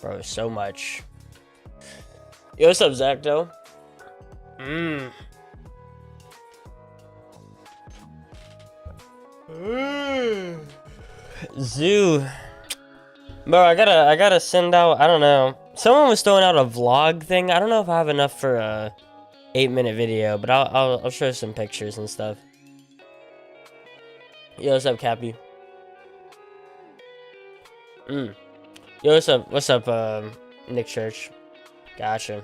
Bro, so much. Yo, what's up, Zach, though? Zoo. Bro, I gotta send out, I don't know. Someone was throwing out a vlog thing. I don't know if I have enough for a 8-minute video, but I'll show some pictures and stuff. Yo, what's up, Cappy? Yo, what's up, Nick Church? Gotcha.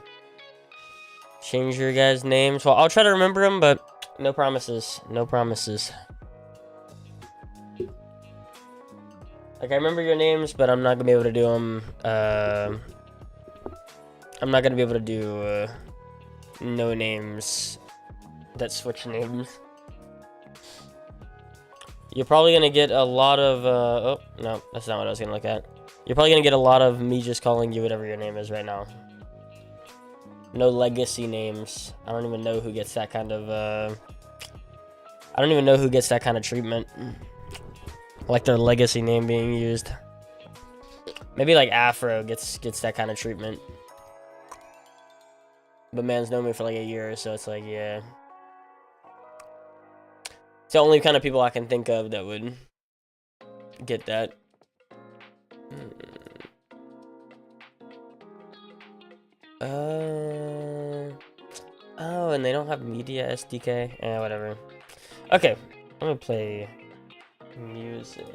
Change your guys' names. Well, I'll try to remember them, but no promises. No promises. Like, I remember your names, but I'm not gonna be able to do them. I'm not gonna be able to do no names that switch names. You're probably gonna get a lot of oh no, that's not what I was gonna look at. You're probably gonna get a lot of me just calling you whatever your name is right now. No legacy names. I don't even know who gets that kind of I don't even know who gets that kind of treatment. Like their legacy name being used. Maybe like Afro gets that kind of treatment. But man's known me for like a year, so it's like, yeah. It's the only kind of people I can think of that would get that. Oh, and they don't have media SDK. Whatever. Okay, I'm gonna play music.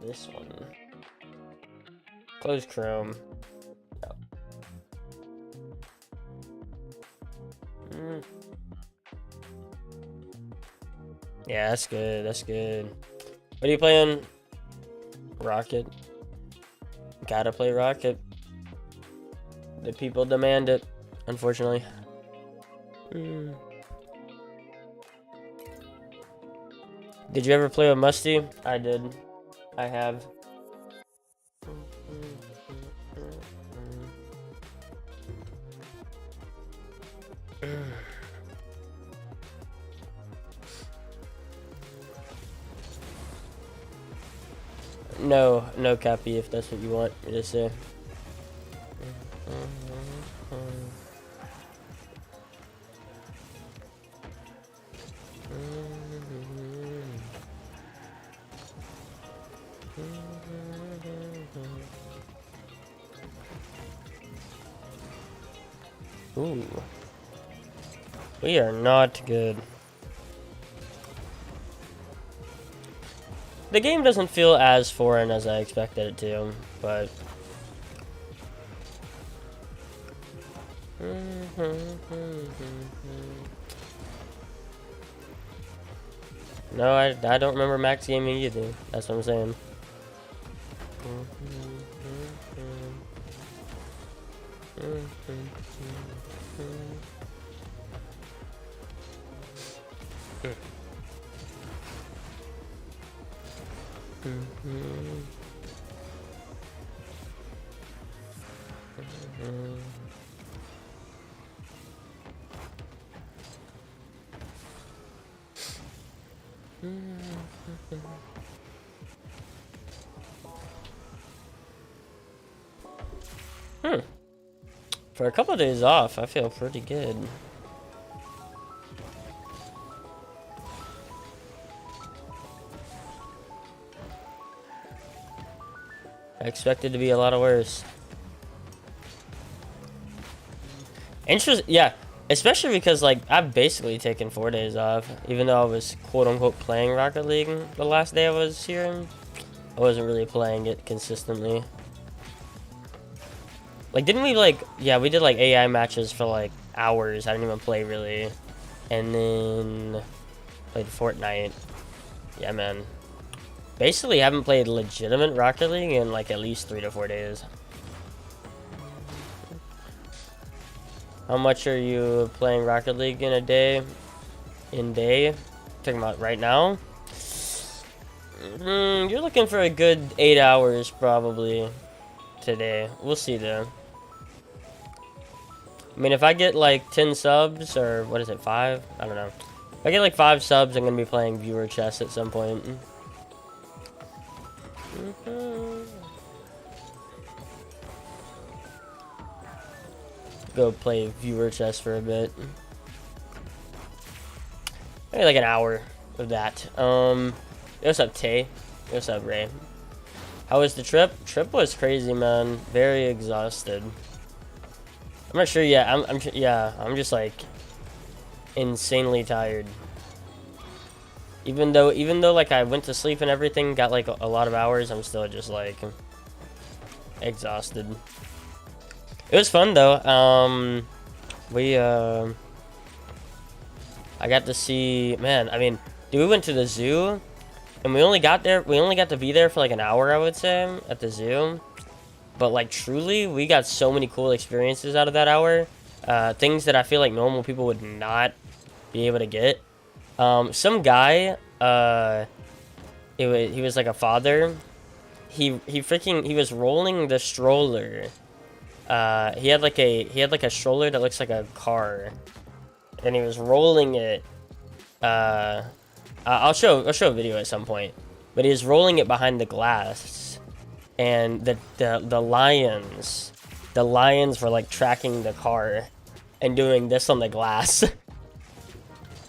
This one. Close Chrome. Yep. Yeah, that's good. That's good. What are you playing? Rocket. Gotta play Rocket. The people demand it, unfortunately. Did you ever play with Musty? I did. I have. No Cappy, if that's what you want me to say. Ooh. We are not good. The game doesn't feel as foreign as I expected it to, but... No, I don't remember Max Gaming either. That's what I'm saying. For a couple of days off, I feel pretty good. I expected to be a lot worse. Yeah, especially because like I've basically taken 4 days off, even though I was quote unquote playing Rocket League the last day I was here. I wasn't really playing it consistently. Like, didn't we like, yeah, we did like AI matches for like hours. I didn't even play really. And then played Fortnite. Yeah, man. Basically haven't played legitimate Rocket League in like at least 3 to 4 days. How much are you playing Rocket League in a day? Talking about right now? You're looking for a good 8 hours probably today. We'll see though. I mean, if I get like 10 subs, or what is it, 5? I don't know. If I get like 5 subs, I'm gonna be playing viewer chess at some point. Go play viewer chess for a bit. Maybe like an hour of that. What's up, Tay? What's up, Ray? How was the trip? Trip was crazy, man. Very exhausted. I'm not sure yet. I'm just like insanely tired. Even though like I went to sleep and everything, got like a lot of hours, I'm still just like exhausted. It was fun though. I got to see, man, I mean, dude, we went to the zoo and we only got to be there for like an hour, I would say, at the zoo. But like truly, we got so many cool experiences out of that hour. Things that I feel like normal people would not be able to get. Some guy, he was like a father. He was rolling the stroller. He had like a stroller that looks like a car, and he was rolling it. I'll show a video at some point, but he was rolling it behind the glass, and the lions were like tracking the car and doing this on the glass.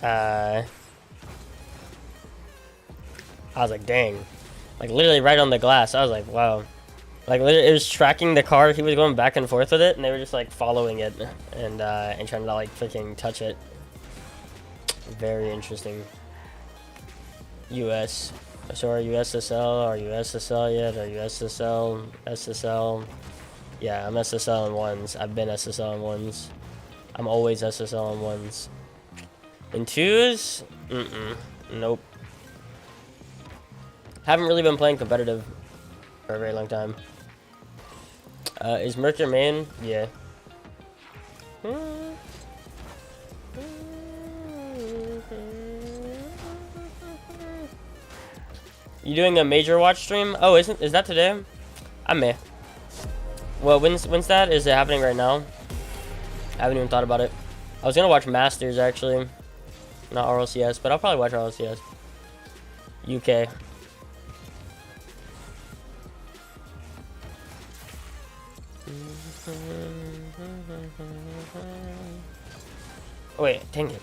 I was like, dang, like literally right on the glass. I was like, wow. Like literally, it was tracking the car. He was going back and forth with it, and they were just like following it and trying to like freaking touch it. Very interesting. US. So are you SSL? Are you SSL yet? Are you SSL? SSL? Yeah, I'm SSL in ones. I've been SSL in ones. I'm always SSL in ones. In twos? Nope. Haven't really been playing competitive for a very long time. Is Merc your main? Yeah. You doing a major watch stream? Oh, is that today? I may. Well, when's that? Is it happening right now? I haven't even thought about it. I was gonna watch Masters actually, not RLCS, but I'll probably watch RLCS. UK. Oh, wait, dang it.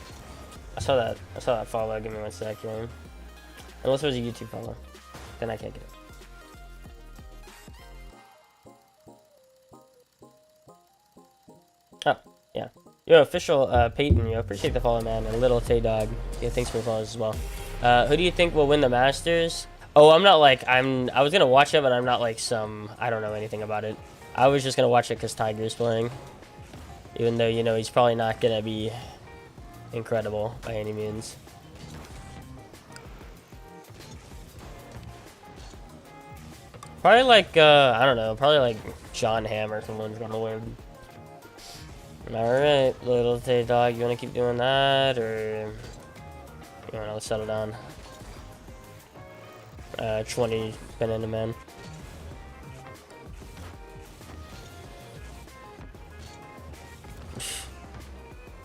I saw that follow. Give me 1 second. Unless it was a YouTube follow. Then I can't get it. Oh, yeah. Yo, official Peyton, yo, appreciate the follow, man. And little Tay Dog. Yeah, thanks for the follows as well. Who do you think will win the Masters? Oh, I'm not like, I was gonna watch it, but I'm not like I don't know anything about it. I was just gonna watch it because Tiger's playing. Even though, you know, he's probably not gonna be incredible by any means. Probably like, I don't know, probably like John Hamm or someone's gonna win. Alright, little Tay Dog, you wanna keep doing that, or you wanna settle down? 20 banana man.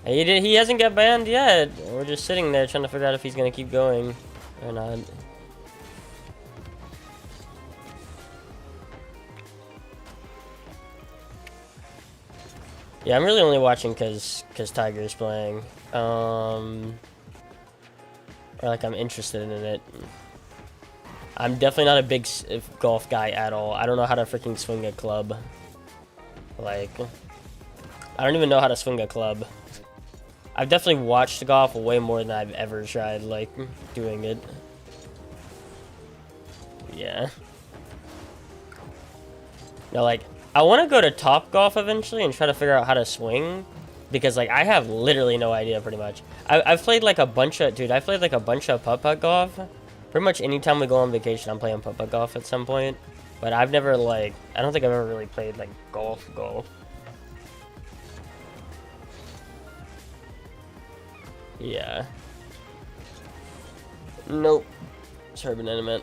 He hasn't got banned yet. We're just sitting there trying to figure out if he's gonna keep going or not. Yeah, I'm really only watching cause Tiger's playing. Or like I'm interested in it. I'm definitely not a big golf guy at all. I don't know how to freaking swing a club. Like, I don't even know how to swing a club. I've definitely watched golf way more than I've ever tried, like, doing it. Yeah. Now, like, I want to go to Top Golf eventually and try to figure out how to swing. Because, like, I have literally no idea, pretty much. I've played, like, a bunch of... Dude, I've played, like, a bunch of putt-putt golf. Pretty much anytime we go on vacation, I'm playing putt-putt golf at some point. But I've never, like... I don't think I've ever really played, like, golf. Yeah. Nope. Sorry, banana man.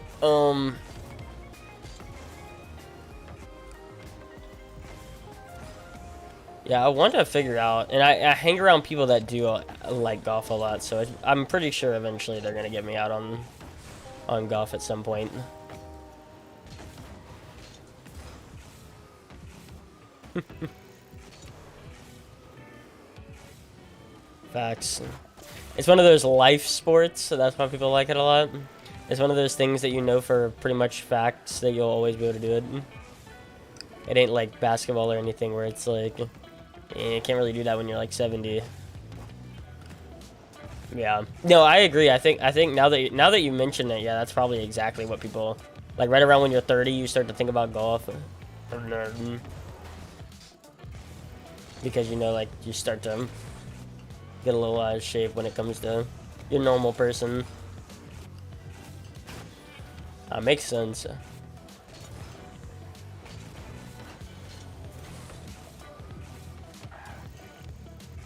Yeah, I want to figure out, and I hang around people that do like golf a lot, so I'm pretty sure eventually they're gonna get me out on golf at some point. Facts. It's one of those life sports, so that's why people like it a lot. It's one of those things that you know for pretty much facts that you'll always be able to do it. It ain't like basketball or anything where it's like, you can't really do that when you're like 70. Yeah. No, I agree. I think now that you mention it, yeah, that's probably exactly what people like. Right around when you're 30, you start to think about golf, because you know, like you start to get a little out of shape when it comes to your normal person. Makes sense.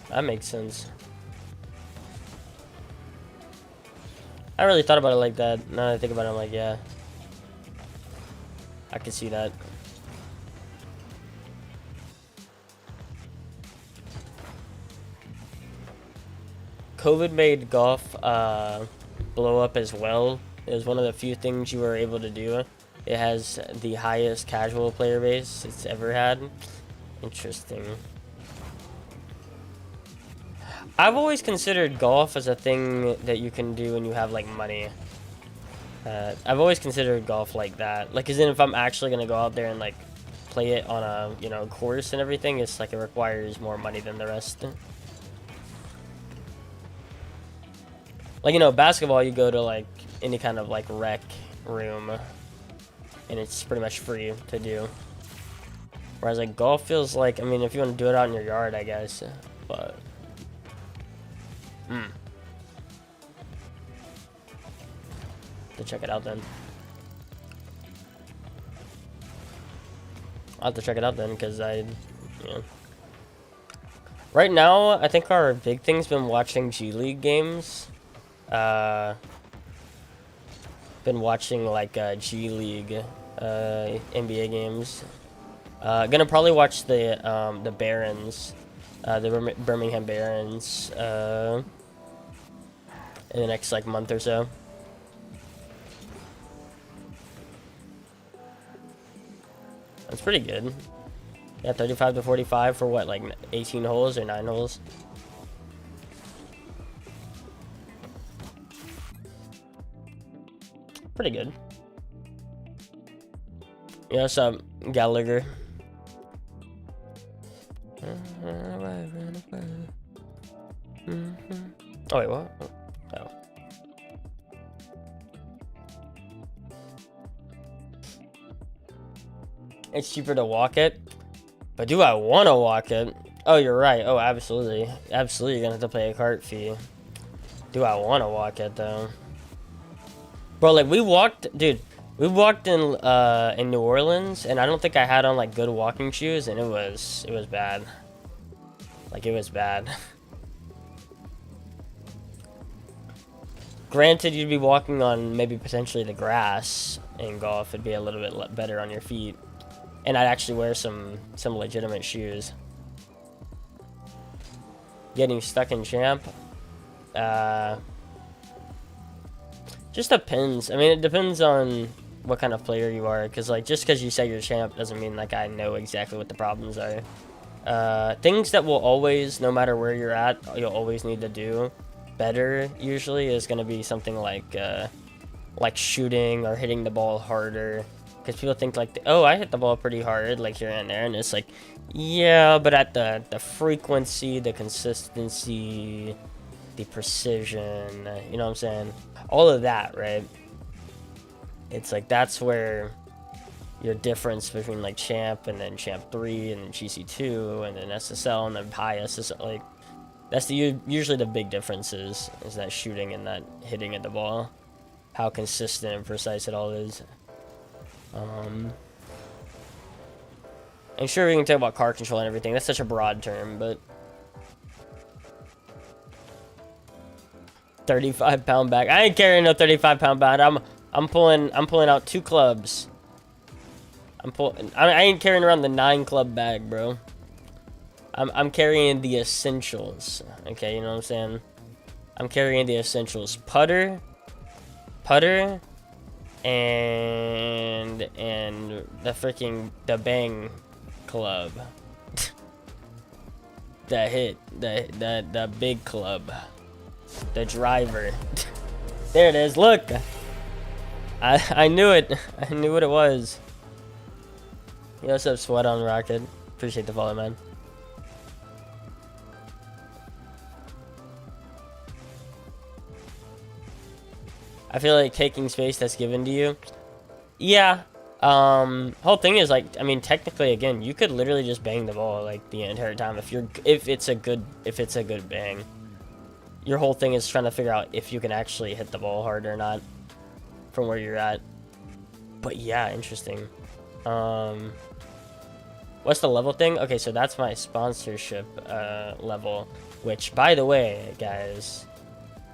That makes sense. I really thought about it like that. Now that I think about it, I'm like, yeah, I can see that. COVID made golf blow up as well. It was one of the few things you were able to do. It has the highest casual player base it's ever had. Interesting. I've always considered golf as a thing that you can do when you have like money. I've always considered golf like that. Like, as in if I'm actually gonna go out there and like play it on a, you know, course and everything, it's like it requires more money than the rest. Like, you know, basketball, you go to like any kind of like rec room and it's pretty much free to do. Whereas like golf feels like, I mean, if you want to do it out in your yard, I guess, but to check it out then. I'll have to check it out then, because right now, I think our big thing's been watching G League games. Been watching like G League NBA games. Gonna probably watch the Barons, the Birmingham Barons, in the next like month or so. That's pretty good. Yeah, 35 to 45 for what, like 18 holes or 9 holes? Pretty good. Yeah, what's up, Gallagher? Oh, wait, what? Oh. It's cheaper to walk it, but do I want to walk it? Oh, you're right. Oh, absolutely. Absolutely, you're gonna have to pay a cart fee. Do I want to walk it, though? Bro, like, we walked, dude, we walked in New Orleans, and I don't think I had on, like, good walking shoes, and it was bad. Like, it was bad. Granted, you'd be walking on maybe potentially the grass in golf. It'd be a little bit better on your feet. And I'd actually wear some legitimate shoes. Getting stuck in champ? Just depends. I mean, it depends on what kind of player you are. Because, like, just because you say you're champ doesn't mean, like, I know exactly what the problems are. Things that will always, no matter where you're at, you'll always need to do better, usually, is going to be something like shooting or hitting the ball harder. Because people think, like, oh, I hit the ball pretty hard, like, here and there. And it's like, yeah, but at the frequency, the consistency, the precision, you know what I'm saying? All of that, right? It's like, that's where your difference between, like, Champ and then Champ 3 and then GC2 and then SSL and then high SSL, like, that's usually the big differences, is that shooting and that hitting at the ball. How consistent and precise it all is. And sure, we can talk about car control and everything. That's such a broad term, but 35-pound bag. I ain't carrying no 35-pound bag. I'm pulling out 2 clubs. I ain't carrying around the 9-club bag, bro. I'm carrying the essentials. Okay, you know what I'm saying? I'm carrying the essentials. Putter, and the bang club. the hit, the big club, the driver. There it is. Look, I knew it. I knew what it was. Yo, what's up, Sweat on Rocket? Appreciate the follow, man. I feel like taking space that's given to you. Yeah. Whole thing is like, I mean, technically, again, you could literally just bang the ball like the entire time if it's a good bang. Your whole thing is trying to figure out if you can actually hit the ball hard or not from where you're at. But yeah, interesting. What's the level thing? Okay, so that's my sponsorship level, which, by the way, guys,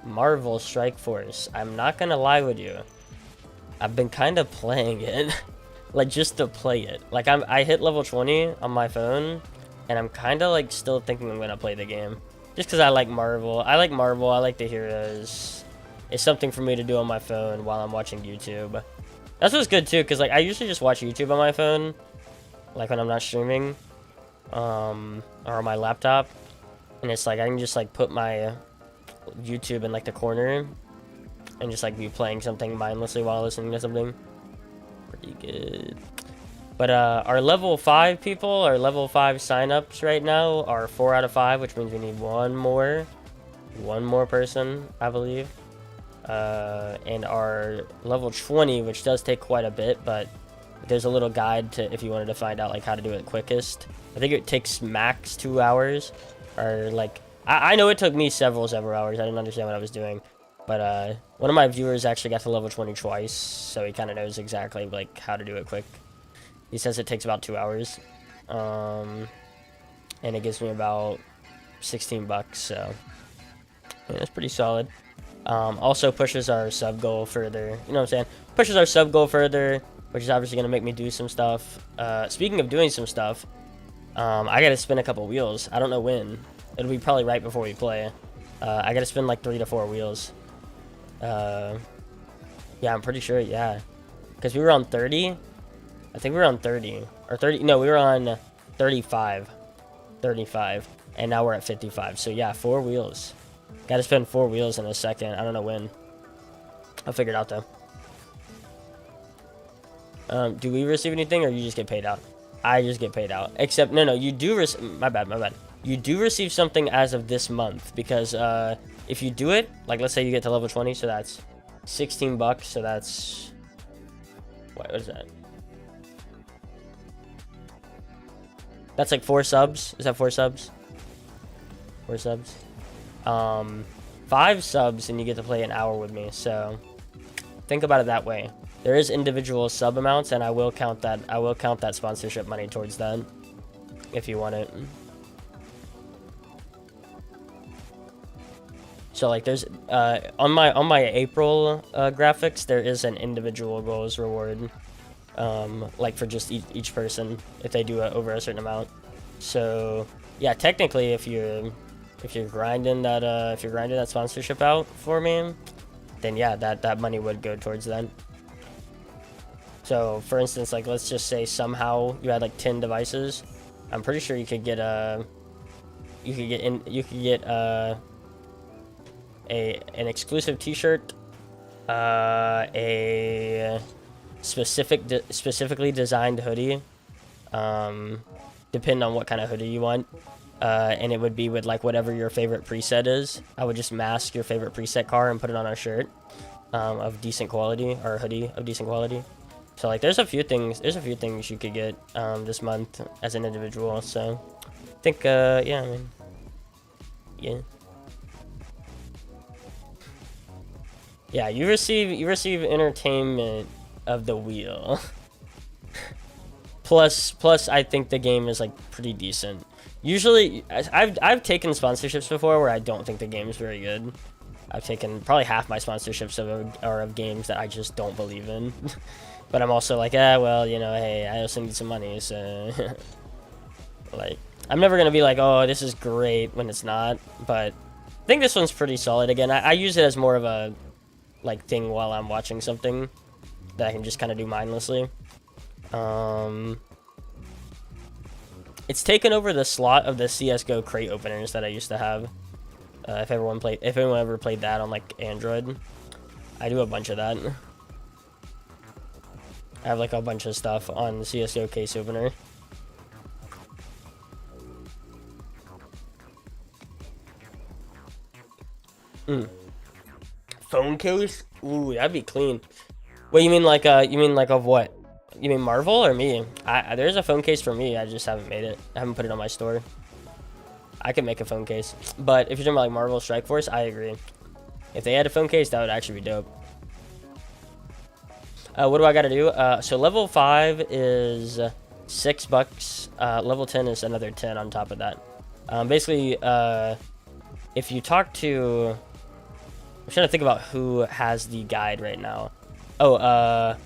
Marvel Strike Force, I'm not gonna lie with you, I've been kind of playing it like just to play it. Like I hit level 20 on my phone and I'm kind of like still thinking I'm gonna play the game just because I like Marvel. I like the heroes. It's something for me to do on my phone while I'm watching YouTube. That's what's good too, because like I usually just watch YouTube on my phone like when I'm not streaming or on my laptop, and it's like I can just like put my YouTube in like the corner and just like be playing something mindlessly while listening to something. Pretty good. But our level 5 people, our level 5 signups right now are 4 out of 5, which means we need one more person, I believe. And our level 20, which does take quite a bit, but there's a little guide to if you wanted to find out like how to do it quickest. I think it takes max 2 hours, or like I know it took me several hours. I didn't understand what I was doing, but one of my viewers actually got to level 20 twice, so he kind of knows exactly like how to do it quick. He says it takes about 2 hours, and it gives me about 16 bucks, so yeah, that's pretty solid. Also pushes our sub goal further, you know what I'm saying? Pushes our sub goal further, which is obviously going to make me do some stuff. Speaking of doing some stuff, I got to spin a couple wheels. I don't know when. It'll be probably right before we play. I got to spin like 3 to 4 wheels. Yeah, I'm pretty sure, yeah. Because we were on 30. I think we were on 30. Or 30, no, we were on 35. 35. And now we're at 55. So yeah, 4 wheels. Got to spin 4 wheels in a second. I don't know when. I'll figure it out though. Do we receive anything, or you just get paid out? I just get paid out. Except, no, you do receive... My bad. You do receive something as of this month, because if you do it, like let's say you get to level 20, so that's 16 bucks, so that's... What is that? That's like 4 subs. Is that 4 subs? 4 subs. 5 subs, and you get to play an hour with me, so think about it that way. There is individual sub amounts, and I will count that sponsorship money towards that if you want it. So like there's on my April graphics, there is an individual goals reward, like for just each person if they do it over a certain amount. So yeah, technically if you're grinding that sponsorship out for me, then yeah, that money would go towards that. So for instance, like let's just say somehow you had like 10 devices, I'm pretty sure you could get an exclusive t-shirt, a specifically designed hoodie, depending on what kind of hoodie you want, and it would be with like whatever your favorite preset is. I would just mask your favorite preset car and put it on a shirt of decent quality, or a hoodie of decent quality. So like there's a few things you could get this month as an individual. So I think yeah, I mean, yeah. Yeah, you receive entertainment of the wheel. plus I think the game is like pretty decent. Usually I've taken sponsorships before where I don't think the game is very good. I've taken probably half my sponsorships are of games that I just don't believe in. But I'm also like, well, you know, hey, I also need some money, so like I'm never gonna be like, oh, this is great when it's not. But I think this one's pretty solid. Again, I use it as more of a like thing while I'm watching something that I can just kind of do mindlessly. It's taken over the slot of the CS:GO crate openers that I used to have. If anyone ever played that on like Android, I do a bunch of that. I have like a bunch of stuff on the CS:GO case opener. Phone case? Ooh, that'd be clean. Wait, you mean like of what? You mean Marvel or me? There's a phone case for me. I just haven't made it. I haven't put it on my store. I could make a phone case, but if you're talking about like Marvel Strike Force, I agree. If they had a phone case, that would actually be dope. What do I gotta do? So level 5 is $6. Level 10 is another 10 on top of that. Basically, if you talk to, I'm trying to think about who has the guide right now. Oh,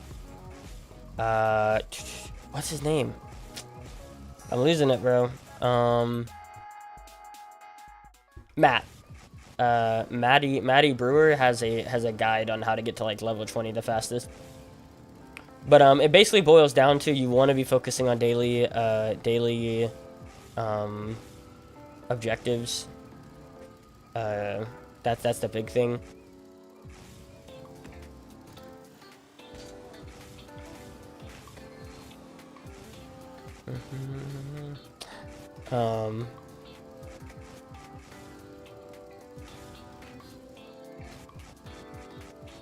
what's his name? I'm losing it, bro. Matt. Matty Brewer has a guide on how to get to like level 20 the fastest. But it basically boils down to you want to be focusing on daily objectives. That's the big thing.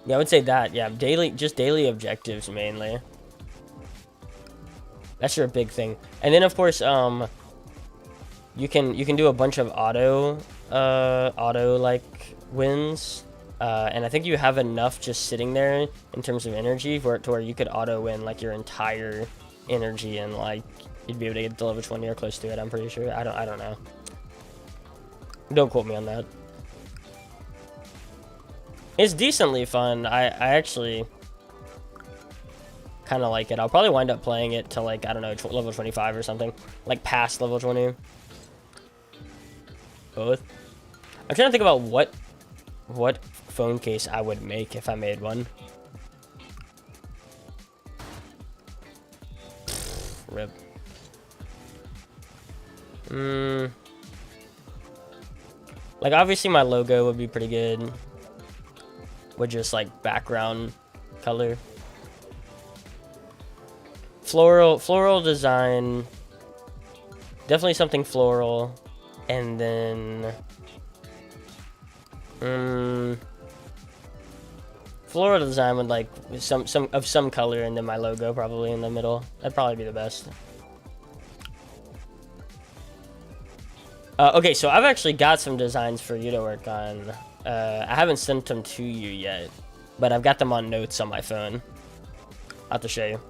Yeah, I would say that. Yeah, just daily objectives mainly. That's your big thing. And then of course, you can do a bunch of auto like wins. And I think you have enough just sitting there in terms of energy to where you could auto win like your entire energy, and like you'd be able to get to level 20 or close to it. I'm pretty sure. I don't know. Don't quote me on that. It's decently fun. I actually kind of like it. I'll probably wind up playing it to like, I don't know, level 25 or something, like past level 20. Both. I'm trying to think about what phone case I would make if I made one. Rip. Like obviously my logo would be pretty good with just like background color. Floral design. Definitely something floral. And then floral design with like some color, and then my logo probably in the middle. That'd probably be the best. Okay, so I've actually got some designs for you to work on. I haven't sent them to you yet, but I've got them on notes on my phone. I'll have to show you.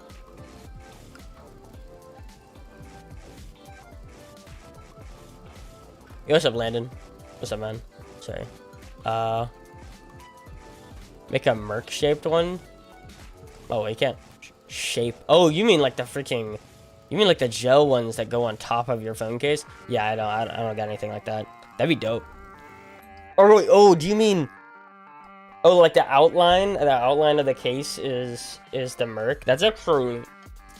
Yo, what's up, Landon? What's up, man? Sorry. Make a Merc shaped one. Oh, you can't shape. Oh, you mean like the freaking, you mean like the gel ones that go on top of your phone case? Yeah, I don't got anything like that. That'd be dope. Oh, do you mean, oh, like the outline of the case is the Merc? That's actually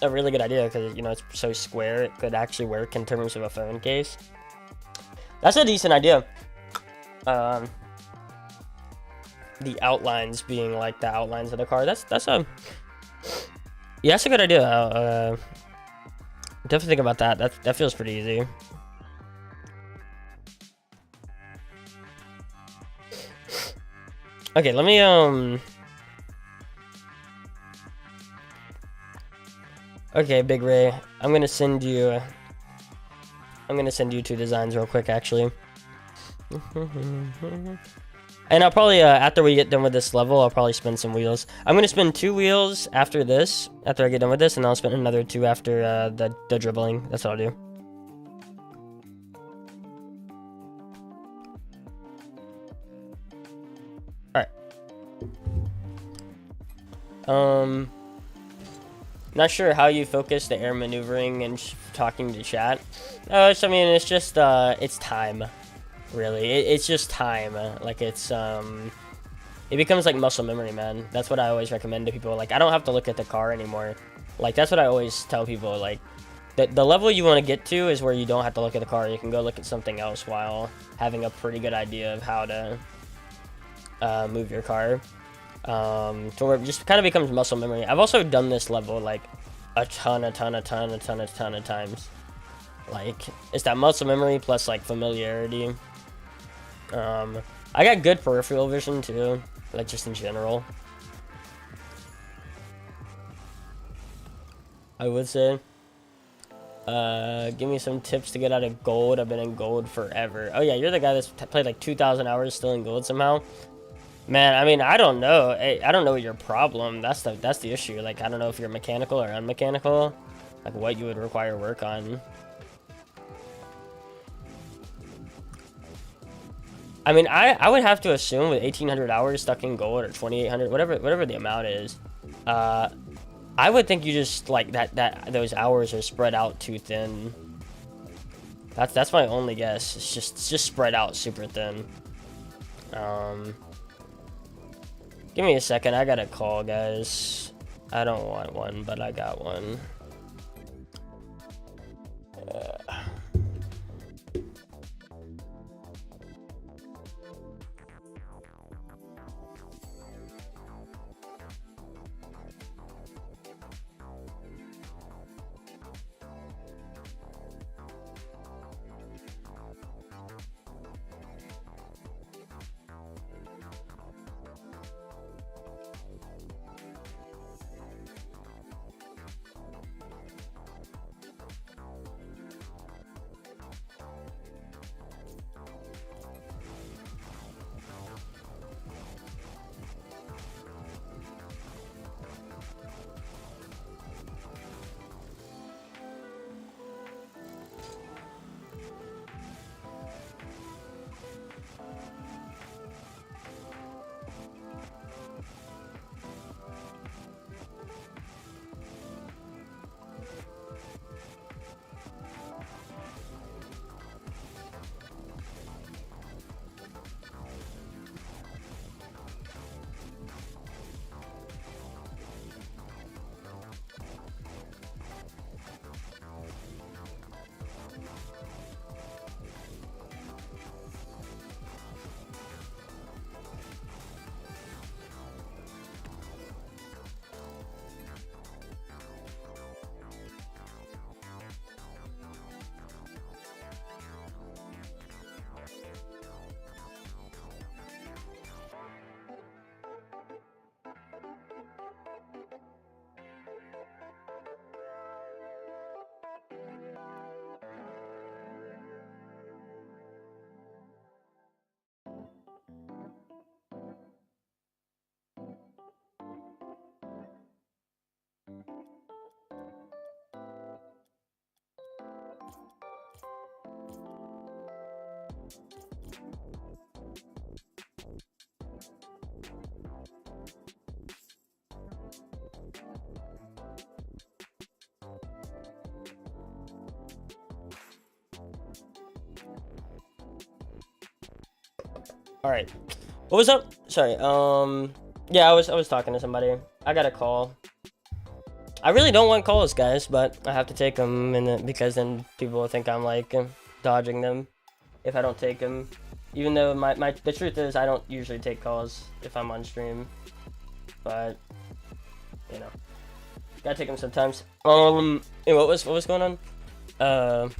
a really good idea, because you know it's so square it could actually work in terms of a phone case. That's a decent idea. The outlines being like the outlines of the car. That's a, yeah, that's a good idea. Definitely think about that. That feels pretty easy. Okay, let me okay, Big Ray, I'm gonna send you 2 designs real quick, actually. And I'll probably, after we get done with this level, I'll probably spin some wheels. I'm gonna spin 2 wheels after this, after I get done with this, and I'll spin another 2 after the dribbling. That's what I'll do. Alright. Not sure how you focus the air maneuvering and talking to chat. I mean, it's just, it's time. Really, it's just time. Like it's it becomes like muscle memory, man. That's what I always recommend to people. Like I don't have to look at the car anymore. Like that's what I always tell people. Like the level you want to get to is where you don't have to look at the car. You can go look at something else while having a pretty good idea of how to move your car. To where it just kind of becomes muscle memory. I've also done this level like a ton of times. Like, it's that muscle memory plus like familiarity. I got good peripheral vision too, like just in general, I would say. Give me some tips to get out of gold. I've been in gold forever. Oh yeah, you're the guy that's played like 2,000 hours still in gold somehow. Man, I mean, I don't know. I don't know your problem. That's the issue. Like, I don't know if you're mechanical or unmechanical. Like, what you would require work on. I mean, I would have to assume with 1,800 hours stuck in gold or 2,800, whatever the amount is, I would think you just like that those hours are spread out too thin. That's my only guess. It's just spread out super thin. Give me a second. I got a call, guys. I don't want one, but I got one. All right, what was up? Sorry. Yeah, I was talking to somebody. I got a call. I really don't want calls, guys, but I have to take them because then people will think I'm like dodging them if I don't take them. Even though the truth is I don't usually take calls if I'm on stream, but you know, gotta take them sometimes. And what was going on?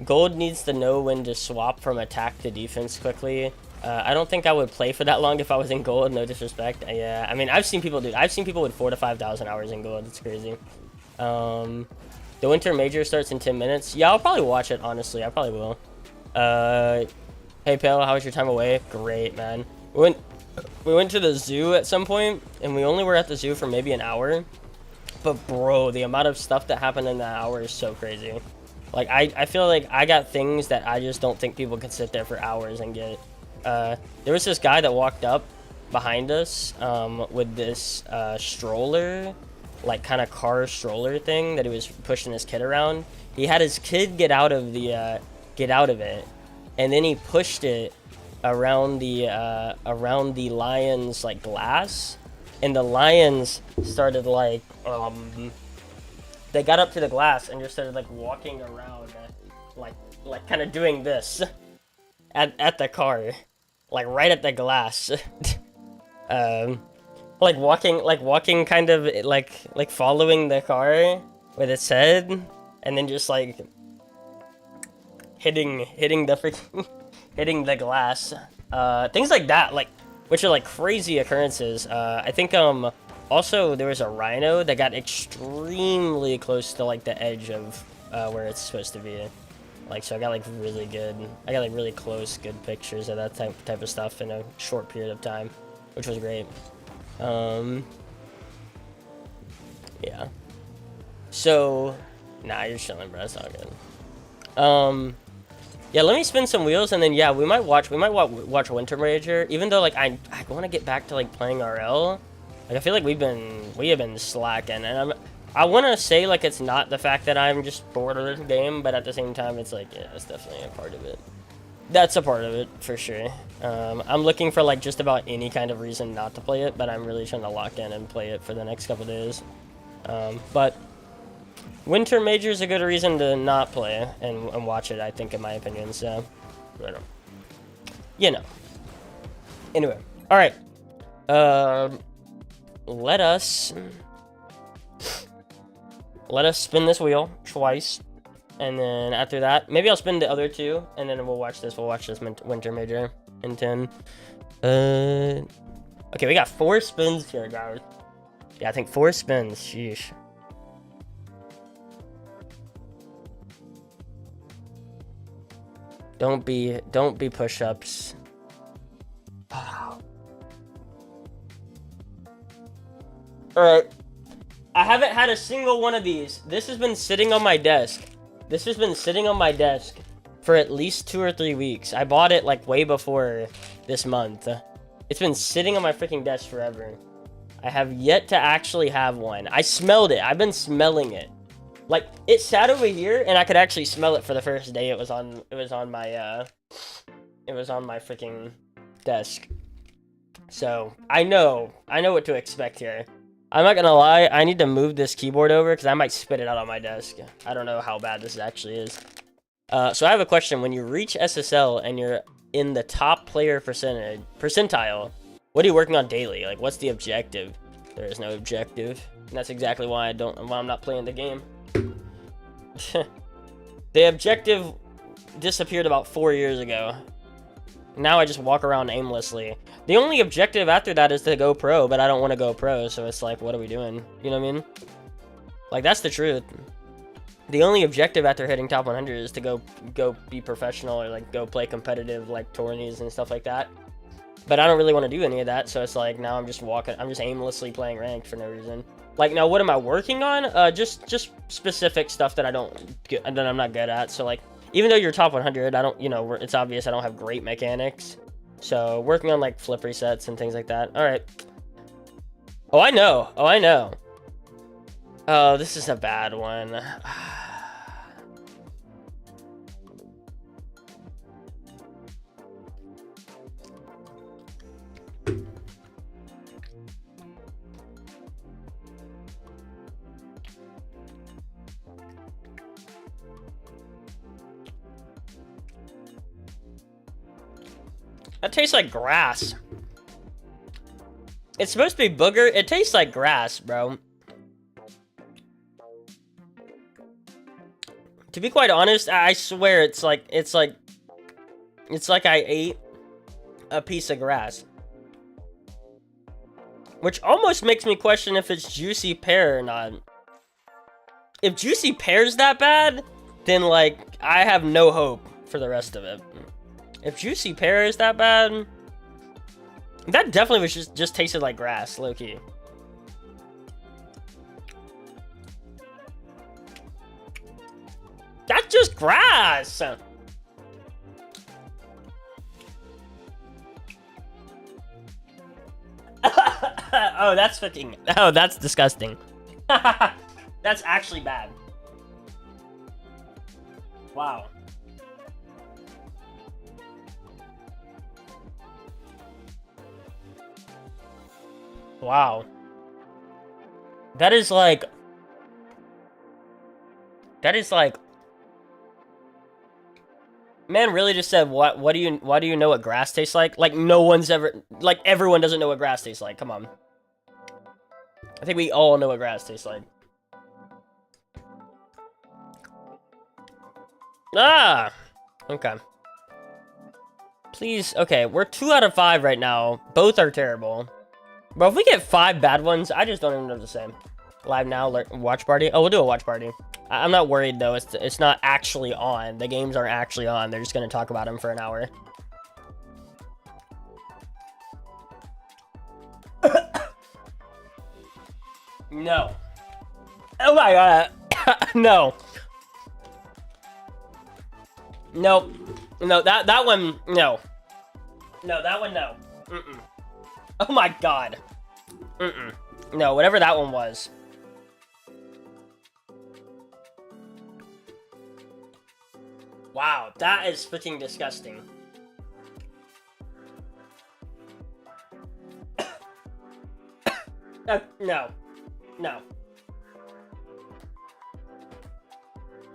Gold needs to know when to swap from attack to defense quickly. I don't think I would play for that long if I was in gold, no disrespect. Yeah, I mean, I've seen people, dude. I've seen people with 4,000 to 5,000 hours in gold. It's crazy. The winter major starts in 10 minutes. Yeah, I'll probably watch it, honestly. I probably will. Hey, Pale, how was your time away? Great, man. We went to the zoo at some point, and we only were at the zoo for maybe an hour. But, bro, the amount of stuff that happened in that hour is so crazy. Like, I feel like I got things that I just don't think people could sit there for hours and get. There was this guy that walked up behind us with this stroller, like kind of car stroller thing that he was pushing his kid around. He had his kid get out of it, and then he pushed it around the lion's like glass, and the lions started like they got up to the glass and just started like walking around, like kind of doing this at the car, like right at the glass. Like walking kind of like following the car with its head, and then just like hitting the freaking hitting the glass. Things like that, like, which are like crazy occurrences. I think also there was a rhino that got extremely close to like the edge of where it's supposed to be. Like, so I got like really close, good pictures of that type of stuff in a short period of time, which was great. Yeah. So, nah, you're chilling, bro. It's all good. Yeah, let me spin some wheels, and then yeah, we might watch Winter Rager. Even though like I want to get back to like playing RL. Like I feel like we have been slacking, and I want to say like it's not the fact that I'm just bored of the game, but at the same time it's like, yeah, it's definitely a part of it. That's a part of it for sure. I'm looking for like just about any kind of reason not to play it, but I'm really trying to lock in and play it for the next couple days. But Winter Major is a good reason to not play and watch it, I think, in my opinion. So, you know. Anyway, all right. Let us spin this wheel twice, and then after that, maybe I'll spin the other two, and then we'll watch this. We'll watch this Winter Major in 10. Okay, we got 4 spins here, guys. Yeah, I think 4 spins. Sheesh. Don't be push-ups. All right. I haven't had a single one of these. This has been sitting on my desk. This has been sitting on my desk for at least 2 or 3 weeks. I bought it like way before this month. It's been sitting on my freaking desk forever. I have yet to actually have one. I smelled it. I've been smelling it. Like, it sat over here, and I could actually smell it for the first day it was on my freaking desk. So, I know what to expect here. I'm not gonna lie, I need to move this keyboard over, because I might spit it out on my desk. I don't know how bad this actually is. So I have a question. When you reach SSL, and you're in the top player percentile, what are you working on daily? Like, what's the objective? There is no objective. And that's exactly why I'm not playing the game. The objective disappeared about 4 years ago. Now I just walk around aimlessly. The only objective after that is to go pro, but I don't want to go pro, so it's like, what are we doing? You know what I mean? Like, that's the truth. The only objective after hitting top 100 is to go be professional, or like go play competitive like tourneys and stuff like that. But I don't really want to do any of that, so it's like now I'm just aimlessly playing ranked for no reason. Like, now what am I working on? Just specific stuff that I'm not good at. So like, even though you're top 100, I don't, it's obvious I don't have great mechanics. So working on like flip resets and things like that. All right. Oh, I know. Oh, this is a bad one. That tastes like grass. It's supposed to be booger. It tastes like grass, bro. To be quite honest, I swear it's like I ate a piece of grass. Which almost makes me question if it's juicy pear or not. If juicy pear's that bad, then like I have no hope for the rest of it. If juicy pear is that bad, that definitely was just tasted like grass, low-key. That's just grass! Oh, that's disgusting. That's actually bad. Wow. Wow. That is like... That is like... Man really just said, why do you know what grass tastes like? Like, no one's ever... Like, everyone doesn't know what grass tastes like. Come on. I think we all know what grass tastes like. Ah! Okay. Please, okay, we're 2 out of 5 right now. Both are terrible. But if we get 5 bad ones, I just don't even know what to say. Live now, watch party? Oh, we'll do a watch party. I'm not worried, though. It's not actually on. The games aren't actually on. They're just going to talk about them for an hour. No. Oh my god. No. Nope. No, that one, no. No, that one, no. Mm-mm. Oh my god. Mm-mm. No, whatever that one was. Wow, that is freaking disgusting. No. No.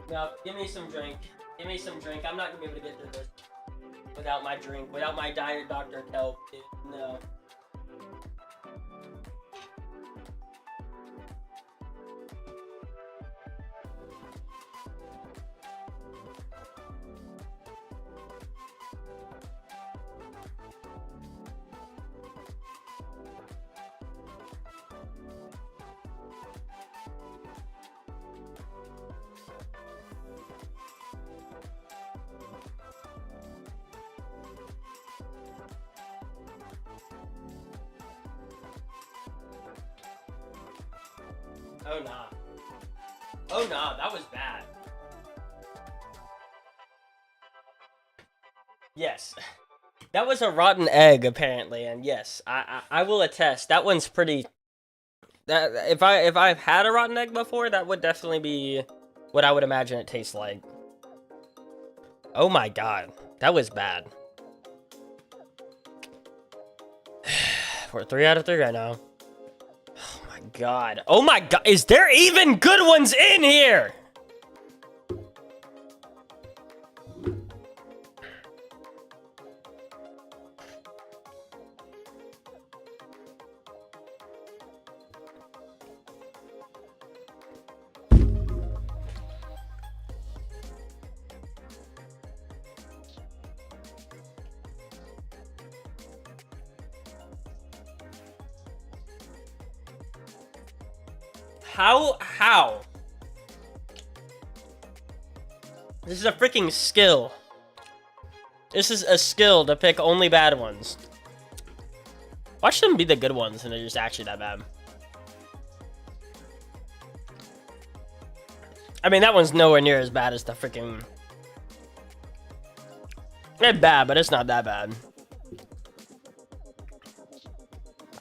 No, give me some drink. Give me some drink. I'm not gonna be able to get through this without my drink, without my Diet Dr. Kelp, dude. No. Oh nah. Oh nah, that was bad. Yes. That was a rotten egg, apparently, and yes, I will attest. That one's pretty... That if I've had a rotten egg before, that would definitely be what I would imagine it tastes like. Oh my god. That was bad. We're 3 out of 3 right now. God. Oh my god. Is there even good ones in here? How? This is a freaking skill. This is a skill to pick only bad ones. Watch them be the good ones and they're just actually that bad. I mean, that one's nowhere near as bad as the freaking... It's bad, but it's not that bad.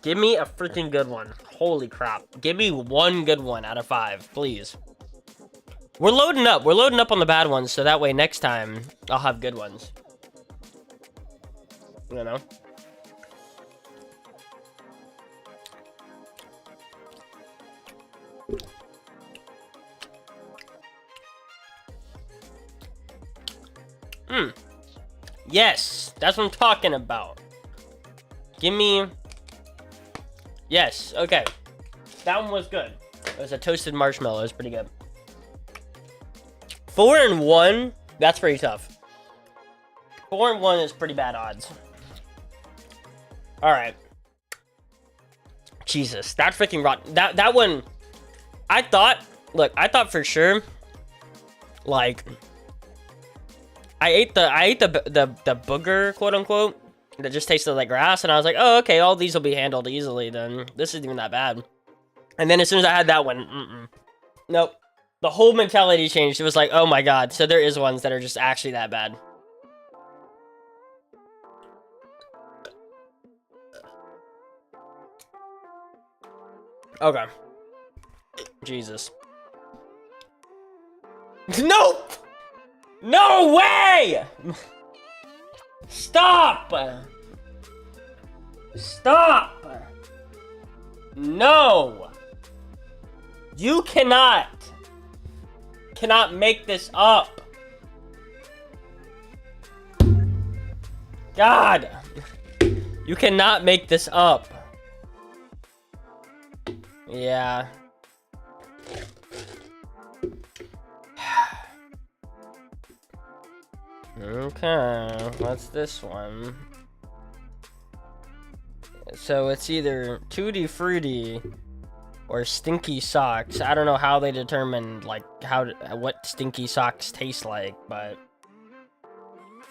Give me a freaking good one. Holy crap. Give me one good one out of 5, please. We're loading up. We're loading up on the bad ones, so that way next time I'll have good ones. You know? Yes, that's what I'm talking about. Give me... Yes, okay. That one was good. It was a toasted marshmallow. It was pretty good. 4 and 1, that's pretty tough. 4 and 1 is pretty bad odds. Alright. Jesus, that freaking rotten. That one, I thought, look, I thought for sure, like, I ate the booger, quote unquote, that just tasted like grass, and I was like, oh, okay, all these will be handled easily, then this isn't even that bad. And then as soon as I had that one, nope. The whole mentality changed. It was like, oh my god, so there is ones that are just actually that bad. Okay. Jesus. Nope! No way! Stop! Stop! No! You cannot cannot make this up. God. You cannot make this up. Yeah. Okay, what's this one? So it's either Tutti Frutti or Stinky Socks. I don't know how they determine like what Stinky Socks taste like, but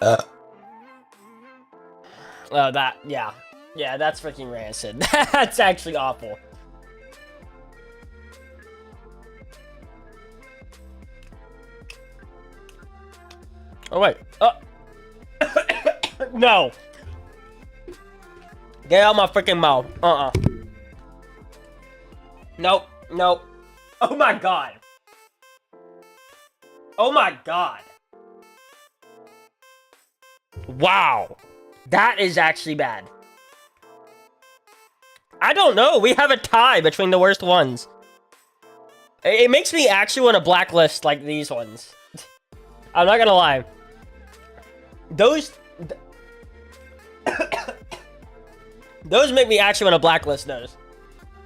oh, yeah, that's freaking rancid. That's actually awful. Oh wait, no. Get out my freaking mouth. Nope, nope. Oh my god. Oh my god. Wow. That is actually bad. I don't know. We have a tie between the worst ones. It makes me actually want to blacklist like these ones. I'm not gonna lie. Those make me actually want to blacklist those.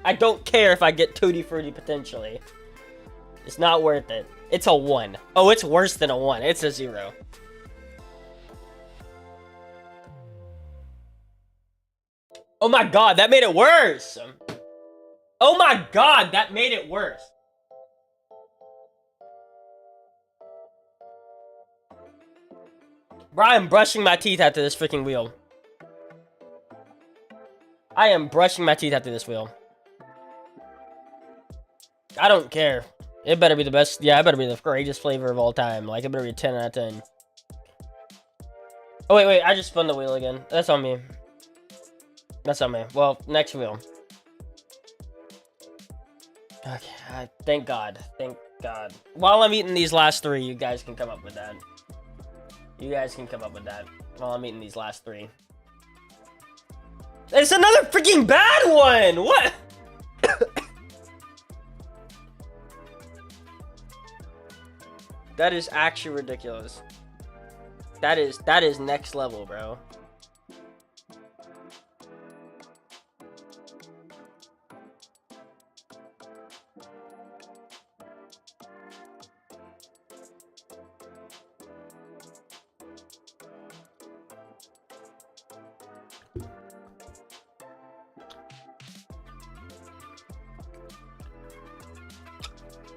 I don't care if I get Tutti Frutti potentially. It's not worth it. It's a 1. Oh, it's worse than a 1. It's a 0. Oh my god, that made it worse! Oh my god, that made it worse! Bro, I am brushing my teeth after this freaking wheel. I am brushing my teeth after this wheel. I don't care. It better be the best. Yeah, it better be the greatest flavor of all time. Like, it better be a 10 out of 10. Oh, wait. I just spun the wheel again. That's on me. That's on me. Well, next wheel. Okay. Thank God. Thank God. While I'm eating these last 3, you guys can come up with that. You guys can come up with that while I'm eating these last 3. It's another freaking bad one! What? That is actually ridiculous. That is next level, bro.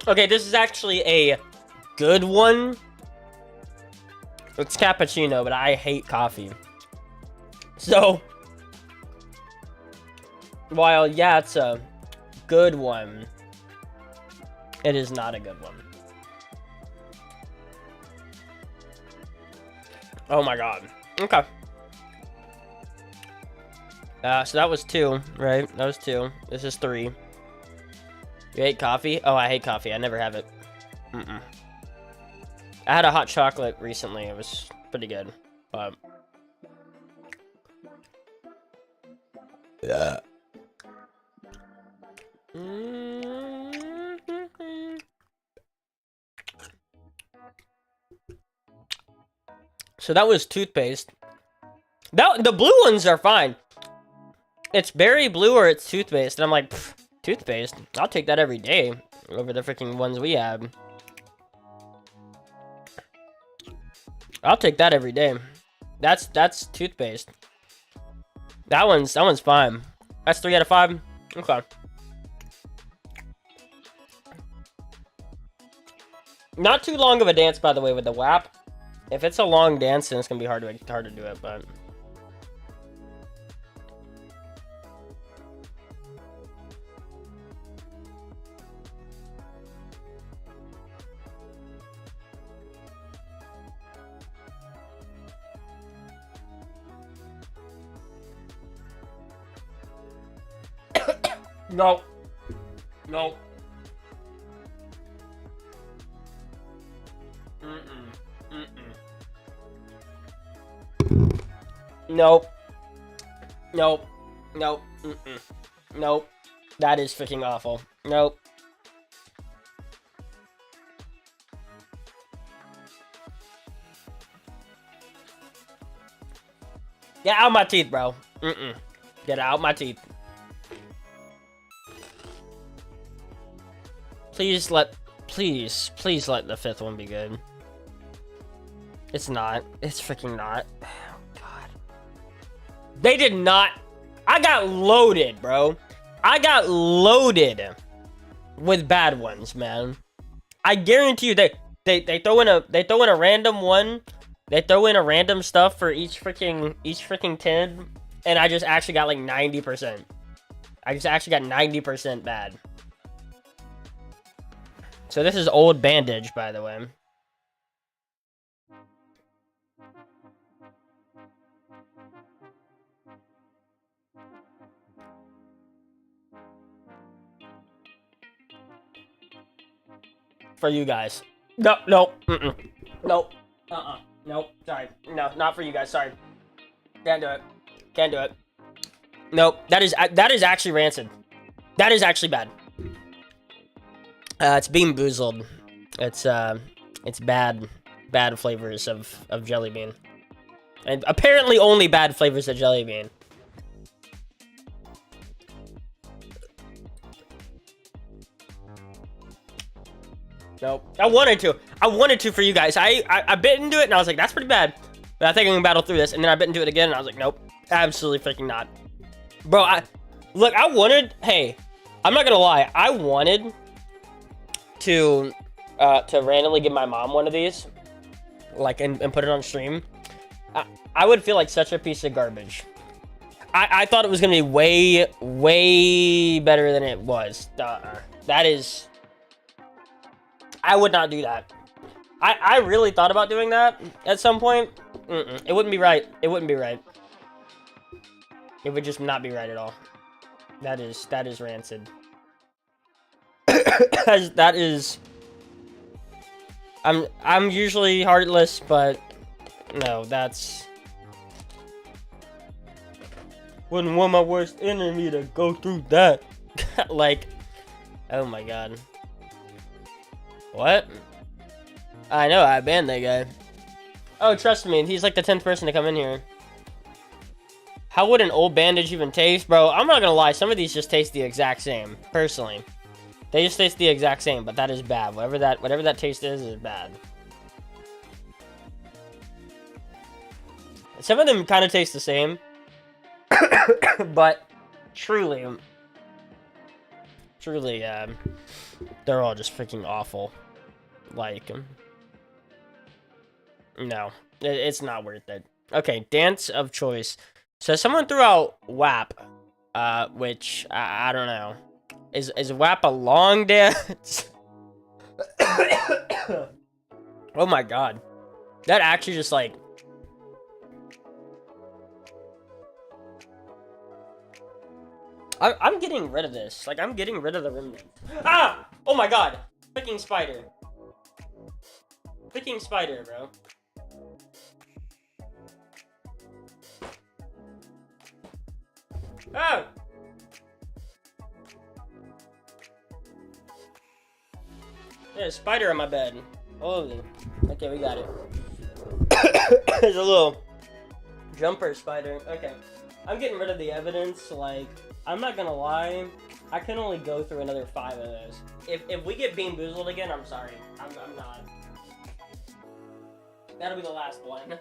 Okay, this is actually a good one. It's cappuccino, but I hate coffee. So, while, yeah, it's a good one, it is not a good one. Oh my god. Okay. So that was 2, right? That was 2. This is 3. You hate coffee? Oh, I hate coffee. I never have it. I had a hot chocolate recently. It was pretty good, but yeah. So that was toothpaste. The blue ones are fine. It's berry blue or it's toothpaste, and I'm like, toothpaste? I'll take that every day over the freaking ones we have. I'll take that every day. That's toothpaste. That one's fine. That's 3 out of 5. Okay. Not too long of a dance, by the way, with the WAP. If it's a long dance, then it's gonna be hard to do it, but. No. No. Nope. Nope. Nope. Nope. That is freaking awful. Nope. Get out my teeth, bro. Get out my teeth. Please let the 5th one be good. It's not. It's freaking not. Oh, God. They did not. I got loaded, bro. I got loaded with bad ones, man. I guarantee you, they throw in a random one. They throw in a random stuff for each freaking 10, and I just actually got like 90%. I just actually got 90% bad. So this is old bandage, by the way. For you guys. No. Nope. Nope. Sorry. No, not for you guys. Sorry. Can't do it. Nope. That is actually rancid. That is actually bad. It's Bean Boozled. It's bad flavors of jelly bean. And apparently only bad flavors of jelly bean. Nope. I wanted to for you guys. I bit into it and I was like, that's pretty bad. But I think I can battle through this. And then I bit into it again and I was like, nope. Absolutely freaking not. Bro, hey, I'm not gonna lie. I wanted to randomly give my mom one of these. Like, and put it on stream. I would feel like such a piece of garbage. I thought it was gonna be way better than it was. That is... I would not do that. I really thought about doing that at some point. It wouldn't be right. It wouldn't be right. It would just not be right at all. That is rancid. That is... I'm usually heartless, but no, that's... Wouldn't want my worst enemy to go through that. Like, oh my god. What? I know, I banned that guy. Oh, trust me, he's like the 10th person to come in here. How would an old bandage even taste? Bro, I'm not gonna lie, some of these just taste the exact same, personally. They just taste the exact same, but that is bad. Whatever that taste is bad. Some of them kind of taste the same. But truly, they're all just freaking awful. Like, no, it's not worth it. Okay, dance of choice. So someone threw out WAP, which I don't know. Is WAP a long dance? Oh my god, that actually just like. I'm getting rid of this. Like, I'm getting rid of the remnants. Ah! Oh my god! Freaking spider. Freaking spider, bro. Oh! There's a spider on my bed. Holy. Okay, we got it. There's a little jumper spider. Okay. I'm getting rid of the evidence. Like, I'm not gonna lie. I can only go through another 5 of those. If we get Bean Boozled again, I'm sorry. I'm not. That'll be the last one.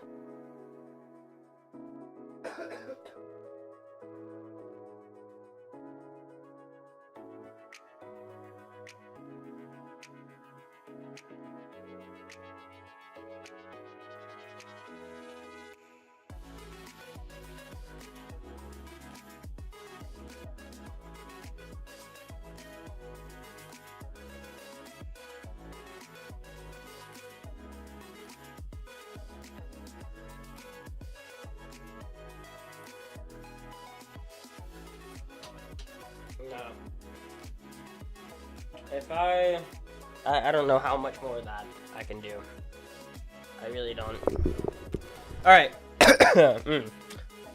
No. If I don't know how much more of that I can do. I really don't. Alright.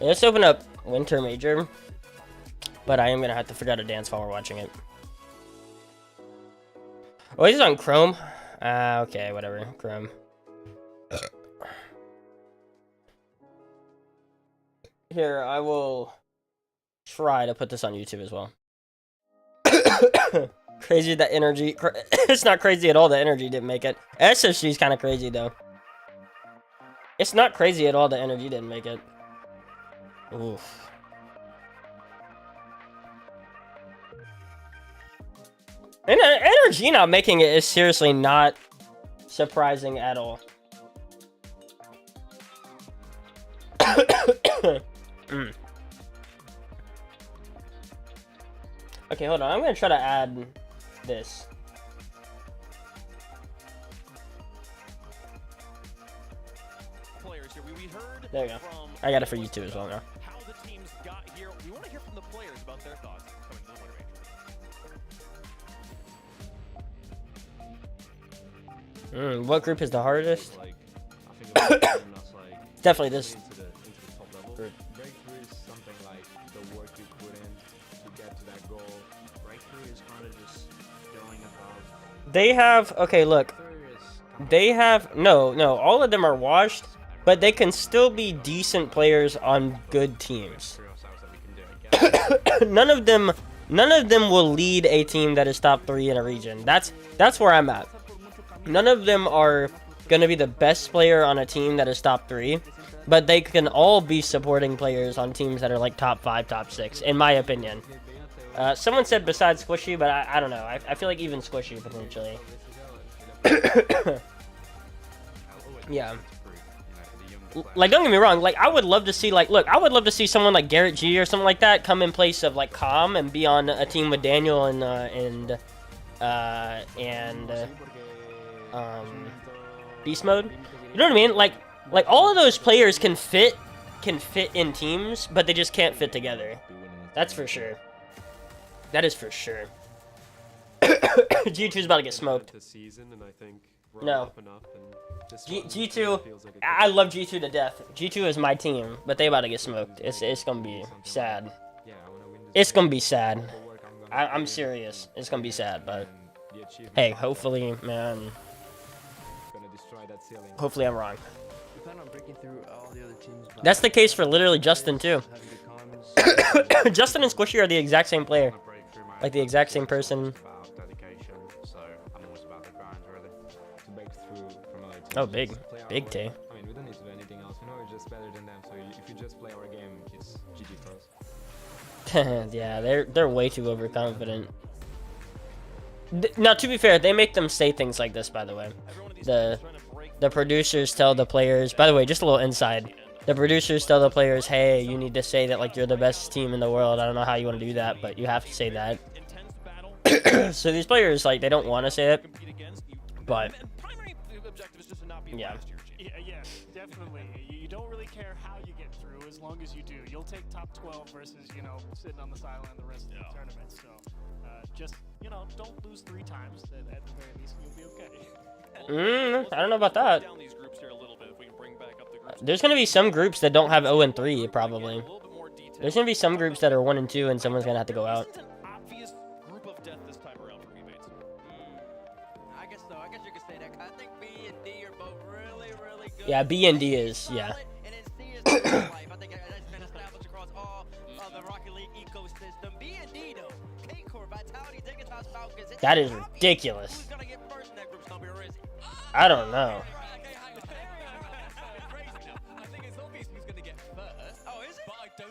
Let's open up Winter Major. But I am going to have to figure out a dance while we're watching it. Oh, he's on Chrome? Okay, whatever. Chrome. Here, I will try to put this on YouTube as well. Crazy that energy. It's not crazy at all that energy didn't make it. SSG is kind of crazy though. It's not crazy at all that energy didn't make it. Oof. And energy not making it is seriously not surprising at all. Okay, hold on. I'm gonna try to add this. There we go. I got it for you too as well now. How the teams got here. We want to hear from the players about their thoughts coming to the motivation. What group is the hardest? Definitely this group. Breakthrough is something like the work you put in to get to that goal. Breakthrough is kind of just going above. They have, okay, look. They have, no, all of them are washed, but they can still be decent players on good teams. None of them will lead a team that is top 3 in a region. That's where I'm at. None of them are going to be the best player on a team that is top 3, but they can all be supporting players on teams that are like top 5, top 6, in my opinion. Someone said besides Squishy, but I don't know. I feel like even Squishy, potentially. Yeah. Like, don't get me wrong. Like, I would love to see, like, look, I would love to see someone like Garrett G or something like that come in place of, like, Calm and be on a team with Daniel and Beast Mode. You know what I mean? Like all of those players can fit in teams, but they just can't fit together. That's for sure. That is for sure. G2's about to get smoked. No. G2, I love G2 to death. G2 is my team, but they about to get smoked. It's gonna be sad. It's gonna be sad. I'm serious. It's gonna be sad, but hey, hopefully, man. Hopefully I'm wrong. That's the case for literally Justin too. Justin and Squishy are the exact same player. Like the exact same person. Oh, big T. I mean, we don't need to do anything else. You know, we're just better than them. So if you just play our game, it's GG for us. Yeah, they're way too overconfident. Now, to be fair, they make them say things like this. By the way, the producers tell the players. By the way, just a little inside. The producers tell the players, "Hey, you need to say that like you're the best team in the world." I don't know how you want to do that, but you have to say that. So these players, like, they don't want to say it, but. Yeah. Yeah, definitely. You don't really care how you get through as long as you do. You'll take top 12 versus, you know, sitting on the sideline the rest of the tournament. So just, you know, don't lose 3 times. At the very least, you'll be okay. I don't know about that. There's going to be some groups that don't have 0-3, probably. There's going to be some groups that are 1-2, and someone's going to have to go out. Yeah, B and D is, yeah. That is ridiculous. I don't know.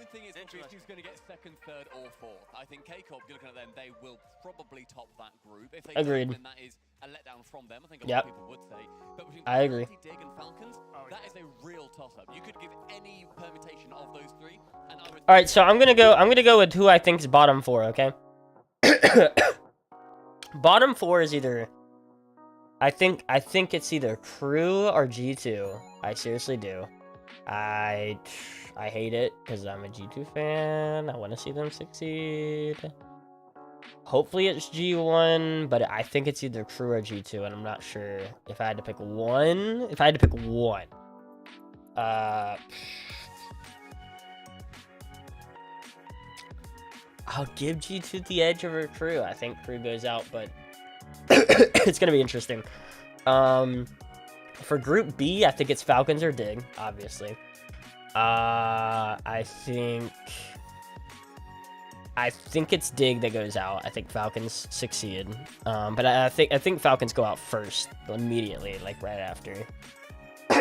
don't think it's obvious who's going to get second, third, or fourth. I think K-Corp, you're looking at them, they will probably top that group. If they Agreed. Don't, then that is a letdown from them. I think a lot of people would say. But between I agree. Dig and Falcons, that is a real toss-up. You could give any permutation of those three. And I would All right, so I'm gonna go with who I think is bottom four. Okay. Bottom four is either. I think it's either Crew or G2. I seriously do. I hate it because I'm a G2 fan. I want to see them succeed. Hopefully it's G1, but I think it's either Crew or G2, and I'm not sure if I had to pick one. If I had to pick one, I'll give G2 the edge over Crew. I think Crew goes out, but it's gonna be interesting. For Group B, I think it's Falcons or Dig, obviously. I think it's Dig that goes out. I think Falcons succeed. But I think Falcons go out first immediately, like right after.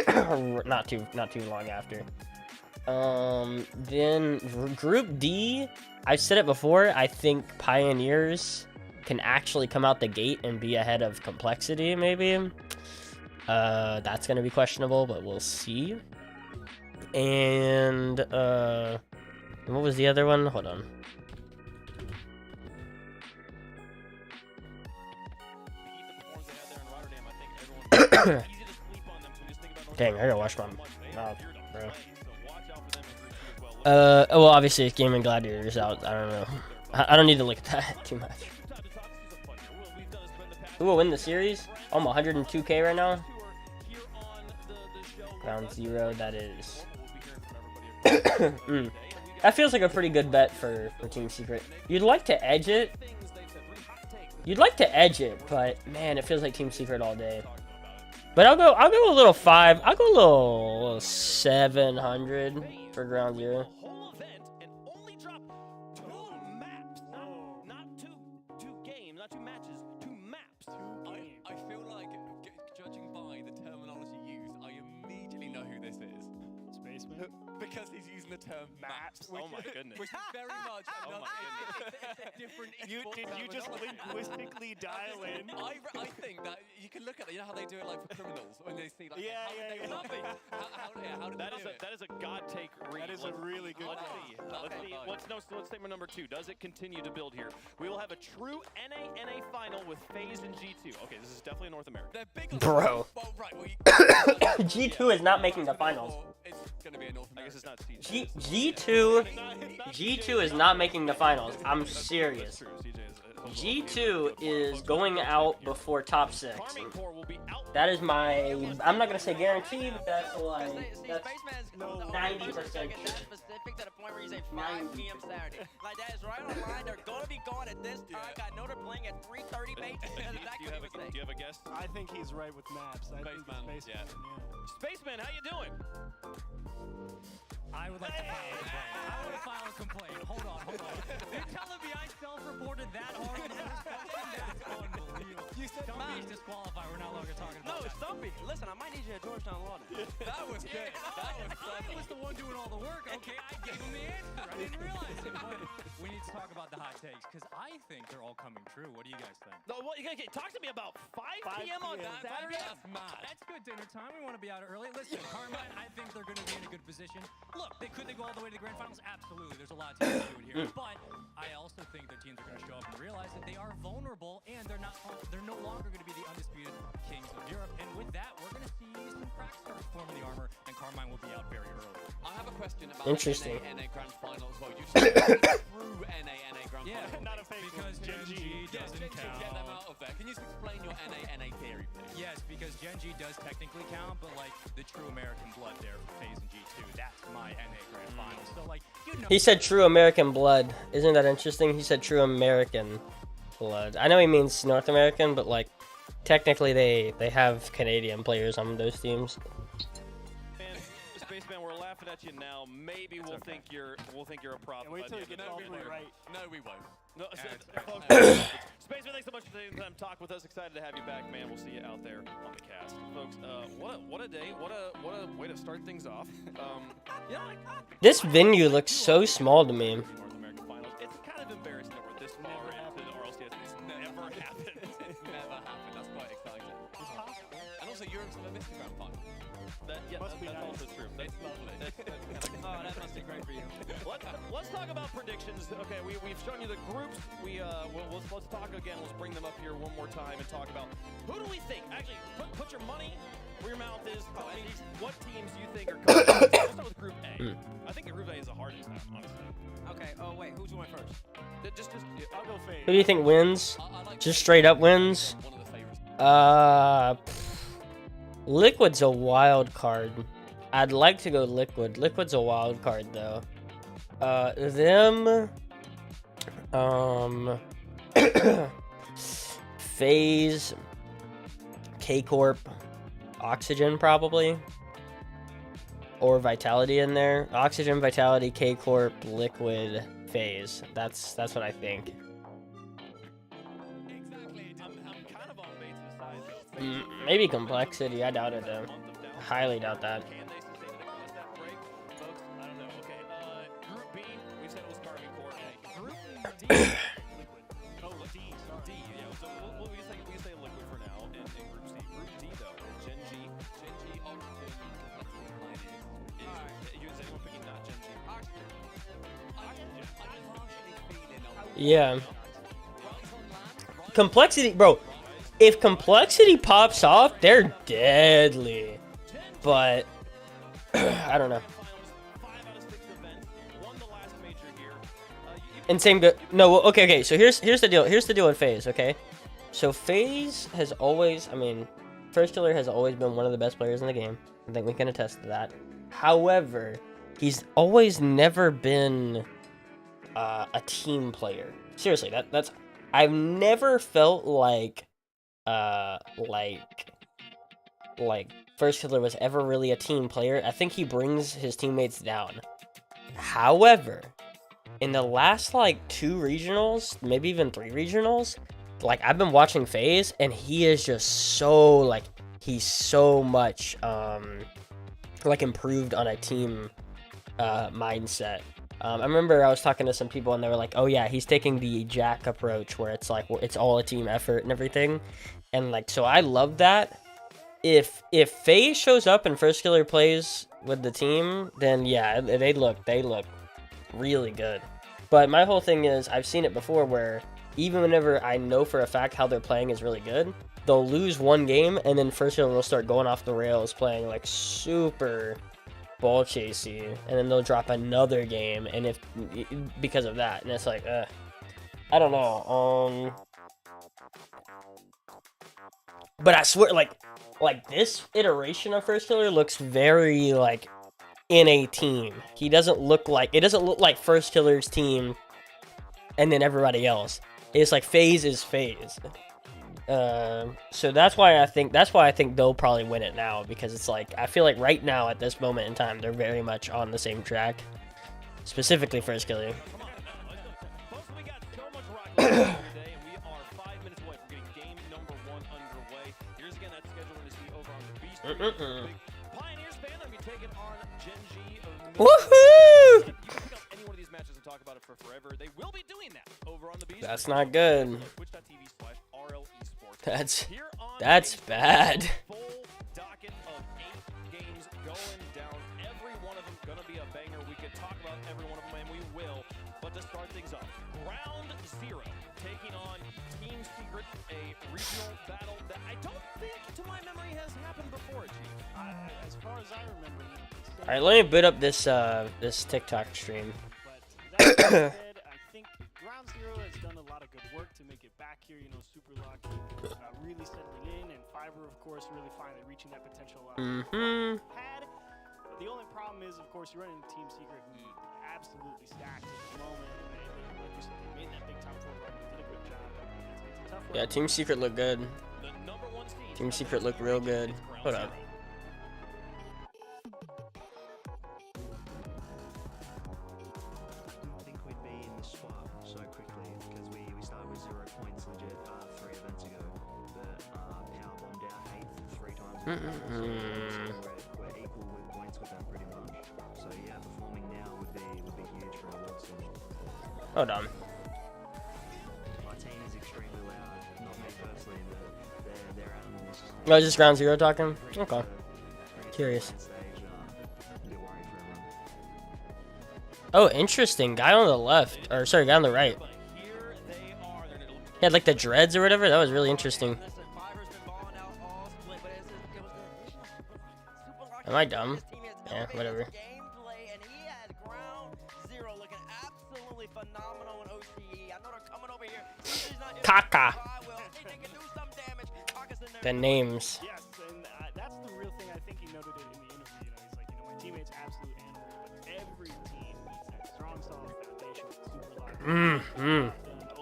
Or not too long after. Then Group D, I've said it before, I think Pioneers can actually come out the gate and be ahead of Complexity, maybe. That's gonna be questionable, but we'll see. And what was the other one? Hold on. Dang, I gotta wash my mouth, bro. Well, obviously, Gaming Gladiators out. I don't know. I don't need to look at that too much. Who will win the series? I'm 102K right now. Round 0, that is. That feels like a pretty good bet for Team Secret. You'd like to edge it. But man, it feels like Team Secret all day. But I'll go a little 5. I'll go a little 700 for ground 0. I feel like, judging by the terminology used, I immediately know who this is. Spaceman? Because he's using the term maps. Oh my goodness. Which is very much Oh my different. Did you just linguistically dial in? I think that you can look at it. You know how they do it like for criminals when they see like Yeah, how did they yeah. how did That they is do a it? that is a god take read. That is a really good Let's one. see. Okay, Let's see. fine. Let's statement number 2. Does it continue to build here? We will have a true NA final with FaZe and G2. Okay, this is definitely North America. They're big on Bro. Well, right, well, G2 is not making the finals. It's gonna be a North I America. guess it's not season. G2 is not making the finals. I'm serious. That's true. CJ is G2 is going out before top 6. Army Corps will be out. That is my. I'm not gonna say guarantee, but that's like that's 90%. Get that specific to the point where you say 5 p.m. Saturday. Like that is right on line. They're gonna be going at this time. I know they're playing at 3:30 base. Do you have a guess? I think he's right with maps. I think Spaceman, it's Spaceman. yeah. Spaceman, how you doing? I would like to file a complaint. I want to file a complaint. Hold on. You're telling me I self-reported that hard on this question? That's unbelievable. You said Don't be maps. disqualified. We're no longer talking No, about that. Stumpy. Listen, I might need you at Georgetown Law. That was good. I was the one doing all the work. Okay, I gave him the answer. I didn't realize it. But we need to talk about the hot takes because I think they're all coming true. What do you guys think? No, well, okay, talk to me about 5 p.m. on Saturday. That's mad. That's good dinner time. We want to be out early. Listen, Carmine, I think they're going to be in a good position. Look, could they go all the way to the grand finals? Absolutely. There's a lot of teams to do it here. But I also think their teams are going to show up and realize that they are vulnerable and they're no longer going to be the undisputed kings of Europe. And with that, we're going to see some cracks start to form in the armor, and Carmine will be out very early. I have a question about Interesting. the NA Grand Final as well. You said through NA Grand Yeah, Final. Not a fake because one. Gen G Yes, doesn't count. get them out of there. Can you explain your NA theory, please? Yes, because Gen G does technically count, but like the true American blood there for FaZe and G2, that's my NA Grand Final. So like, you know. He said true American blood. Isn't that interesting? He said true American blood. I know he means North American, but like technically they have Canadian players on those teams. Man, Spaceman, we're laughing at you now. Maybe we'll think you're a problem. And wait by till the you end get of all the three year. right. No, we won't. No, it's Spaceman, thanks so much for taking the time to talk with us. Excited to have you back, man. We'll see you out there on the cast, folks. What a day! What a way to start things off. This venue looks so small to me. North American Finals. It's kind of embarrassing that we're this far into the RLCS. It's never happened. It's never happened. That's quite exciting. And also, you're into the Mystery Grand Final. Must be that's nice. also true. It's lovely. Oh, that must be great for you. Let's talk about predictions. Okay, we've shown you the groups. Let's talk again. Let's bring them up here one more time and talk about who do we think. Actually, put your money where your mouth is. What teams do you think are coming? Let's start with Group A. I think Group A is the hardest now, honestly. Okay. Oh wait, who's going first? I'll go FaZe. Who do you think wins? I like Just straight up wins? one of the favorites. Liquid's a wild card. I'd like to go Liquid. Liquid's a wild card though. FaZe, K Corp, Oxygen probably. or Vitality in there. Oxygen, Vitality, K Corp, Liquid, Phase. That's what I think. Exactly. I'm kind of on Bates' side, though. Maybe Complexity. I doubt it though. Highly doubt that. Can they sustain it across that break? Folks, I don't know. Okay, Group B, we said it was Carbon Core. Group D, Liquid. Oh, D, sorry. D, yeah. So we can say Liquid for now in Group C. Group D, though, Gen G, Oxygen, Complexity, Pioneers. Is anyone picking not Gen G? Yeah. Complexity, bro. If Complexity pops off, they're deadly. But I don't know. And same good. No, okay. So here's the deal. Here's the deal with FaZe. Okay, so FaZe has always, I mean, First Killer has always been one of the best players in the game. I think we can attest to that. However, he's always never been a team player. Seriously, that's I've never felt like First Killer was ever really a team player. I think he brings his teammates down. However, in the last like 2 regionals, maybe even 3 regionals, like I've been watching FaZe and he is just so like he's so much like improved on a team mindset. I remember I was talking to some people and they were like, oh yeah, he's taking the Jack approach where it's like it's all a team effort and everything. And like, so I love that. If FaZe shows up and First Killer plays with the team, then yeah, they look really good. But my whole thing is, I've seen it before where even whenever I know for a fact how they're playing is really good, they'll lose one game and then First Killer will start going off the rails playing like super ball chasey, and then they'll drop another game, and if because of that, and it's like I don't know. But I swear, like this iteration of First Killer looks very like in a team. It doesn't look like First Killer's team and then everybody else. It's like FaZe is FaZe. So that's why I think they'll probably win it now, because it's like I feel like right now at this moment in time they're very much on the same track. Specifically First Killer. Folks, we got so much rock today, and we are 5 minutes away from getting game number 1 underway. Here's again that schedule to see over on the B Street. Pioneers fan, they'll be taking on Gen G. Woohoo! Any one of these matches and talk about it for forever. They will be doing that over on the B Street. That's not good. Twitch.tv/RL Esports. That's bad. Full docket of 8 games going down. Every one of them gonna be a banger. We could talk about every one of them, and we will. But to start things off, round 0, taking on Team Secret, a regional battle that I don't think, to my memory, has happened before, Chief. As far as I remember. All right, let me boot up this this TikTok stream. But that being said, I think Ground Zero has done a lot of good work to make it back here. You know, Super Lucky really settling in, and Fiverr, of course, really finally reaching that potential had. But the only problem is, of course, you're running Team Secret, who absolutely stacked at the moment. Like you said, they made that big time 4 run. They did a good job. It's a tough Yeah, run. Team Secret look good. The number 1 seed. Team Secret look real good. Hold up. I think we'd be in the swap so quickly because we started with 0 points legit 3 events ago, but power bombed out 8 3 times. So we're equal with points with them pretty much. So yeah, performing now would be huge for our world soon. Hold on. My team is extremely loud, not me personally, but they're animals. Oh, just Ground Zero talking? Okay. Curious. Oh, interesting. Guy on the left. Or, sorry, guy on the right. He had, like, the dreads or whatever. That was really interesting. Am I dumb? Yeah, whatever. Gameplay, and he had Ground Zero looking absolutely phenomenal in OCE. I know they're coming over here. Kaka. They can do some damage. Kaka's in there. The names. Yes, and that's the real thing. I think he noted it in the interview. You know, he's like, my teammates absolute animals, but every team needs that strong, solid foundation with Super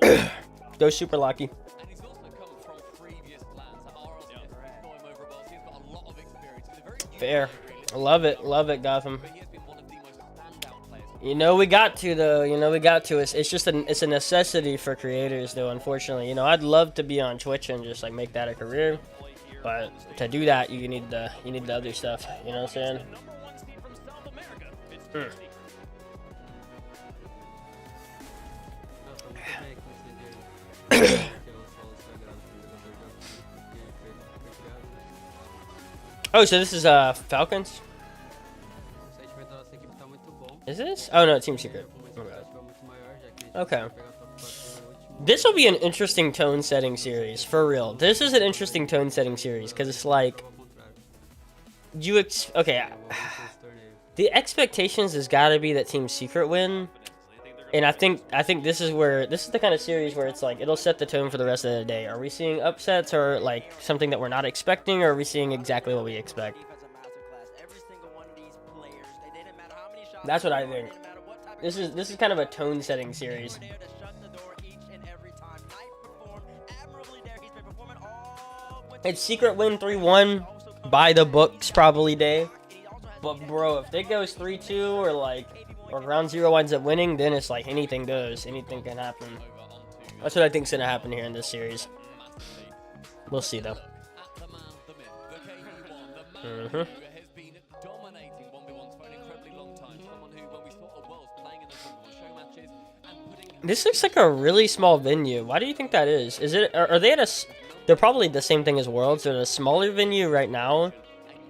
Lucky. Go Super Lucky. And he's also come from previous lands. RL's got him over well. He's got a lot of experience. He's a very Fair. new Love it, Gotham. But he has been one of the most standout players. You know we got to though. You know we got to. It's just it's a necessity for creators though. Unfortunately, you know I'd love to be on Twitch and just like make that a career, but to do that you need the other stuff. You know what I'm saying? Oh, so this is Falcons? Is this? Oh no, Team Secret. Okay. This will be an interesting tone setting series, for real. This is an interesting tone setting series because it's like okay. The expectations has got to be that Team Secret win, and I think this is the kind of series where it's like it'll set the tone for the rest of the day. Are we seeing upsets or like something that we're not expecting, or are we seeing exactly what we expect? That's what I think. This is kind of a tone setting series. It's Secret win 3-1 by the books probably day. But bro, if it goes 3-2 or round 0 winds up winning, then it's like anything goes. Anything can happen. That's what I think's gonna happen here in this series. We'll see though. This looks like a really small venue. Why do you think that is? Is it? Are they at a? They're probably the same thing as Worlds. They're at a smaller venue right now,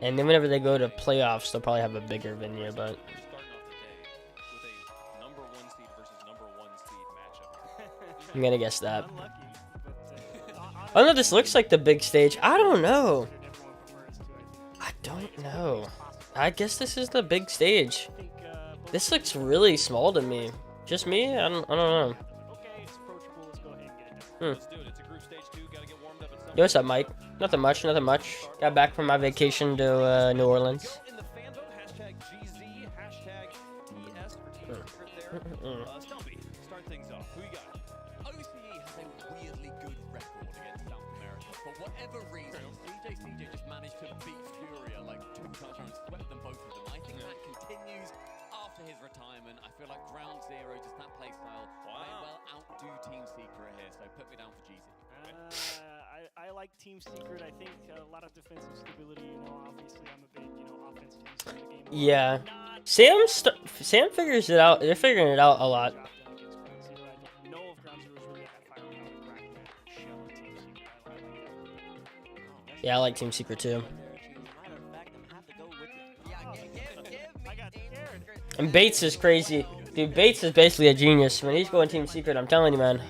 and then whenever they go to playoffs, they'll probably have a bigger venue. But I'm gonna guess that. Oh no, this looks like the big stage. I don't know. I don't know. I guess this is the big stage. This looks really small to me. Just me? I don't know. Yo, what's up, Mike? Nothing much. Got back from my vacation to New Orleans. I like Team Secret. I think a lot of defensive stability. You know, obviously I'm a big, offense team. So the game yeah, Sam figures it out. They're figuring it out a lot. Yeah, I like Team Secret too. And Bates is crazy. Dude, Bates is basically a genius. When he's going Team Secret, I'm telling you, man.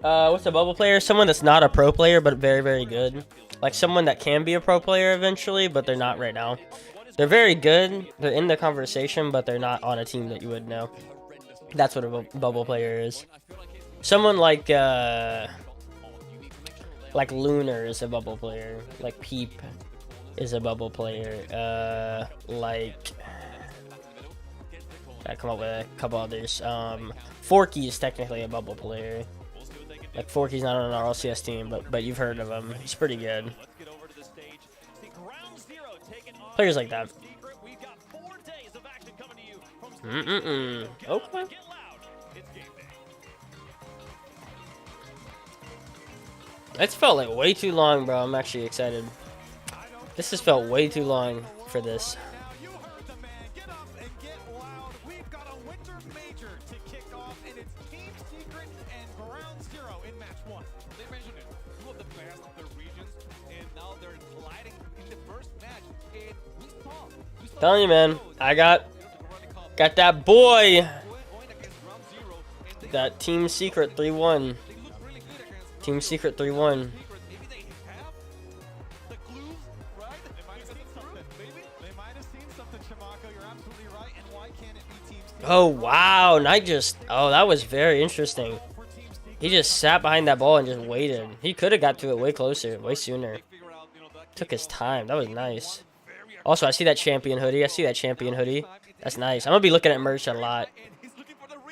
What's a bubble player? Someone that's not a pro player, but very, very good. Like someone that can be a pro player eventually, but they're not right now. They're very good. They're in the conversation, but they're not on a team that you would know. That's what a bubble player is. Someone like Lunar is a bubble player. Like Peep is a bubble player. I come up with a couple others. Forky is technically a bubble player. Like Forky's not on an RLCS team, but you've heard of him. He's pretty good. Players like that. Okay. It's felt like way too long, bro. I'm actually excited. This has felt way too long for this. Telling you, man, I got that boy. That Team Secret 3-1. Team Secret 3-1. Oh wow, Knight just that was very interesting. He just sat behind that ball and just waited. He could have got to it way closer, way sooner. Took his time. That was nice. Also, I see that champion hoodie. That's nice. I'm gonna be looking at merch a lot.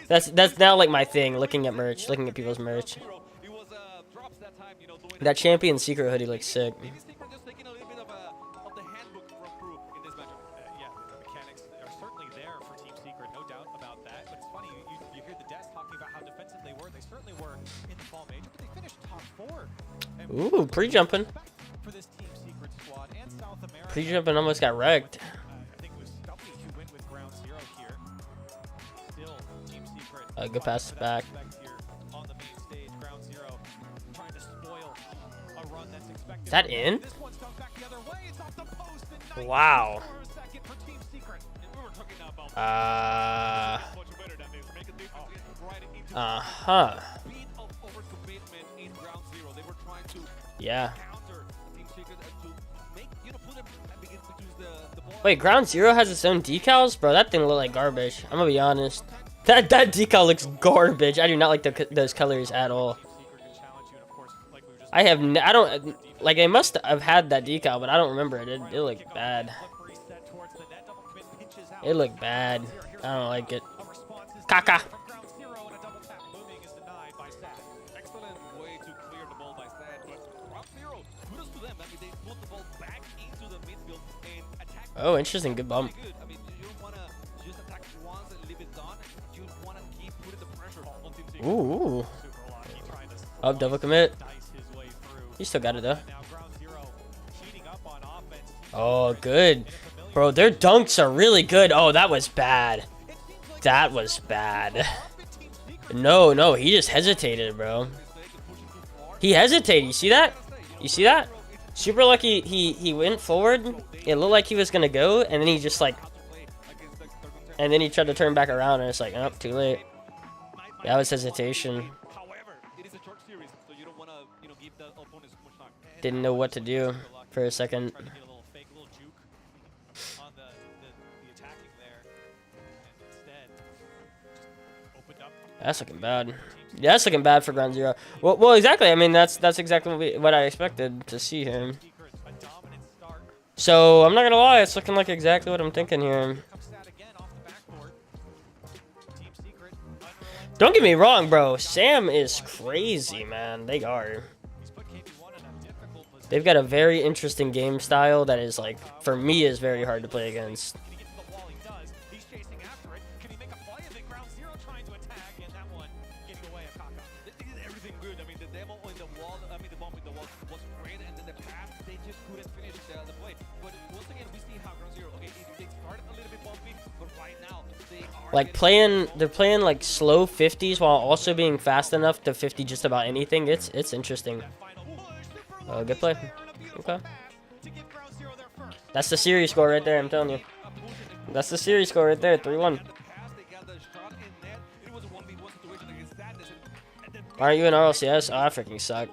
That's now like my thing. Looking at merch, looking at people's merch. It was drops that time, you know, doing That champion secret hoodie looks sick. maybe Secret just taking a little bit of the handbook from Crew in this matchup. Yeah, the mechanics are certainly there for Team Secret, no doubt about that. But it's funny, you hear the devs talking about how defensive they were. They certainly were in the fall major, but they finished top 4. And Ooh, pre-jumping. for this Team Secret squad and South America. Pre-jumping almost got wrecked. I think it was W who went with Ground Zero here. Still, Team Secret. Good pass back. Here on the main stage, Ground Zero trying to spoil a run that's expected. Is that in? This one's come back the other way. It's off the post. And Wow. for a second for Team Secret. And we were talking about Uh much better than this. Make a difference right into huh. speed of overcommitment in Ground Zero. They were trying to Yeah. counter Team Secret to make, you know, put them begin to use the ball. Wait, Ground Zero has its own decals, bro. That thing look like garbage. I'm gonna be honest. That decal looks garbage. I do not like those colors at all. Secret can challenge you, and of course, like we were just I have I don't like. They must have had that decal, but I don't remember it. It looked bad. slippery set towards the net. Double commit pinches out. It looked bad. I don't like it. A response is Caca. from Ground Zero, and a double tap moving is denied by Sad. Excellent way to clear the ball by Sad, but Ground Zero, kudos to them. I mean, they put the ball back into the midfield and attack. Oh, interesting. Good bump. Good. I mean, you don't want to just attack once and leave it done. You want to keep putting the pressure on Team Secret. Ooh. Super lucky trying to Oh, double commit. dice his way through. You still got it though. Now Ground Zero heating up on offense. Oh, good. Bro, their dunks are really good. Oh, that was bad. That was bad. No, he just hesitated, bro. He hesitated. You see that? You see that? Super lucky he went forward. It looked like he was going to go, and then he just like... And then he tried to turn back around, and it's like, oh, too late. That was hesitation. However, it is a short series, so you don't want to, you know, give the opponents much time. Didn't know what to do for a second. Tried to get a little fake, little juke on the attacking there, and instead just opened up. That's looking bad. Yeah, that's looking bad for Ground Zero. Well, exactly. I mean, that's exactly what I expected to see here. Secret, a dominant start. So I'm not gonna lie, it's looking like exactly what I'm thinking here. Comes Sad again off the backboard. Team Secret, unrelenting. Don't get me wrong, bro. Sam is crazy, man. They are. He's put KB1 in a difficult position. They've got a very interesting game style that is like, for me, is very hard to play against. Can he get to the wall? He does. He's chasing after it. Can he make a play of it? Ground Zero trying to attack, and that one getting away of Kaka. They did everything good. I mean, the demo in the wall, I mean, the bump in the wall was great, and then the pass, they just couldn't finish the play. But once again, we see how Ground Zero, okay, they started a little bit bumpy, but right now, they are Like they're playing like slow 50s while also being fast enough to 50 just about anything. It's interesting. Oh, good play. Okay. That's the series score right there, I'm telling you. That's the series score right there, 3-1. Aren't you in RLCS? Oh, I freaking suck.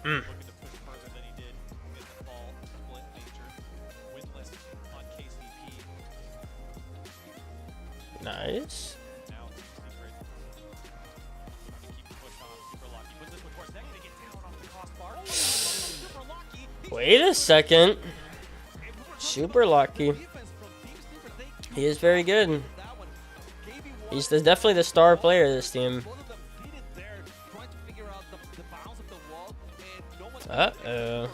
Looking to push further than he did in the fall split major. Winless on KCP. Nice. Now Team Secret trying to keep the push on. Super lucky. Puts this one towards net to get down off the crossbar. Super lucky. Wait a second. Super lucky. He is very good. He's definitely the star player of this team. Uh-oh.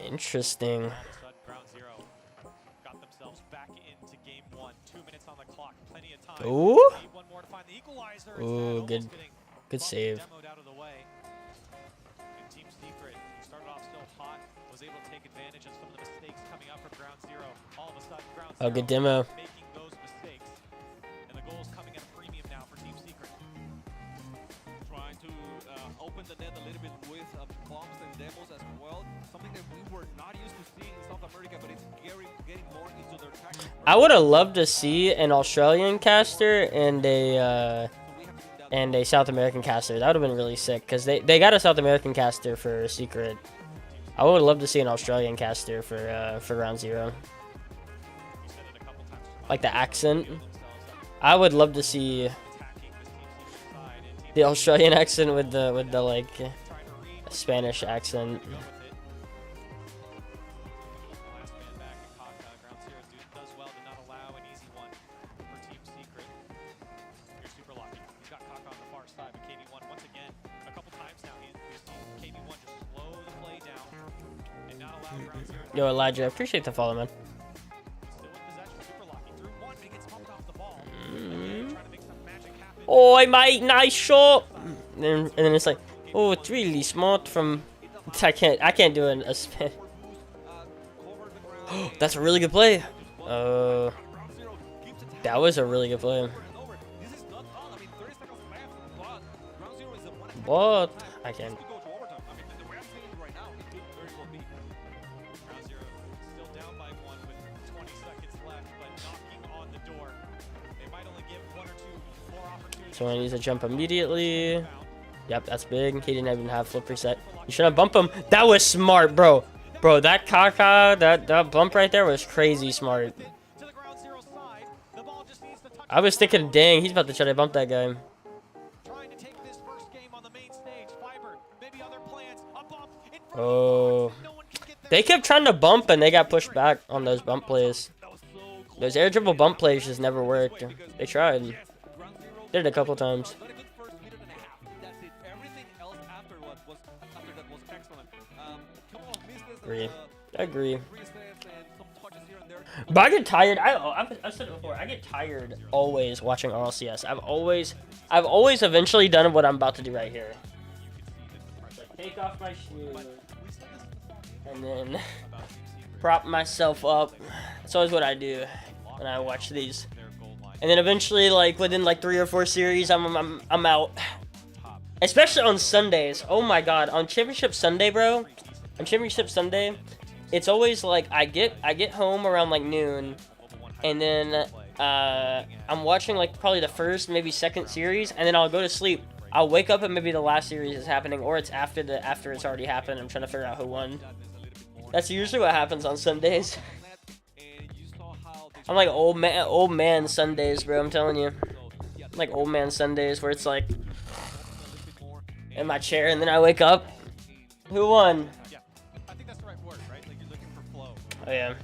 Interesting. Ground Zero got themselves back into game 1. 2 minutes on the clock. Plenty of time. Ooh. Need one more to find the equalizer. It's Ooh, almost good. getting Good bumped save. and demoed out of the way. And Team Secret started off so hot, was able to take advantage of some of the mistakes coming up from Ground Zero. All of a sudden, Ground Oh, Zero good demo. making those mistakes. And the goal's coming at a premium now for Team Secret. Trying to open the net a little bit with bombs and demos as well. Something that we were not used to seeing in South America, but it's getting more into their tactics. I would have loved to see an Australian caster and a South American caster. That would have been really sick because they got a South American caster for Secret. I would love to see an Australian caster for Ground Zero. We said it a couple times. Like the accent. I would love to see Attacking this Team Secret side. And Team the Australian accent with the like trying to read Spanish accent. Go with it. Last man back at Kaka. Ground Zero does well to not allow an easy one for Team Secret. Here's Super Lucky. He's got Kaka on the far side, but KB1 once again, a couple times now, we've seen KB1 just slow the play down and not allow Ground Zero. Yo, Elijah, I appreciate the follow, man. Still in possession. Super Lucky through one, but he gets bumped off the ball. Again, trying to make some magic happen. Oi, mate, nice shot. And then it's like, oh, it's really smart from. I can't do a spin. That's a really good play. That was a really good play. What? I can't. Still down by one with 20 seconds left, but knocking on the door. They might only give one or two more opportunities. So I need to jump immediately. Yep, that's big. He didn't even have flip reset. You should have bumped him. That was smart, bro. Bro, that Kaka, that bump right there was crazy smart. I was thinking, dang, he's about to try to bump that guy. Oh. They kept trying to bump and they got pushed back on those bump plays. Those air dribble bump plays just never worked. They tried. Did it a couple times. I agree. But I get tired. I've said it before. I get tired always watching RLCS. I've always eventually done what I'm about to do right here. Like, take off my shoes and then prop myself up. That's always what I do when I watch these. And then eventually, like within like 3 or 4 series, I'm out. Especially on Sundays. Oh my God, on Championship Sunday, bro. On Championship Sunday, it's always like I get home around like noon, and then I'm watching like probably the first, maybe second series, and then I'll go to sleep. I'll wake up and maybe the last series is happening, or it's after it's already happened. I'm trying to figure out who won. That's usually what happens on Sundays. I'm like old man Sundays, bro. I'm telling you, I'm like old man Sundays where it's like in my chair, and then I wake up. Who won? Oh yeah.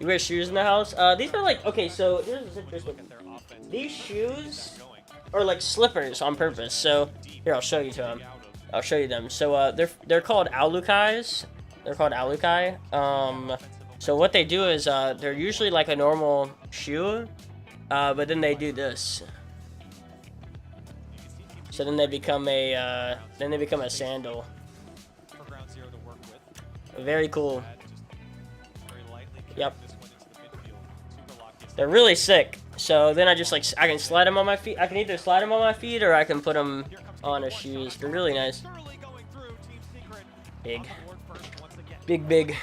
You wear shoes in the house? These are like, okay, so here's interesting. These shoes are like slippers on purpose. So here, I'll show you to them. I'll show you them. So they're called Alukais. They're called Alukai. So what they do is they're usually like a normal shoe, but then they do this. So then they become a sandal. Very cool. Yep. They're really sick. So then I can slide them on my feet. I can either slide them on my feet or I can put them on as shoes. They're really nice. Big. Big.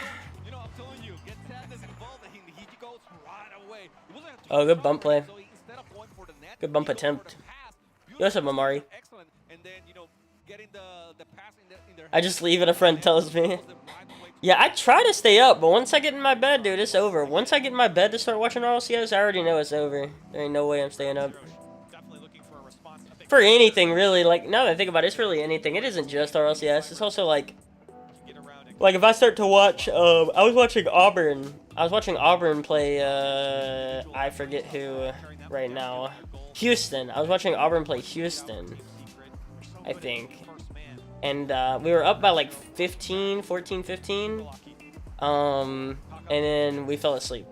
Oh, good bump play. Good bump attempt. What's up, Amari? I just leave and a friend tells me. Yeah, I try to stay up, but once I get in my bed, dude, it's over. Once I get in my bed to start watching RLCS, I already know it's over. There ain't no way I'm staying up. For anything, really. Like, now that I think about it, it's really anything. It isn't just RLCS. It's also, like if I start to watch, I was watching Auburn. I was watching Auburn play, I forget who right now. Houston. I was watching Auburn play Houston, I think. And we were up by like 14, 15. And then we fell asleep.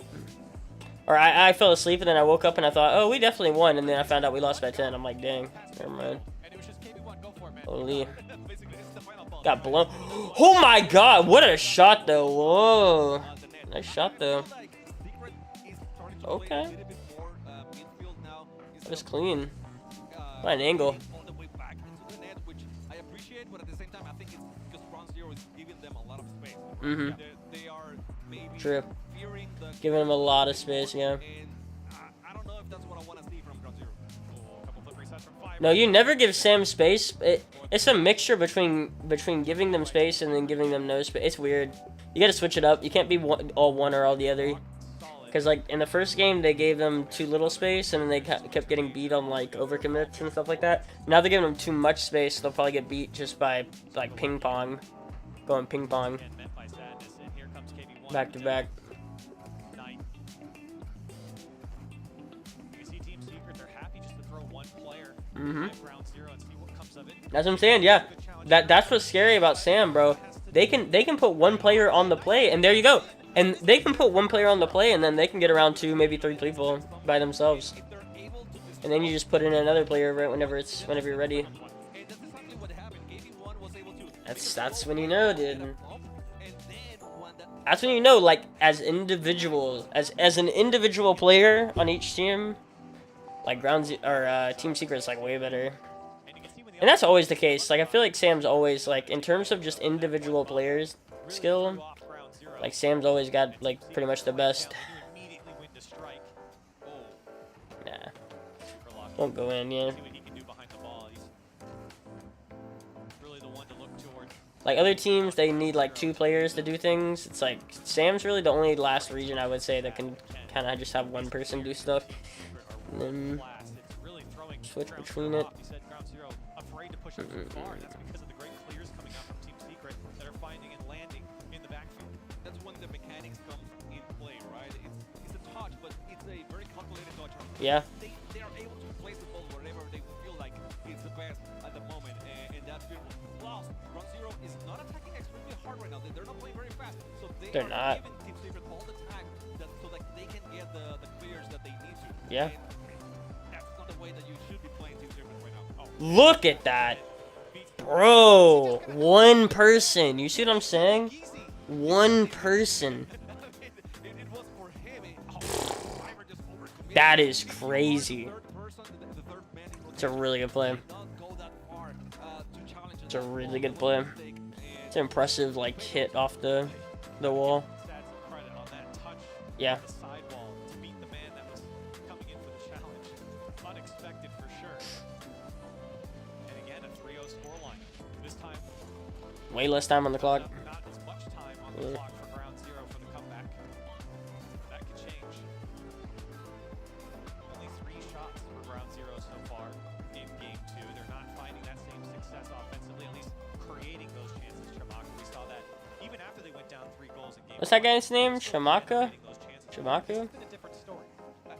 Or I fell asleep and then I woke up and I thought, oh, we definitely won. And then I found out we lost by 10. I'm like, dang, never mind. Holy. Got blown. Oh my God, what a shot though. Whoa. Nice shot though. Okay. That was clean. What an angle. True. Giving him a lot of space, yeah. No, you never give Sam space. It's a mixture between giving them space and then giving them no space. It's weird. You gotta switch it up. You can't be all one or all the other. Because, like, in the first game, they gave them too little space, and then they kept getting beat on, like, overcommits and stuff like that. Now they're giving them too much space, so they'll probably get beat just by, like, ping pong. Going ping pong. Back to back. That's what I'm saying, yeah. That's what's scary about Sam, bro. They can put one player on the play, and there you go. And they can put one player on the play, and then they can get around 2, maybe 3 people by themselves. And then you just put in another player right whenever you're ready. That's when you know, dude. That's when you know, like, as individuals, as an individual player on each team, like Team Secret's like way better. And that's always the case. Like, I feel like Sam's always, like, in terms of just individual players skill, like, Sam's always got, like, pretty much the best. Nah. Won't go in, yeah. Like, other teams, they need, like, 2 players to do things. It's like, Sam's really the only last region, I would say, that can kind of just have one person do stuff. And then switch between it. That's because of the great clears coming out from Team Secret that are finding and landing in the backfield. That's when the mechanics come in play, right? It's a touch, but it's a very calculated touch. Yeah. They are able to place the ball wherever they feel like it's the best at the moment, and that's beautiful. Plus, Ground Zero is not attacking extremely hard right now. They're not playing very fast, so they're not giving Team Secret all the time so that they can get the clears that they need to. Yeah. And that's not the way that you should be playing Team Secret right now. Oh. Look at that. Bro, one person. You see what I'm saying? One person. That is crazy. It's a really good play. It's a really good play. It's an impressive, like, hit off the wall. Yeah. Way less time on the clock. Not as much time on the clock for Ground Zero for the comeback. That could change. Only 3 shots for Ground Zero so far in Game 2. They're not finding that same success offensively, at least creating those chances. Shamaka, we saw that even after they went down 3 goals in Game 1. What's that guy's name? Shamaka? Shamaku? It's been a different story.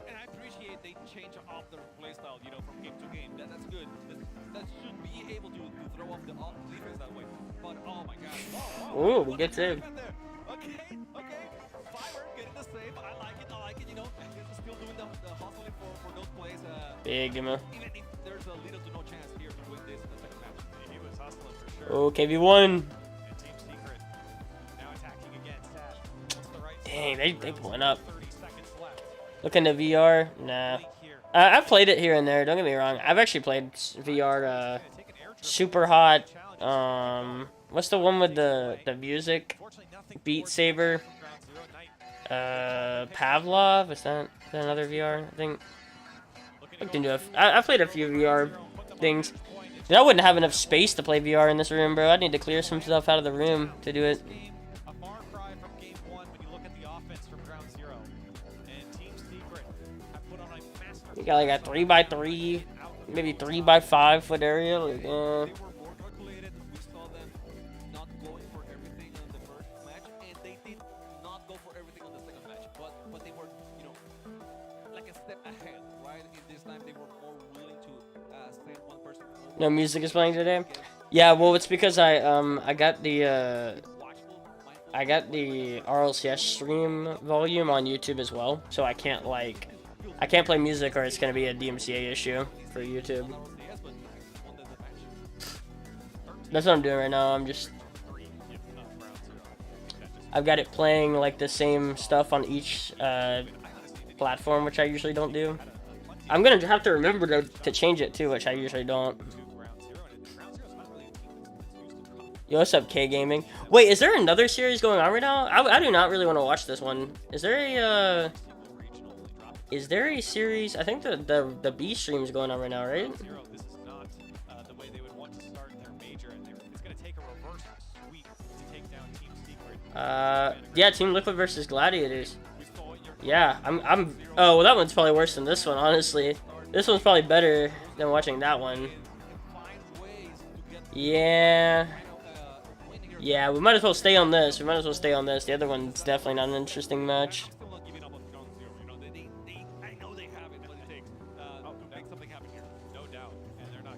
And I appreciate they change up their playstyle, you know, from game to game. That's good. That should be able to throw off the defense that way. But oh my god. Ooh, good save. Okay. Fiber getting the save. I like it, you know. Still doing the hustling for those plays. Big, man. Even if there's a little to no chance here to win this in the second match. He was hustling for sure. Oh, KV1. And Team Secret now attacking again. Sad. What's the right Dang, they pulling up. 30 seconds left. Looking to VR? Nah. I've played it here and there, don't get me wrong. I've actually played VR, Super Hot, what's the one with the music? Beat Saber, Pavlov, is that another VR? I think. I've played a few VR things. Dude, I wouldn't have enough space to play VR in this room, bro. I'd need to clear some stuff out of the room to do it. You got like a 3x3, maybe 3x5 foot area. Like, They were more calculated. We saw them not going for everything on the first match, and they did not go for everything on the second match. But they were, you know, like a step ahead, right? In this time, they were more willing to send one person. No music is playing today. Yeah, well, it's because I got the RLCS stream volume on YouTube as well, so I can't play music or it's gonna be a DMCA issue for YouTube. That's what I'm doing right now. I've got it playing like the same stuff on each platform, which I usually don't do. I'm gonna have to remember to change it too, which I usually don't. Yo, what's up, K Gaming? Wait, is there another series going on right now? I do not really want to watch this one. Is there a series? I think the B stream is going on right now, right? This is not the way they would want to start their major, and it's going to take a reverse sweep to take down Team Secret. Yeah, Team Liquid versus Gladiators. We saw your Yeah, I'm. Oh, well, that one's probably worse than this one, honestly. This one's probably better than watching that one. Yeah. Yeah, we might as well stay on this. We might as well stay on this. The other one's definitely not an interesting match.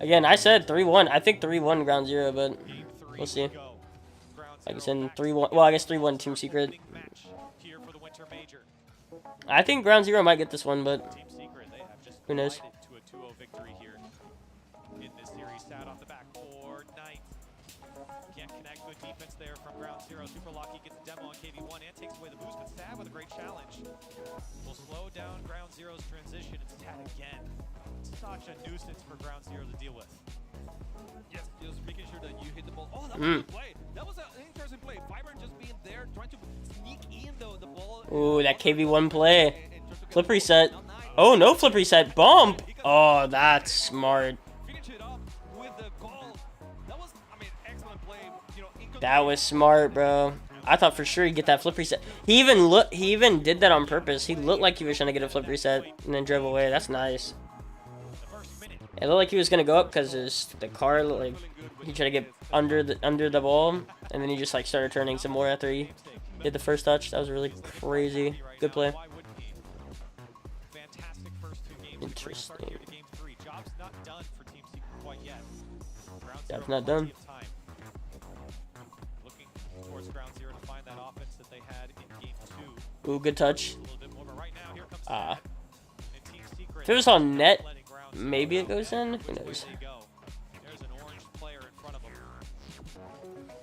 Again, I said 3-1. I think 3-1 ground zero, but we'll see. Like I said, 3-1. Well, I guess 3-1 Team Secret. I think ground zero might get this one, but who knows? Can't connect. Good defense there from ground zero. Super Lucky gets demo on KV1 and takes away the boost, but Sad with a great challenge. Will slow down ground zero's transition. It's Tad again. Such a nuisance for ground zero to deal with. Yes, just making sure that you hit the ball. Oh, that was a good play. That was an interesting play. Fiber just being there, trying to sneak in the ball. Ooh, that KV1 play. Flip reset. Oh, no flip reset. Bump. Oh, that's smart. That was smart, bro. I thought for sure he'd get that flip reset. He even did that on purpose. He looked like he was trying to get a flip reset and then drove away. That's nice. It looked like he was gonna go up because the car looked like he tried to get under the ball, and then he just like started turning some more after he did the first touch. That was really crazy. Good play. Interesting. Job's not done. Ooh, good touch. If it was on net, maybe it goes in. Who knows? There's an orange player in front of him.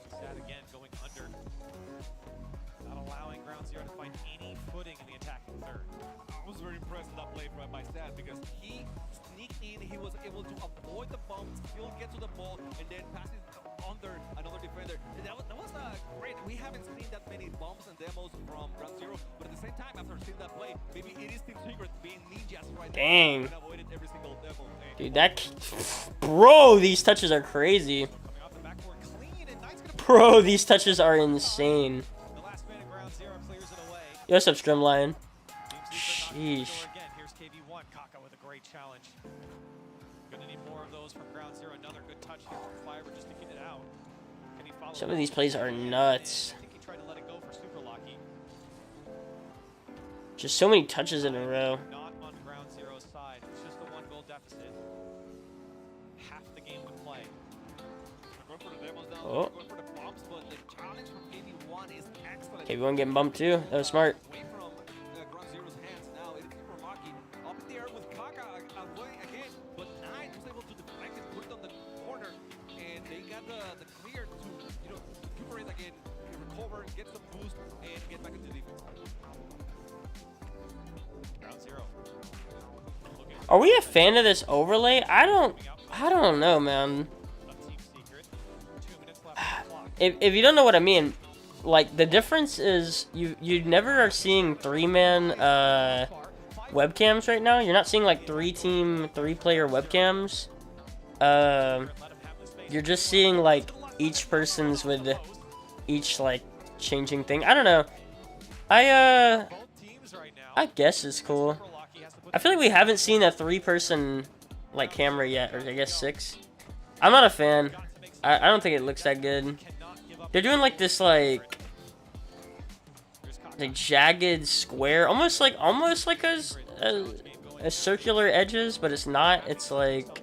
Sad again going under. Not allowing ground zero to find any footing in the attacking third. I was very impressed with that play by Sad because he sneaked in, he was able to avoid the bump, still get to the ball, and then pass it under another defender. And that was great. We haven't seen that many bumps and demos from ground zero, but at the same time, after seeing that play, maybe it is Team Secret being ninjas right Dang. now. Avoided every single demo. Dude, bro, these touches are crazy. Bro, these touches are insane. Yo, what's up, Streamline? Sheesh. Here's KV1. Kaka with a great challenge. Gonna need more of those from ground zero. Another good touch here from Fiber just to get it out. Can he follow? Some of these plays are nuts. I think he tried to let it go for Super Lucky. Just so many touches in a row. Not on ground zero's side. It's just a 1-goal deficit. Half the game to play. Going for the demos now, Oh. going for the bumps, but the challenge from KV1 is excellent. KV1 getting bumped too. That was smart. Away from ground zero's hands now. It is Super Lucky up there with Kaka away again, but Nine was able to deflect and put it on the corner, and they got the clear to recuperate again, recover, get some boost, and get back into defense. Ground zero. Are we a fan of this overlay? I don't know, man. Team Secret. 2 minutes left on the clock. If you don't know what I mean, like the difference is you never are seeing 3-man webcams right now. You're not seeing like 3-player webcams. You're just seeing like each person's with each like changing thing. I don't know. I guess it's cool. I feel like we haven't seen a 3-person like camera yet, or I guess 6. I'm not a fan. I don't think it looks that good. They're doing like this like jagged square, almost like a circular edges, but it's not. It's like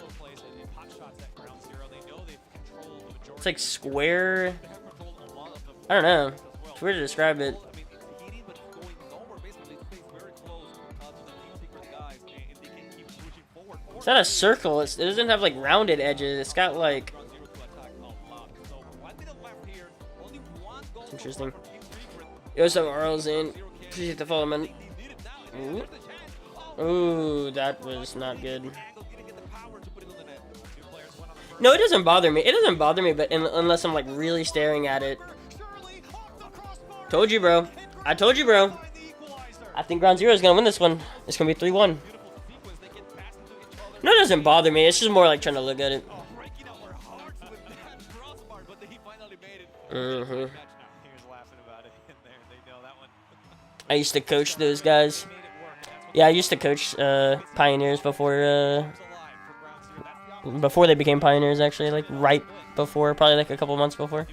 square. I don't know. It's weird to describe it. It's not a circle. It doesn't have like rounded edges. It's got like. It's interesting. Yo, what's up, Arlzane? Appreciate the follow, man. Ooh, that was not good. No, it doesn't bother me. It doesn't bother me, but unless I'm like really staring at it. Told you, bro. I told you, bro. I think ground zero is gonna win this one. It's gonna be 3-1. No, it doesn't bother me. It's just more like trying to look at it. I used to coach those guys. Yeah, I used to coach Pioneers before they became Pioneers, actually, like right before, probably like a couple months before.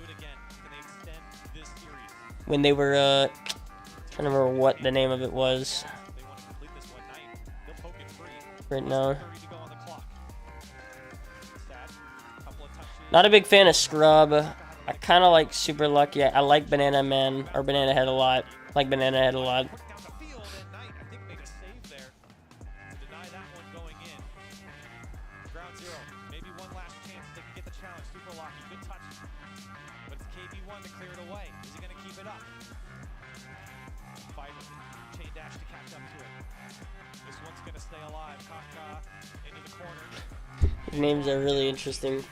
When they were, trying to remember what the name of it was right now. Not a big fan of Scrub. I kind of like Super Lucky. I like Banana Man, or Banana Head a lot. Like Banana Head a lot. Names are really interesting.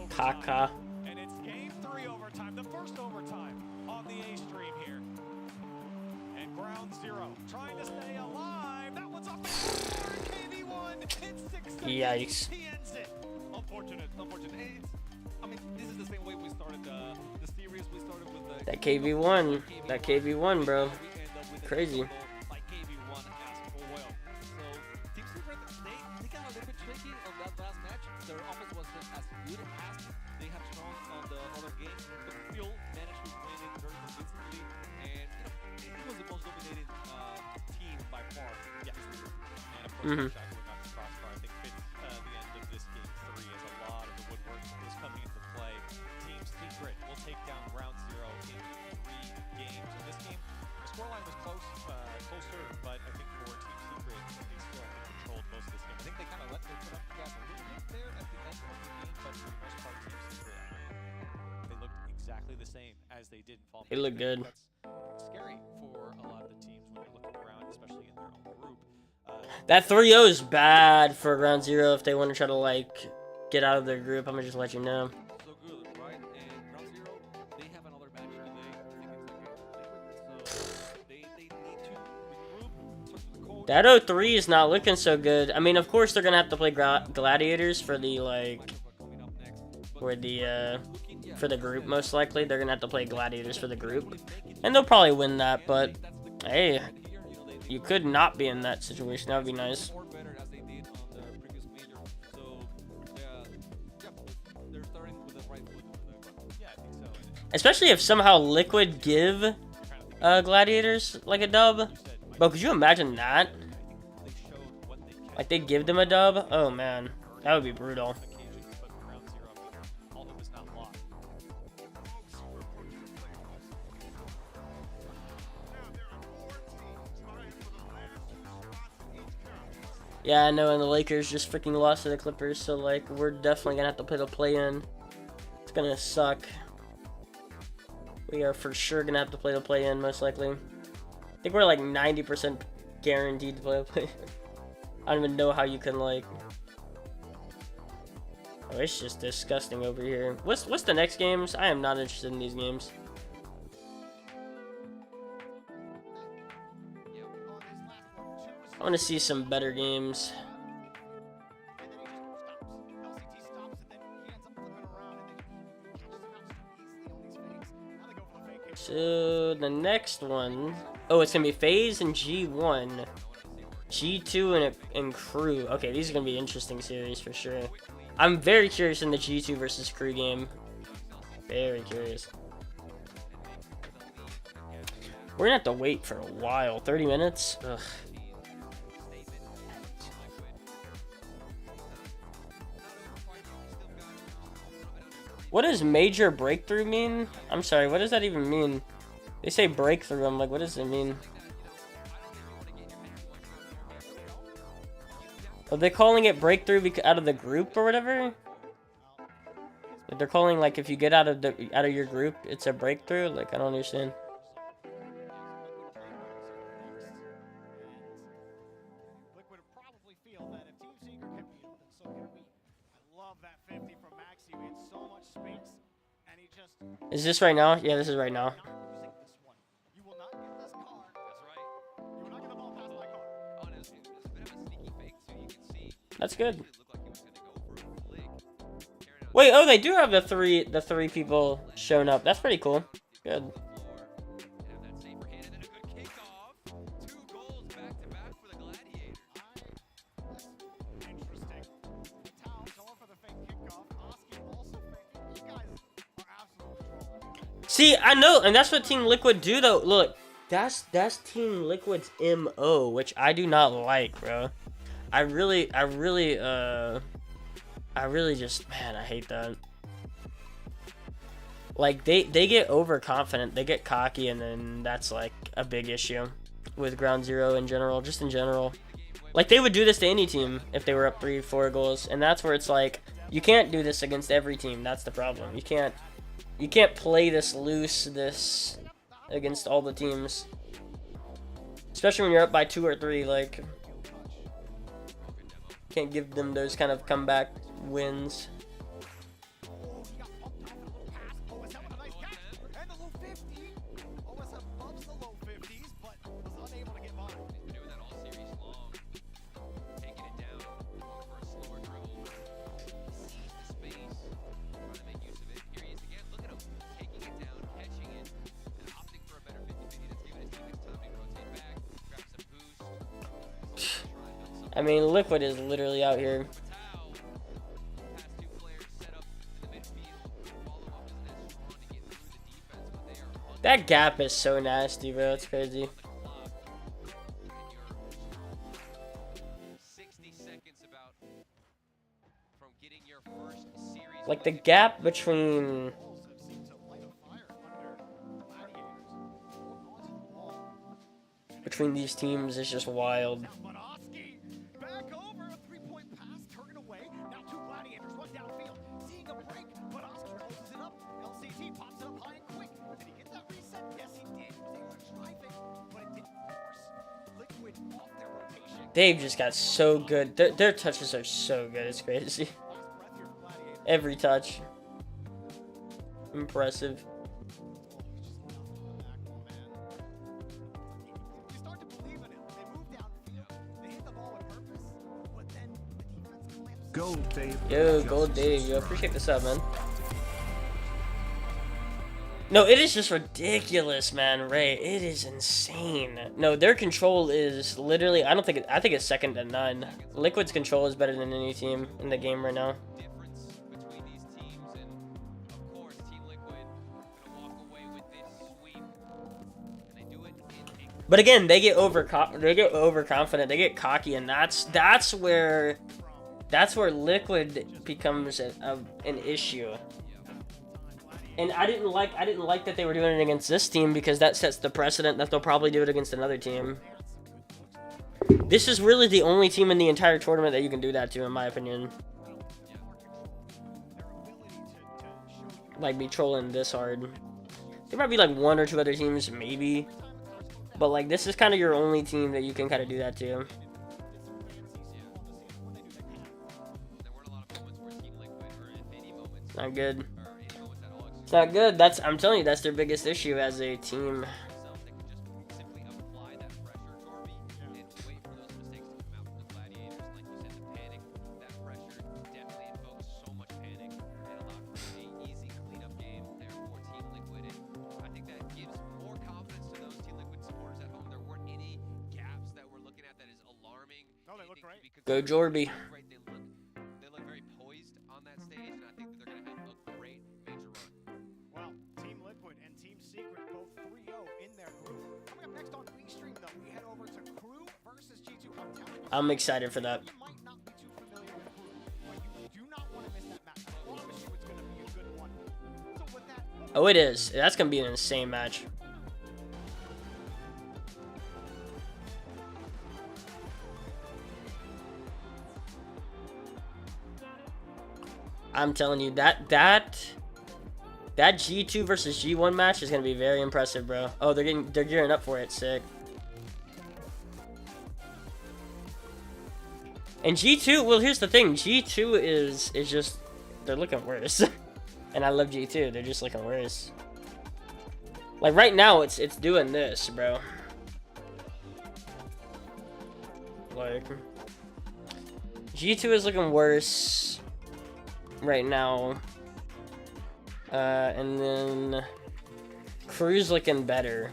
Kaka. And it's game 3 overtime, the first overtime on the A stream here. And ground 0 trying to stay alive. That one's off the floor. KV1 hits 6 seconds. Yikes. He ends it. Unfortunate. I mean, this is the same way we started the series. We started with the That KV1. That KV1, bro. Crazy. Like KV1 asked for oil. So Team Secret, they got a little bit tricky on that last match. Their offense wasn't as good as they have shown on the other games, but still managed to win it very convincingly. And it was the most dominated team by far. Yeah. And of course, Jack would not crossfire. I think fits the end of this game 3 as a lot of the woodwork is coming into play. Team Secret will take down Ground 0 in 3 games. In this game, the scoreline was closer, but I think for Team Secret, they still controlled most of this game. I think they kind of let their foot up the gas a little bit there at the end of the game, but for the most part, Team Secret, they looked exactly the same as they did in Fall. They look good. That's scary for a lot of the teams when you're looking around, especially in their own group. That 3-0 is bad for Ground 0 if they want to try to, like, get out of their group. I'm going to just let you know. So good, right? And Ground 0, they have another match today. I think it's so they need to regroup, talk to the coach. That 0-3 is not looking so good. I mean, of course, they're going to have to play Gladiators for the, like, for the group, most likely. They're going to have to play Gladiators for the group. And they'll probably win that, but, hey, you could not be in that situation. That would be nice. Especially if somehow Liquid give Gladiators, like, a dub. Bro, could you imagine that? Like, they give them a dub? Oh, man. That would be brutal. Yeah, I know, and the Lakers just freaking lost to the Clippers, so, like, we're definitely gonna have to play the play-in. It's gonna suck. We are for sure gonna have to play the play-in, most likely. I think we're, like, 90% guaranteed to play the play-in. I don't even know how you can, like... Oh, it's just disgusting over here. What's the next games? I am not interested in these games. I want to see some better games. So the next one, oh, it's gonna be FaZe and G1, G2 and Crew. Okay, these are gonna be interesting series for sure. I'm very curious in the G2 versus Crew game. Very curious. We're gonna have to wait for a while. 30 minutes. Ugh. What does major breakthrough mean? I'm sorry, what does that even mean? They say breakthrough, I'm like, what does it mean? Are they calling it breakthrough out of the group or whatever? Like they're calling, like, if you get out of your group, it's a breakthrough? Like, I don't understand. Liquid probably feel that if Team Secret can beat them, then so can we. I love that 50 from Maxi. We had so much space, and he just... Is this right now? Yeah, this is right now. Not losing this one. You will not get this car. That's right. You will not get the ball past my car. Honestly, it's a bit of a sneaky fake, so you can see. That's good. It looked like he was gonna go for a flick. Wait, oh, they do have the three people shown up. That's pretty cool. Good. And have that safe for hand, and then a good kickoff. See, I know, and that's what Team Liquid do, though. Look, that's Team Liquid's MO, which I do not like, bro. I really just, man, I hate that. Like, they get overconfident, they get cocky, and then that's, like, a big issue with Ground Zero in general, just in general. Like, they would do this to any team if they were up 3-4 goals, and that's where it's like, you can't do this against every team. That's the problem. You can't play this loose, against all the teams. Especially when you're up by 2 or 3, like, can't give them those kind of comeback wins. I mean, Liquid is literally out here. That gap is so nasty, bro. It's crazy. Like, the gap between these teams is just wild. They've just got so good. Their touches are so good. It's crazy. Every touch. Impressive. Gold Dave. Yo, Gold Dave. Yo, appreciate the sub, man. No, it is just ridiculous, man, Ray. It is insane. No, their control is literally, I think it's second to none. Liquid's control is better than any team in the game right now. But again, they get overconfident, they get cocky, and that's where Liquid becomes an issue. And I didn't like that they were doing it against this team, because that sets the precedent that they'll probably do it against another team. This is really the only team in the entire tournament that you can do that to, in my opinion. Like, be trolling this hard. There might be like 1 or 2 other teams, maybe. But like, this is kind of your only team that you can kind of do that to. Not good. It's not good. I'm telling you, that's their biggest issue as a team. Go Jorby. They look very poised on that stage, and I think that they're going to have a great major run. Well, Team Liquid and Team Secret both 3-0 in their group. Coming up next on Stream, though, we head over to Crew versus G2. I'm excited for that. You might not be too familiar with Crew, but you do not want to miss that match. I promise you it's going to be a good one. So with that, oh, it is. That's going to be an insane match. I'm telling you, that G2 versus G1 match is gonna be very impressive, bro. Oh, they're gearing up for it. Sick. And G2, well, here's the thing. G2 is just, they're looking worse. And I love G2. They're just looking worse. Like right now, it's doing this, bro. Like, G2 is looking worse right now, and then Crew's looking better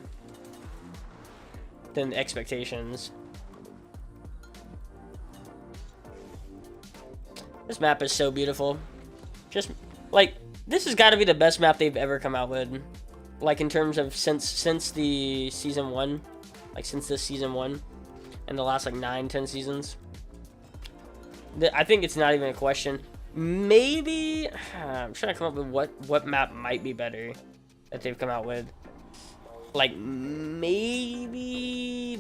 than expectations. This map is so beautiful. Just like, this has got to be the best map they've ever come out with. like in terms of since the season 1, like since this season 1, and the last like 9-10 seasons. I think it's not even a question. Maybe I'm trying to come up with what map might be better that they've come out with. Like maybe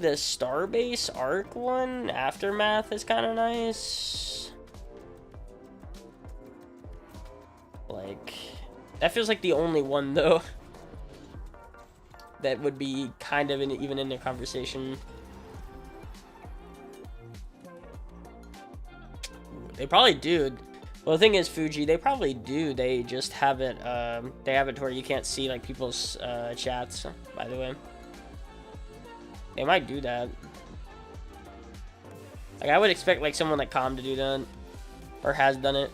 the Starbase Arc one, Aftermath, is kind of nice. Like that feels like the only one though that would be kind of even in the conversation. They probably do. Well, the thing is, Fuji, they probably do. They just have it. They have it to where you can't see like people's chats. By the way, they might do that. Like I would expect like someone like Calm to do that, or has done it.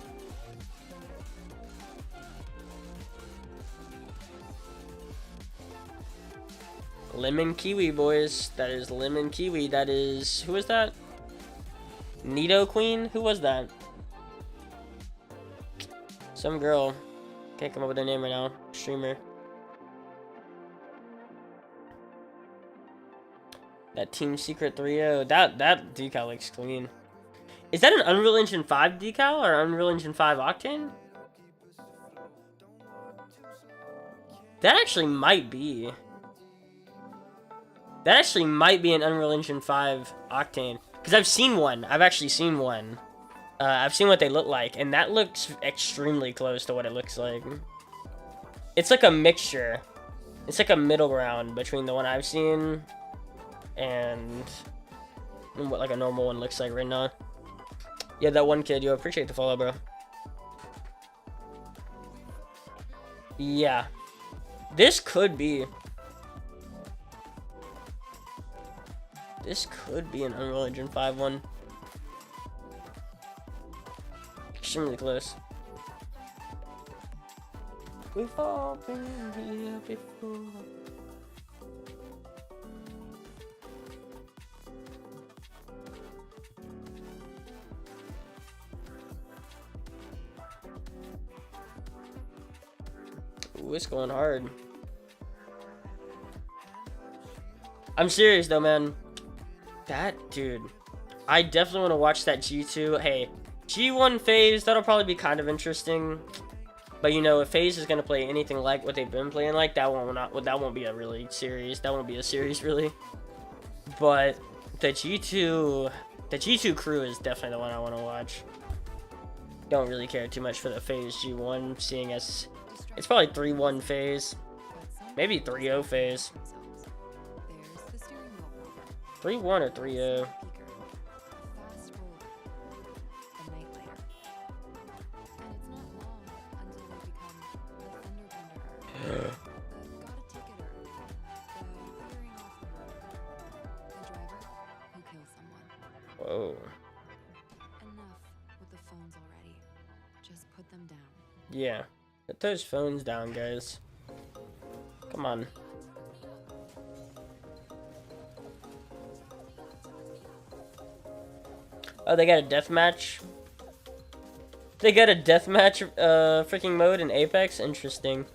Lemon Kiwi, boys. That is Lemon Kiwi. That is, who is that? Nido Queen? Who was that? Some girl. Can't come up with her name right now. Streamer. That Team Secret 3-0. That decal looks clean. Is that an Unreal Engine 5 decal or Unreal Engine 5 Octane? That actually might be. That actually might be an Unreal Engine 5 Octane. Because I've seen one. I've actually seen one. I've seen what they look like. And that looks extremely close to what it looks like. It's like a mixture. It's like a middle ground between the one I've seen and what like a normal one looks like right now. Yeah, that one kid. Yo, appreciate the follow, bro. Yeah. This could be. This could be an Unreal Engine 5 one. Extremely close. We've all been here before. Ooh, it's going hard. I'm serious though, man. That dude, I definitely want to watch that G2. Hey, G1 phase, that'll probably be kind of interesting. But you know, if FaZe is gonna play anything like what they've been playing, like that won't be a really series. That won't be a series really. But the G2 crew is definitely the one I want to watch. Don't really care too much for the FaZe G1, seeing as it's probably 3-1 FaZe, maybe 3-0 FaZe. 3-1 or 3-0. Whoa. Enough with the phones already. Just put them down. Yeah. Put those phones down, guys. Come on. Oh, they got a deathmatch. They got a deathmatch freaking mode in Apex. Interesting.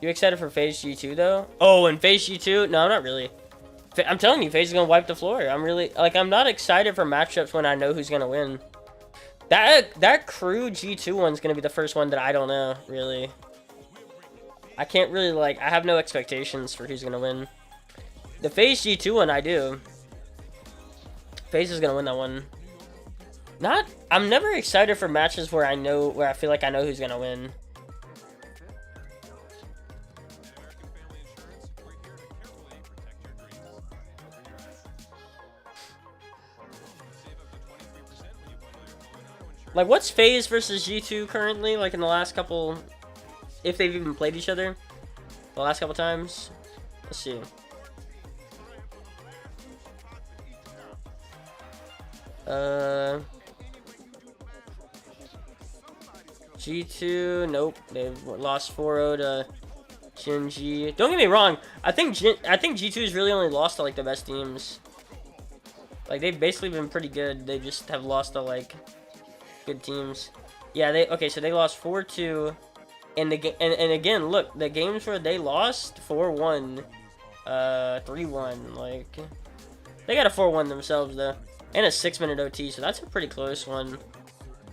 You excited for FaZe G2 though? Oh, and FaZe G2? No, I'm not really. I'm telling you, FaZe is gonna wipe the floor. I'm really like, I'm not excited for matchups when I know who's gonna win. That crew G2 one's gonna be the first one that I don't know really. I can't really like. I have no expectations for who's gonna win. The FaZe G2 one, I do. FaZe is gonna win that one. I'm never excited for matches where I feel like I know who's gonna win. Like, what's FaZe versus G2 currently? Like, in the last couple... If they've even played each other? The last couple times? Let's see. G2, nope. They've lost 4-0 to Gen.G. Don't get me wrong. I think G2's really only lost to, like, the best teams. Like, they've basically been pretty good. They just have lost to, like... good teams. Yeah, okay, so they lost 4-2 And and again, look, the games where they lost 4-1, 3-1, like they got a 4-1 themselves though, and a 6-minute OT, so that's a pretty close one.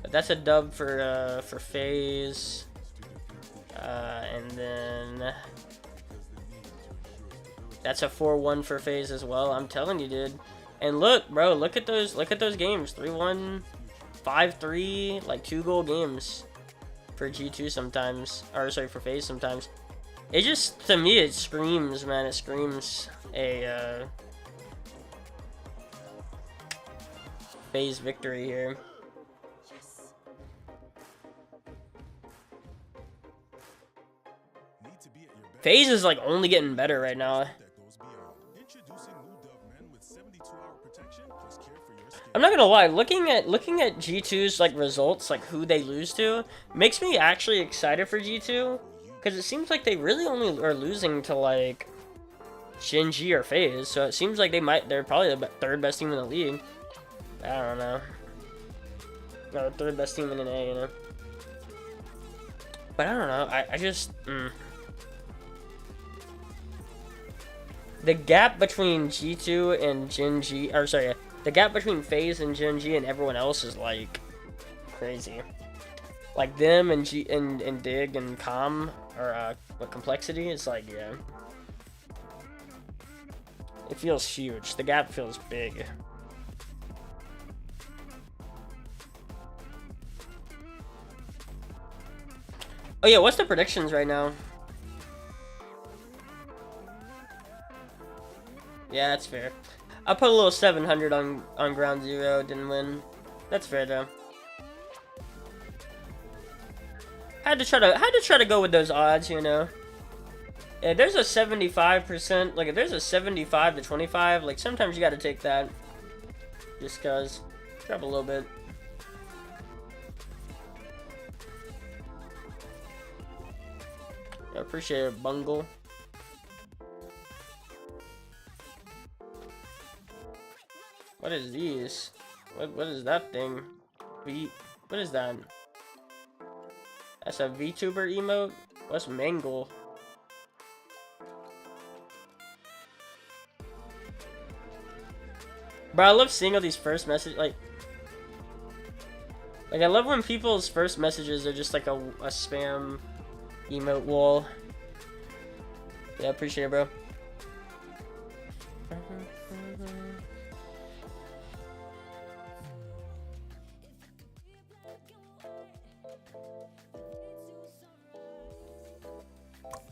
But that's a dub for FaZe, and then that's a 4-1 for FaZe as well. I'm telling you, dude. And look, bro, look at those games, 3-1, 5-3, like 2-goal games for G2 sometimes, or sorry, for FaZe sometimes. It just, to me, it screams, man, it screams a FaZe victory here. FaZe is like only getting better right now. I'm not gonna lie, looking at G2's like results, like who they lose to, makes me actually excited for G2, because it seems like they really only are losing to like Gen.G or FaZe, so it seems like they're probably the third best team in the league. I don't know. No, third best team in an A, you know. But I don't know. I just the gap between G2 and Gen.G, or sorry, the gap between FaZe and Gen.G and everyone else is like crazy. Like them and and Dig and Com, or what, Complexity, it's like, yeah. It feels huge. The gap feels big. Oh yeah, what's the predictions right now? Yeah, that's fair. I put a little 700 on Ground Zero, didn't win. That's fair though. Had to try to go with those odds, you know. Yeah, there's a 75%, like if there's a 75 to 25, like sometimes you got to take that. Just cause, drop a little bit. I appreciate it, Bungle. What is these? What is that thing? What is that? That's a VTuber emote? What's Mangle? Bro, I love seeing all these first messages, like I love when people's first messages are just like a spam emote wall. Yeah, appreciate it, bro.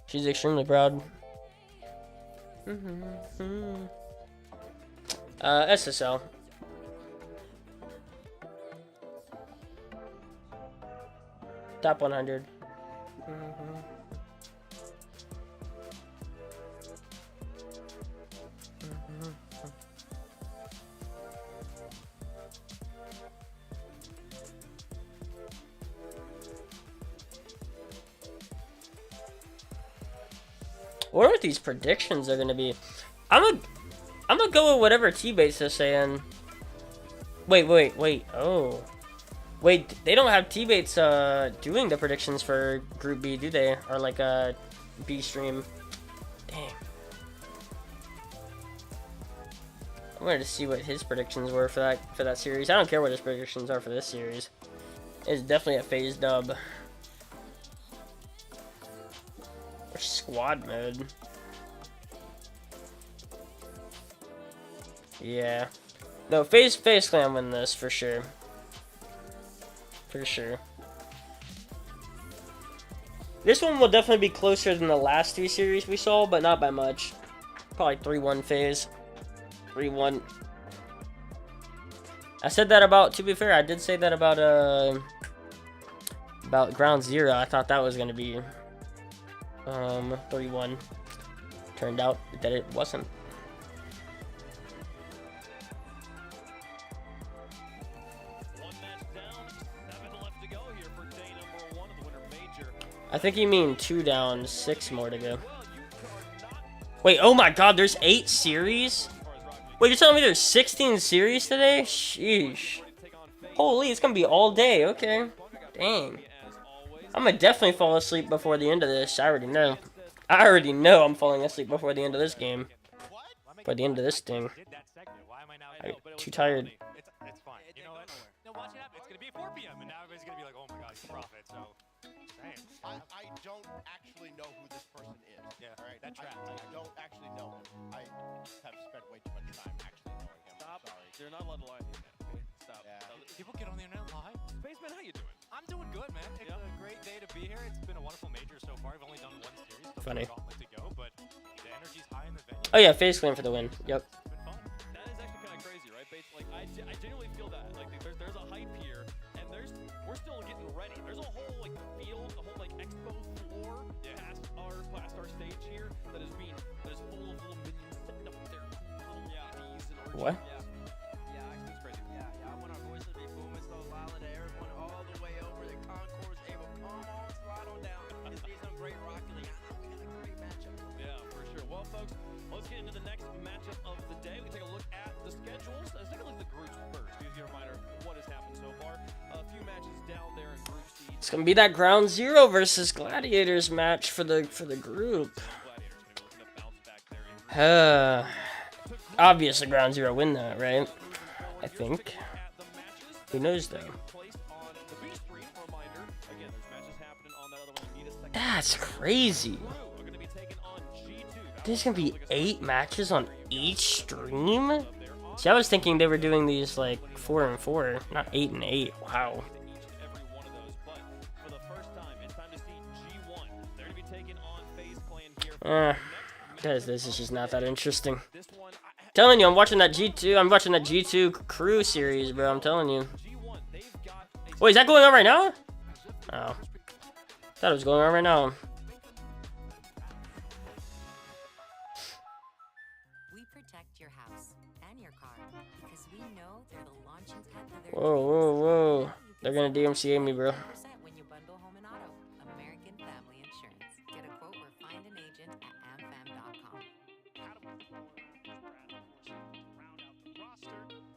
She's extremely proud. SSL. Top 100. What are these predictions are gonna be? I'm gonna go with whatever T-Bates is saying. Wait. Oh. Wait, they don't have T-Bates doing the predictions for Group B, do they? Or like a B stream. Dang. I wanted to see what his predictions were for that series. I don't care what his predictions are for this series. It's definitely a FaZe dub. Or squad mode. Yeah. No, FaZe Clan win this for sure. For sure. This one will definitely be closer than the last three series we saw, but not by much. Probably 3-1 FaZe. 3-1. I said that about, to be fair, I did say that about Ground Zero. I thought that was gonna be 3-1. Turned out that it wasn't. I think you mean 2 down, 6 more to go. Wait, oh my god, there's 8 series? Wait, you're telling me there's 16 series today? Sheesh. Holy, it's gonna be all day, okay. Dang. I'm gonna definitely fall asleep before the end of this. I already know. I already know I'm falling asleep before the end of this game. By the end of this thing. I'm too tired. It's fine. You know what? No, watch it happen. It's gonna be 4 p.m. and now everybody's gonna be like, oh my god, he's a prophet. So, I don't actually know who this person is. yeah, All right, that trap. I don't actually know him. I have spent way too much time actually knowing him. Stop. Sorry. You're not allowed to lie to me, man. Okay? Stop. Yeah. Stop. People get on the internet and lie. Spaceman, how you doing? I'm doing good, man. It's Yeah. a great day to be here. It's been a wonderful major so far. I've only done one series. Still Funny. gauntlet to go, but the energy's high in the venue. Oh yeah, FaZe Clan for the win. Yep. It's been fun. That is actually kind of crazy, right? Like, I genuinely feel that. Like, there's a hype here, and we're still getting ready. There's a whole, like, field, a whole, like, expo floor past our stage here that is full of little minions sitting up there. LEDs and RGB. What? Yeah, actually, It's crazy. yeah, I want our voices to be booming so loud that everyone all the way over the concourse able to come on, slide on down. It's be some great Rocket League. I know we got a great matchup. Yeah, for sure. Well, folks, let's get into the next matchup of the day. We can take a look at the schedules. Let's take a look at the groups first. Give you a reminder of what has happened so far. A few matches down there in Group C. It's gonna be that Ground Zero versus Gladiators match for the group. Gladiators going to be looking to bounce back there. Obviously Ground Zero win that, right? I think. At the matches, Who knows though? placed on the B stream. Reminder, again, there's matches happening on that other one. Need a second. That's crazy. Crew are going to be taking on G2. There's gonna be 8 matches on each stream? See, I was thinking they were doing these like 4 and 4, not 8 and 8. Wow. Each and every one of those, but for the first time, it's time to see G1. They're going to be taking on FaZe Clan here. Guys, this is just not that interesting. This one, Telling you, I'm watching that G2 crew series, bro. I'm telling you. G1, they've got a Wait, is that going on right now? Oh. Thought it was going on right now. We protect your house and your car because we know they're the launching pad of their Whoa, whoa, whoa. They're gonna DMCA me, bro. 10% when you bundle home and auto. American Family Insurance. Get a quote or find an agent at amfam.com.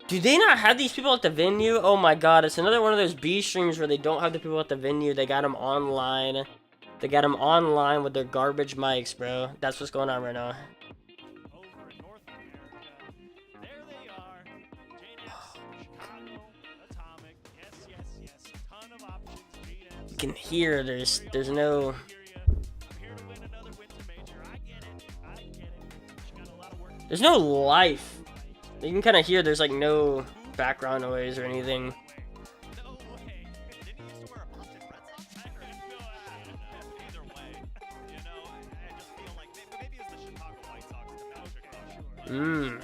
Do they not have these people at the venue? Oh my god, it's another one of those B streams where they don't have the people at the venue. They got them online. They got them online with their garbage mics, bro. That's what's going on right now. Over in North America, there they are. JNS, Chicago, Atomic. Yes. Ton of options. JNS. You can hear there's no... I'm here to win another winter major. I get it. She got a lot of work to do. There's no life. You can kind of hear there's like no background noise or anything. no way. Didn't he used to wear a Boston Red Sox hat? Either way, you know, I just feel like maybe it's the Chicago White Sox to match Chicago. Mmm.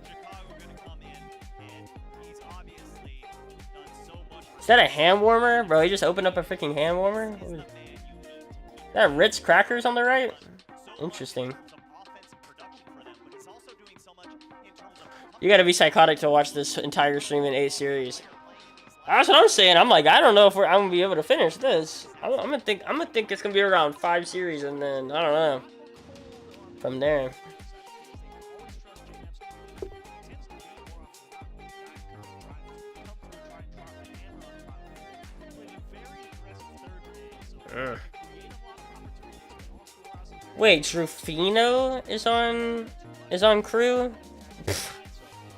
Chicago gonna come in, and he's obviously done so much. Is that a hand warmer? Bro, he just opened up a freaking hand warmer? What is that Ritz crackers on the right? Interesting. You gotta be psychotic to watch this entire stream in 8 series. That's what I'm saying. I'm like, I don't know if I'm gonna be able to finish this. I'm gonna think it's gonna be around 5 series, and then I don't know. From there. Wait, Drufino is on crew?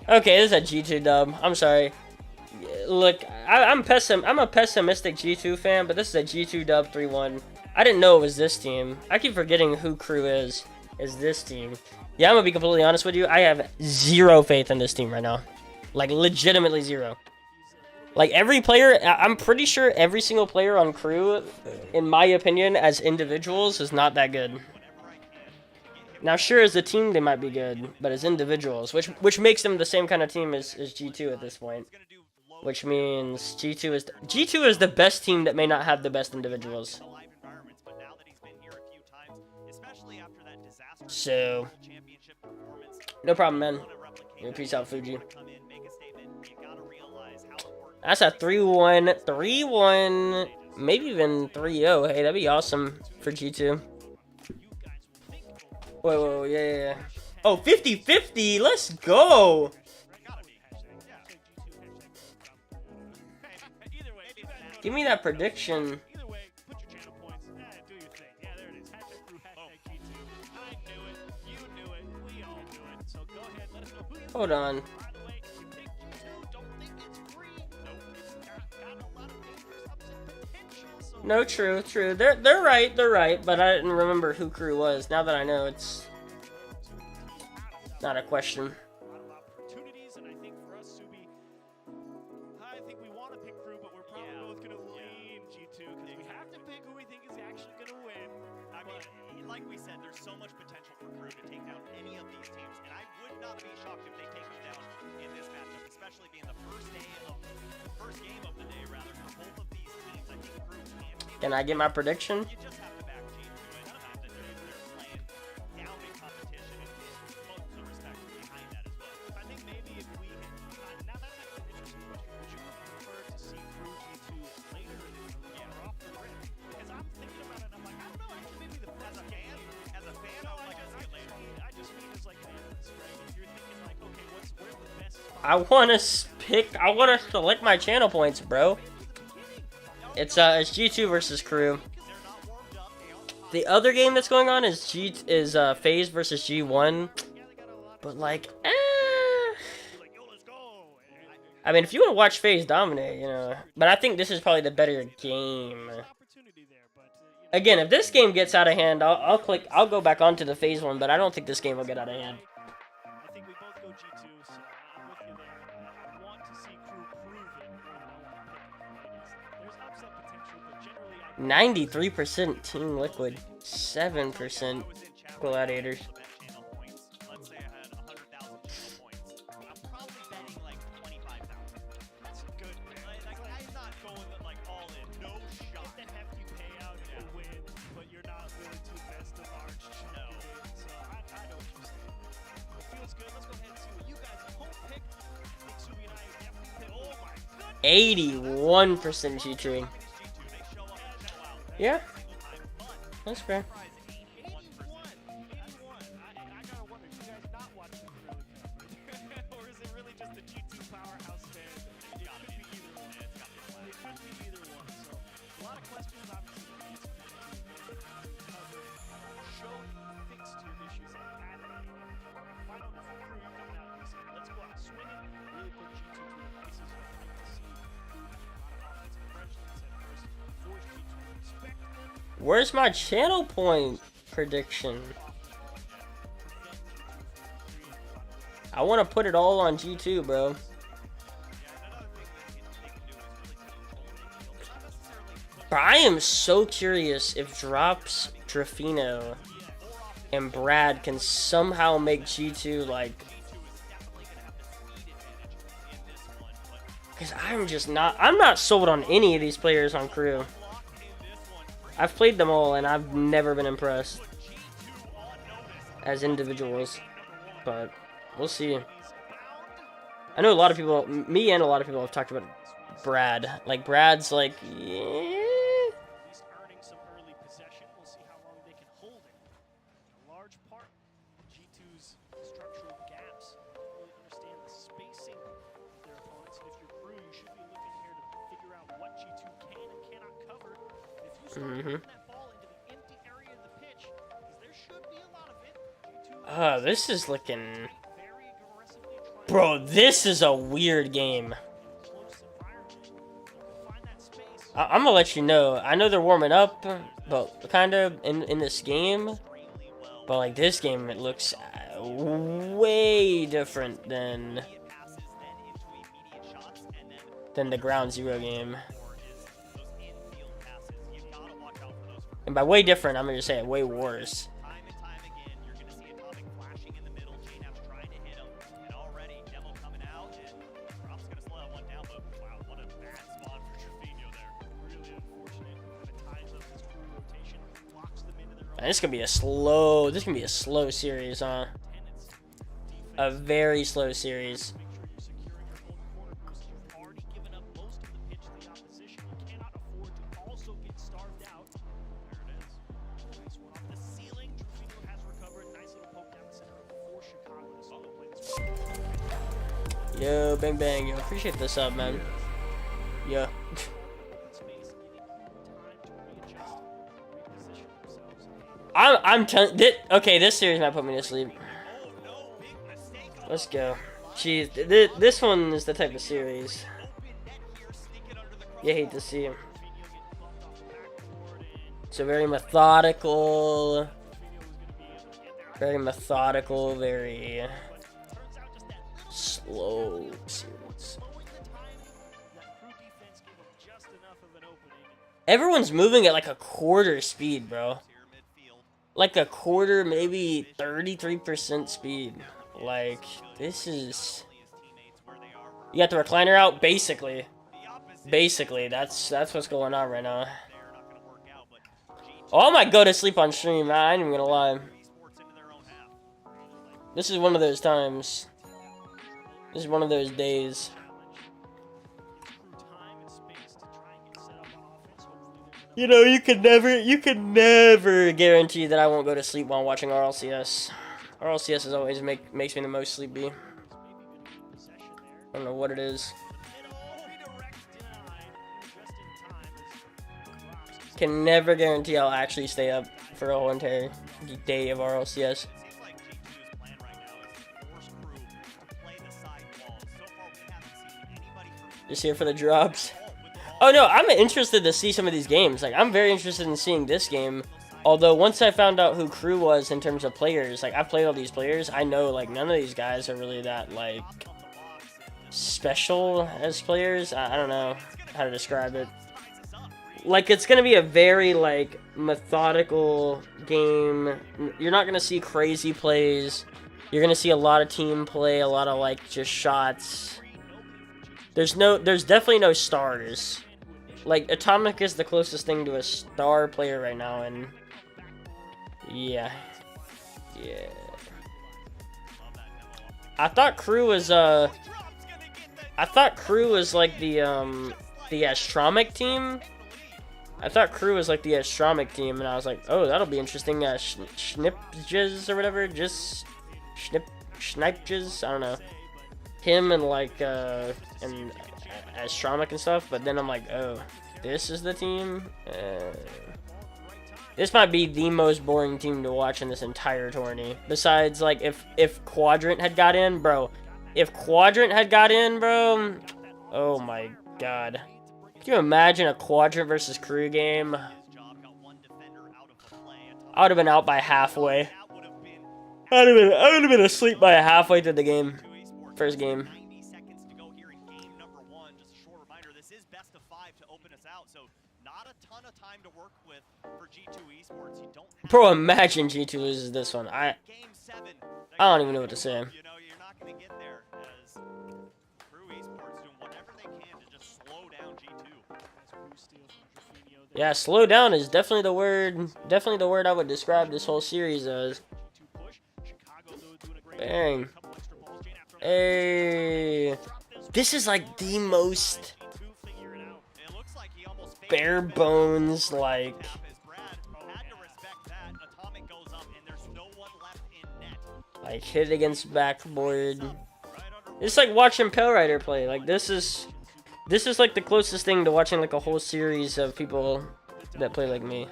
Okay, this is a G2 dub. I'm sorry. Look, I'm a pessimistic G2 fan, but this is a G2 dub 3-1. I didn't know it was this team. I keep forgetting who crew is this team. Yeah, I'm gonna be completely honest with you. I have 0 faith in this team right now. Like, legitimately 0. Like, every player, I'm pretty sure every single player on crew, in my opinion, as individuals, is not that good. Now, sure, as a team, they might be good, but as individuals, which makes them the same kind of team as G2 at this point. Which means G2 is the best team that may not have the best individuals. So, no problem, man. Yeah, peace out, Fuji. That's a 3-1, 3-1, maybe even 3-0. Hey, that'd be awesome for G2. Whoa, yeah. Oh, 50-50, let's go! Give me that prediction. Hold on. By the way, if you pick G2, don't think it's free. No, it's got a lot of dangerous upset potential. So No, true. They're right, but I didn't remember who crew was. Now that I know, it's not a question. a lot of opportunities, and I think for us, Subi, I think we want to pick crew, but we're probably both going to lean G2 because we have to pick who we think is actually going to win. I mean, like we said, there's so much potential for Crew to take down any of these teams, and I would not be shocked if they take them down in this matchup, especially being the first game of the day, rather, for both of these teams. I think Crew can. Can I get my prediction? You just have to back G2 and the fact that they're playing down in competition and loads of respect behind that as well. I think maybe if we now that's actually an interesting question. Would you prefer to see Crew G2 later in the year or off the rip? Because I'm thinking about it and I'm like, I don't know, actually maybe as a fan, I would like to see it later. I just mean as like fans, right? If you're thinking like, okay, where's the best spot? I want to select my channel points, bro. It's G2 versus crew. The other game that's going on is FaZe versus G1. But like, I mean, if you want to watch FaZe dominate, you know. But I think this is probably the better game. Again, if this game gets out of hand, I'll go back onto the FaZe one, but I don't think this game will get out of hand. I think we both go G2, so I'm with you there. I want to see Crew prove it. There's upset potential, but generally 93% Team Liquid, 7% Gladiators. Let's say I had 100,000 channel points. I'm probably betting like 25,000. That's good, man. Like I'm not going like all in, no shot. It's a hefty payout if you win, but you're not willing to invest a large chunk No. in it. So I know what you're saying. It feels good. Let's go ahead and see what you guys at home pick. I think Subi and I definitely pick. Oh my goodness. 81% G3. G2, they show up and show out Yeah, every single time, but that's fair. 81. I gotta wonder, you guys not watching the really cover? Or is it really just the G2 powerhouse fan? It could be either one. It could be either one. So, a lot of questions, obviously, to answer. Cover, show, fixed your issues at Academy. Find out if the crew you're coming out and say, let's go out swinging, really put G2 through the paces. I'd like to see a lot of offensive freshness at first, force G2 to respect them. Where's my channel point prediction? I want to put it all on G2, bro. But I am so curious if Drops, Drafino, and Brad can somehow make G2 like. Because I'm not sold on any of these players on crew. I've played them all and I've never been impressed as individuals, but we'll see. I know a lot of people, me and a lot of people have talked about Brad. Like, Brad's like, yeah. He's earning some early possession. We'll see how long they can hold it. A large part of G2's structural gaps really understand the spacing of their opponents. And if you're crew, you should be looking here to figure out what G2 can and cannot cover. And if you start putting that ball into the empty area of the pitch, because there should be a lot of it, G2 This is looking. very aggressively trying Bro, this is a weird game. close environment. You can find that space. I'm gonna let you know. I know they're warming up, but kind of in this game. But like this game, it looks way different than the Ground Zero game. And by way different, I'm gonna just say it way worse. Time and time again, you're going to see Atomic flashing in the middle. JNAP's trying to hit him, and already Demo coming out, and Drop's going to slow that one down, but wow, what a bad spot for Trevino there. Really unfortunate. Kind of ties up this crew rotation, locks them into their own Man, this gonna be a slow series, huh? tenants. A very slow series. Make sure you're securing your own corner versus you've already given up most of the pitch to the opposition. You cannot afford to also get starved out. There it is. Nice one off the ceiling. Trevino has recovered. Nice little poke down the center for Chicago to solo play this one. Yo, bang bang, yo, appreciate this up, man. Yo. Space, giving time to readjust, reposition themselves. I'm telling. Okay, this series might put me to sleep. Let's go. Jeez, this one is the type of series you hate to see. So very methodical, very slow series. Everyone's moving at like a quarter speed, bro. Like a quarter, maybe 33% speed. Like, this is... You got the recliner out? Basically. Basically, that's what's going on right now. Oh, I might go to sleep on stream. I ain't even gonna lie. This is one of those times. This is one of those days. You know, you can never guarantee that I won't go to sleep while watching RLCS. RLCS is always makes me the most sleepy. I don't know what it is. Can never guarantee I'll actually stay up for a whole entire day of RLCS. Just here for the drops. Oh no, I'm interested to see some of these games. Like, I'm very interested in seeing this game. Although, once I found out who Crew was in terms of players, like, I've played all these players, I know, like, none of these guys are really that, like, special as players. I don't know how to describe it. Like, it's gonna be a very, like, methodical game. You're not gonna see crazy plays. You're gonna see a lot of team play, a lot of, like, just shots. There's definitely no stars. Like, Atomic is the closest thing to a star player right now, and yeah. I thought Crew was like the Astromic team. I thought Crew was like the Astromic team, and I was like, oh, that'll be interesting. Schnipjes or whatever, just Schnipjes, I don't know. Him and like and Astromic and stuff, but then I'm like, oh, this is the team. This might be the most boring team to watch in this entire tourney. Besides, like, if Quadrant had got in, bro. If Quadrant had got in, bro. Oh my god. Can you imagine a Quadrant versus Crew game? I would have been out by halfway. I would have been asleep by halfway through the game. First game. Bro, imagine G2 loses this one. I don't even know what to say. Yeah, slow down is definitely the word. Definitely the word I would describe this whole series as. Bang. Hey. This is like the most bare bones, like, hit against backboard. It's like watching Pale Rider play. Like, this is like the closest thing to watching like a whole series of people that play like me,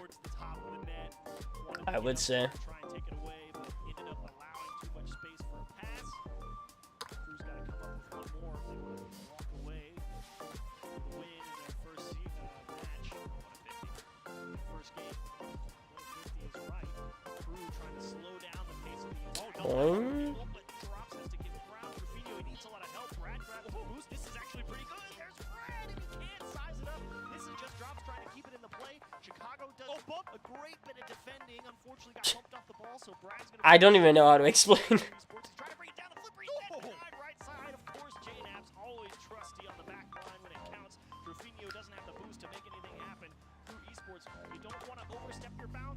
I would say. I don't even know how to explain.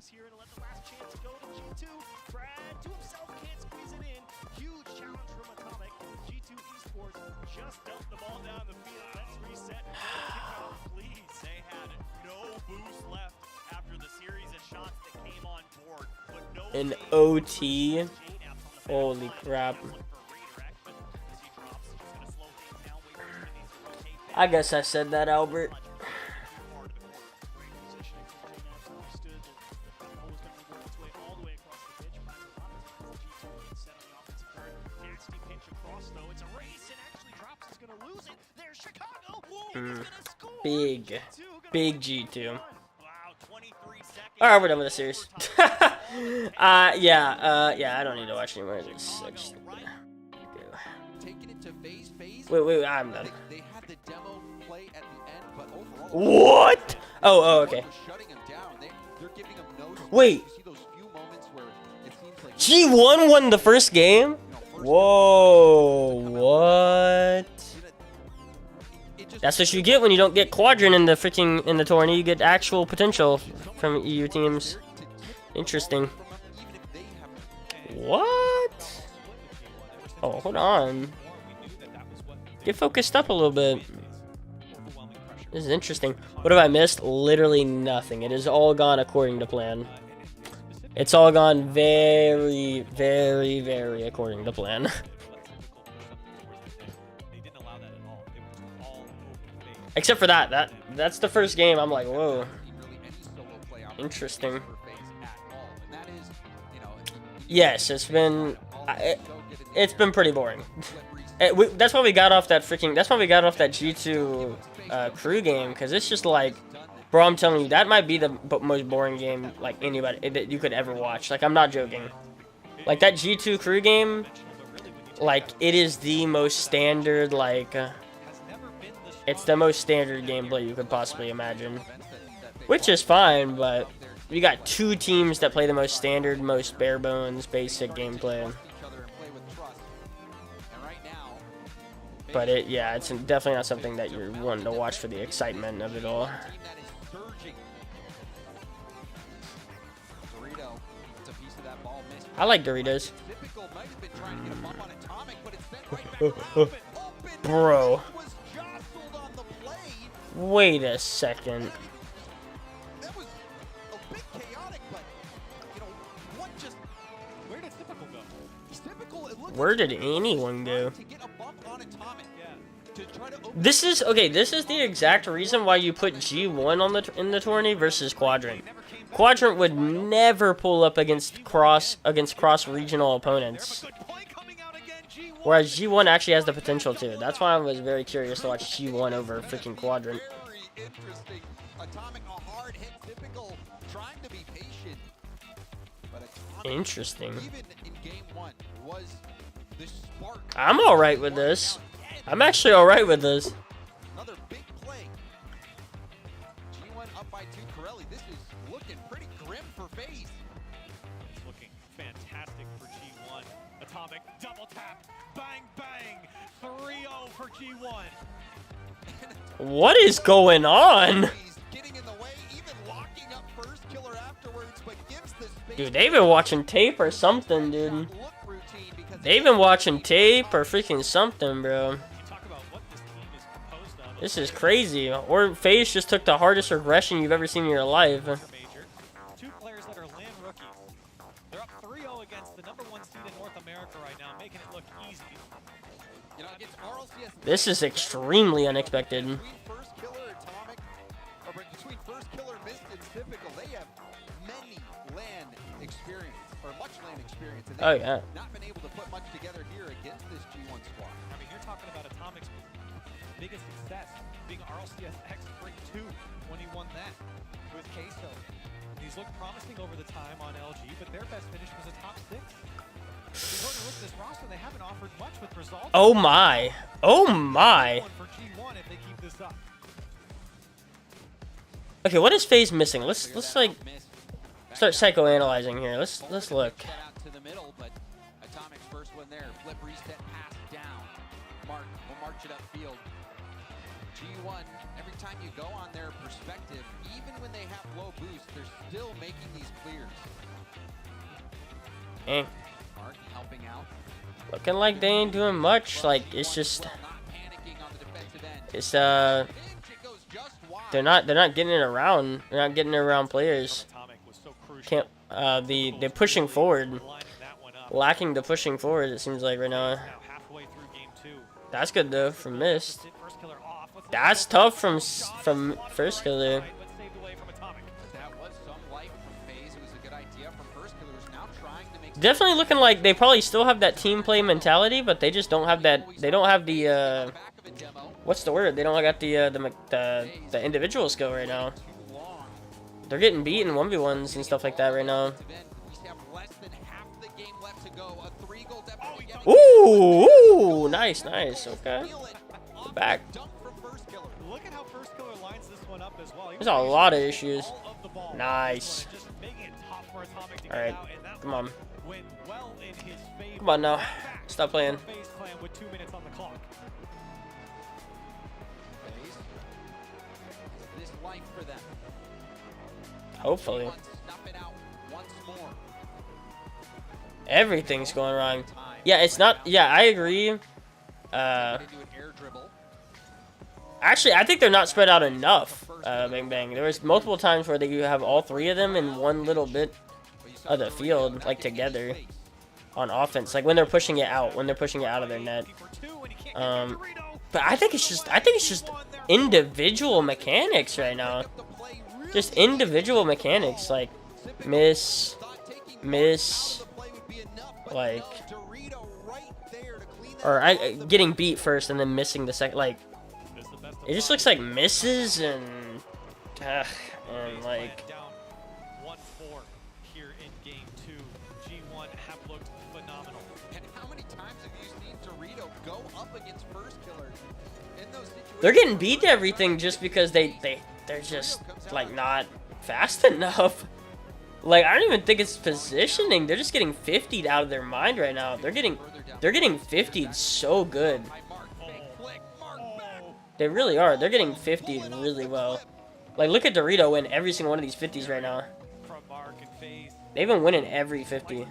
Here and let the last chance go to G2. Brad to himself can't squeeze it in. Huge challenge from Atomic. G2 Esports just dumped the ball down the field. Let's reset. Please. They had no boost left after the series of shots that came on board. But no An OT. Holy crap. I guess I said that, Albert. Big G2. Alright, we're done with the series. Yeah, I don't need to watch anymore. Wait, I'm done. What? Oh, okay. Wait. G1 won the first game? Whoa, what? That's what you get when you don't get quadrant in the tourney. You get actual potential from EU teams. Interesting. What? Oh, hold on. Get focused up a little bit. This is interesting. What have I missed? Literally nothing. It has all gone according to plan. It's all gone very, very, very according to plan. Except for that's the first game. I'm like, whoa. Interesting. Yes, it's been pretty boring. That's why we got off that G2 crew game, because it's just like, bro, I'm telling you, that might be the most boring game like anybody that you could ever watch. Like, I'm not joking. Like, that G2 crew game, like, it is the most standard, like, it's the most standard gameplay you could possibly imagine, which is fine, but you got two teams that play the most standard, most bare bones, basic gameplay. But it's definitely not something that you're wanting to watch for the excitement of it all. I like Doritos. Bro. Wait a second. Where did anyone go? This is the exact reason why you put G1 in the tourney versus Quadrant. Quadrant would never pull up against cross regional opponents, whereas G1 actually has the potential to. That's why I was very curious to watch G1 over freaking Quadrant. Interesting. I'm alright with this. I'm actually alright with this. Another big play. G1 up by 2. Corelli, this is looking pretty grim for FaZe. It's looking fantastic for G1. Atomic double tap. Bang, bang. 3-0 for G1. What is going on? Getting in the way, even locking up first killer afterwards, but gives the space. Dude, they've been watching tape or something, dude. They've been watching tape or freaking something, bro. This is crazy. Or FaZe just took the hardest regression you've ever seen in your life. Two players that are land rookies. They're up 3-0 against the #1 seed in North America right now, making it look easy. You know, against RLCS, This is extremely unexpected. between first killer Mist and Typical, they have many land experience, or much land experience. And Oh, they've yeah. not been able to put much together here against this G1 squad. I mean, you're talking about Atomic's biggest success being RLCS X Break 2 when he won that with Queso. He's looked promising over the time on LG, but their best finish was a top 6. If you go to look at this roster, they haven't offered much with results. Oh my. Oh my. For G1 if they keep this up. Okay, what is FaZe missing? Let's like start psychoanalyzing here. Let's look. Out to the middle, but Atomic's first one there. Flip reset pass down. Mark will march it upfield. G1, every time you go on their perspective, even when they have low boost, they're still making these clears. Eh. Mark helping out. Looking like they ain't doing much. Like, it's just, Not panicking on the defensive end. it's It goes just wide. they're not getting it around. They're not getting it around players. Atomic was so crucial. Can't the pushing forward, lacking the pushing forward. It seems like right now. Now halfway through game 2. That's good though from Mist. First killer off. That's tough from first killer. Let's save away from Atomic. That was some life from FaZe. It was a good idea from first killer, who's now trying to make Definitely looking like they probably still have that team play mentality, but they just don't have that. They don't have the back of a demo. what's the word? They don't got the individual skill right now. They're getting beat in 1v1s and stuff like that right now. Ooh, nice, okay. We're back. Look at how First Killer lines this one up as well. There's a lot of issues. Nice. Just making it tough for Atomic to get Alright, out, and that come on. went well in his favor. Come on now. Stop playing. FaZe Clan with 2 minutes on the clock. FaZe, is this life for them? Hopefully. Snuff it out once more. Everything's going wrong. Yeah, it's not. Yeah, I agree. Actually, I think they're not spread out enough. Bang Bang. There was multiple times where they have all three of them in one little bit of the field, like together, on offense. Like when they're pushing it out, of their net. But I think it's just individual mechanics right now. Just individual mechanics, like miss, like, or getting beat first and then missing the second. Like, it just looks like misses and like. Down 1-4 here in game 2. G1 have looked phenomenal. And how many times have you seen Dorito go up against First Killer in those situations? They're getting beat to everything just because they're just like not fast enough. Like, I don't even think it's positioning. They're just getting 50'd out of their mind right now. They're getting 50'd so good. They really are. They're getting 50'd really well. Like, look at Dorito win every single one of these 50s right now. They've been winning every 50.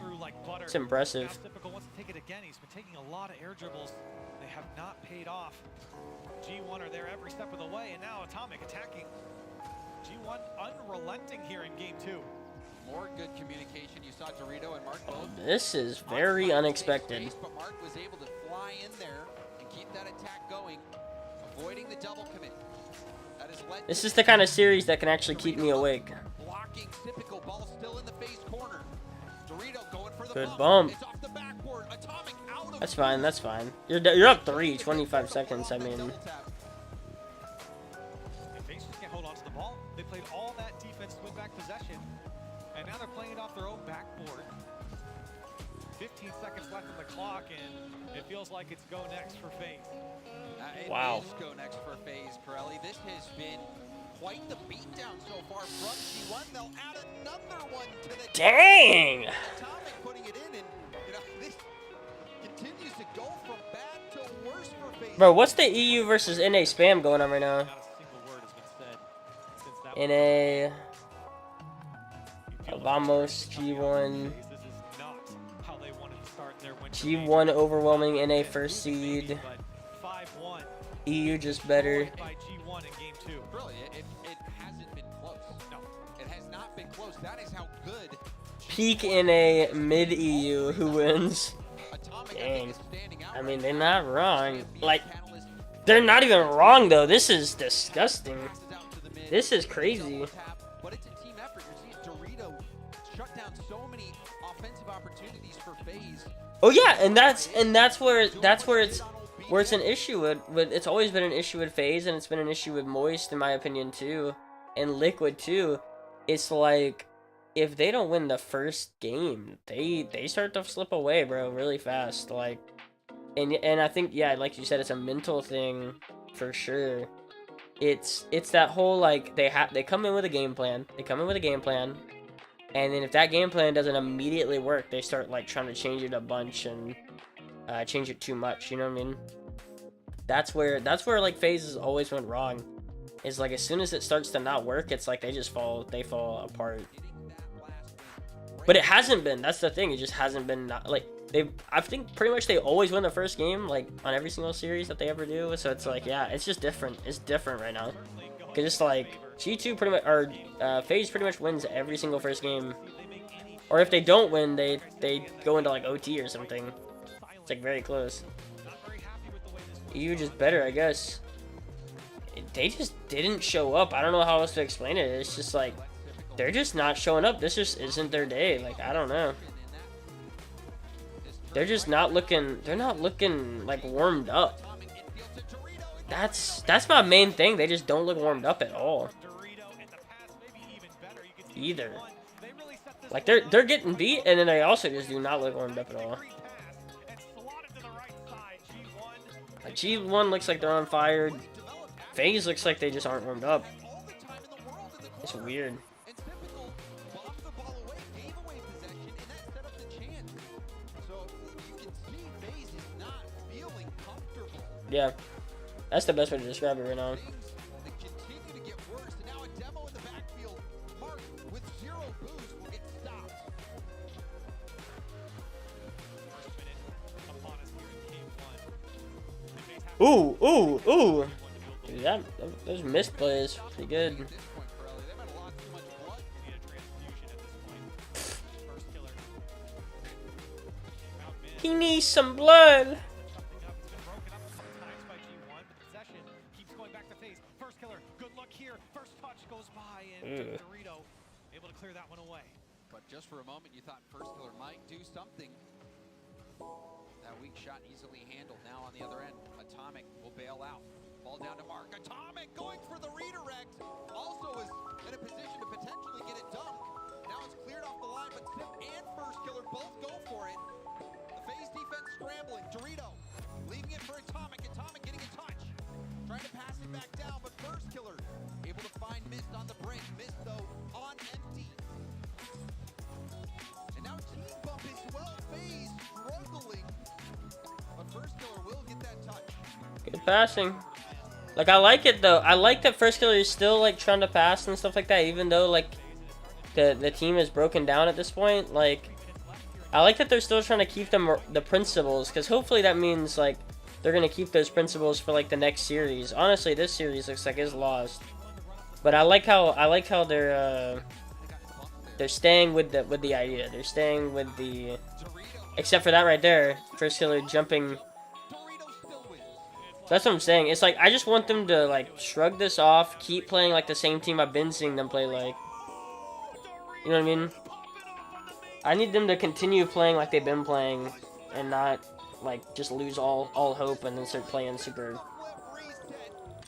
It's impressive. Wants to take it again. He's been taking a lot of air dribbles. They have not paid off. G1 are there every step of the way, and now Atomic attacking. G1 unrelenting here in game 2. More good communication. You saw Dorito and Mark both. This is very unexpected. But Mark was able to fly in there and keep that attack going, avoiding the double commit. That has led This is the kind of series that can actually keep me awake. blocking typical ball still in the FaZe corner. Dorito going for the Good bump. It's off the backboard. Atomic out of That's fine. That's fine. You're up 3, 25 seconds. I mean, And FaZe just can't hold on to the ball. They played all that defense to win back possession, and now they're playing it off their own backboard. 15 seconds left on the clock, and it feels like it's go next for FaZe. Wow. It is go next for FaZe, Corelli. This has been quite the beatdown so far from G1. They'll add another one to the dang! Atomic putting it in, and you know this continues to go from bad to worse for FaZe. Bro, what's the EU versus NA spam going on right now? Not a single word has been said since that NA, Vamos, G1. This is not how they wanted to start their win. G1 overwhelming NA first seed. 5-1 EU just better. by G1 in game 2. Really, it hasn't been close. No, it has not been close. That is how good Peak NA, mid EU, who wins? Atomic Dang. is standing out. I mean, they're not wrong. Like, they're not even wrong though. This is disgusting. This is crazy. But it's a team effort. You're seeing Dorito shut down so many offensive opportunities for FaZe. Oh yeah, and that's where it's an issue with it's always been an issue with FaZe, and it's been an issue with Moist in my opinion too, and Liquid too. It's like if they don't win the first game, they start to slip away, bro, really fast. Like, and I think, yeah, like you said, it's a mental thing for sure. It's that whole like they come in with a game plan. And then if that game plan doesn't immediately work, they start like trying to change it a bunch and change it too much. You know what I mean? That's where like phases always went wrong. Is like as soon as it starts to not work, it's like they fall apart. But it hasn't been. That's the thing. It just hasn't been. Not, like I think pretty much they always win the first game, like on every single series that they ever do. So it's like, yeah, it's just different. It's different right now. Cause it's like G2 pretty much, or FaZe pretty much wins every single first game. Or if they don't win, they go into like OT or something. It's like very close. EU just better, I guess. They just didn't show up. I don't know how else to explain it. It's just like they're just not showing up. This just isn't their day. Like, I don't know. They're just not looking. They're not looking like warmed up. That's my main thing. They just don't look warmed up at all. Either. Like they're getting beat, and then they also just do not look warmed up at all. Like G1 looks like they're on fire. FaZe looks like they just aren't warmed up. It's weird. Yeah, that's the best way to describe it right now. Ooh, ooh, ooh. Dude, those missed plays pretty good. He needs some blood. Dorito able to clear that one away. But just for a moment, you thought First Killer might do something. That weak shot easily handled. Now on the other end, Atomic will bail out. Ball down to Mark. Atomic going for the redirect. Also is in a position to potentially get it dunked. Now it's cleared off the line, but Sip and First Killer both go for it. The FaZe defense scrambling. Dorito leaving it for Atomic. Atomic getting a touch. Trying to pass it back down, but First Killer able to find Mist on the break. Mist, though, on empty. And now team bump as well. FaZe struggling. But First Killer will get that touch. Good passing. Like, I like it, though. I like that First Killer is still, like, trying to pass and stuff like that, even though, like, the team is broken down at this point. Like, I like that they're still trying to keep the principles, because hopefully that means, like, they're going to keep those principles for, like, the next series. Honestly, this series looks like it's lost. But I like how they're staying with the idea. They're staying with the, except for that right there, First Killer jumping. That's what I'm saying. It's like I just want them to like shrug this off, keep playing like the same team I've been seeing them play like. You know what I mean? I need them to continue playing like they've been playing, and not like just lose all hope and then start playing super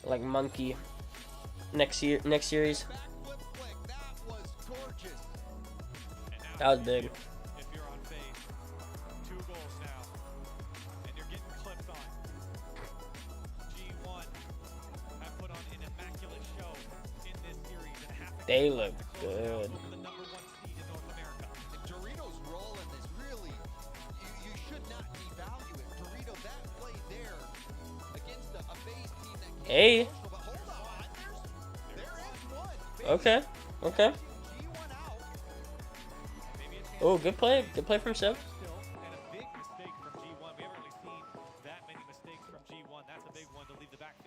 like monkey. Next series. That was big. If you're on FaZe, 2 goals now, and you're getting clipped on. G1 have put on an immaculate show in this series and have to They look good. the #1 seed in North America. Dorito's role in this really, you should not devalue it. Dorito, that play there against a FaZe team that Hey. Okay. Okay. Oh, good play. Good play from Sip.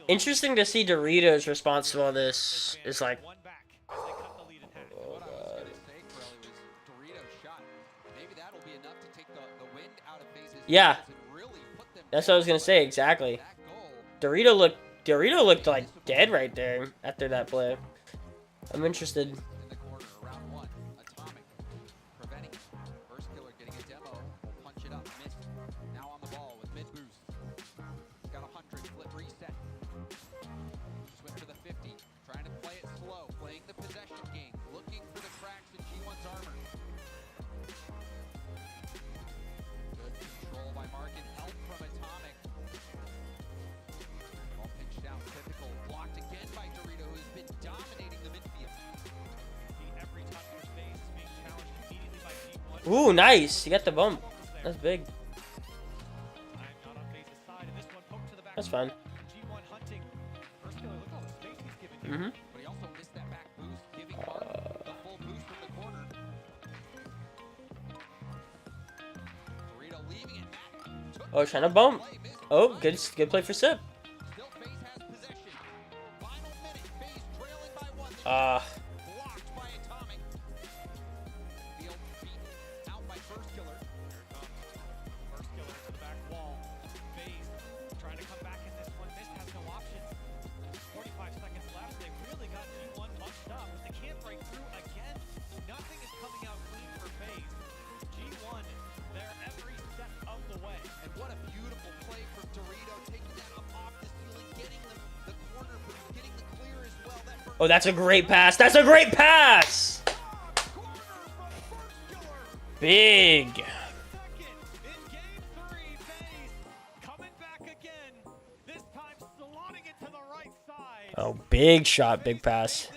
Interesting to see Doritos' response to all this. Is like, oh god. Yeah, that's what I was gonna say exactly. Dorito looked like dead right there after that play. I'm interested. in the corner, round 1. Atomic preventing it. First Killer getting a demo. Punch it up. Missed. Now on the ball with mid boost. He's got 100. Flip reset. Switch to the 50. Trying to play it slow. Playing the possession game. Looking for the cracks in G1's armor. Good control by Mark and help from Atomic. Ball pinched down. Typical. Blocked again by Dorito, who's been dominating the midfield. Ooh, nice. You got the bump. That's big. That's fine. Mm-hmm. But he also missed that back boost, giving Mark the full boost from the corner. Dorito leaving it back. Oh, trying to bump. Oh, good play for Sip. Still FaZe has possession. Final minute, FaZe trailing by 1. Blocked by Atomic. Field beaten out by First Killer. Here comes First Killer to the back wall. FaZe trying to come back in this one. Mist has no options. 45 seconds left. They really got G1 bunched up, but they can't break through again. Nothing is coming out clean for FaZe. G1, they're every step of the way. And what a beautiful play from Dorito, taking that up off Oh, that's a great pass. That's a great pass. Big. Oh, big shot, big pass.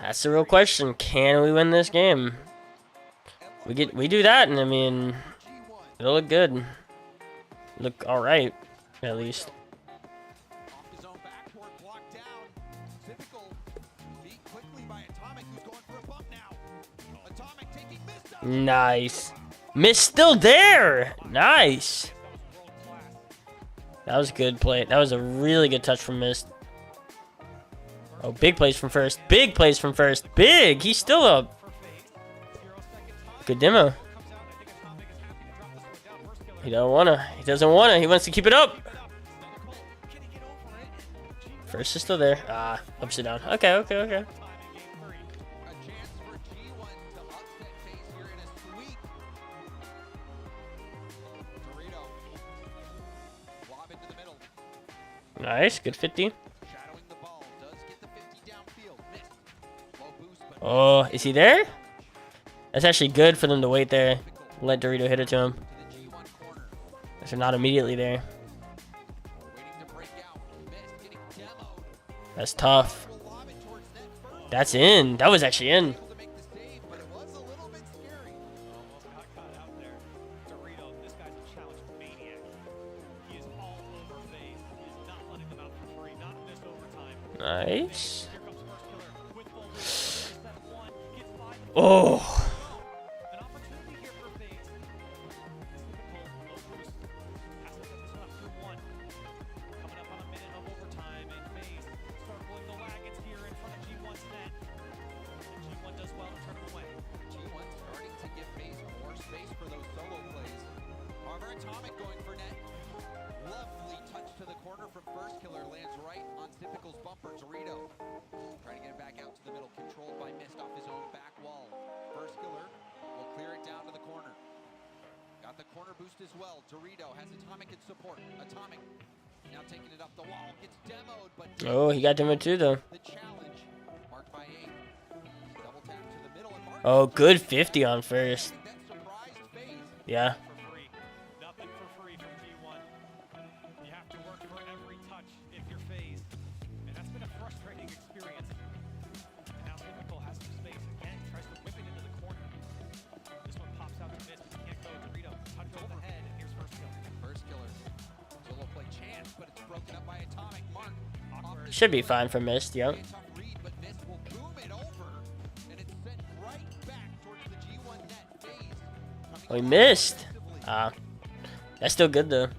That's the real question. Can we win this game? We do that, and I mean, it'll look good. Look all right, at least. Nice. Miss still there. Nice. That was a good play. That was a really good touch from Mist. Oh, big plays from first. Big plays from first. Big. He's still up. Good demo. He don't wanna. He doesn't wanna. He wants to keep it up. First is still there. Ah, upside down. Okay, okay, okay. Nice, good 50. Oh, is he there? That's actually good for them to wait there. Let Dorito hit it to him. If they're not immediately there. That's tough. That's in. That was actually in. Nice. Oh. As well. Dorito has Atomic in support. Atomic now taking it up the wall. Gets demoed, but oh, he got demoed too though. The challenge marked by 8. Double tap to the middle and Mark. Oh, good 50 on first. Yeah. Nothing for free from G1. You have to work for every touch if you're phased. And that's been a frustrating experience. And now Typical has some space again. Tries to whip it into the corner. This one pops out to miss, but he can't go. Dorito tucked overhead, and here's first kill. First killer. Solo play chance, but it's broken up by Atomic. Mark. Should be fine for Mist, yep. But Mist will boom it over, and it's sent right back towards the G1 net phase. Oh, he missed. Ah. That's still good though.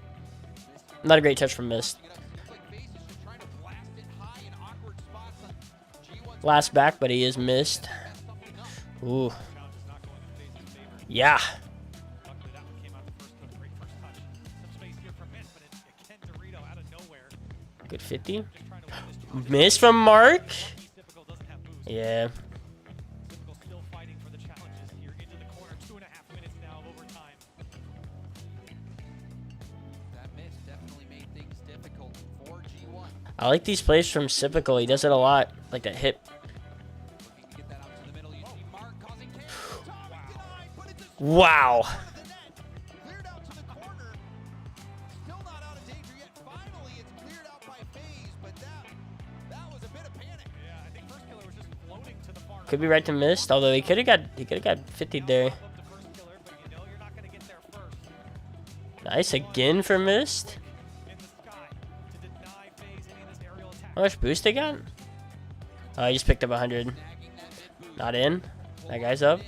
Not a great touch from Mist. Last back, but he is missed. Ooh. Yeah. Good 50. Miss from Mark. Yeah. I like these plays from Sipical. He does it a lot. Like that hip. Wow. Could be right to Mist, although he could have got 50 there. Nice again for Mist. How much boost they got? Oh, he just picked up 100. Not in. That guy's up.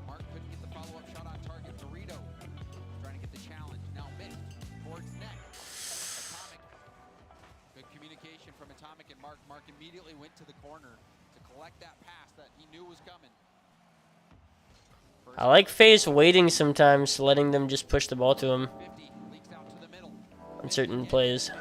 Mark couldn't get the follow-up shot on target. Dorito trying to get the challenge. Now Mist towards net. Atomic. Good communication from Atomic and Mark. Mark immediately went to the corner to collect that pass that he knew was coming. I like FaZe waiting sometimes, letting them just push the ball to him on certain plays.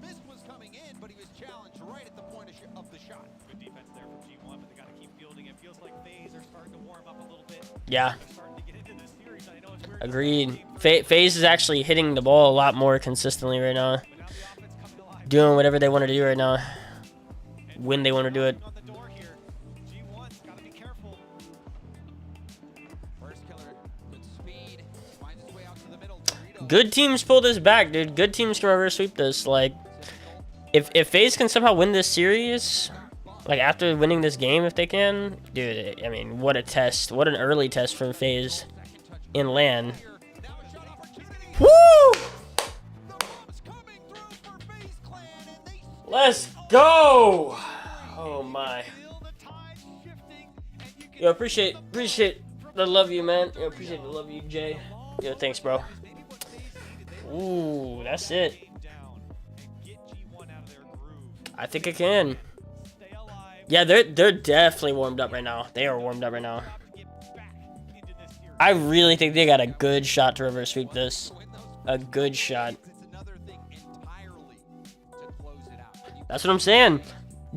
Mist was coming in, but he was challenged right at the point of the shot. Good defense there from G1, but they got to keep fielding. It feels like FaZe are starting to warm up a little bit. Yeah. They're starting to get into this series. I know it's weird. Agreed. FaZe is actually hitting the ball a lot more consistently right now. Doing whatever they want to do right now. When they want to do it. Good teams pull this back, dude. Good teams can reverse sweep this. Like, if FaZe can somehow win this series, like after winning this game, if they can, dude, I mean, what a test. What an early test from FaZe in LAN. Woo! Let's go! Oh my. Yo, appreciate the love you, man. Yo, appreciate the love you, Jay. Yo, thanks, bro. Ooh, that's it. I think I can. Yeah, they're definitely warmed up right now. They are warmed up right now. I really think they got a good shot to reverse sweep this. A good shot. That's what I'm saying.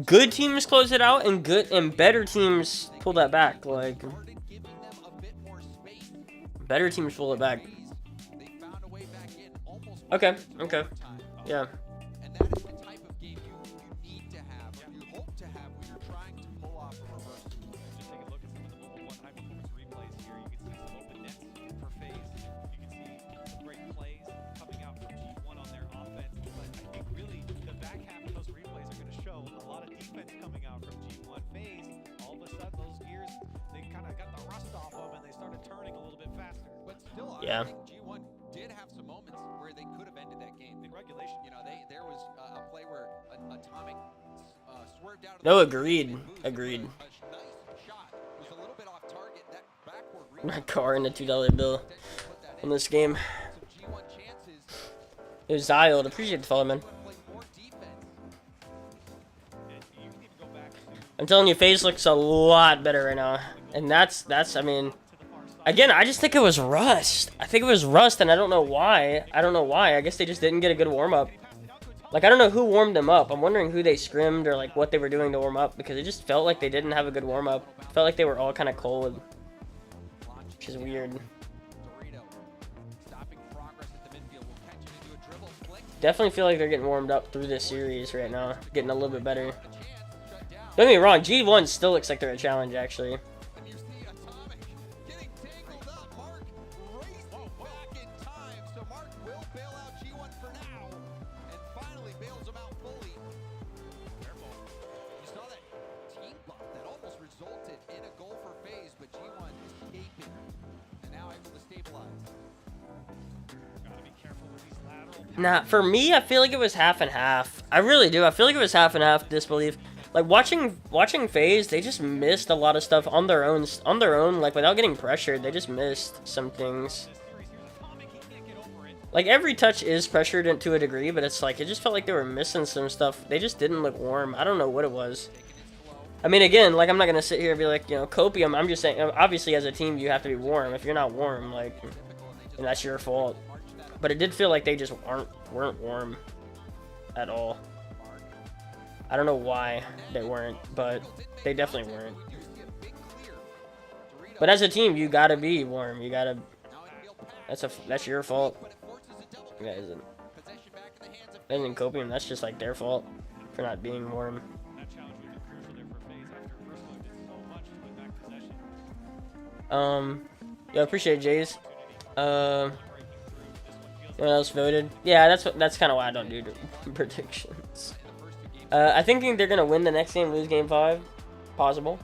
Good teams close it out, and better teams pull that back. Like, better teams pull it back. Okay. Okay. Yeah. And that is the type of game you need to have, or you hope to have when you're trying to pull off a reverse. Just take a look at some of the Mobile 1 high-performance replays here. You can see some open nets for FaZe. You can see some great plays coming out from G1 on their offense. But I think really the back half of those replays are going to show a lot of defense coming out from G1. FaZe, all of a sudden, those gears, they kind of got the rust off them and they started turning a little bit faster. But still, Yeah. I think G1 did have some moments where they could have ended that game. In regulation, you know, there was a play where Atomic swerved out. No, agreed. Agreed. A nice shot. It was a little bit off target. That backward My car and a $2 bill in this game. Some G1 chances. It was Zild. Appreciate the follow, man. Play more defense. I'm telling you, FaZe looks a lot better right now. And that's I mean, again, I just think it was rust. I think it was rust, and I don't know why. I guess they just didn't get a good warm-up. Like, I don't know who warmed them up. I'm wondering who they scrimmed or, like, what they were doing to warm up, because it just felt like they didn't have a good warm-up. Felt like they were all kind of cold, which is weird. Definitely feel like they're getting warmed up through this series right now. Getting a little bit better. Don't get me wrong, G1 still looks like they're a challenge, actually. And you see Atomic getting tangled up. Mark racing back in time. So Mark will bail out G1 for now. And finally bails him out fully. Careful. You saw that team buff that almost resulted in a goal for FaZe, but G1 escaping. And now able to stabilize. Gotta be careful with these lateral. Nah, for me, I feel like it was half and half. I really do. I feel like it was half and half disbelief. Like, watching FaZe, they just missed a lot of stuff on their own, like, without getting pressured. They just missed some things. Like, every touch is pressured to a degree, but it's like, it just felt like they were missing some stuff. They just didn't look warm. I don't know what it was. I mean, again, like, I'm not going to sit here and be like, you know, copium. I'm just saying, obviously, as a team, you have to be warm. If you're not warm, like, and that's your fault. But it did feel like they just weren't warm at all. I don't know why they weren't, but they definitely weren't. But as a team, you gotta be warm. You gotta. That's your fault. That isn't. That isn't copium. That's just like their fault for not being warm. That challenge would have been crucial there for FaZe after first one did so much to win back possession. Yeah, appreciate it, Jays. Anyone else voted? Yeah, that's kind of why I don't do predictions. I think they're gonna win the next game, lose game 5. Possibly.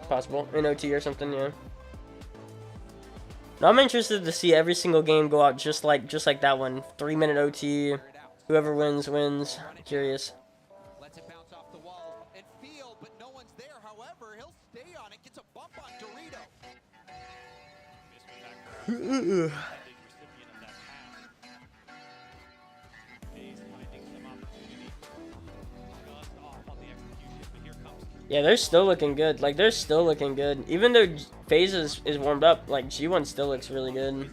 Possible. In OT or something, yeah. No, I'm interested to see every single game go out just like that one. 3-minute OT. Whoever wins, wins. Curious. Lets it bounce off the wall and feel, but no one's there. However, he'll stay on it, gets a bump on Dorito. Yeah, they're still looking good. Like, they're still looking good. Even though FaZe is warmed up, like, G1 still looks really good.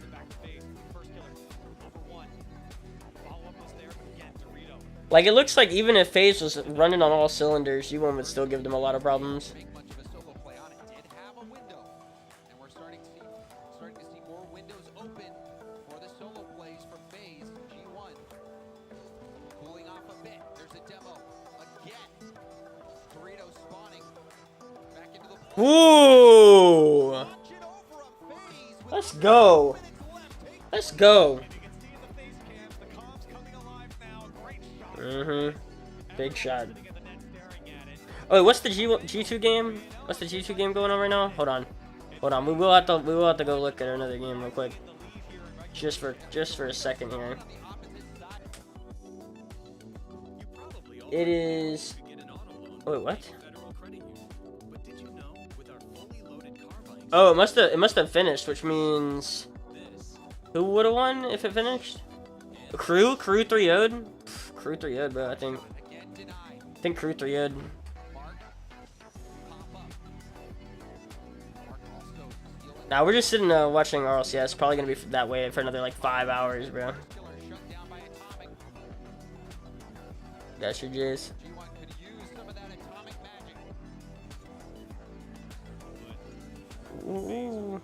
Like, it looks like even if FaZe was running on all cylinders, G1 would still give them a lot of problems. Much of a solo play on it. Did have a window, and we're starting to see more Ooh! Let's go. Let's go. Big shot. Oh, what's the G2 game? What's the G2 game going on right now? Hold on. Hold on. We will have to go look at another game real quick. Just for a second here. It is. Wait, what? Oh, it must have finished, which means who would have won if it finished? Crew 3-0'd? Crew 3-0'd, bro. I think Crew 3-0'd. Now we're just sitting watching RLCS. Probably gonna be that way for another like 5 hours, bro. That's your J's. Ooh.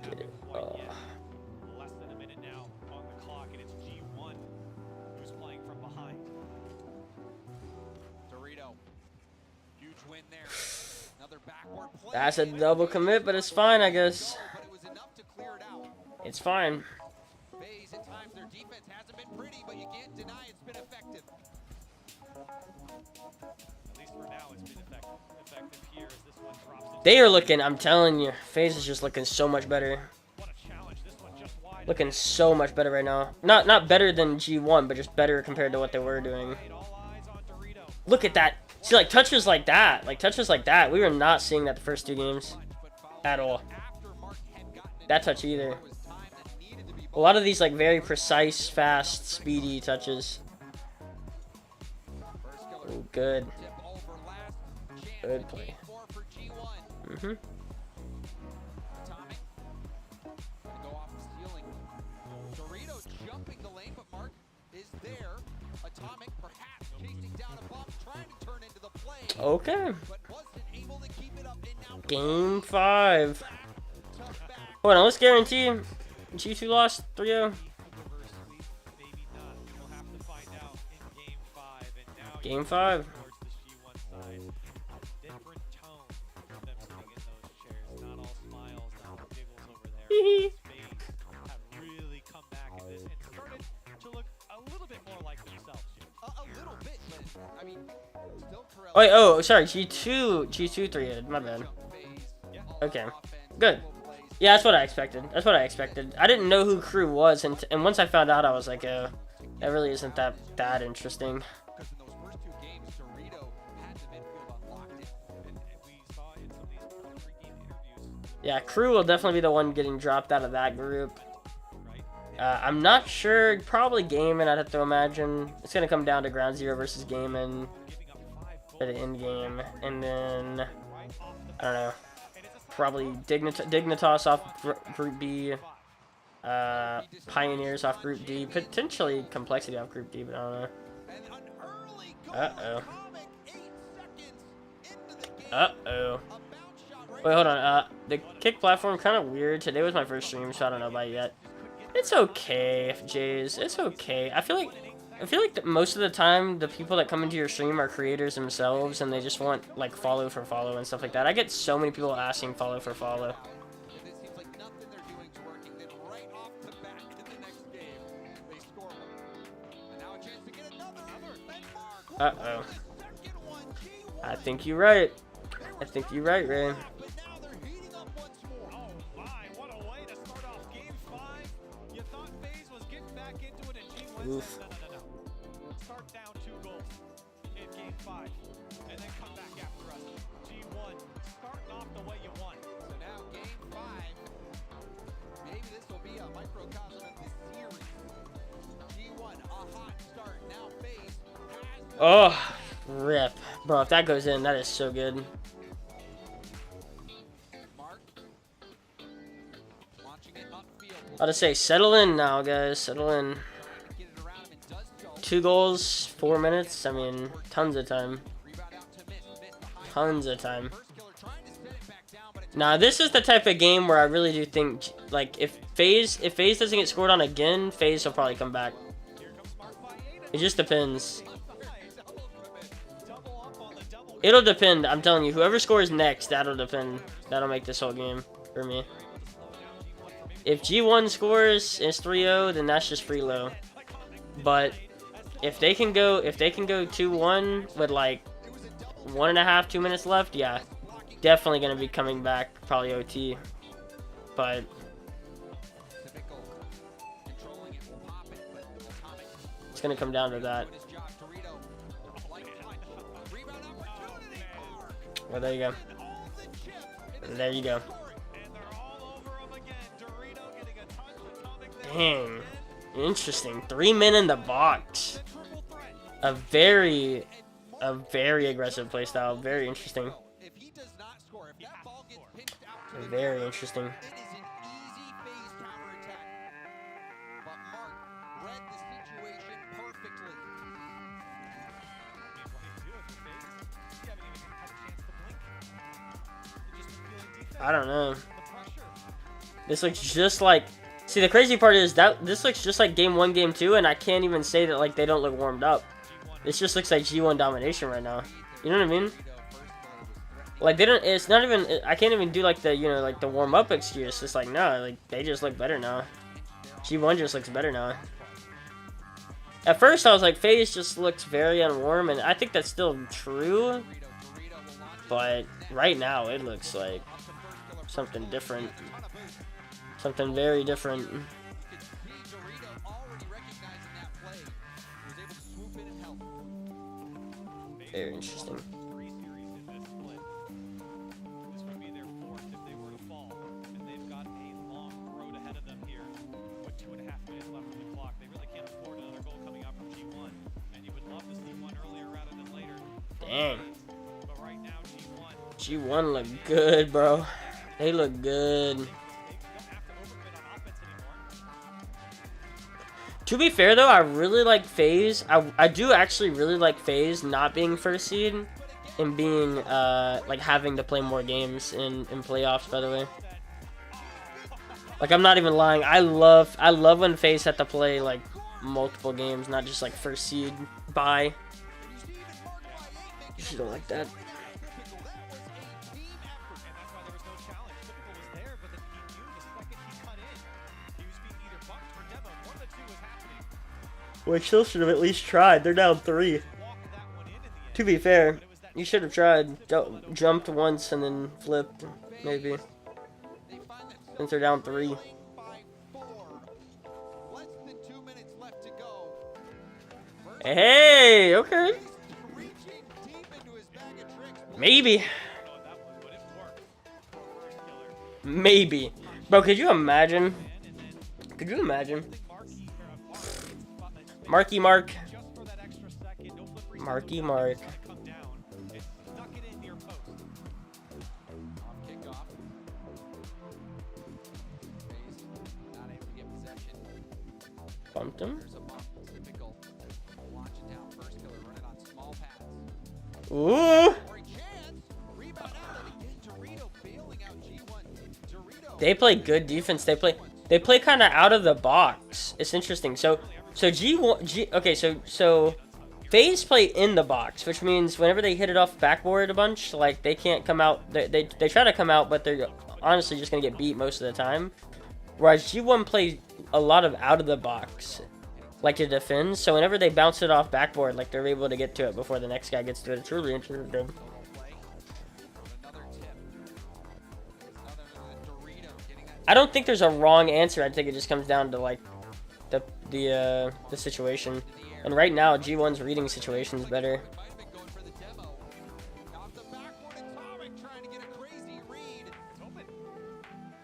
Get it. Oh. Less than a minute now on the clock, and it's G1 who's playing from behind. Dorito. Huge win there. Another backward play. That's a double commit, but it's fine, I guess. It's fine. FaZe, at times their defense hasn't been pretty, but you can't deny it's been effective. At least for now, it's been effective here as this one drops it. They are looking, I'm telling you, FaZe is just looking so much better. What a challenge. This one just wide. Looking so much better right now. Not better than G1, but just better compared to what they were doing. Look at that. See, like, touches like that. Like, touches like that. We were not seeing that the first 2 games. At all. That touch either. A lot of these, like, very precise, fast, speedy touches. Oh, good. Good play. Dorito jumping the lane, but Mark is there. Atomic perhaps chasing down a bump, trying to turn into the play. Okay. But wasn't able to keep it up, and now Game 5. Hold on, let's guarantee G2 lost 3-0. Game 5. Have really come back at this and started to look a little bit more like themselves. a little bit, but I mean, still Corral. Wait, oh, sorry, G2 3-0. My bad. Okay, good. Yeah, that's what I expected. That's what I expected. I didn't know who Crew was, and once I found out, I was like, that really isn't that interesting. Because in those first 2 games, Dorito had the midfield unlocked, and we saw in some of these pre-game interviews. Yeah, Crew will definitely be the one getting dropped out of that group. I'm not sure. Probably Gaiman, I'd have to imagine. It's going to come down to Ground Zero versus Gaiman for the end game. And then, I don't know. Probably Dignitas off Group B. Pioneers off Group D. Potentially Complexity off Group D, but I don't know. Uh-oh. Uh-oh. Wait, hold on. The kick platform kind of weird. Today was my first stream, so I don't know about it yet. It's okay, Jays. It's okay. I feel like that most of the time the people that come into your stream are creators themselves, and they just want like follow for follow and stuff like that. I get so many people asking follow for follow. Uh-oh. I think you're right. I think you're right, Ray. Oof. Start down 2 goals in game 5, and then come back after us. G1 starting off the way you want. So now game 5. Maybe this will be a microcosm of this series. G1, a hot start. Now FaZe has. Oh, rip, bro! If that goes in, that is so good. Mark launching it upfield. I'll just say, settle in now, guys. Settle in. 2 goals, 4 minutes. I mean, tons of time. Tons of time. Now, this is the type of game where I really do think, like, if FaZe doesn't get scored on again, FaZe will probably come back. It just depends. It'll depend. I'm telling you, whoever scores next, that'll depend. That'll make this whole game for me. If G1 scores is 3-0, then that's just free low. But if they can go 2-1 with like 1.5, 2 minutes left, yeah, definitely gonna be coming back, probably OT. But it's gonna come down to that. Well, there you go. There you go. Dang. Interesting. 3 men in the box. A very aggressive playstyle. Very interesting. Very interesting. I don't know. This looks just like... See, the crazy part is that this looks just like game 1, game 2, and I can't even say that like they don't look warmed up. This just looks like G1 domination right now. You know what I mean? Like they don't. It's not even. I can't even do like the like the warm up excuse. It's like no, like they just look better now. G1 just looks better now. At first I was like FaZe just looks very unwarm, and I think that's still true. But right now it looks like something different. Something very different. Very interesting. This would be their fourth if they were to fall, and they've got a long road ahead of them here with 2.5 minutes left on the clock. They really can't afford another goal coming out from G1, and you would love to see one earlier rather than later. Dang. But right now, G1 look good, bro. They look good. To be fair though, I really like FaZe. I do actually really like FaZe not being first seed and being like having to play more games in playoffs, by the way. Like I'm not even lying. I love when FaZe have to play like multiple games, not just like first seed bye. You don't like that. We still should have at least tried. They're down 3. To be fair, you should have tried. Jumped once and then flipped, maybe. Since they're down 3. Hey, okay. Maybe. Maybe. Bro, could you imagine? Could you imagine? Marky Mark. Marky Mark. Bumped him. Ooh. They play good defense. They play kind of out of the box. It's interesting. So FaZe play in the box, which means whenever they hit it off backboard a bunch, like they can't come out. They try to come out, but they're honestly just gonna get beat most of the time. Whereas G1 plays a lot of out of the box, like to defend. So whenever they bounce it off backboard, like they're able to get to it before the next guy gets to it. It's really interesting. I don't think there's a wrong answer. I think it just comes down to like the situation. And right now, G1's reading situations better.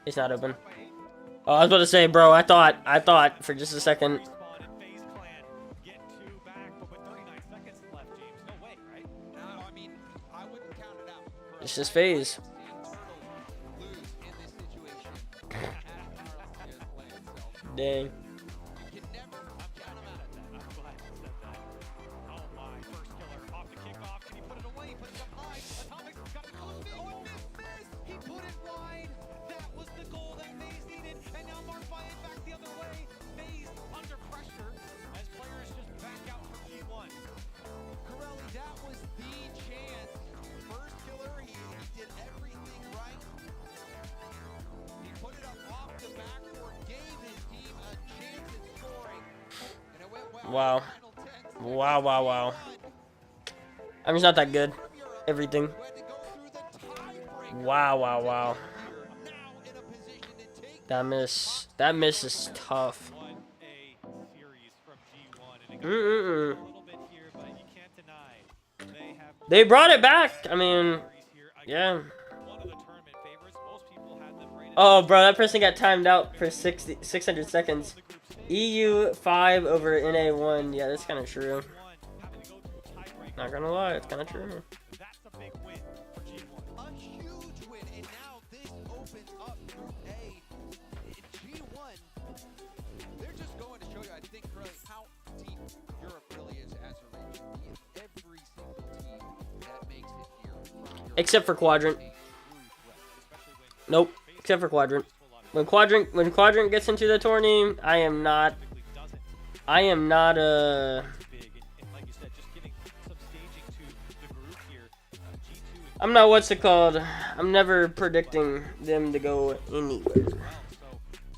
It's not open. Oh, I was about to say, bro. I thought for just a second. It's just FaZe. Dang. Wow. Wow, wow, wow. I'm just not that good. Everything. Wow, wow, wow. That miss is tough. They brought it back. I mean, yeah. Oh, bro, that person got timed out for 600 seconds. EU 5 over NA 1. Yeah, that's kind of true. Not gonna lie, it's kind of true. That's a big win for G1. A huge win, and now this opens up Group A. G1, they're just going to show you, I think, really how deep Europe really is as a region. Every single team that makes it here from Europe. Except for Quadrant. Nope. Except for Quadrant. When Quadrant gets into the tourney, I am not I'm not, what's it called? I'm never predicting them to go anywhere.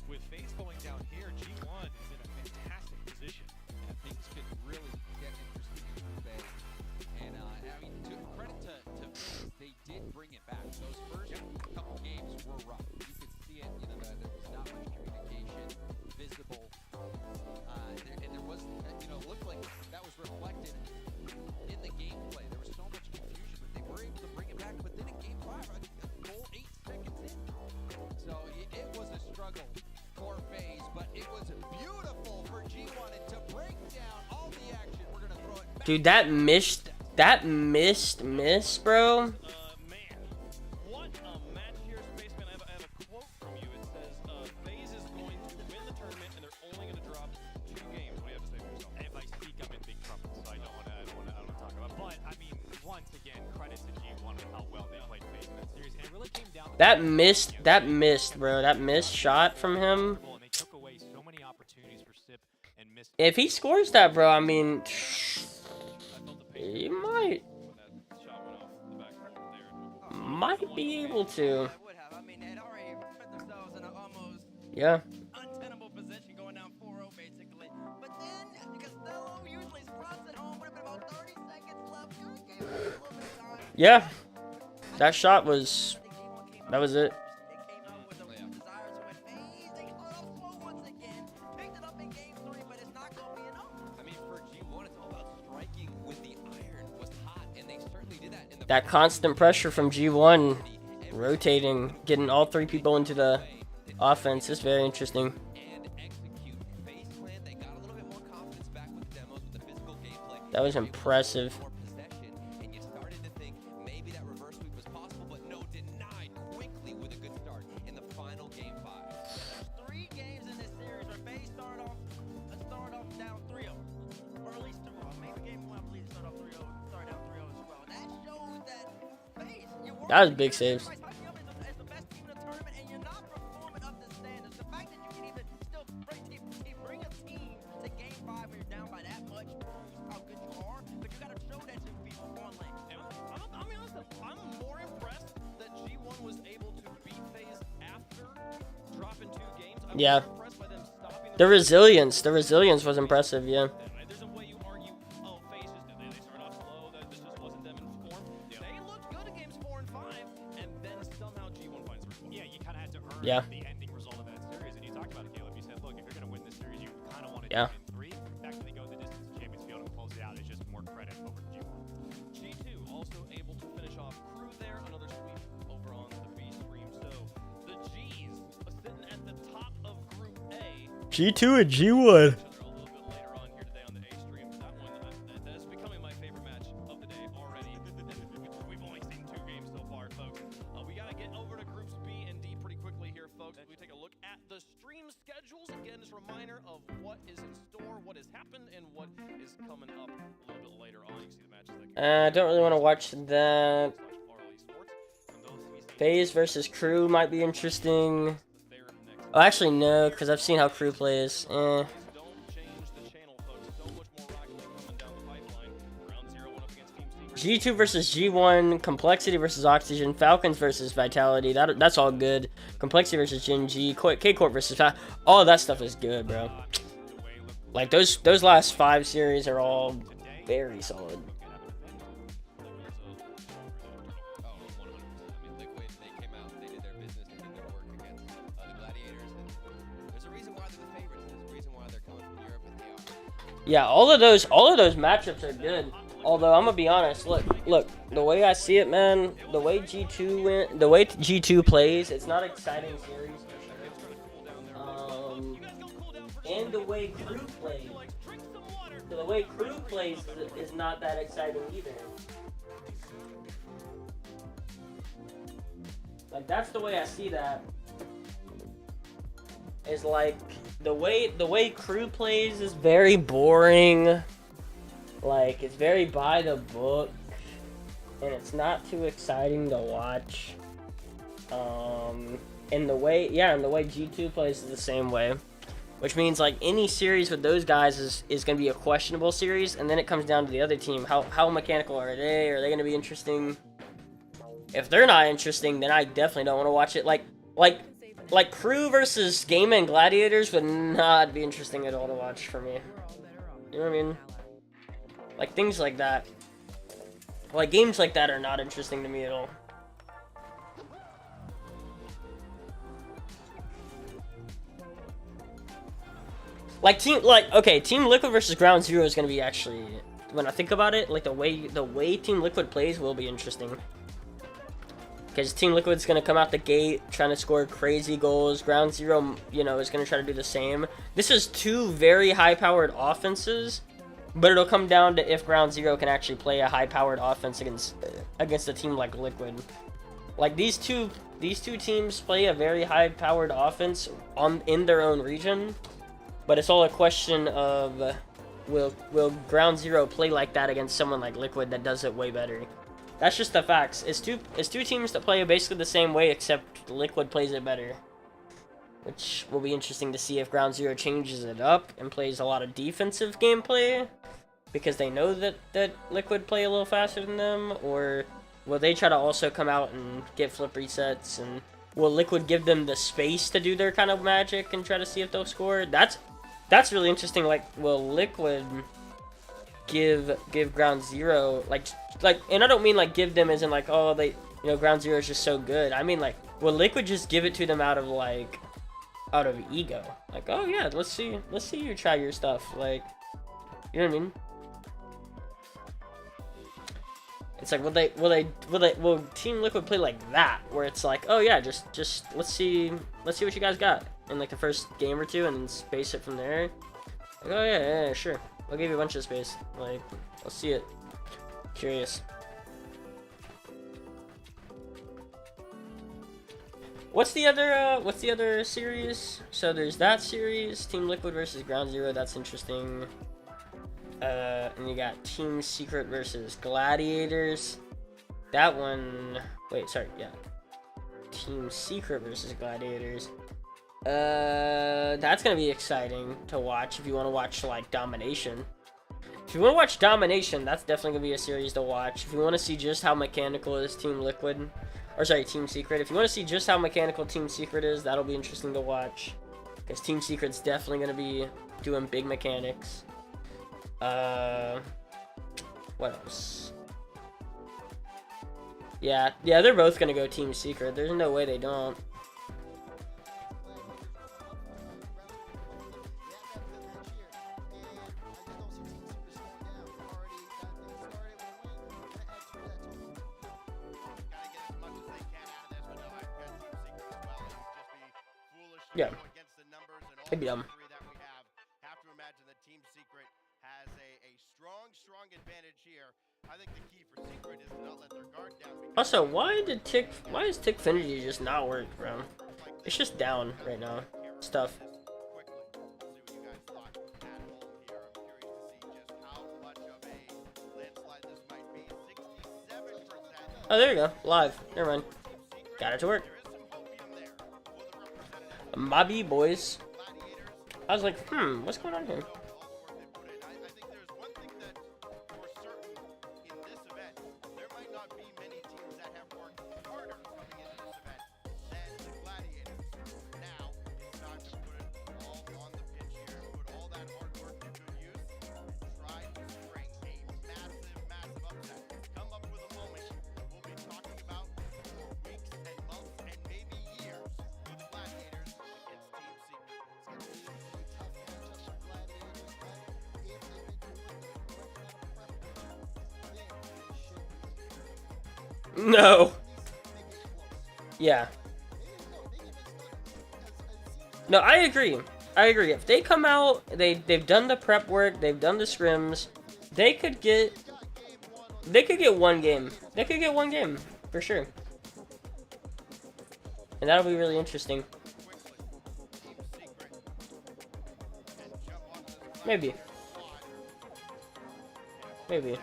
With FaZe going down here, G1 is in a fantastic position. And things could really get interesting in Group A. And I mean, to credit to FaZe, they did bring it back. Those first couple games were rough. You could see it, you know, there was not much communication visible. And there was, you know, looked like that was reflected in the gameplay. There was so much confusion, but they were able to bring it back. But then in Game 5, a goal 8 seconds in. So it was a struggle for FaZe, but it was beautiful for G1 and to break down all the action. We're gonna throw it back. Dude, that miss, bro. Man, what a match here, Spaceman. I have a quote from you. It says, FaZe is going to win the tournament, and they're only going to drop 2 games. What do you have to say for yourself? If I speak, I'm in big trouble, so I don't want to talk about it. But, I mean, once again, credit to G1 and how well they played FaZe in that series. And it really came down to That missed, bro. That missed shot from him. and they took away so many opportunities for Sip and missed. If he scores that, bro, I mean, he might be able to. Yeah. Untenable position going down 4-0 basically. But then Costello usually spots at home. Would have been about 30 seconds left. Good game, a little bit of time. Yeah. That shot was. That was it. They came out with a desire to win FaZe. They caught up slow once again. Picked it up in game 3, but it's not going to be enough. I mean, for G1, it's all about striking when the iron was hot, and they certainly did that in the That constant pressure from G1, rotating, getting all 3 people into the offense is very interesting. and execute. FaZe Clan, they got a little bit more confidence back with the demos, with the physical gameplay. That was impressive. More possession, and you started to think maybe that reverse sweep was possible, but no, denied quickly with a good start in the final Game 5. There's 3 games in this series where FaZe started off down 3-0. Or at least 2. Maybe game 1, I believe they started off 3-0. Started down 3-0 as well. That shows that FaZe, you were That was big saves. as the best team in the tournament, and you're not performing up to standards. The fact that you can even still bring a team to game 5 when you're down by that much proves how good you are. But you got to show that to people on lane. I'll be honest, I'm more impressed that G1 was able to beat FaZe after dropping 2 games. I'm Yeah. more impressed by them stopping The resilience was impressive, yeah. There's a way you argue, oh, FaZe just did they started off slow, that this just wasn't them in form. They looked good in games 4 and 5, and then somehow G1 finds the result. Yeah, you kind of had to earn Yeah. the ending result of that series. And you talked about it, Caleb. You said, look, if you're going to win this series, you kind of want to Yeah. do it in 3. The fact that they go to the distance of Champions Field and close it out is just more credit over to G1. G2 also able to finish off Crew there, another sweep over on the B stream. So the G's sitting at the top of Group A. G2 and G1. Each other a little bit later on here today on the A stream. That one, that is becoming my favorite match of the day already. We've only seen 2 games so far, folks. We got to get over to Groups B and D pretty quickly here, folks. We take a look at the stream schedules. Again, just a reminder of what is in store, what has happened, and what is coming up a little bit later on. You can see the matches that I don't really want to watch that. FaZe versus Crew might be interesting. Oh, actually, no, because I've seen how Crew plays. Don't change the channel, folks. So much more Rocket League coming down the pipeline. Round 0-1 up against Team Secret. G2 versus G1, Complexity versus Oxygen, Falcons versus Vitality. That's all good. Complexity versus Gen G, K-Corp versus all that stuff is good, bro. The way Like those last 5 series are all very solid. Oh, 100%. I mean, Liquid, they came out, they did their business, they did their work against the Gladiators, and there's a reason why they're the favorites. There's a reason why they're coming from Europe, and they are. Yeah, all of those matchups are good. Although I'm gonna be honest, look, the way I see it, man, the way G2 plays, it's not exciting series for sure. And the way Crew plays, is not that exciting either. Like that's the way I see that. Is like the way Crew plays is very boring. Like it's very by the book, and it's not too exciting to watch. And the way G2 plays is the same way, which means like any series with those guys is gonna be a questionable series, and then it comes down to the other team. How mechanical are they? Are they gonna be interesting? If they're not interesting, then I definitely don't want to watch it. Like Crew versus Game and Gladiators would not be interesting at all to watch for me. You know what I mean? Like things like that. Like games like that are not interesting to me at all. Team Liquid versus Ground Zero is gonna be actually, when I think about it, like the way Team Liquid plays will be interesting. Because Team Liquid's going to come out the gate trying to score crazy goals. Ground Zero, you know, is going to try to do the same. This is 2 very high-powered offenses, but it'll come down to if Ground Zero can actually play a high-powered offense against a team like Liquid. Like, these two teams play a very high-powered offense in their own region, but it's all a question of will Ground Zero play like that against someone like Liquid that does it way better. That's just the facts. It's two teams that play basically the same way, except Liquid plays it better. Which will be interesting to see if Ground Zero changes it up and plays a lot of defensive gameplay, because they know that Liquid play a little faster than them, or will they try to also come out and get flip resets, and will Liquid give them the space to do their kind of magic and try to see if they'll score? That's really interesting. Like, will Liquid give Ground Zero like, and I don't mean like give them as in like, oh, they, you know, Ground Zero is just so good. I mean like, will Liquid just give it to them out of ego? Like, oh yeah, let's see you try your stuff. Like, you know what I mean? It's like, will Team Liquid play like that, where it's like, oh yeah, just let's see what you guys got in like the first game or two, and then space it from there. Like, oh yeah, sure. I'll give you a bunch of space. Like, let's see it. Curious. What's the other series? So there's that series, Team Liquid versus Ground Zero. That's interesting. And you got Team Secret versus Gladiators. That one. Wait, sorry. Yeah. Team Secret versus Gladiators. That's gonna be exciting to watch if you want to watch like domination. If you want to watch domination, that's definitely gonna be a series to watch. If you want to see just how mechanical is Team Liquid, or sorry, Team Secret. If you want to see just how mechanical Team Secret is, that'll be interesting to watch, because Team Secret's definitely gonna be doing big mechanics. What else? Yeah, they're both gonna go Team Secret. There's no way they don't. Yeah. It'd be dumb. Have to imagine that Team Secret has a strong advantage here. I think the key for Secret is to not let their guard down. Also, why is Tickfinity just not work, bro? It's just down right now. Stuff. Oh, there you go. Live. Never mind. Got it to work. Mobby boys. I was like, what's going on here? No. Yeah. No, I agree. I agree. If they come out, they've done the prep work, they've done the scrims, they could get one game. They could get one game for sure. And that'll be really interesting. Maybe. Maybe.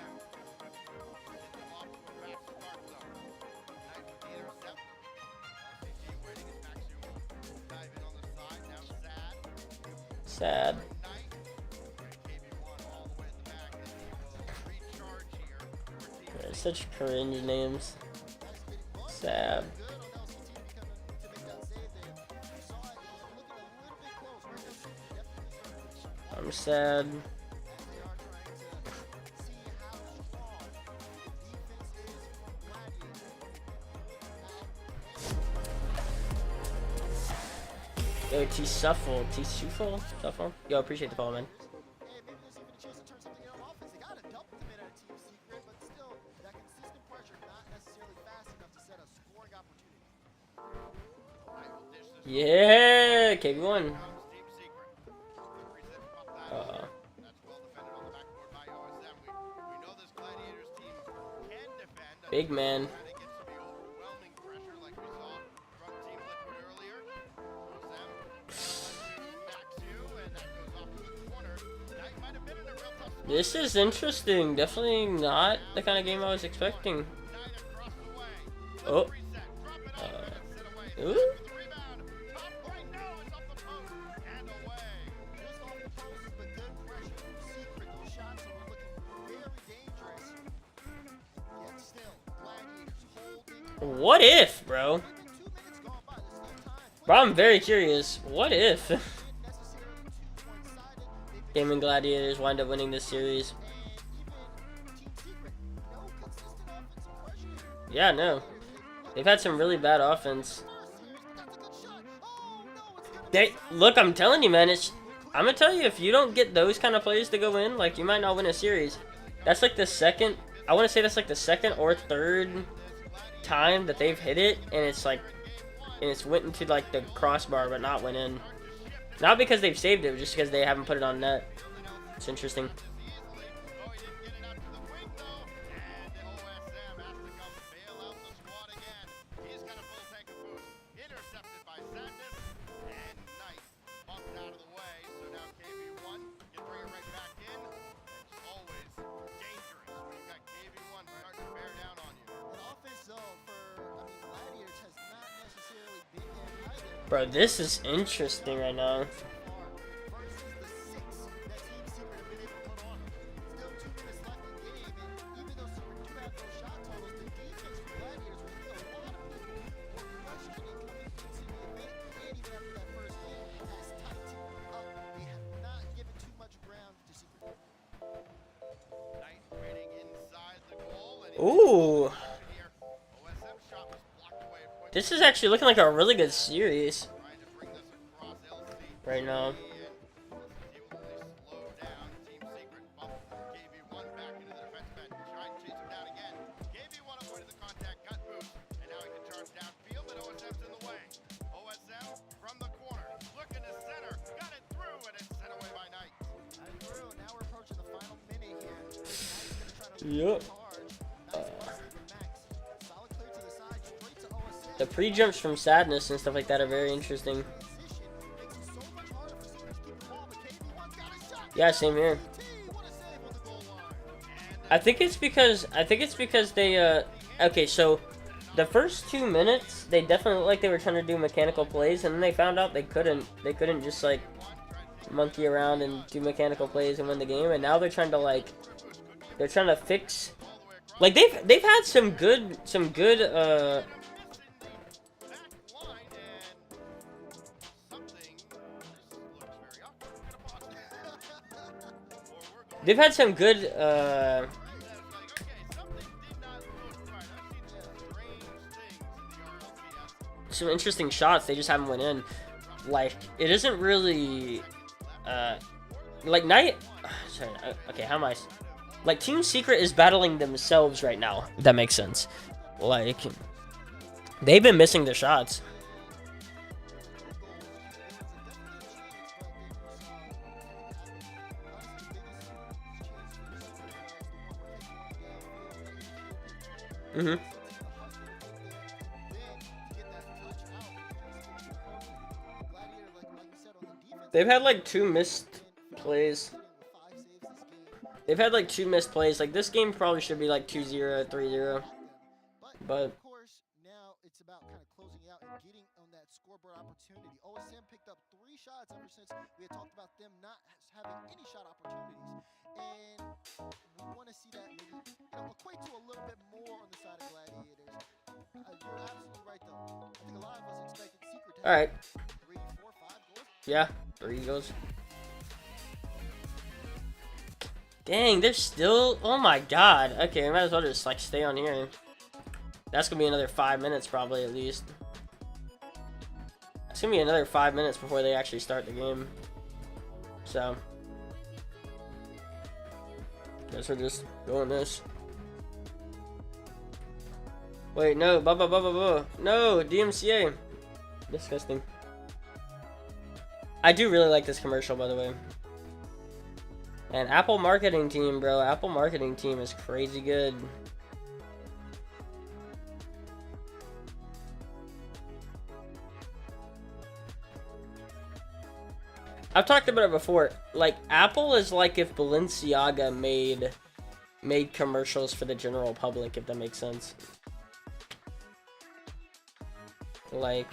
Sad. They're such cringe names. Sad. I'm sad. Yo, T-Suffle. T-Suffle? Suffle? Yo, appreciate the follow, man. Yeah, KB1. Big man. This is interesting. Definitely not the kind of game I was expecting. Oh. Ooh. What if, bro? Bro, I'm very curious. What if? Gaming Gladiators wind up winning this series. Yeah, no. They've had some really bad offense. Look, I'm telling you, man. I'm gonna tell you, if you don't get those kind of plays to go in, like, you might not win a series. That's like the second. I want to say that's like the second or third time that they've hit it, and it's like, and it's went into like the crossbar, but not went in. Not because they've saved it, just because they haven't put it on net. It's interesting. Bro, this is interesting right now. Ooh. This is actually looking like a really good series right now. Yep. The pre-jumps from Sadness and stuff like that are very interesting. Yeah, same here. I think it's because they okay, so the first 2 minutes they definitely looked like they were trying to do mechanical plays, and then they found out they couldn't just like monkey around and do mechanical plays and win the game, and now they're trying to fix, like they've had some good they've had some good some interesting shots. They just haven't went in. Like, it isn't really like Night. Sorry, okay, how am I? Like, Team Secret is battling themselves right now, if that makes sense. Like, they've been missing the shots. Mm-hmm. They've had like 2 missed plays. They've had like 2 missed plays. Like, this game probably should be like 2-0, 3-0. But of course, now it's about kind of closing out and getting on that scoreboard opportunity. OSM picked up 3 shots ever since we had talked about them not having any shot opportunities. And we want to see that maybe, equate to a little bit more on the side of Gladiators. You're absolutely right, though. I think a lot of us expected Secret to have 3, 4, 5 goals. yeah, 3 goals. Dang, they're still... Oh my god. Okay, I might as well just, like, stay on here. That's gonna be another 5 minutes, probably, at least. It's gonna be another 5 minutes before they actually start the game. So... guess we're just doing this. Wait, no. No, DMCA. Disgusting. I do really like this commercial, by the way. And Apple marketing team, bro. Apple marketing team is crazy good. I've talked about it before. Like, Apple is like if Balenciaga made commercials for the general public, if that makes sense. Like,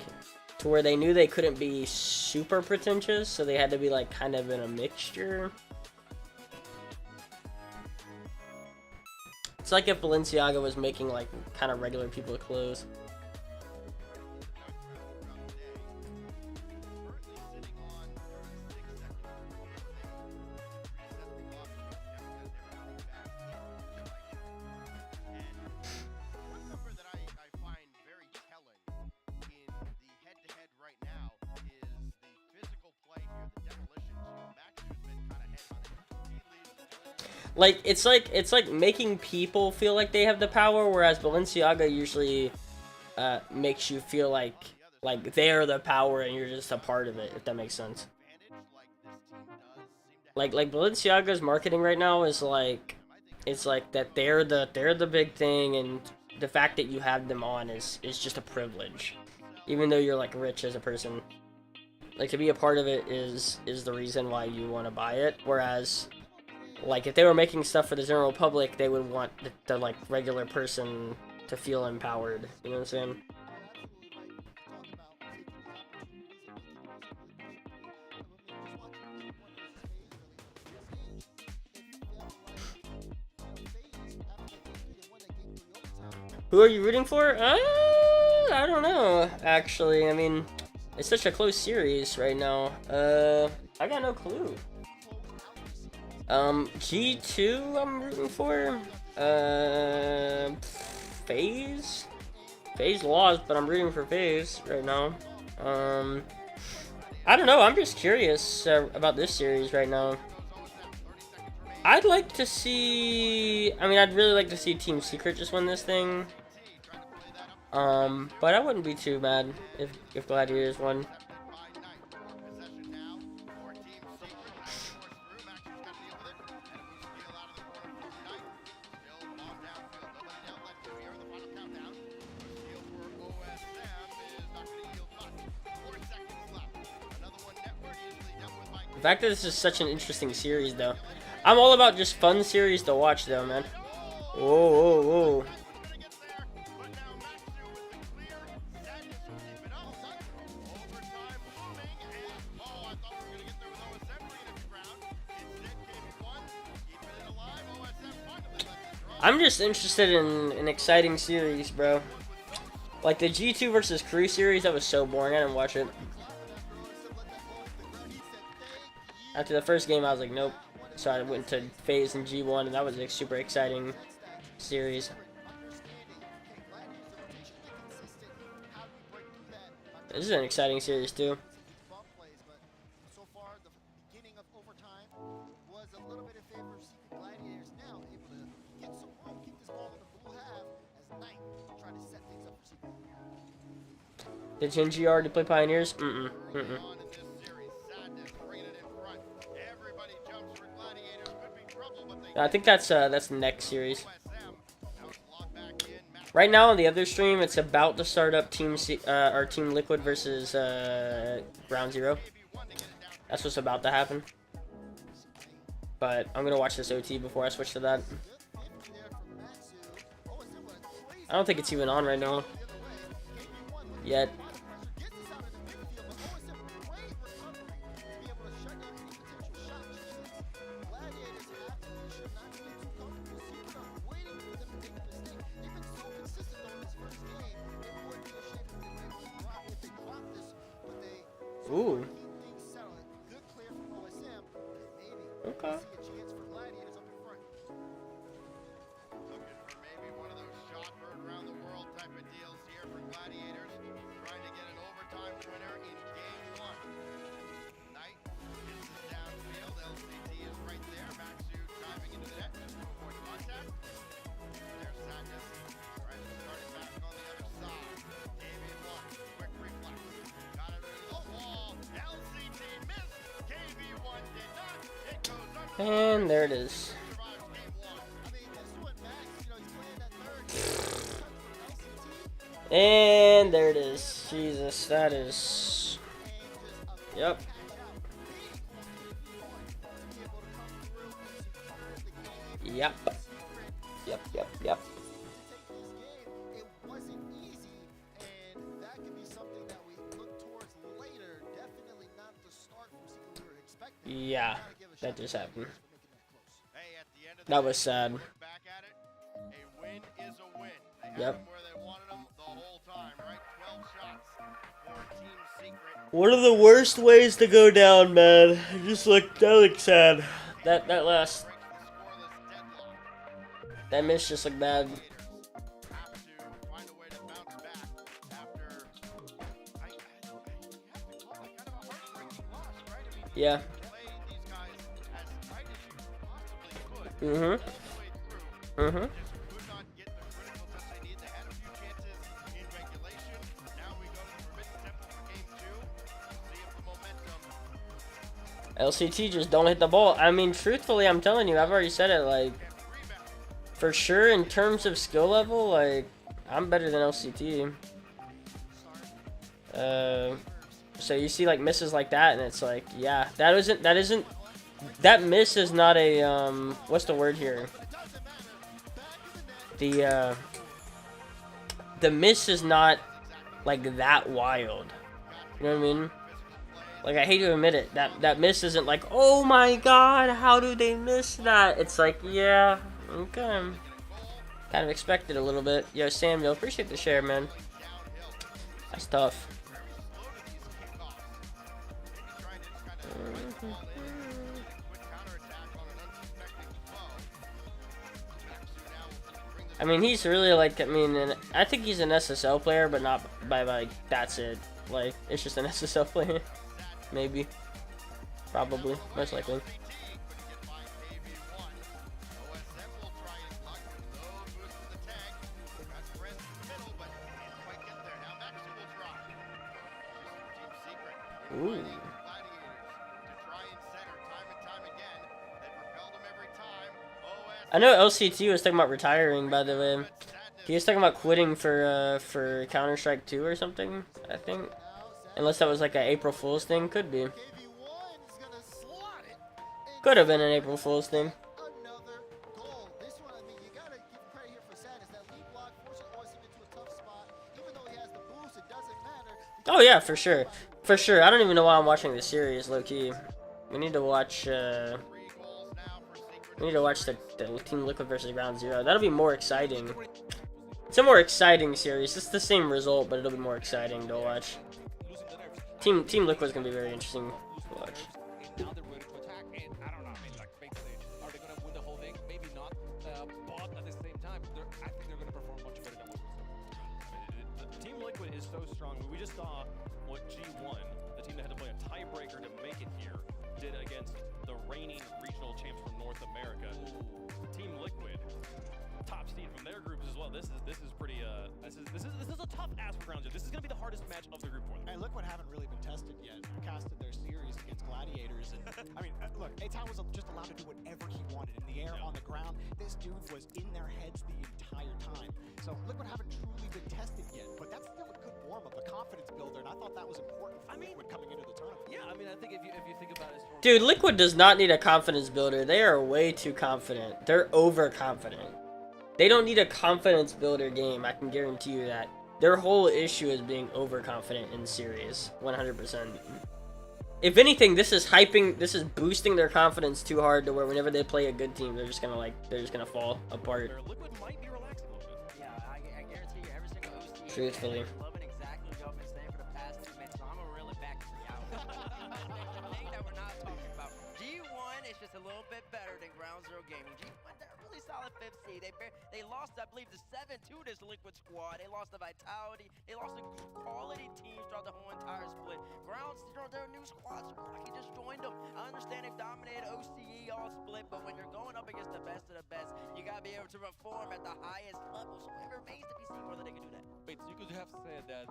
to where they knew they couldn't be super pretentious, so they had to be like kind of in a mixture. It's like if Balenciaga was making like kind of regular people clothes. Like, it's like making people feel like they have the power, whereas Balenciaga usually makes you feel like they're the power and you're just a part of it, if that makes sense. Like Balenciaga's marketing right now is like, it's like that they're the big thing, and the fact that you have them on is just a privilege, even though you're like rich as a person. Like, to be a part of it is the reason why you want to buy it, whereas like if they were making stuff for the general public, they would want the like regular person to feel empowered. You know what I'm saying? Who are you rooting for? I don't know, actually. I mean, it's such a close series right now. I got no clue. G2 I'm rooting for. FaZe? FaZe lost, but I'm rooting for FaZe right now. I don't know, I'm just curious about this series right now. I'd like to see... I mean, I'd really like to see Team Secret just win this thing. But I wouldn't be too mad if Gladiators won. The fact that this is such an interesting series, though. I'm all about just fun series to watch, though, man. Whoa, whoa, whoa. I'm just interested in an exciting series, bro. Like the G2 versus Crew series, that was so boring. I didn't watch it. After the first game, I was like, nope. So I went to FaZe and G1, and that was a super exciting series. This is an exciting series, too. So far, the beginning of overtime was a little bit in favor of Secret Gladiators. Now able to get some room, keep this ball in the blue half as Knight try to Did Shinji already play Pioneers? Mm-mm. Mm-mm. I think that's next series. Right now on the other stream, it's about to start up Team Liquid versus Ground Zero. That's what's about to happen. But I'm gonna watch this OT before I switch to that. I don't think it's even on right now. Yet. Ooh. Okay. And there it is. And there it is. Jesus, that is... Yep. Yep. Yep, yep, yep. Yeah, that just happened. That was sad. Yep. One of the worst ways to go down, man. That looked sad. That last. That miss just looked bad. Yeah. Mm-hmm. Mm-hmm. LCT just don't hit the ball. I mean, truthfully, I'm telling you, I've already said it, like, for sure, in terms of skill level, like, I'm better than LCT. So you see, like, misses like that, and it's like, yeah, that miss is not a, what's the word here? The miss is not, like, that wild. You know what I mean? Like, I hate to admit it, that miss isn't like, oh my god, how do they miss that? It's like, yeah, okay. Kind of expected a little bit. Yo, Samuel, appreciate the share, man. That's tough. I mean, he's really like, I think he's an SSL player, but not by like, that's it. Like, it's just an SSL player. Maybe. Probably. Most likely. Ooh. I know LCT was talking about retiring, by the way. He was talking about quitting for Counter-Strike 2 or something, I think. Unless that was like an April Fool's thing. Could be. Could have been an April Fool's thing. Oh yeah, for sure. For sure. I don't even know why I'm watching this series, low-key. We need to watch, the Team Liquid versus Ground Zero. That'll be more exciting. It's a more exciting series. It's the same result, but it'll be more exciting to watch. Team Liquid's gonna be very interesting to watch. Now they're ready to attack, and I don't know, I mean, like, basically, are they gonna win the whole thing? Maybe not, but at the same time, I think they're gonna perform much better than what we saw. The Team Liquid is so strong. We just saw what G1, the team that had to play a tiebreaker to make it here, did against the reigning regional champs from North America. Team Liquid, top seed from their groups as well. This is pretty. This is a tough tough ask for Ground Zero. This is going to be the hardest match of the group for them. And Liquid haven't really been tested yet. Casted their series against Gladiators, and I mean, look, A-Town was just allowed to do whatever he wanted in the air, on the ground. This dude was in their heads the entire time. So Liquid haven't truly been tested yet, but that's still a good warm-up, a confidence builder, and I thought that was important for Liquid coming into the tournament. Yeah, I mean, I think if you think about it, Dude, Liquid does not need a confidence builder. They are way too confident. They're overconfident. They don't need a confidence builder game. I can guarantee you that. Their whole issue is being overconfident in series. 100%. If anything, this is boosting their confidence too hard to where whenever they play a good team, they're just gonna fall apart. Liquid might be relaxed a little bit. Yeah, I guarantee you every single OC. Truthfully. Loving exactly what y'all been saying for the past 2 minutes, so I'm gonna reel it back to reality. The thing that we're not talking about. G1 is just a little bit better than Ground Zero Gaming. G1, they're a really solid 5th seed. They lost, I believe, the 7 to this Liquid squad. They lost the Vitality. They lost the quality teams throughout the whole entire split. Ground Zero, they're a new squad, so Rocky just joined them. I understand they've dominated OCE all split, but when you're going up against the best of the best, you gotta be able to perform at the highest level. So it remains to be seen whether they can do that. Wait, so you could have said that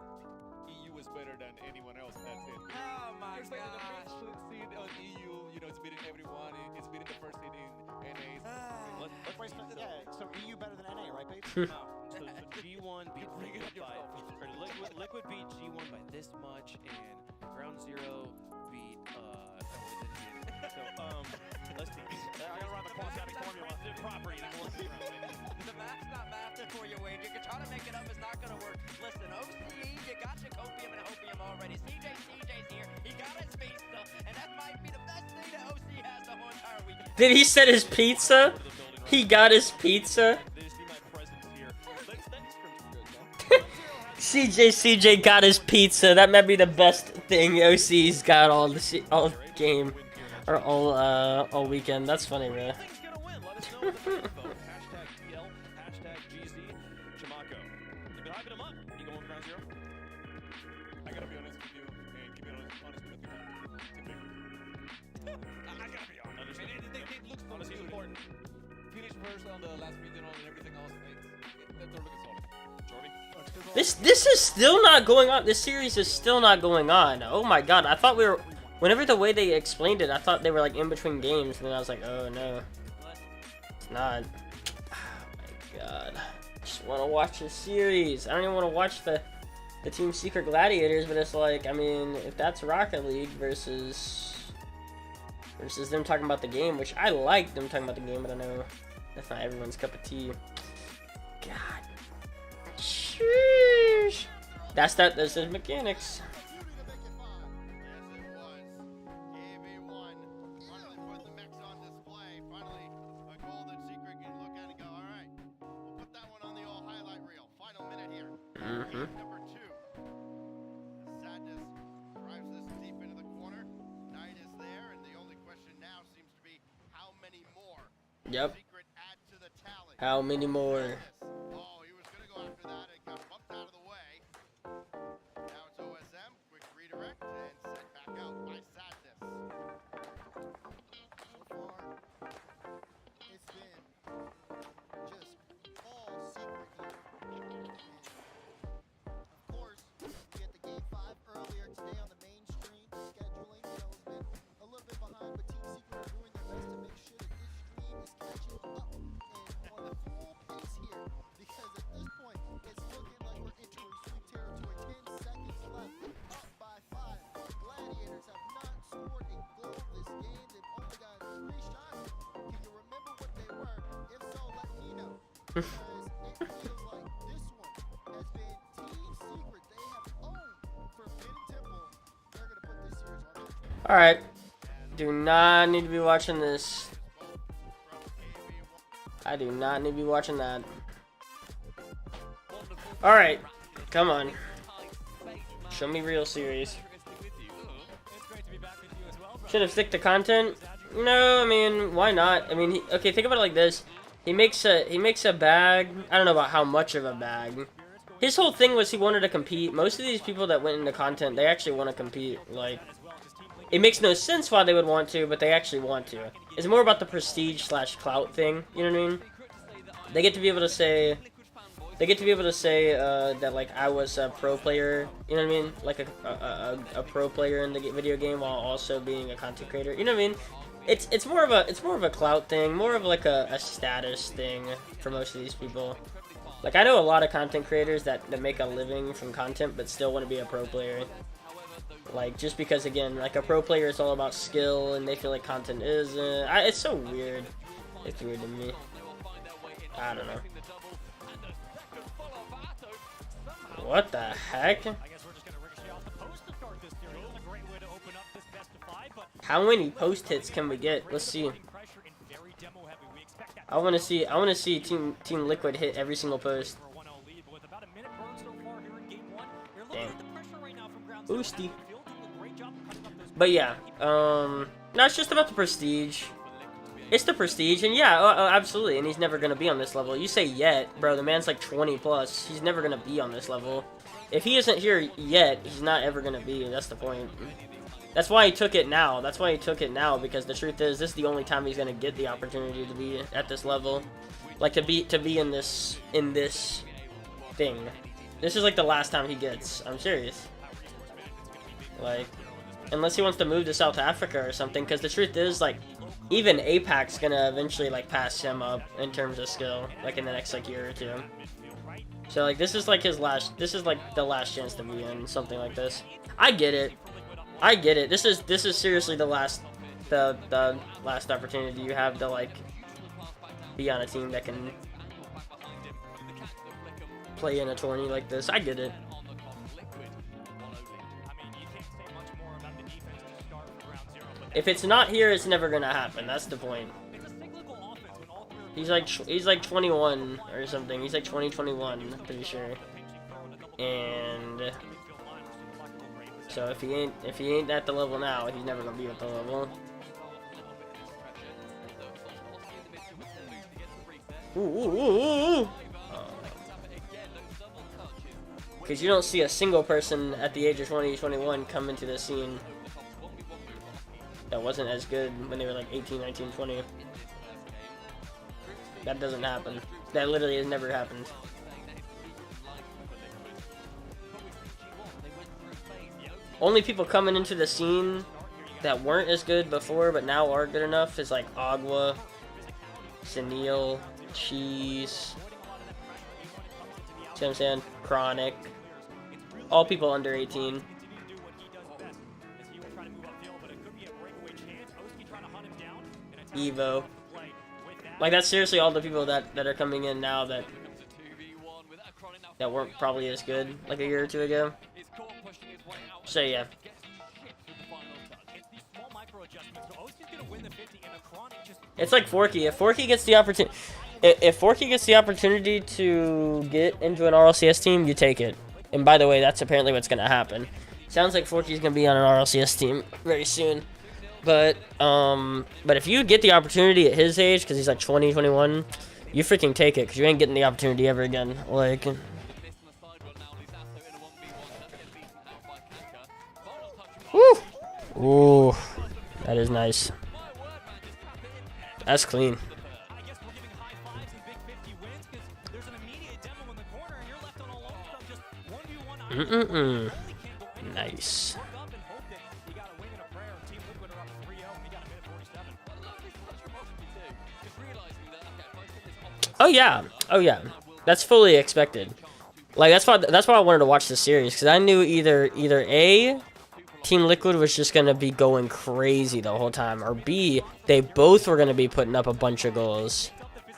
EU is better than anyone else. That's it. Oh my You're saying that gosh. the first seed on EU, you know, it's beating everyone. It's beating the first seed in NAs. Wait, so EU better than NA, right, Paige? No. So G1 beat Liquid beat G1 by this much, and Ground Zero beat Let's see. I gotta run the quadratic formula. Property. The math's not mathing for you, Wade. You can try to make it up, it's not gonna work. Listen, OCE, you got your copium and hopium already. CJ's here. He got his pizza, and that might be the best thing that OC has the whole entire weekend. Did he set his pizza? He got his pizza. CJ got his pizza. That might be the best thing OC's got all game or all weekend. That's funny, bro. I gotta be honest with you, and keep it honest with you. I gotta be honest. It looks honestly important. Finish first on the last regional and everything else. They're looking solid. Jordy? This is still not going on. This series is still not going on. Oh my god, I thought we were... Whenever the way they explained it, I thought they were like in between games, and then I was like, oh no. It's not. Oh my god. I just want to watch the series. I don't even want to watch the Team Secret Gladiators, but it's like, I mean, if that's Rocket League versus them talking about the game, which I like them talking about the game, but I know that's not everyone's cup of tea. God. Sheesh. That's the mechanics. Number 2. Sadness drives this deep into the corner. Knight is there, and the only question now seems to be how many more. Yep. Secret add to the tally. How many more? Oh, he was going to go after that and got bumped out of the way. Now it's OSM, quick redirect, and sent back out by Sadness. So far, it's been just all secret here. Of course, we had the game 5 earlier today on the main stream. Scheduling, has been a little bit behind, but Team Secret are doing their best to make sure that this stream is catching up and on a full pace here. Because at this point, it's looking like we're entering sweep territory. 10 seconds left, up by 5. Gladiators have not scored a goal this game. They've only got 3 shots. Can you remember what they were? If so, let me know. Because it feels like this one has been Team Secret. They have owned Forbidden Temple. They're going to put this series on their Alright. Do not need to be watching this. I do not need to be watching that. Alright. Come on. Show me real series. Should have stick to content? No, I mean, why not? I mean, okay, think about it like this. He makes a bag. I don't know about how much of a bag. His whole thing was he wanted to compete. Most of these people that went into content, they actually want to compete. Like, it makes no sense why they would want to, but they actually want to. It's more about the prestige / clout thing. You know what I mean? They get to be able to say, They get to be able to say that like I was a pro player, you know what I mean? Like a pro player in the video game while also being a content creator. You know what I mean? It's more of a clout thing, more of like a status thing for most of these people. Like I know a lot of content creators that make a living from content but still want to be a pro player. Like just because again, like a pro player is all about skill and they feel like content isn't. It's so weird. It's weird to me. I don't know. What the heck? How many post hits can we get? Let's see. I want to see Team Liquid hit every single post. Damn. Boosty. But yeah, no, it's just about the prestige. It's the prestige, and yeah, absolutely, and he's never gonna be on this level. You say yet, bro, the man's like 20 plus. He's never gonna be on this level. If he isn't here yet, he's not ever gonna be. That's the point. That's why he took it now. That's why he took it now, because the truth is, this is the only time he's gonna get the opportunity to be at this level, like to be in this thing. This is like the last time he gets. I'm serious. Like, unless he wants to move to South Africa or something, because the truth is, like, even APAC's gonna eventually like pass him up in terms of skill, like in the next like year or two. So like this is like his last. This is like the last chance to be in something like this. I get it. I get it. This is seriously the last opportunity you have to like be on a team that can play in a tourney like this. I get it. If it's not here, it's never gonna happen. That's the point. He's like 21 or something. He's like 21, pretty sure. And so if he ain't at the level now, he's never gonna be at the level. Ooh. Because you don't see a single person at the age of 20, 21 come into the scene that wasn't as good when they were like 18, 19, 20. That doesn't happen. That literally has never happened. Only people coming into the scene that weren't as good before but now are good enough is like Agua, Sunil, Cheese. See what I'm saying? Chronic. All people under 18. Evo. Like that's seriously all the people that are coming in now that weren't probably as good like a year or two ago. So yeah. It's like Forky. If Forky gets the opportunity to get into an RLCS team, you take it. And by the way, that's apparently what's gonna happen. Sounds like Forky's gonna be on an RLCS team very soon. But if you get the opportunity at his age, because he's like 20, 21, you freaking take it, because you ain't getting the opportunity ever again. Like, woo! Ooh, that is nice. That's clean. Nice. Oh yeah, that's fully expected. Like that's why I wanted to watch the series, because I knew either A, Team Liquid was just gonna be going crazy the whole time, or B, they both were gonna be putting up a bunch of goals,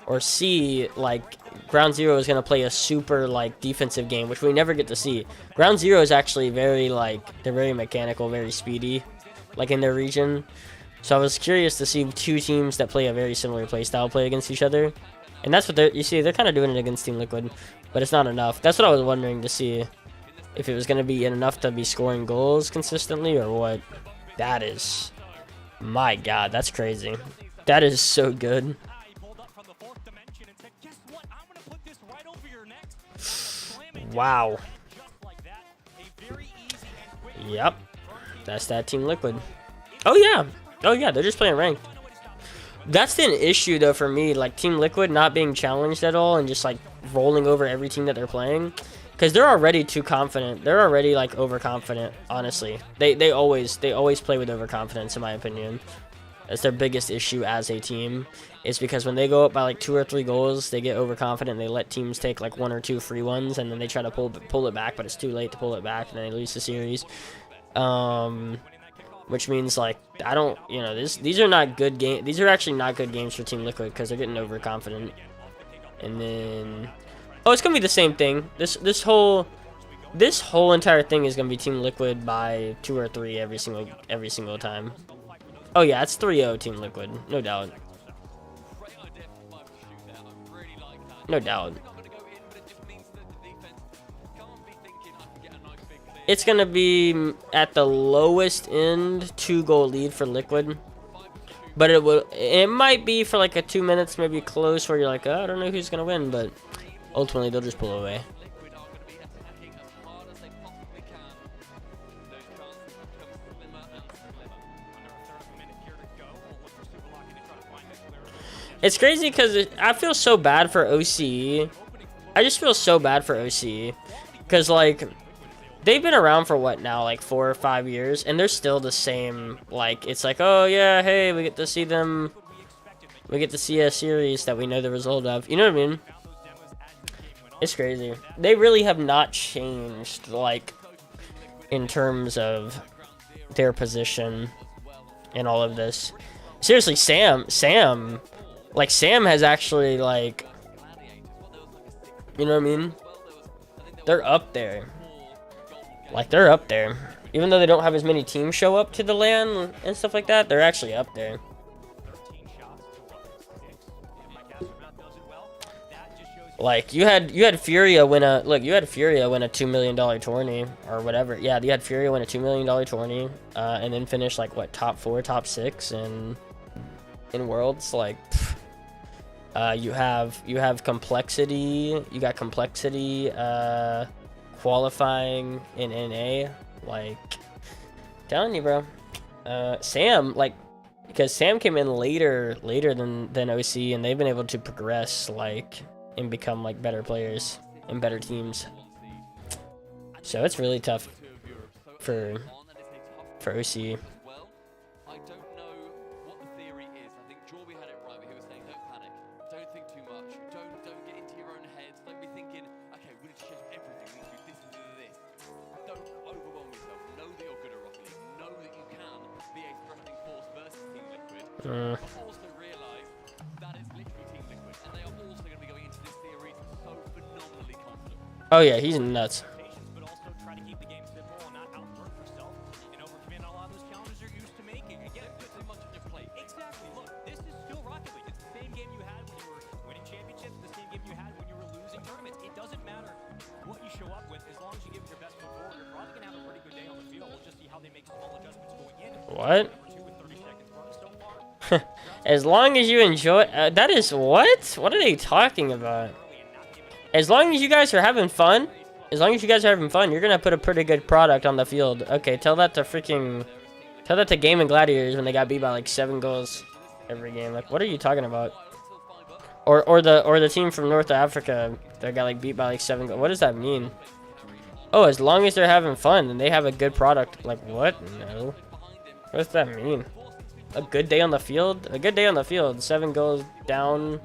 or C, like Ground Zero is gonna play a super like defensive game, which we never get to see. Ground Zero is actually very they're very mechanical, very speedy, like in their region. So I was curious to see two teams that play a very similar playstyle play against each other. And that's what they're kind of doing it against Team Liquid, but it's not enough. That's what I was wondering to see, if it was going to be enough to be scoring goals consistently or what. That is, my God, that's crazy. That is so good. Wow. Yep, that's that Team Liquid. Oh yeah, they're just playing ranked. That's the issue though for me, like Team Liquid not being challenged at all and just like rolling over every team that they're playing, because they're already too confident. They're already like overconfident. Honestly, they always play with overconfidence in my opinion. That's their biggest issue as a team. Is because when they go up by like 2 or 3 goals, they get overconfident. And they let teams take like 1 or 2 free ones, and then they try to pull it back, but it's too late to pull it back, and then they lose the series. Which means like I don't, you know, these are not good games. These are actually not good games for Team Liquid because they're getting overconfident. And then, oh, it's gonna be the same thing. This whole entire thing is gonna be Team Liquid by 2 or 3 every single time. Oh yeah, it's 3-0 Team Liquid, no doubt. No doubt. It's going to be at the lowest end 2-goal lead for Liquid. But it might be for like a 2 minutes, maybe close, where you're like, oh, I don't know who's going to win, but ultimately they'll just pull away. It's crazy because I feel so bad for OCE. I just feel so bad for OCE. Because, like, they've been around for what now, like 4 or 5 years, and they're still the same. Like, it's like, oh yeah, hey, we get to see them. We get to see a series that we know the result of. You know what I mean? It's crazy. They really have not changed, like, in terms of their position in all of this. Seriously, Sam has actually, like, you know what I mean? They're up there. Like, they're up there. Even though they don't have as many teams show up to the LAN and stuff like that, they're actually up there. Like, you had Furia win a $2 million tourney or whatever. Yeah, you had Furia win a $2 million tourney, and then finish like what, top 4, top 6 in Worlds. Like, you have Complexity. You got Complexity qualifying in NA. Like, telling you, bro. Sam, like, because Sam came in later than OC, and they've been able to progress, like, and become like better players and better teams. So it's really tough for OC. I don't know what the theory is. I think Jorby had it right where he was saying, don't panic, don't think too much, don't get into your own heads, don't be thinking, okay, we need to change everything, we need to do this and do this. Don't overwhelm yourself. Know that you're good at Rocket League. Know that you can be a threatening force versus Team Liquid. But also realize that it's literally Team Liquid, and they are also going to be going into this series so phenomenally confident. Oh yeah, he's nuts. But also try to keep the game simple and not outwork yourself and overcommit a lot of those challenges you're used to making. Again, put too much on your plate. Exactly. Look, this is still Rocket League. It's the same game you had when you were winning championships, the same game you had when you were losing tournaments. It doesn't matter what you show up with, as long as you give it your best foot forward. You're probably gonna have a pretty good day on the field. We'll just see how they make small adjustments going in. What? As long as you enjoy, that is what? What are they talking about? As long as you guys are having fun, you're gonna put a pretty good product on the field. Okay, tell that to Gaming Gladiators when they got beat by like 7 goals every game. Like, what are you talking about? Or the team from North Africa that got like beat by like 7 goals. What does that mean? Oh, as long as they're having fun and they have a good product. Like, what? No. What does that mean? A good day on the field? A good day on the field. 7 goals down,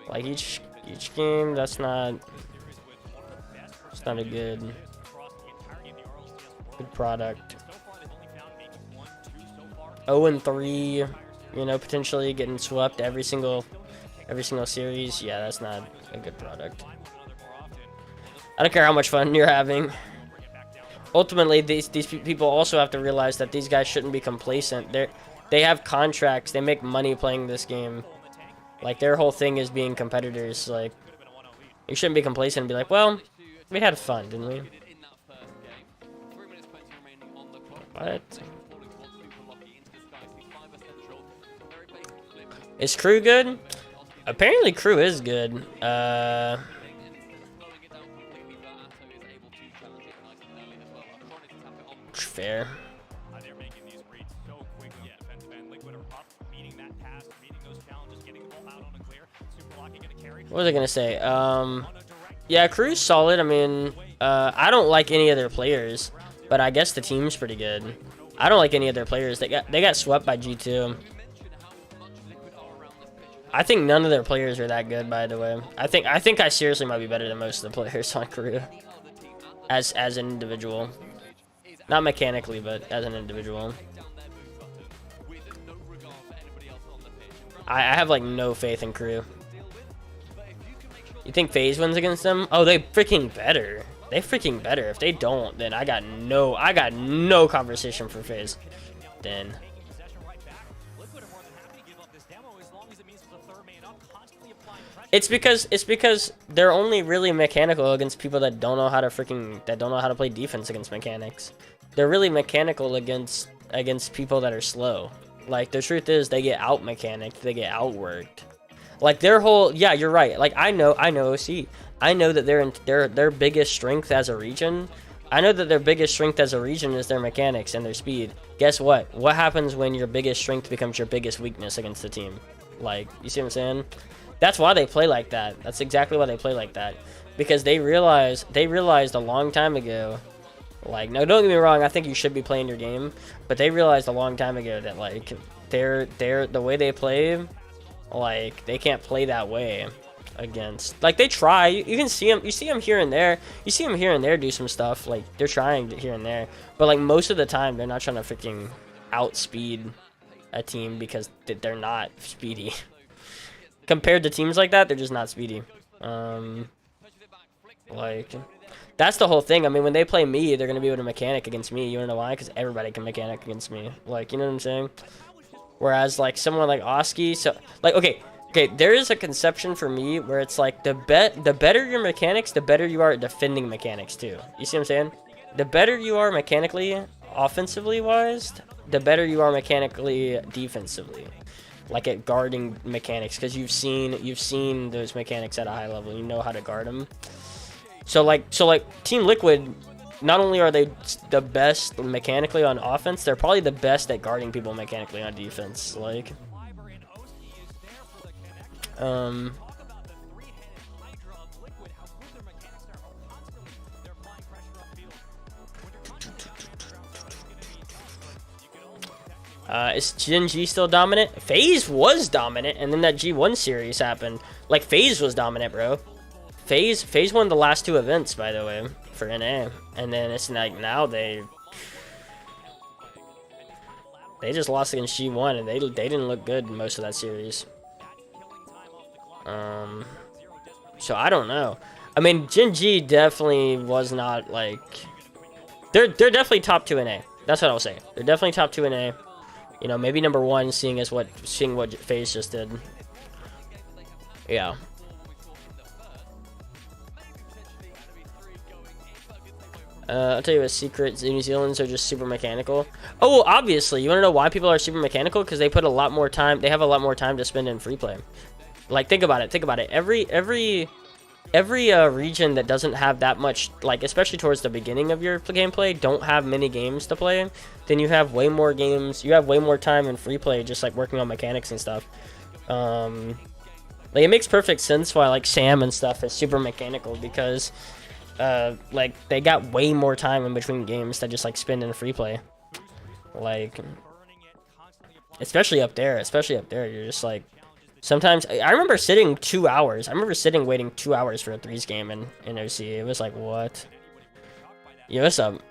like each game. That's not a good product. 0-3, you know, potentially getting swept every single series. Yeah, that's not a good product. I don't care how much fun you're having. Ultimately, these people also have to realize that these guys shouldn't be complacent. They have contracts. They make money playing this game. Like, their whole thing is being competitors. Like, you shouldn't be complacent and be like, well, we had fun, didn't we? What? Is Crew good? Apparently Crew is good. Fair. They're making these reads so quickly. Defensive end, Liquid are up, meeting that pass, meeting those What was I gonna say? Yeah, crew's solid. I mean, I don't like any of their players, but I guess the team's pretty good. I don't like any of their players. They got swept by G2. I think none of their players are that good, by the way. I think I seriously might be better than most of the players on crew. As an individual. Not mechanically, but as an individual. I have like no faith in crew. You think FaZe wins against them? Oh, they freaking better. They freaking better. If they don't, then I got no conversation for FaZe. Then. It's because they're only really mechanical against people that don't know how to play defense against mechanics. They're really mechanical against people that are slow. Like, the truth is, they get out mechanicked, they get outworked. Like, their whole, yeah, you're right. Like, I know OC. I know that their biggest strength as a region. I know that their biggest strength as a region is their mechanics and their speed. Guess what? What happens when your biggest strength becomes your biggest weakness against the team? Like, you see what I'm saying? That's why they play like that. That's exactly why they play like that. Because they realized a long time ago. Like, no, don't get me wrong, I think you should be playing your game, but they realized a long time ago that, like, the way they play, like, they can't play that way against, like, they try. You can see them, you see them here and there do some stuff, like, they're trying here and there, but, like, most of the time, they're not trying to freaking outspeed a team because they're not speedy. Compared to teams like that, they're just not speedy. Like, that's the whole thing. I mean, when they play me, they're going to be able to mechanic against me. You want to know why? Because everybody can mechanic against me. Like, you know what I'm saying? Whereas, like, someone like Oski, so, like, okay, there is a conception for me where it's like, the better your mechanics, the better you are at defending mechanics, too. You see what I'm saying? The better you are mechanically, offensively-wise, the better you are mechanically defensively. Like, at guarding mechanics, because you've seen those mechanics at a high level. You know how to guard them. So like Team Liquid, not only are they the best mechanically on offense, they're probably the best at guarding people mechanically on defense. Like, is Gen G still dominant? FaZe was dominant, and then that G1 series happened. Like, FaZe was dominant, bro. FaZe won the last 2 events, by the way, for NA. And then it's like, now they just lost against G1, and they didn't look good in most of that series. So I don't know. I mean, Gen G definitely was not, like, they're definitely top 2 NA. That's what I'll say. They're definitely top 2 NA. You know, maybe number 1, seeing what FaZe just did. Yeah. I'll tell you a secret. New Zealanders are just super mechanical. Oh, well, obviously. You want to know why people are super mechanical? Because they put a lot more time. They have a lot more time to spend in free play. Like, think about it. Every region that doesn't have that much, like, especially towards the beginning of your gameplay, don't have many games to play, then you have way more games. You have way more time in free play, just like working on mechanics and stuff. Like, it makes perfect sense why, like, Sam and stuff is super mechanical, because like, they got way more time in between games to just, like, spend in free play. Like, especially up there, you're just, like, sometimes, I remember sitting 2 hours. I remember waiting 2 hours for a threes game in OC. It was like, what? Yo, what's up?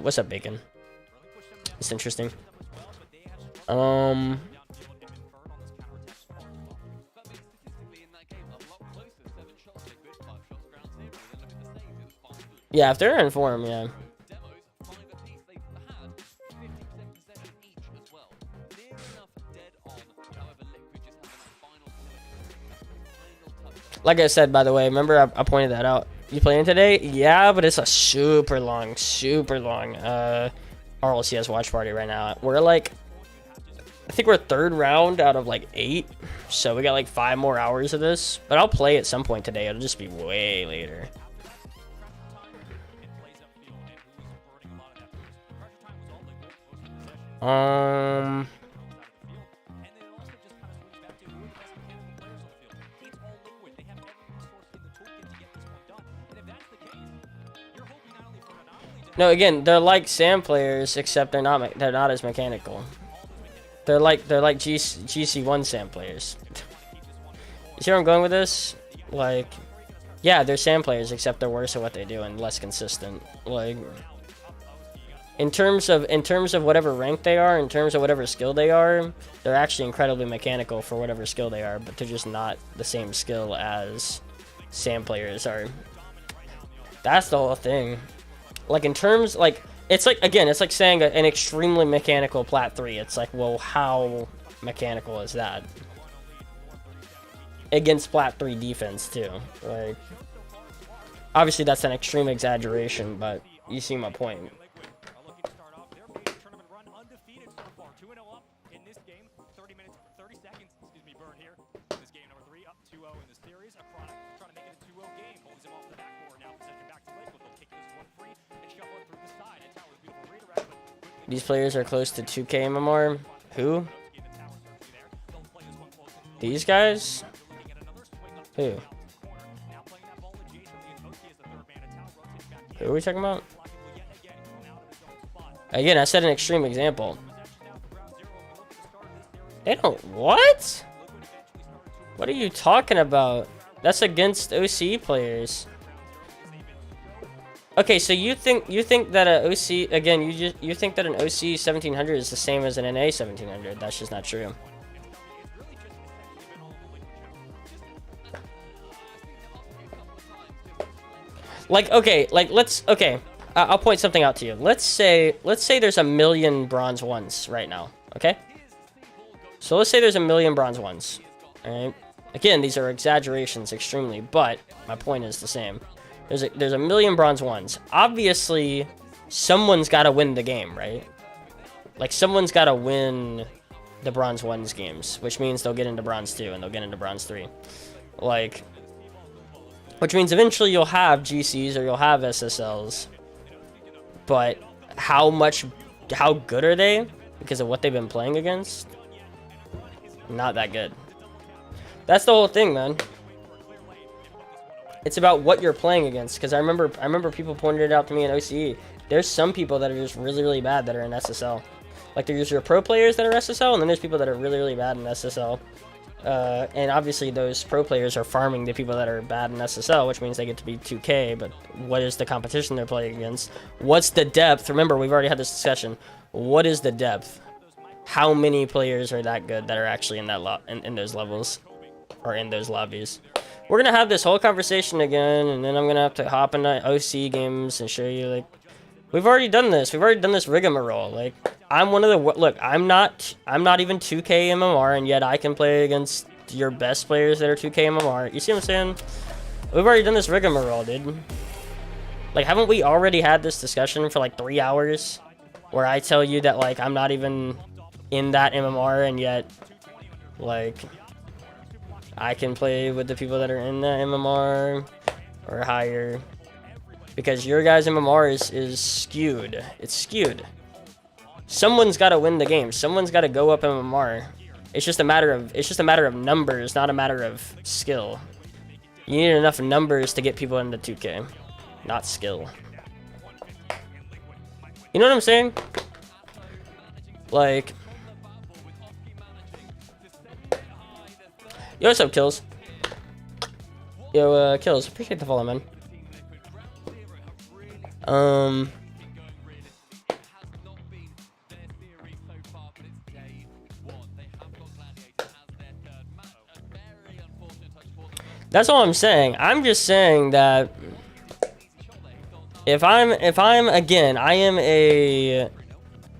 What's up, Bacon? It's interesting. Yeah, if they're in form, yeah. Like I said, by the way, remember I pointed that out. You playing today? Yeah, but it's a super long RLCS watch party right now. We're like, I think we're 3rd round out of like 8. So we got like 5 more hours of this. But I'll play at some point today. It'll just be way later. No, again, they're like SAM players, except they're not as mechanical. They're like GC1 SAM players. You see where I'm going with this? Like, yeah, they're SAM players, except they're worse at what they do and less consistent. Like, in terms of whatever rank they are, in terms of whatever skill they are, they're actually incredibly mechanical for whatever skill they are, but they're just not the same skill as SAM players are. That's the whole thing. Like, in terms, like, it's like, again, it's like saying an extremely mechanical Plat 3. It's like, well, how mechanical is that? Against Plat 3 defense, too. Like, obviously that's an extreme exaggeration, but you see my point. Looking to start off their major tournament run undefeated so far. 2-0 up in this game. 30 minutes, 30 seconds, burn here. This game number 3, up 2-0 in the series. Akron trying to make it a 2-0 game. Holds him off the backboard. Now possession back to Lakewood. They'll kick this one free and shuffle it through the side. And Towers beautiful redirect. These players are close to 2K MMR. Who? These guys? Who? Who are we talking about? Again, I said an extreme example. They don't... What? What are you talking about? That's against OC players. Okay, so you think that a OC... Again, you think that an OC 1700 is the same as an NA 1700. That's just not true. Like, okay, like, okay, I'll point something out to you. Let's say there's 1 million bronze 1s right now, okay? So let's say there's 1 million bronze 1s, alright? Again, these are exaggerations extremely, but my point is the same. There's 1 million bronze 1s. Obviously, someone's got to win the game, right? Like, someone's got to win the bronze 1s games, which means they'll get into bronze 2 and they'll get into bronze 3. Like... Which means eventually you'll have GCs or you'll have SSLs. But how good are they? Because of what they've been playing against? Not that good. That's the whole thing, man. It's about what you're playing against. Because I remember people pointed it out to me in OCE. There's some people that are just really, really bad that are in SSL. Like, there's your pro players that are SSL, and then there's people that are really, really bad in SSL. And obviously those pro players are farming the people that are bad in SSL, which means they get to be 2K, but what is the competition they're playing against? What's the depth? Remember, we've already had this discussion. What is the depth? How many players are that good that are actually in that in those levels or in those lobbies? We're going to have this whole conversation again, and then I'm going to have to hop into OC games and show you, like, we've already done this. We've already done this rigmarole. Like, I'm one of the... Look, I'm not even 2K MMR, and yet I can play against your best players that are 2K MMR. You see what I'm saying? We've already done this rigmarole, dude. Like, haven't we already had this discussion for, like, 3 hours? Where I tell you that, like, I'm not even in that MMR, and yet, like, I can play with the people that are in the MMR or higher. Because your guys' MMR is skewed. It's skewed. Someone's got to win the game. Someone's got to go up MMR. It's just a matter of numbers, not a matter of skill. You need enough numbers to get people into 2K, not skill. You know what I'm saying? Like, yo, what's up, Kills? Yo, Kills, appreciate the follow, man. That's all I'm saying. I'm just saying that if I'm again, I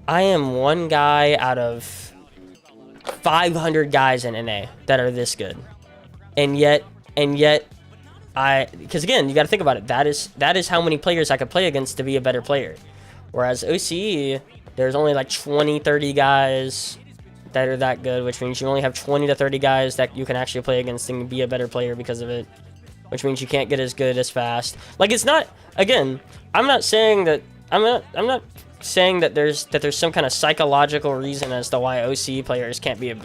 am one guy out of 500 guys in NA that are this good. And yet because again, you got to think about it. That is how many players I could play against to be a better player. Whereas OCE, there's only like 20, 30 guys that are that good, which means you only have 20 to 30 guys that you can actually play against and be a better player because of it. Which means you can't get as good as fast. Like, it's not, again, I'm not saying that there's some kind of psychological reason as to why OCE players can't be good.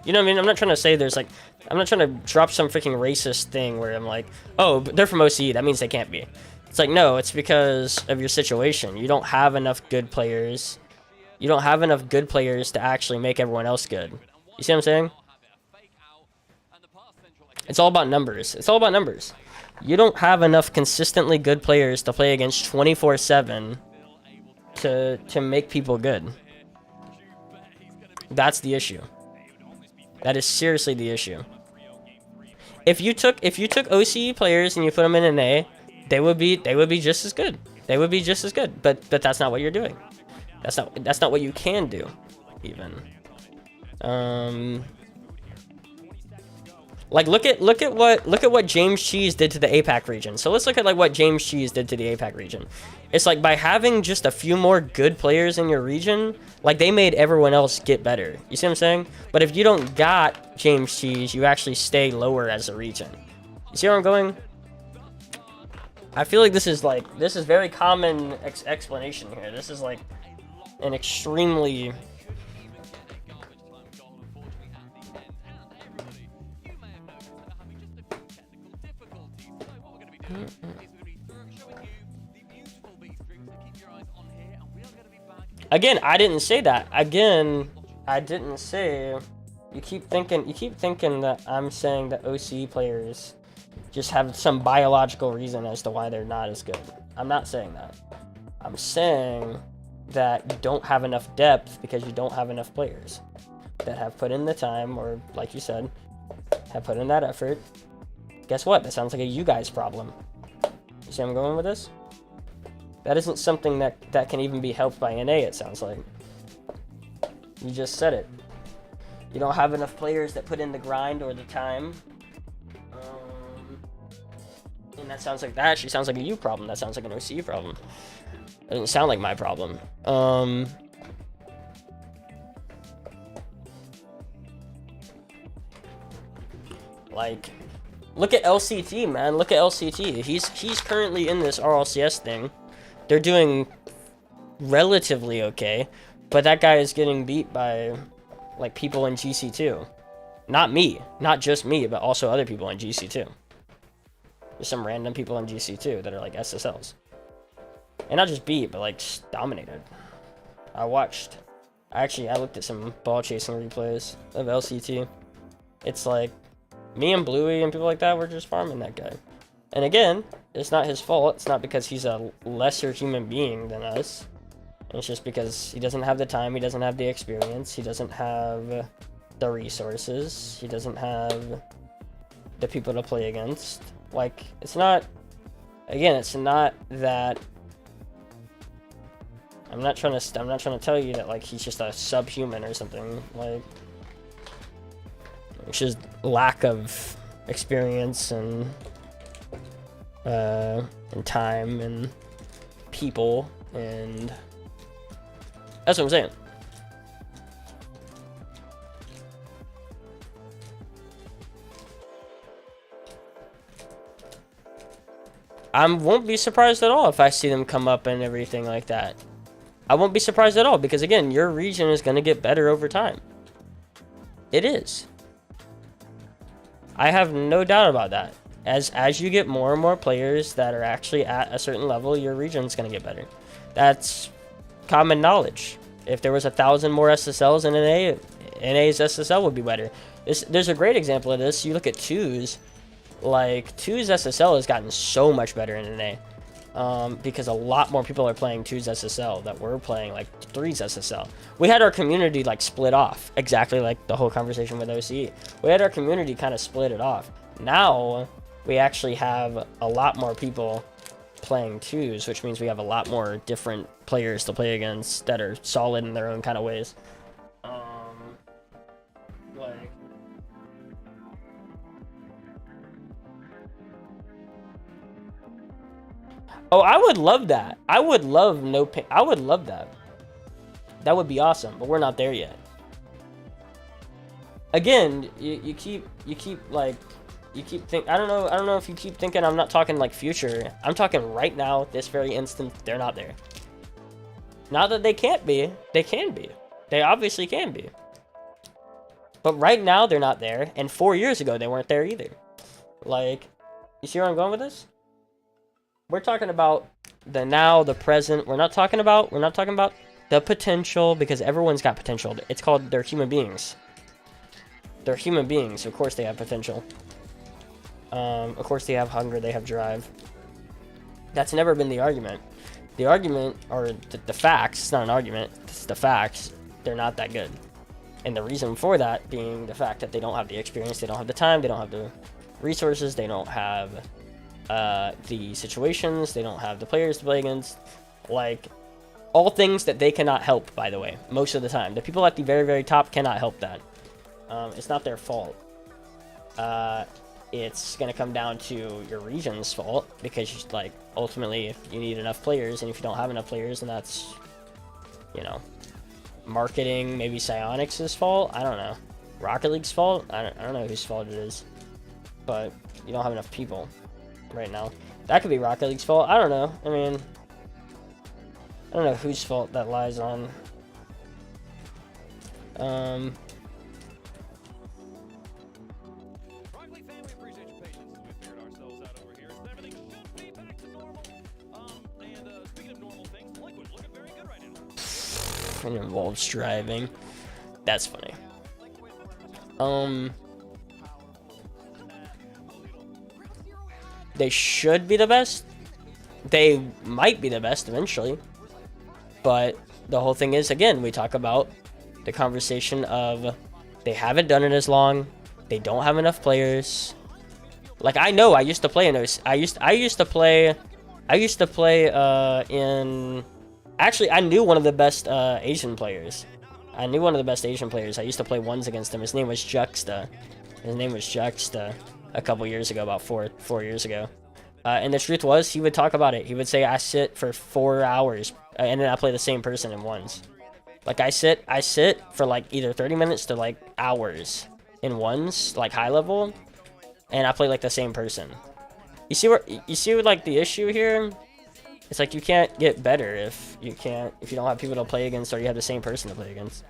You know what I mean? I'm not trying to say there's like, I'm not trying to drop some freaking racist thing where I'm like, oh, but they're from OCE, that means they can't be. It's like, no, it's because of your situation. You don't have enough good players. You don't have enough good players to actually make everyone else good. You see what I'm saying? It's all about numbers. It's all about numbers. You don't have enough consistently good players to play against 24/7 to make people good. That's the issue. That is seriously the issue. If you took OCE players and you put them in an A, they would be just as good. They would be just as good. But that's not what you're doing. That's not what you can do, even. Like look at what James Cheese did to the APAC region. So let's look at like what James Cheese did to the APAC region. It's like by having just a few more good players in your region, like they made everyone else get better. You see what I'm saying? But if you don't got James Cheese, you actually stay lower as a region. You see where I'm going? I feel like this is very common explanation here. This is like an extremely Again, I didn't say that. Again, I didn't say. You keep thinking that I'm saying that OCE players just have some biological reason as to why they're not as good. I'm not saying that. I'm saying that you don't have enough depth because you don't have enough players that have put in the time, or like you said, have put in that effort. Guess what? That sounds like a you guys problem. You see where I'm going with this? That isn't something that can even be helped by NA, it sounds like. You just said it. You don't have enough players that put in the grind or the time. And that actually sounds like a you problem. That sounds like an OCE problem. It doesn't sound like my problem. Like, look at LCT, man. Look at LCT. He's currently in this RLCS thing. They're doing relatively okay, but that guy is getting beat by like people in GC2. Not me, not just me, but also other people in GC2. There's some random people in GC2 that are like SSLs. And not just beat, but like just dominated. I looked at some ball chasing replays of LCT. It's like me and Bluey and people like that were just farming that guy. And again, it's not his fault. It's not because he's a lesser human being than us. It's just because he doesn't have the time, he doesn't have the experience, he doesn't have the resources, he doesn't have the people to play against. Like, it's not that I'm not trying to tell you that like he's just a subhuman or something. Like, it's just lack of experience and time and people, and that's what I'm saying. I won't be surprised at all if I see them come up and everything like that. I won't be surprised at all because, again, your region is going to get better over time. It is. I have no doubt about that. As you get more and more players that are actually at a certain level, your region's going to get better. That's common knowledge. If there was 1,000 more SSLs in NA, NA's SSL would be better. There's a great example of this. You look at 2's. Like, 2's SSL has gotten so much better in NA. Because a lot more people are playing 2's SSL that were playing, like, 3's SSL. We had our community, like, split off. Exactly like the whole conversation with OCE. We had our community kind of split it off. Now, we actually have a lot more people playing 2's, which means we have a lot more different players to play against that are solid in their own kind of ways. Like... Oh, I would love that. I would love no pain. I would love that. That would be awesome, but we're not there yet. Again, you keep think. I don't know if you keep thinking I'm not talking like future. I'm talking right now, this very instant. They're not there. Not that they can't be. They can be. They obviously can be. But right now they're not there, and 4 years ago they weren't there either. Like, you see where I'm going with this? we're talking about the now, the present. We're not talking about the potential, because everyone's got potential. It's called, they're human beings. They're human beings. Of course they have potential. Of course they have hunger, they have drive. That's never been the argument. The argument, or the facts, it's not an argument, it's the facts, they're not that good. And the reason for that being the fact that they don't have the experience, they don't have the time, they don't have the resources, they don't have the situations, they don't have the players to play against. Like, all things that they cannot help, by the way, most of the time. The people at the very, very top cannot help that. It's not their fault. It's going to come down to your region's fault, because, like, ultimately, if you need enough players, and if you don't have enough players, then that's, you know, marketing, maybe Psyonix's fault, I don't know. Rocket League's fault, I don't know whose fault it is. But you don't have enough people right now. That could be Rocket League's fault, I don't know. I mean, I don't know whose fault that lies on. Involves driving. That's funny. They should be the best. They might be the best eventually. But the whole thing is, again, we talk about the conversation of they haven't done it as long. They don't have enough players. Like, I know I used to play in those. I used to play in. Actually, I knew one of the best Asian players. I used to play ones against him. His name was Juxta. A couple years ago, about four years ago. And the truth was, he would talk about it. He would say, I sit for 4 hours, and then I play the same person in ones. Like, I sit for like either 30 minutes to like hours in ones, like high level, and I play like the same person. You see what like the issue here? It's like you can't get better if you don't have people to play against, or you have the same person to play against.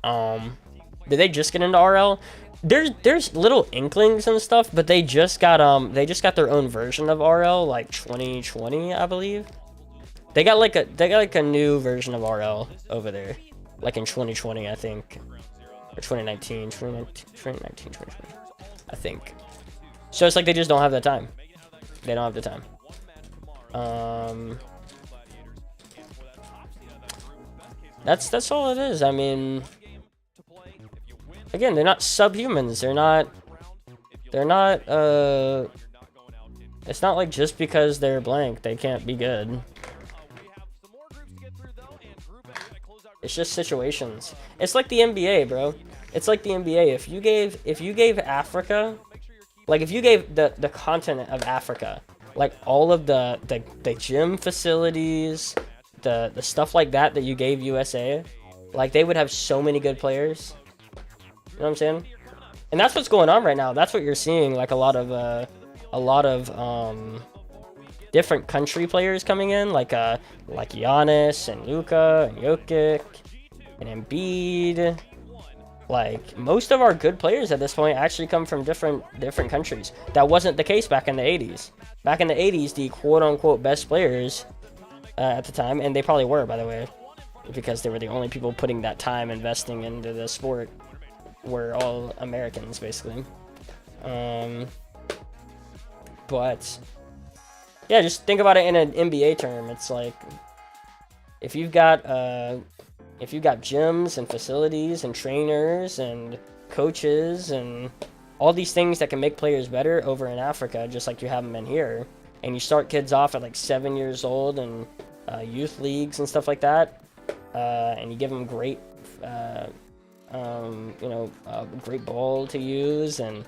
Did they just get into RL? There's little inklings and stuff, but they just got their own version of RL, like 2020, I believe. They got like a new version of RL over there, like in 2020, I think, or 2019, I think. So it's like they just don't have the time. They don't have the time. That's all it is. I mean, again, they're not subhumans. They're not. It's not like just because they're blank they can't be good. It's just situations. It's like the NBA, bro. It's like the NBA. If you gave Africa, like if you gave the continent of Africa, like all of the gym facilities, the stuff like that you gave USA, like they would have so many good players. You know what I'm saying? And that's what's going on right now. That's what you're seeing, like a lot of different country players coming in, like Giannis and Luka and Jokic and Embiid. Like, most of our good players at this point actually come from different countries. That wasn't the case back in the 80s. Back in the 80s, the quote-unquote best players at the time, and they probably were, by the way, because they were the only people putting that time investing into the sport, were all Americans, basically. But yeah, just think about it in an NBA term. It's like, if you've got gyms and facilities and trainers and coaches and all these things that can make players better over in Africa, just like you have them in here, and you start kids off at like 7 years old and youth leagues and stuff like that, and you give them great, great ball to use and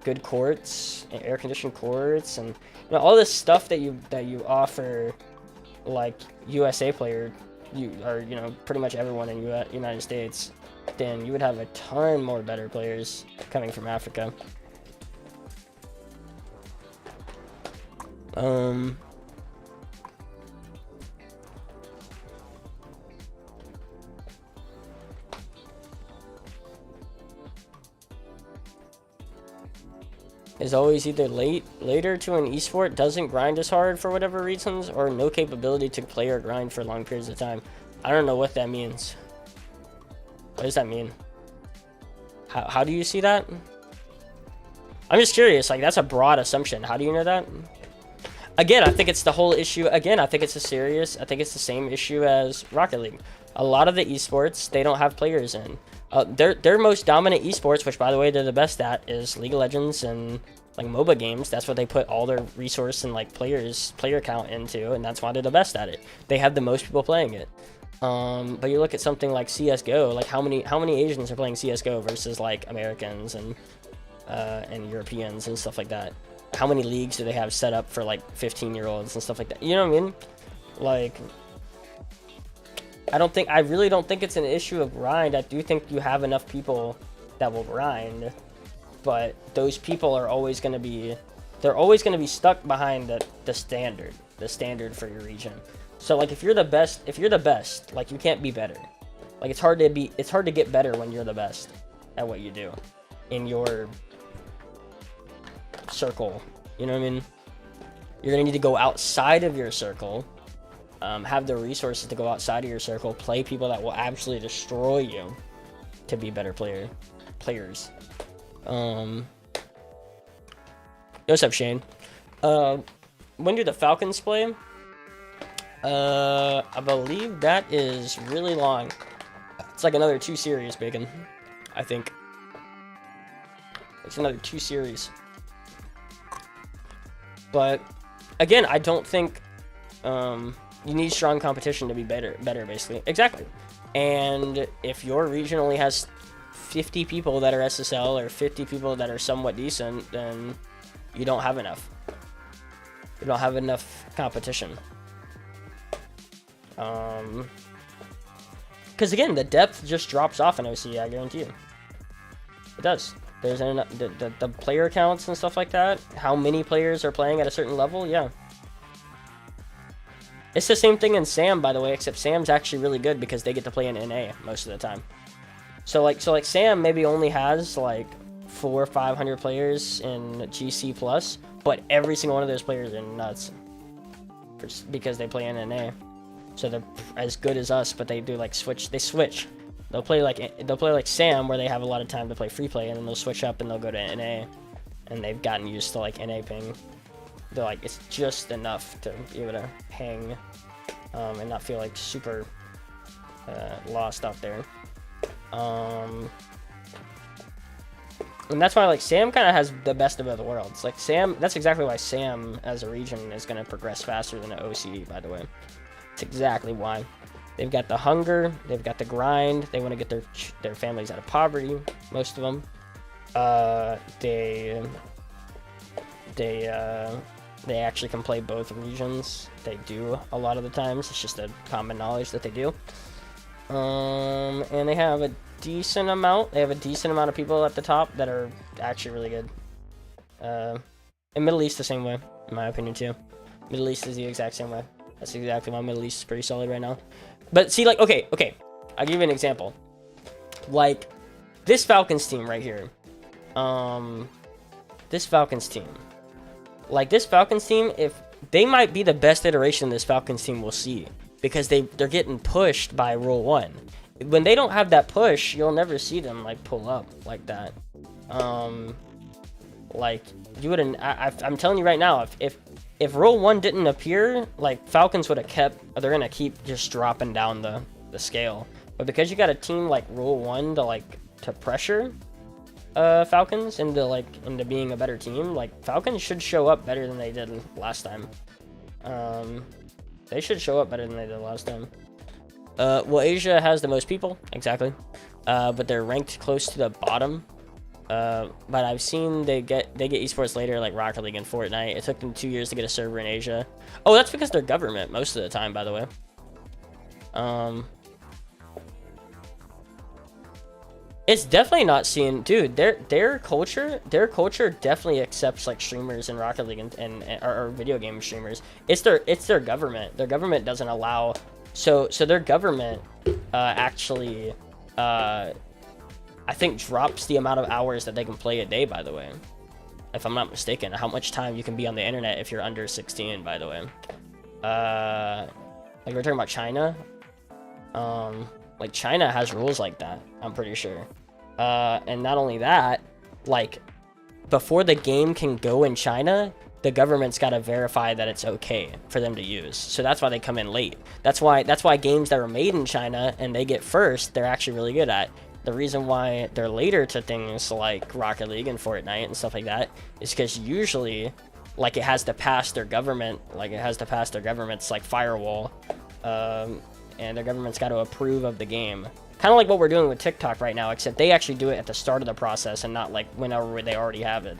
good courts, and air-conditioned courts, and all this stuff that you offer, like USA player, pretty much everyone in United States, then you would have a ton more better players coming from Africa. is always either later to an esport, doesn't grind as hard for whatever reasons, or no capability to play or grind for long periods of time. I don't know what that means. What does that mean? How do you see that? I'm just curious. Like, that's a broad assumption. How do you know that? Again, I think it's the whole issue. Again, I think it's the same issue as Rocket League. A lot of the esports, they don't have players in. Their most dominant esports, which by the way they're the best at, is League of Legends and like MOBA games. That's what they put all their resource and like player count into, and that's why they're the best at it. They have the most people playing it. But you look at something like CS:GO, like how many Asians are playing CS:GO versus like Americans and Europeans and stuff like that. How many leagues do they have set up for like 15-year-olds and stuff like that? You know what I mean? Like, I really don't think it's an issue of grind. I do think you have enough people that will grind, but those people are always going to be, they're always going to be stuck behind the standard for your region. So like if you're the best, like you can't be better. Like it's hard to get better when you're the best at what you do in your circle. You know what I mean? You're gonna need to go outside of your circle, have the resources to go outside of your circle, play people that will absolutely destroy you to be better players. What's up, Shane? When do the Falcons play? I believe that is really long. It's like another 2 series, Bacon. I think it's another 2 series. But again, I don't think you need strong competition to be better basically. Exactly. And if your region only has 50 people that are SSL or 50 people that are somewhat decent, then you don't have enough. You don't have enough competition. Because again, the depth just drops off in OC, I guarantee you. It does. There's the player counts and stuff like that. How many players are playing at a certain level? Yeah. It's the same thing in SAM, by the way, except SAM's actually really good because they get to play in NA most of the time. So like SAM maybe only has like 400 or 500 players in GC plus, but every single one of those players are nuts because they play in NA. So they're as good as us, but they do like switch. They switch. They'll play like SAM, where they have a lot of time to play free play, and then they'll switch up and they'll go to NA, and they've gotten used to like NA ping. They're like, it's just enough to be able to hang, and not feel like super lost out there. And that's why like SAM kind of has the best of both worlds. Like SAM, that's exactly why SAM as a region is going to progress faster than the OC, by the way. It's exactly why. They've got the hunger, they've got the grind, they want to get their families out of poverty, most of them. They actually can play both regions. They do a lot of the times. It's just a common knowledge that they do. And they have a decent amount. They have a decent amount of people at the top that are actually really good. And Middle East the same way, in my opinion too. Middle East is the exact same way. That's exactly why Middle East is pretty solid right now. But see, like, okay, I'll give you an example. Like, this Falcons team right here. This Falcons team. Like, this Falcons team, if they might be the best iteration this Falcons team will see. Because they're getting pushed by Rule 1. When they don't have that push, you'll never see them, like, pull up like that. Like, you wouldn't... I'm telling you right now, if Rule 1 didn't appear, like, Falcons would have kept... They're going to keep just dropping down the scale. But because you got a team like Rule 1 to pressure Falcons into being a better team, like, Falcons should show up better than they did last time. They should show up better than they did last time. Well, Asia has the most people, exactly. But they're ranked close to the bottom. But I've seen they get esports later, like Rocket League and Fortnite. It took them 2 years to get a server in Asia. Oh, that's because they're government most of the time, by the way. It's definitely not seen, dude. Their culture definitely accepts like streamers in Rocket League or video game streamers. It's their government. Their government doesn't allow. So their government actually I think drops the amount of hours that they can play a day, by the way. if I'm not mistaken, how much time you can be on the internet if you're under 16, by the way. Like we're talking about China. Like China has rules like that, I'm pretty sure. And not only that, like before the game can go in China, the government's got to verify that it's okay for them to use. So that's why they come in late. That's why games that are made in China and they get first, they're actually really good at. The reason why they're later to things like Rocket League and Fortnite and stuff like that is because usually, like, it has to pass their government, like firewall, and their government's got to approve of the game. Kind of like what we're doing with TikTok right now, except they actually do it at the start of the process and not like whenever they already have it.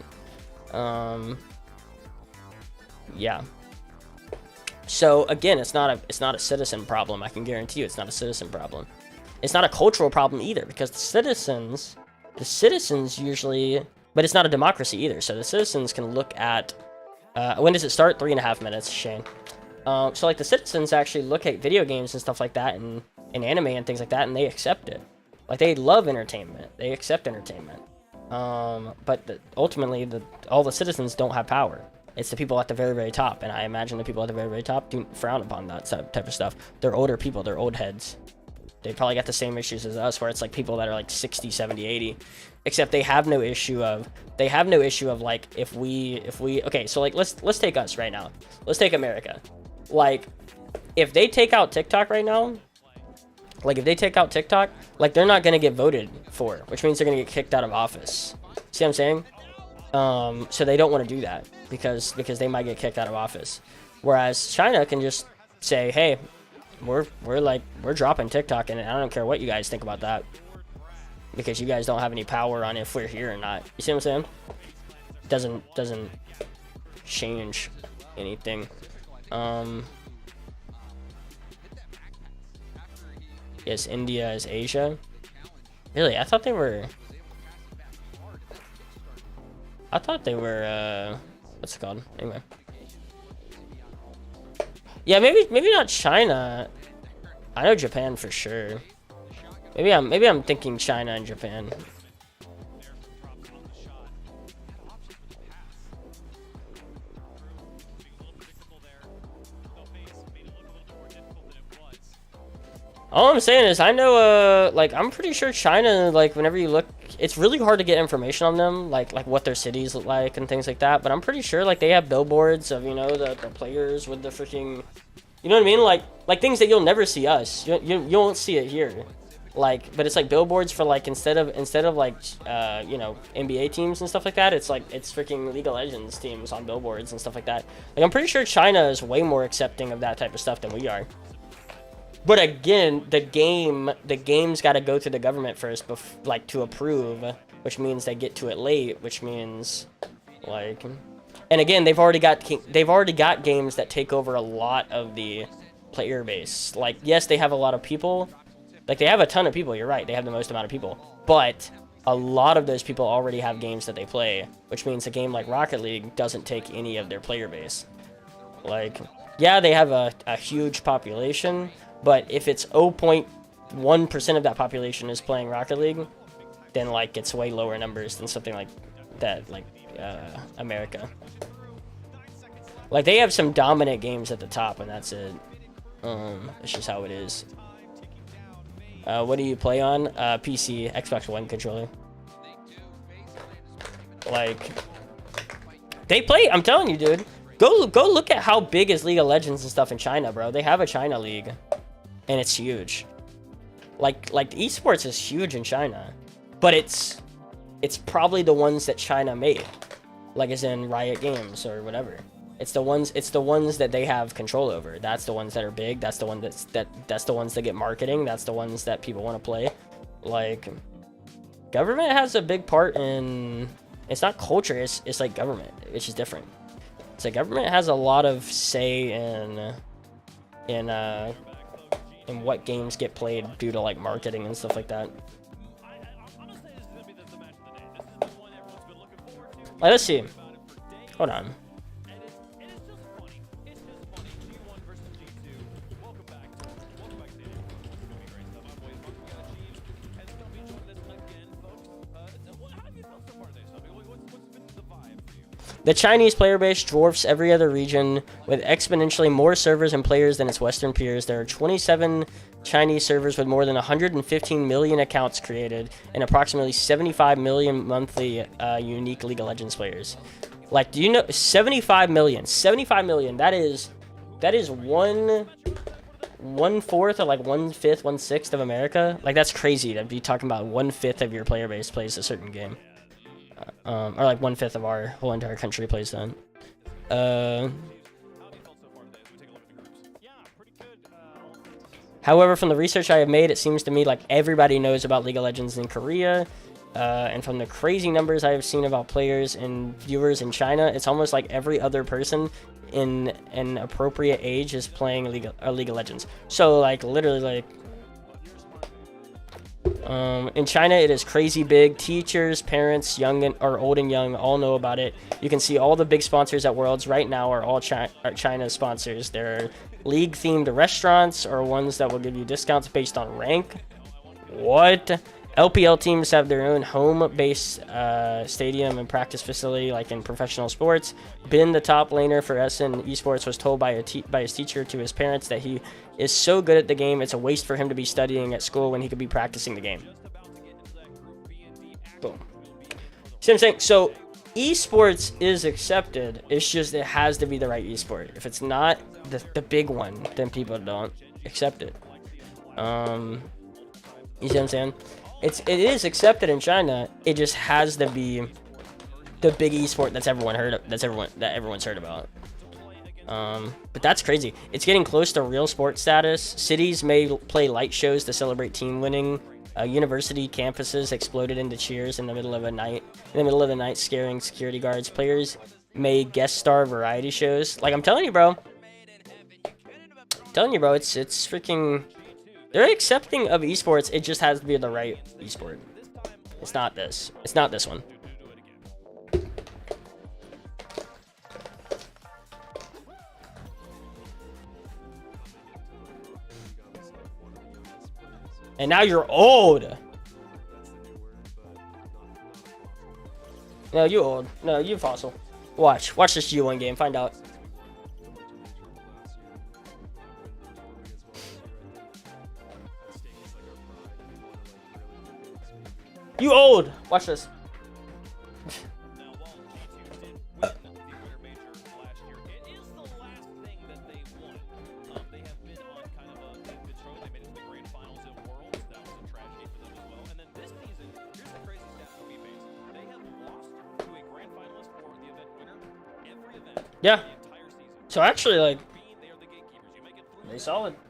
Yeah. So again, it's not a citizen problem. I can guarantee you, it's not a citizen problem. It's not a cultural problem either, because the citizens usually, but it's not a democracy either. So the citizens can look at, when does it start? 3.5 minutes, Shane. So like the citizens actually look at video games and stuff like that, and anime and things like that, and they accept it. Like they love entertainment. They accept entertainment. But ultimately, all the citizens don't have power. It's the people at the very, very top, and I imagine the people at the very, very top do frown upon that type of stuff. They're older people. They're old heads. They probably got the same issues as us, where it's like people that are like 60, 70, 80, except they have no issue of like if we okay, so like let's take us right now. Let's take America. Like if they take out TikTok right now, like they're not gonna get voted for, which means they're gonna get kicked out of office. See what I'm saying? So they don't want to do that because they might get kicked out of office. Whereas China can just say, hey, we're dropping TikTok, and I don't care what you guys think about that, because you guys don't have any power on if we're here or not. You see what I'm saying? Doesn't change anything. Yes, India is Asia. Really? I thought they were what's it called? Anyway. Yeah, maybe not China. I know Japan for sure. Maybe I'm thinking China and Japan. All I'm saying is, I know, like, I'm pretty sure China, like, whenever you look, it's really hard to get information on them, like what their cities look like and things like that, but I'm pretty sure, like, they have billboards of, you know, the players with the freaking, you know what I mean? Like things that you'll never see us. You won't see it here. Like, but it's like billboards for, like, instead of like, you know, NBA teams and stuff like that, it's like, it's freaking League of Legends teams on billboards and stuff like that. Like, I'm pretty sure China is way more accepting of that type of stuff than we are. But again, the game's got to go through the government first, like, to approve, which means they get to it late, which means, like, and again, they've already got games that take over a lot of the player base. Like, yes, they have a lot of people, like, they have a ton of people. You're right, they have the most amount of people, but a lot of those people already have games that they play, which means a game like Rocket League doesn't take any of their player base. Like, yeah, they have a huge population. But if it's 0.1% of that population is playing Rocket League, then, like, it's way lower numbers than something like that, like America. Like, they have some dominant games at the top, and that's it. It's just how it is. What do you play on? PC, Xbox One controller. Like, they play. I'm telling you, dude. Go look at how big is League of Legends and stuff in China, bro. They have a China League. And it's huge. Like esports is huge in China, but it's probably the ones that China made, like as in Riot Games or whatever. It's the ones that they have control over. That's the ones that are big. That's the one that's the ones that get marketing. That's the ones that people want to play. Like, government has a big part in. It's not culture. It's like government. It's just different. It's like government has a lot of say in what games get played due to, like, marketing and stuff like that. Let's see. Hold on. The Chinese player base dwarfs every other region with exponentially more servers and players than its Western peers. There are 27 Chinese servers with more than 115 million accounts created and approximately 75 million monthly unique League of Legends players. Like, do you know 75 million? 75 million. That is one fourth or like 1/5, 1/6 of America. Like, that's crazy to be talking about 1/5 of your player base plays a certain game. Or like 1/5 of our whole entire country plays that. However, from the research I have made, it seems to me like everybody knows about League of Legends in Korea. And from the crazy numbers I have seen about players and viewers in China, it's almost like every other person in an appropriate age is playing League of Legends. So, like, literally, like, in China, it is crazy big. Teachers, parents, young or old and young, all know about it. You can see all the big sponsors at Worlds right now are all China sponsors. There are League-themed restaurants or ones that will give you discounts based on rank. What? LPL teams have their own home-based stadium and practice facility, like in professional sports. Ben, the top laner for SN Esports, was told by his teacher to his parents that he is so good at the game, it's a waste for him to be studying at school when he could be practicing the game. Boom. See what I'm saying? So, esports is accepted. It's just it has to be the right esport. If it's not the big one, then people don't accept it. You see what I'm saying? It is accepted in China. It just has to be the big esport that everyone's heard about. But that's crazy. It's getting close to real sports status. Cities may play light shows to celebrate team winning. University campuses exploded into cheers in the middle of the night, scaring security guards. Players may guest star variety shows. Like, I'm telling you, bro. It's freaking. They're accepting of esports. It just has to be the right esport. It's not this. It's not this one. And now you're old. No, you old. No, you fossil. Watch this G1 game. Find out. You old. Watch this. Yeah. So actually, like, they solid. Listen,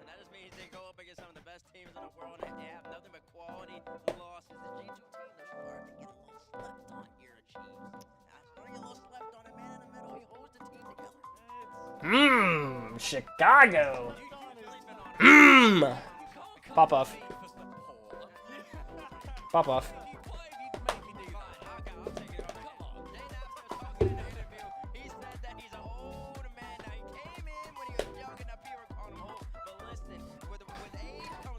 that just means they go up against some of the best teams in the world, and they have nothing but quality losses. The G2 team, they're starting to get a little slept on here, Chiefs. Starting to get a little slept on. A man in the middle, he holds the team together. Chicago. Pop off. Pop off.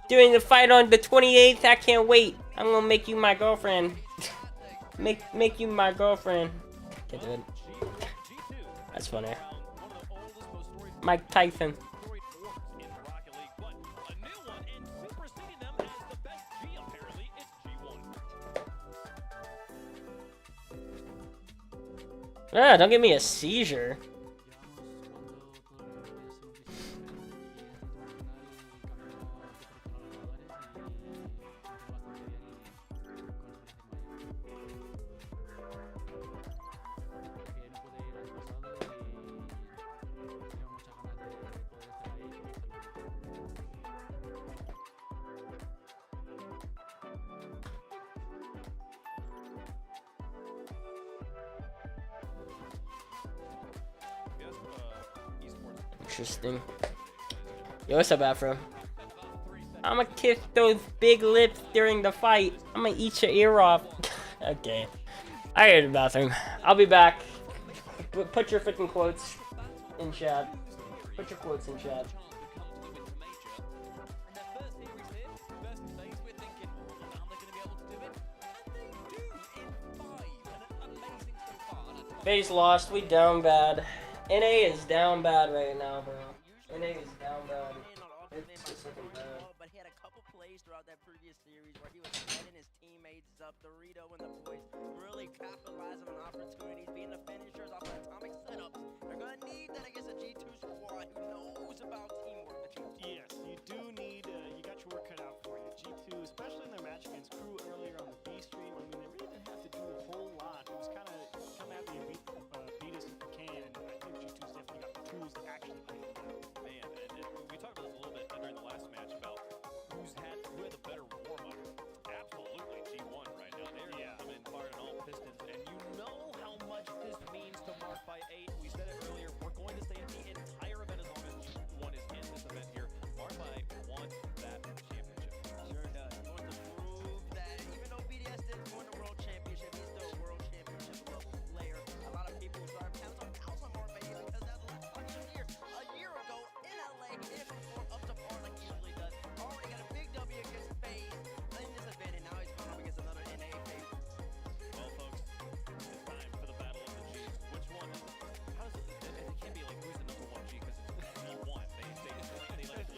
Doing the fight on the 28th, I can't wait. I'm gonna make you my girlfriend. make you my girlfriend. Can't do it. That's funny. Mike Tyson. Ah, don't give me a seizure. Interesting. Yo, what's up, Afro? I'ma kiss those big lips during the fight. I'ma eat your ear off. Okay. I gotta go to the bathroom. I'll be back. Put your freaking quotes in chat. Put your quotes in chat. FaZe lost. We down bad. NA is down bad right now, bro. NA is down bad. It's just looking bad. But he had a couple plays throughout that previous series where he was setting his teammates up. Dorito and the boys really capitalizing on opportunities, being the finishers off of atomic setups. They're gonna need that against a G2 squad who knows about teamwork. Yes, you do need. You got your work cut out for you. G2, especially in their match against Crew earlier on the B stream. I mean, they really didn't have to do a whole lot. It was kind of come at me and beat us if you can. And I think G2's definitely got the tools to actually beat them. Man, and we talked about this a little bit during the last match about who had the better warm-up. Absolutely G1 right now. They're coming in firing on all pistons, and you know how much this means to Mark by 8. We said it earlier. We're going to stay in the entire event as long as G1 is in this event here. Mark by wants that championship. Sure does. He wants to prove that even though BDS didn't win the world championship, he's still a world championship level player. A lot of people start counting on Mark Bay because that's the last time he was here a year ago in LA. He didn't perform up to par like he usually does. Already got a big W against FaZe in this event, and now he's going up against another NA FaZe. Well, folks, it's time for the battle of the Gs. Which one? How does it? It can't be like who's the number 1 G because it's G1. They like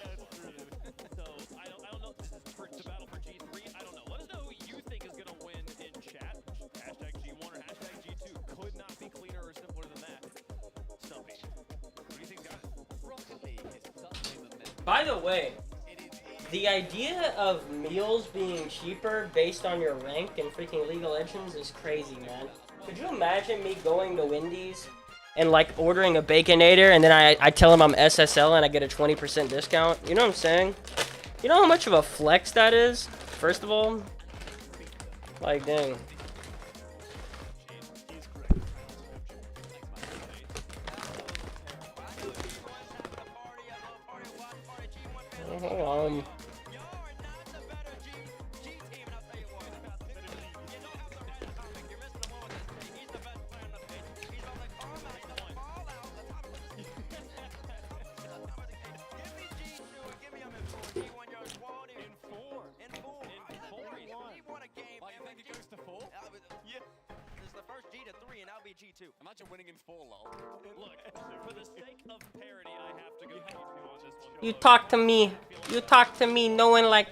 So I don't know. This is the battle for G3. I don't know. Let us know who you think is gonna win in chat. Hashtag G1 or hashtag G2. Could not be cleaner or simpler than that. Stumpy, what do you think, guys? By the way, the idea of meals being cheaper based on your rank in freaking League of Legends is crazy, man. Could you imagine me going to Wendy's and like ordering a Baconator and then I tell them I'm SSL and I get a 20% discount? You know what I'm saying? You know how much of a flex that is? First of all, like dang. Hold on. G2. Imagine winning in 4, lol. Look, for the sake of parity, I have to go G2 on this one. You talk to me. You talk to me knowing like...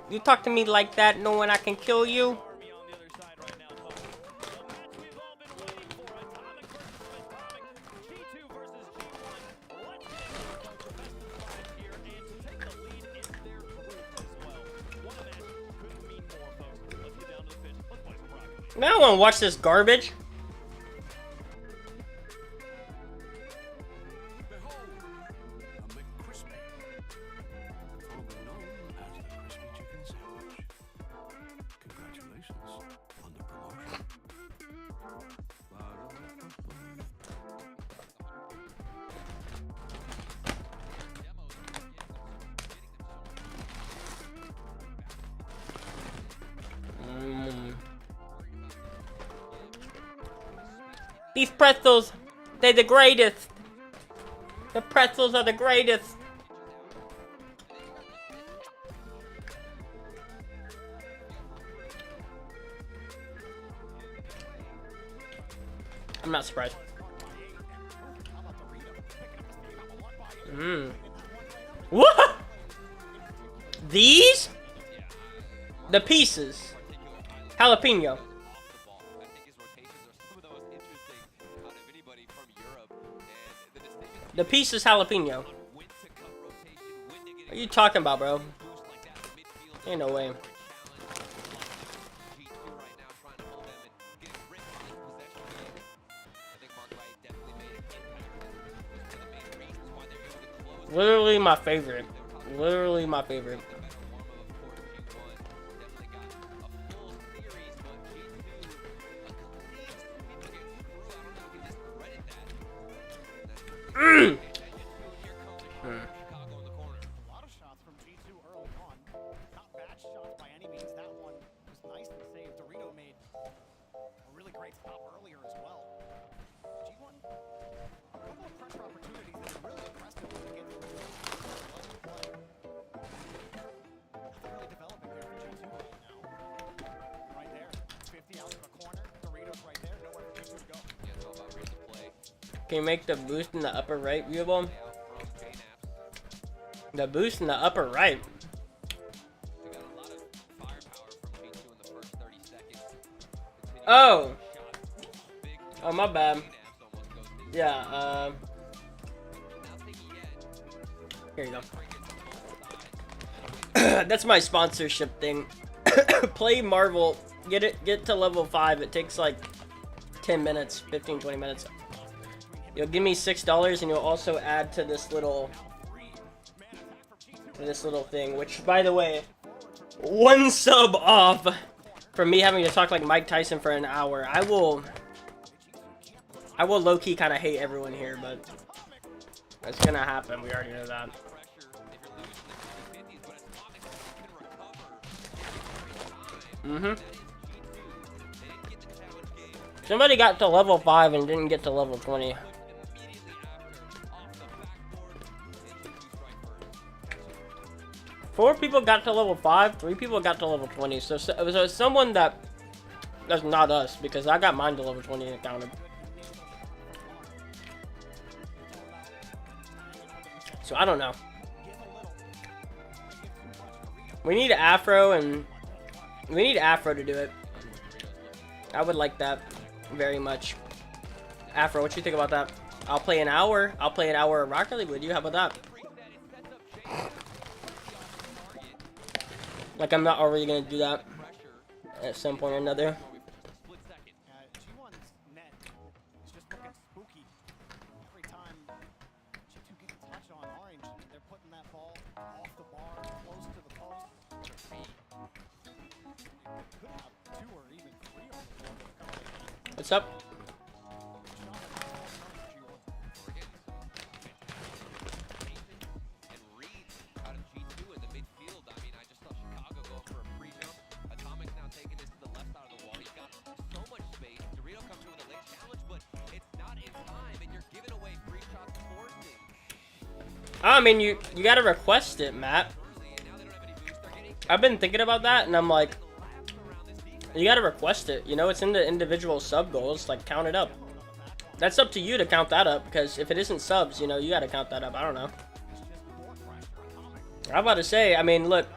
You talk to me like that knowing I can kill you. Man, I don't want to watch this garbage. These pretzels, they're the greatest. The pretzels are the greatest. I'm not surprised. What? These? The pieces. Jalapeno. The piece is jalapeno. What are you talking about, bro? Ain't no way. Literally my favorite. Literally my favorite. A lot of shots from G2 early on. Not bad shots by any means. That one was nice and safe. Dorito made a really great stop earlier as well. G1, a couple of pressure opportunities that are really impressive when they get to the nothing really developing here for G2 right now. Right there. 50 out of the corner. Dorito's right there. Nowhere for G2 to Can you make the boost in the upper right viewable? The boost in the upper right. Oh. Oh, my bad. Yeah, here you go. That's my sponsorship thing. Play Marvel. Get to level 5. It takes like 10 minutes, 15-20 minutes. You'll give me $6 and you'll also add to this little thing, which by the way, 1 sub off from me having to talk like Mike Tyson for an hour. I will low-key kind of hate everyone here, but it's gonna happen. We already know that. Somebody got to level 5 and didn't get to level 20. Four people got to level 5, 3 people got to level 20. So it was someone that's not us, because I got mine to level 20 and it counted. So I don't know. We need Afro and we need Afro to do it. I would like that very much. Afro, what you think about that? I'll play an hour. I'll play an hour of Rocket League with you. How about that? Like, I'm not already gonna do that at some point or another. G1's net is just looking spooky. Every time G2 gets a touch on orange, they're putting that ball off the bar, close to the post. Could have 2 or even 3 on the board. What's up? I mean, you gotta request it, Matt. I've been thinking about that, and I'm like, you gotta request it. You know, it's in the individual sub goals. Like, count it up. That's up to you to count that up, because if it isn't subs, you know, you gotta count that up. I don't know. I'm about to say, I mean, look,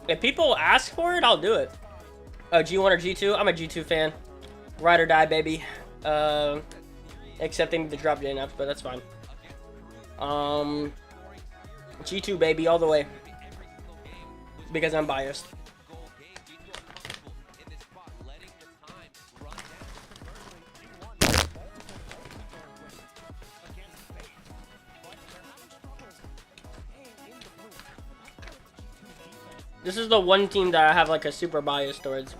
if people ask for it, I'll do it. G1 or G2? I'm a G2 fan. Ride or die, baby. Except they need to drop JNF, but that's fine. G2, baby, all the way. Because I'm biased. This is the one team that I have like a super bias towards.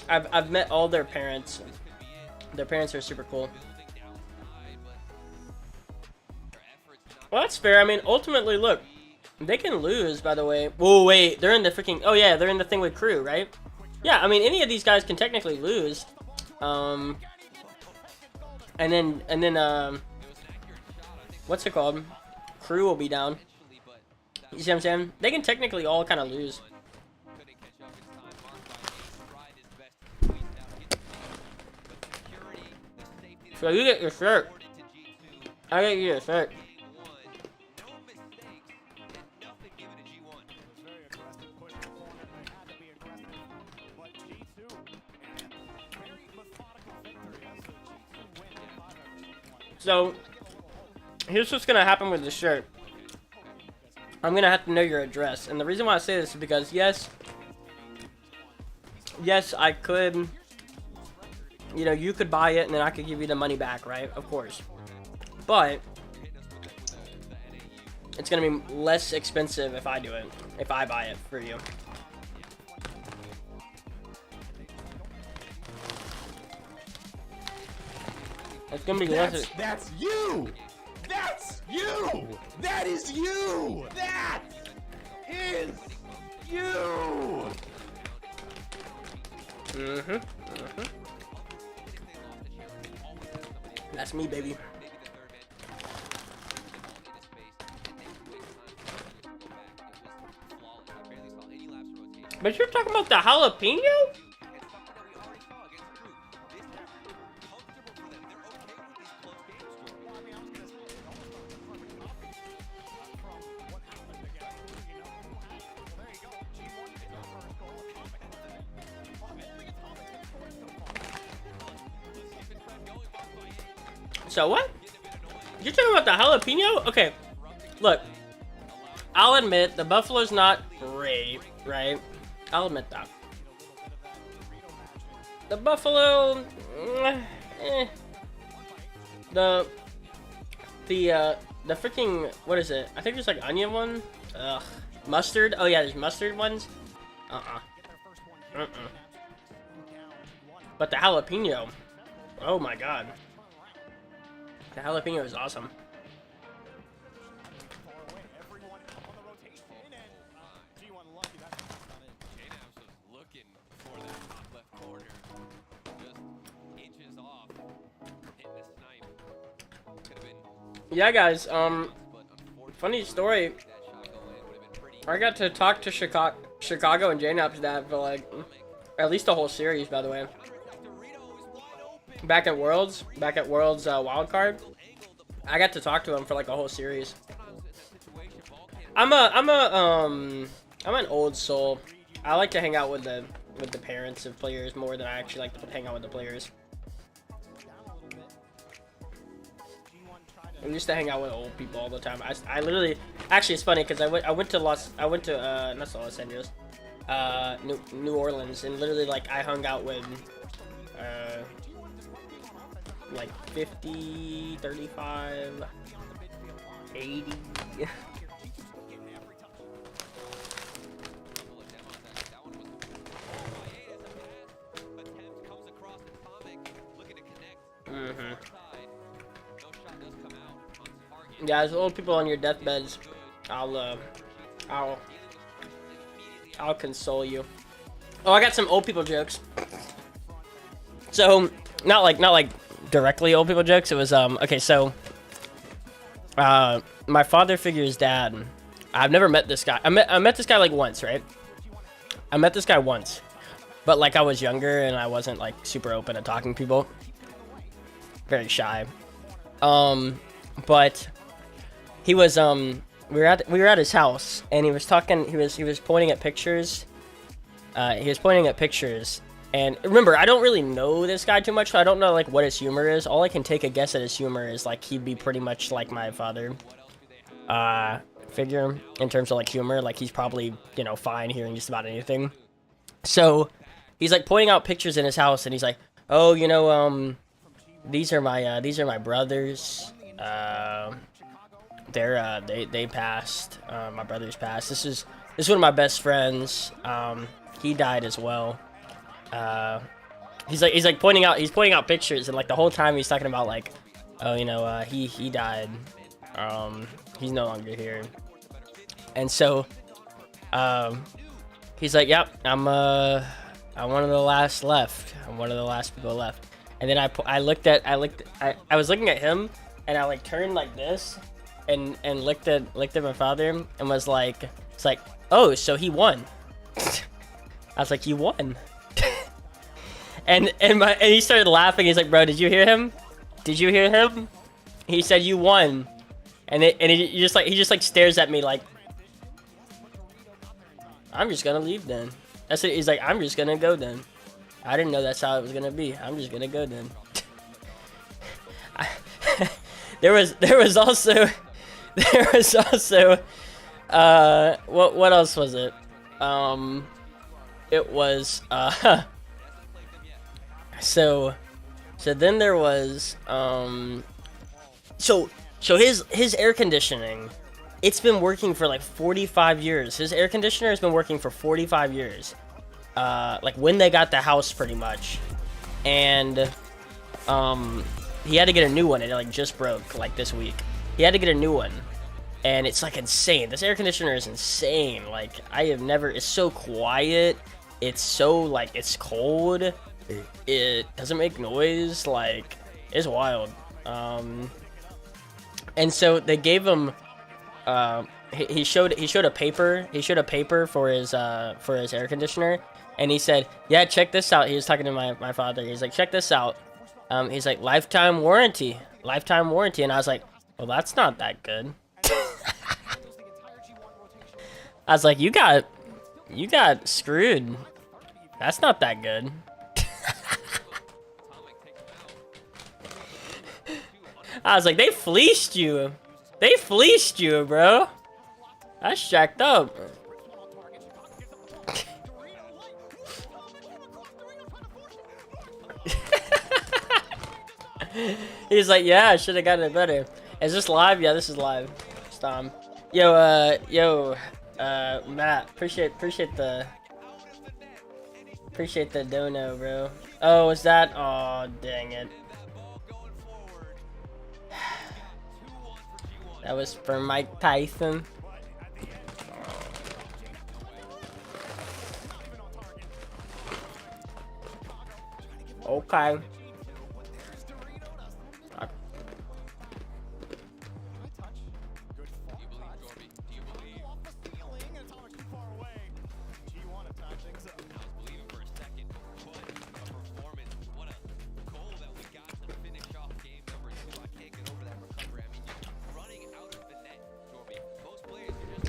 I've met all their parents. Their parents are super cool. Well, that's fair. I mean, ultimately, look, they can lose, by the way. Whoa, wait, they're in the freaking... Oh, yeah, they're in the thing with Crew, right? Yeah, I mean, any of these guys can technically lose. And then, what's it called? Crew will be down. You see what I'm saying? They can technically all kind of lose. So you get your shirt. I get you a shirt. So here's what's gonna happen with the shirt. I'm gonna have to know your address, and the reason why I say this is because yes, I could. You know, you could buy it and then I could give you the money back, right? Of course. But it's gonna be less expensive if I do it. If I buy it for you. It's gonna be less. That's you! That's you! That is you! That is you! That's me, baby. But you're talking about the jalapeno? So what? You're talking about the jalapeno? Okay, look. I'll admit the Buffalo's not great, right? I'll admit that. The Buffalo, the freaking, what is it? I think there's like onion one. Ugh, mustard. Oh yeah, there's mustard ones. But the jalapeno, oh my god, the jalapeno is awesome. Yeah, guys, funny story. I got to talk to Chicago and J-Nap's dad for like at least the whole series, by the way. Back at Worlds Wildcard, I got to talk to him for like a whole series. I'm an old soul. I like to hang out with the parents of players more than I actually like to hang out with the players. I used to hang out with old people all the time. I literally, actually, it's funny because I went to not Los Angeles, New Orleans, and literally like I hung out with like 50, 35, 80. Yeah, there's old people on your deathbeds. I'll console you. Oh, I got some old people jokes. So, not like directly old people jokes. It was okay. So, my father figure's dad. I've never met this guy. I met this guy like once, right? I met this guy once, but like I was younger and I wasn't like super open to talking to people. Very shy. But he was we were at his house and he was talking. He was pointing at pictures. And remember, I don't really know this guy too much, so I don't know like what his humor is. All I can take a guess at his humor is like he'd be pretty much like my father figure in terms of like humor. Like he's probably, you know, fine hearing just about anything. So he's like pointing out pictures in his house and he's like, oh, you know, these are my brothers. They passed. My brothers passed. This is one of my best friends. He died as well. He's pointing out pictures, and like the whole time he's talking about like, oh, you know, he died. He's no longer here. And so, he's like, yep, I'm one of the last left. I'm one of the last people left. And then I was looking at him, and I like turned like this, and looked at my father, and was like, it's like, oh, so he won. I was like, he won. and he started laughing. He's like, bro, did you hear him? Did you hear him? He said you won. And he just stares at me like, I'm just gonna leave then. That's it. He's like, I'm just gonna go then. I didn't know that's how it was gonna be. I'm just gonna go then. There was also what else was it? It was so then there was so his air conditioning, it's been working for like 45 years. His air conditioner has been working for 45 years. Like when they got the house pretty much. And he had to get a new one. It like just broke like this week. He had to get a new one. And it's like insane. This air conditioner is insane. Like I have never, it's so quiet. It's so like, it's cold. It doesn't make noise. Like it's wild. And so they gave him he showed a paper for his air conditioner, and he said, "Yeah, check this out." He was talking to my father. He's like, "Check this out." He's like, lifetime warranty, and I was like, well, that's not that good. I was like, you got screwed. That's not that good. I was like, they fleeced you. They fleeced you, bro. That's jacked up. He's like, yeah, I should have gotten it better. Is this live? Yeah, this is live. Stom. Yo, Matt, appreciate the dono, bro. Oh, is that? Oh, dang it. That was for Mike Tyson. Okay.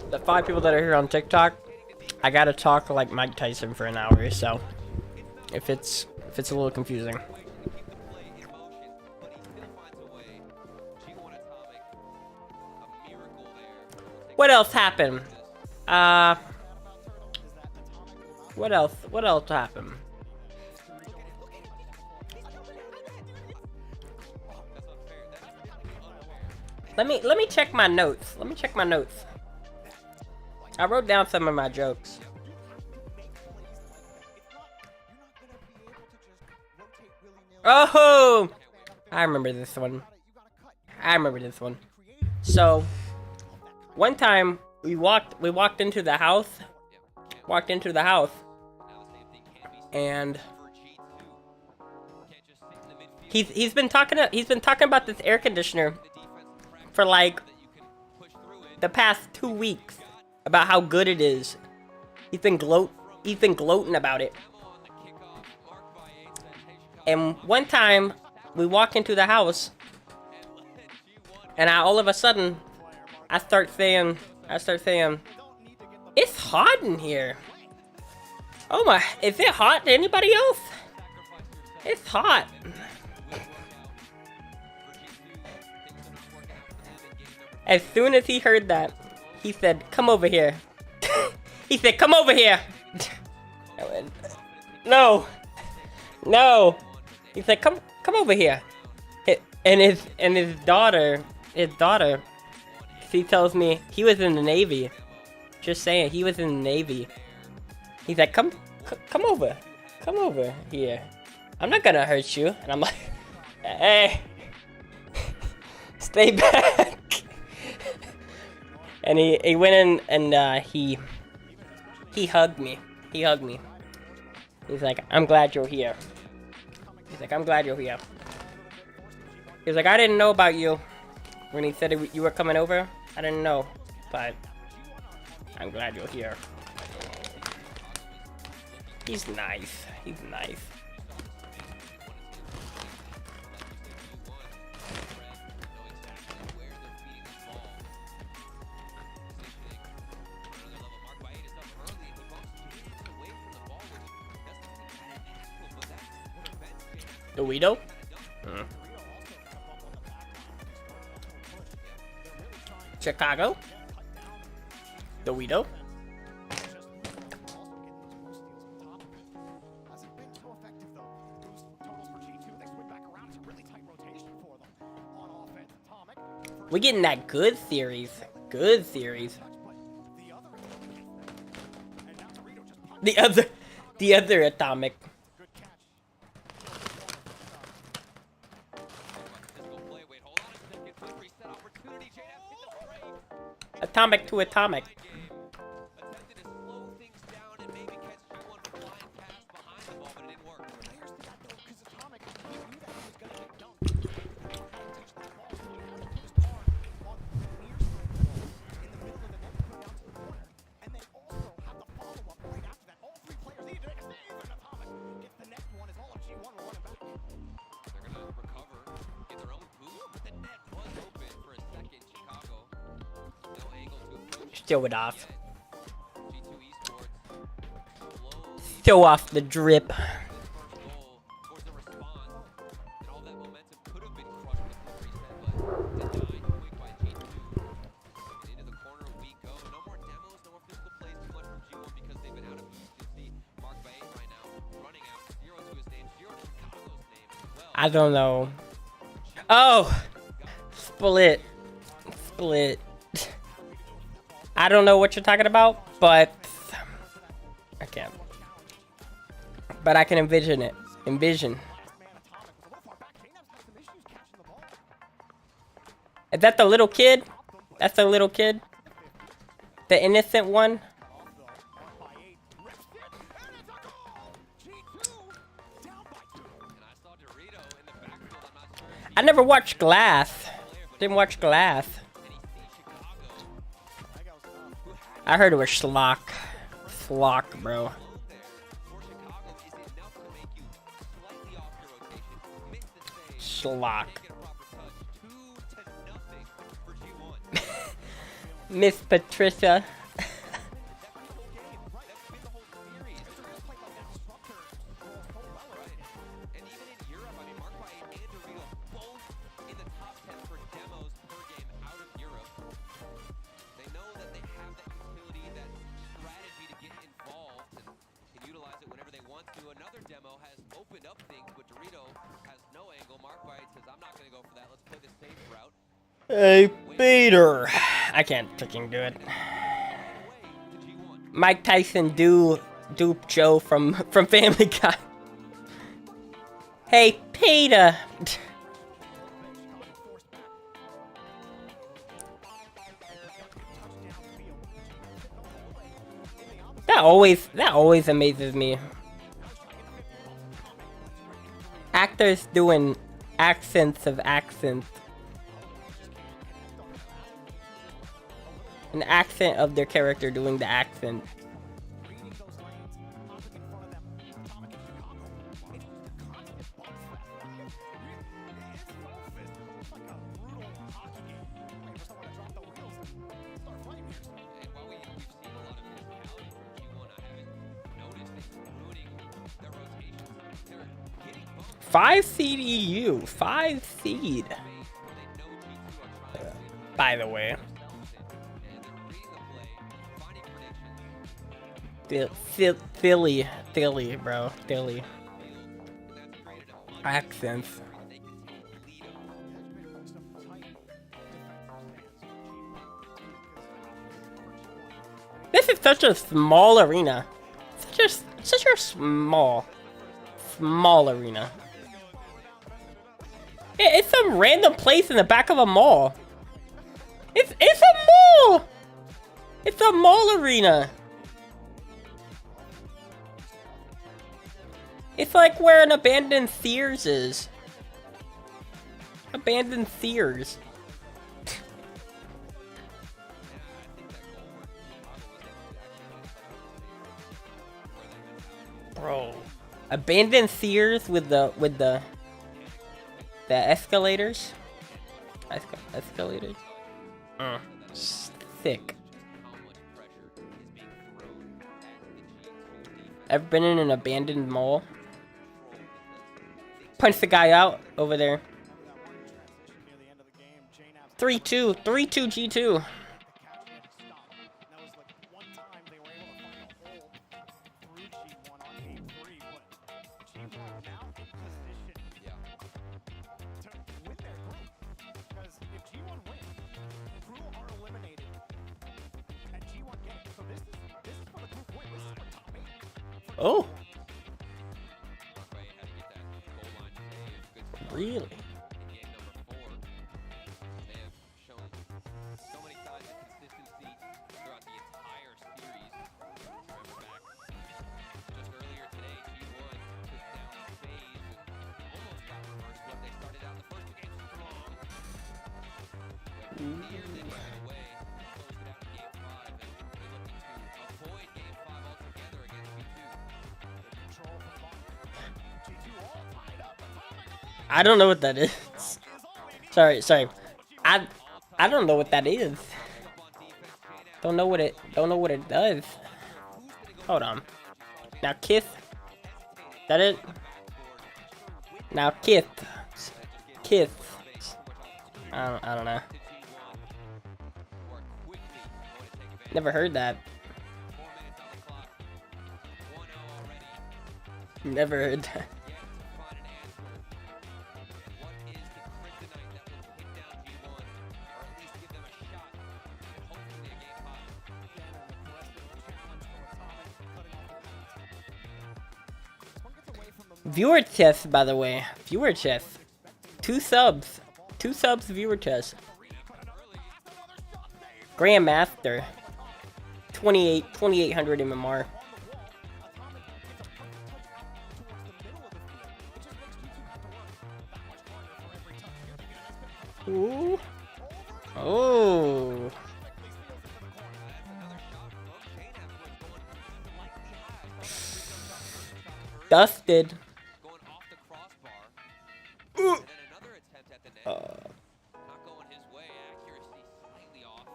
The 5 people that are here on TikTok, I gotta talk like Mike Tyson for an hour, so if it's a little confusing. What else happened? What else happened? Let me check my notes. I wrote down some of my jokes. Oh! I remember this one. So, one time we walked into the house. And he's been talking about this air conditioner for like the past 2 weeks. About how good it is. He's been gloating about it. And one time, we walk into the house, and all of a sudden, I start saying, it's hot in here. Oh my, is it hot to anybody else? It's hot. As soon as he heard that, he said, come over here. He said, come over here. I went, no. He said, come over here. And his daughter, she tells me he was in the Navy. Just saying, he was in the Navy. He's like, come over here. I'm not gonna hurt you. And I'm like, hey, stay back. And he went in and he hugged me. He's like, I'm glad you're here. He's like, I didn't know about you when he said you were coming over. I didn't know, but I'm glad you're here. He's nice. The Widow? Chicago? The Widow? We're getting that good series. The other Atomic. Atomic to Atomic. Show it off. Show off the drip. I don't know. Oh! Split. Split. I don't know what you're talking about, but I can't. But I can envision it. Envision. Is that the little kid? That's the little kid? The innocent one? I never watched Glass. Didn't watch Glass. I heard it was schlock. Schlock, bro. Schlock. Miss Patricia. Hey, Peter. I can't freaking do it. Mike Tyson dupe Joe from Family Guy. Hey, Peter. That always amazes me. Actors doing accents of accents. An accent of their character doing the accent. Five seed EU. 5 seed. By the way. Philly, bro. Philly. Accents. This is such a small arena. Such a small arena. It's some random place in the back of a mall. It's a mall. It's a mall arena. It's like where an abandoned Sears is. Abandoned Sears. Bro. Abandoned Sears with the escalators. Escalators. Sick. Ever been in an abandoned mall? Punch the guy out over there. 3-2 G2. Oh. Really? I don't know what that is. Sorry. I don't know what that is. Don't know what it does. Hold on. Now kiss. That it? Now kiss. Kiss. I don't know. Never heard that. Never heard that. Viewer chest, by the way. Viewer chest. 2 subs. 2 subs viewer chest. Grandmaster. 2800 MMR. Ooh. Oh. Dusted. Not going his way. Accuracy slightly off.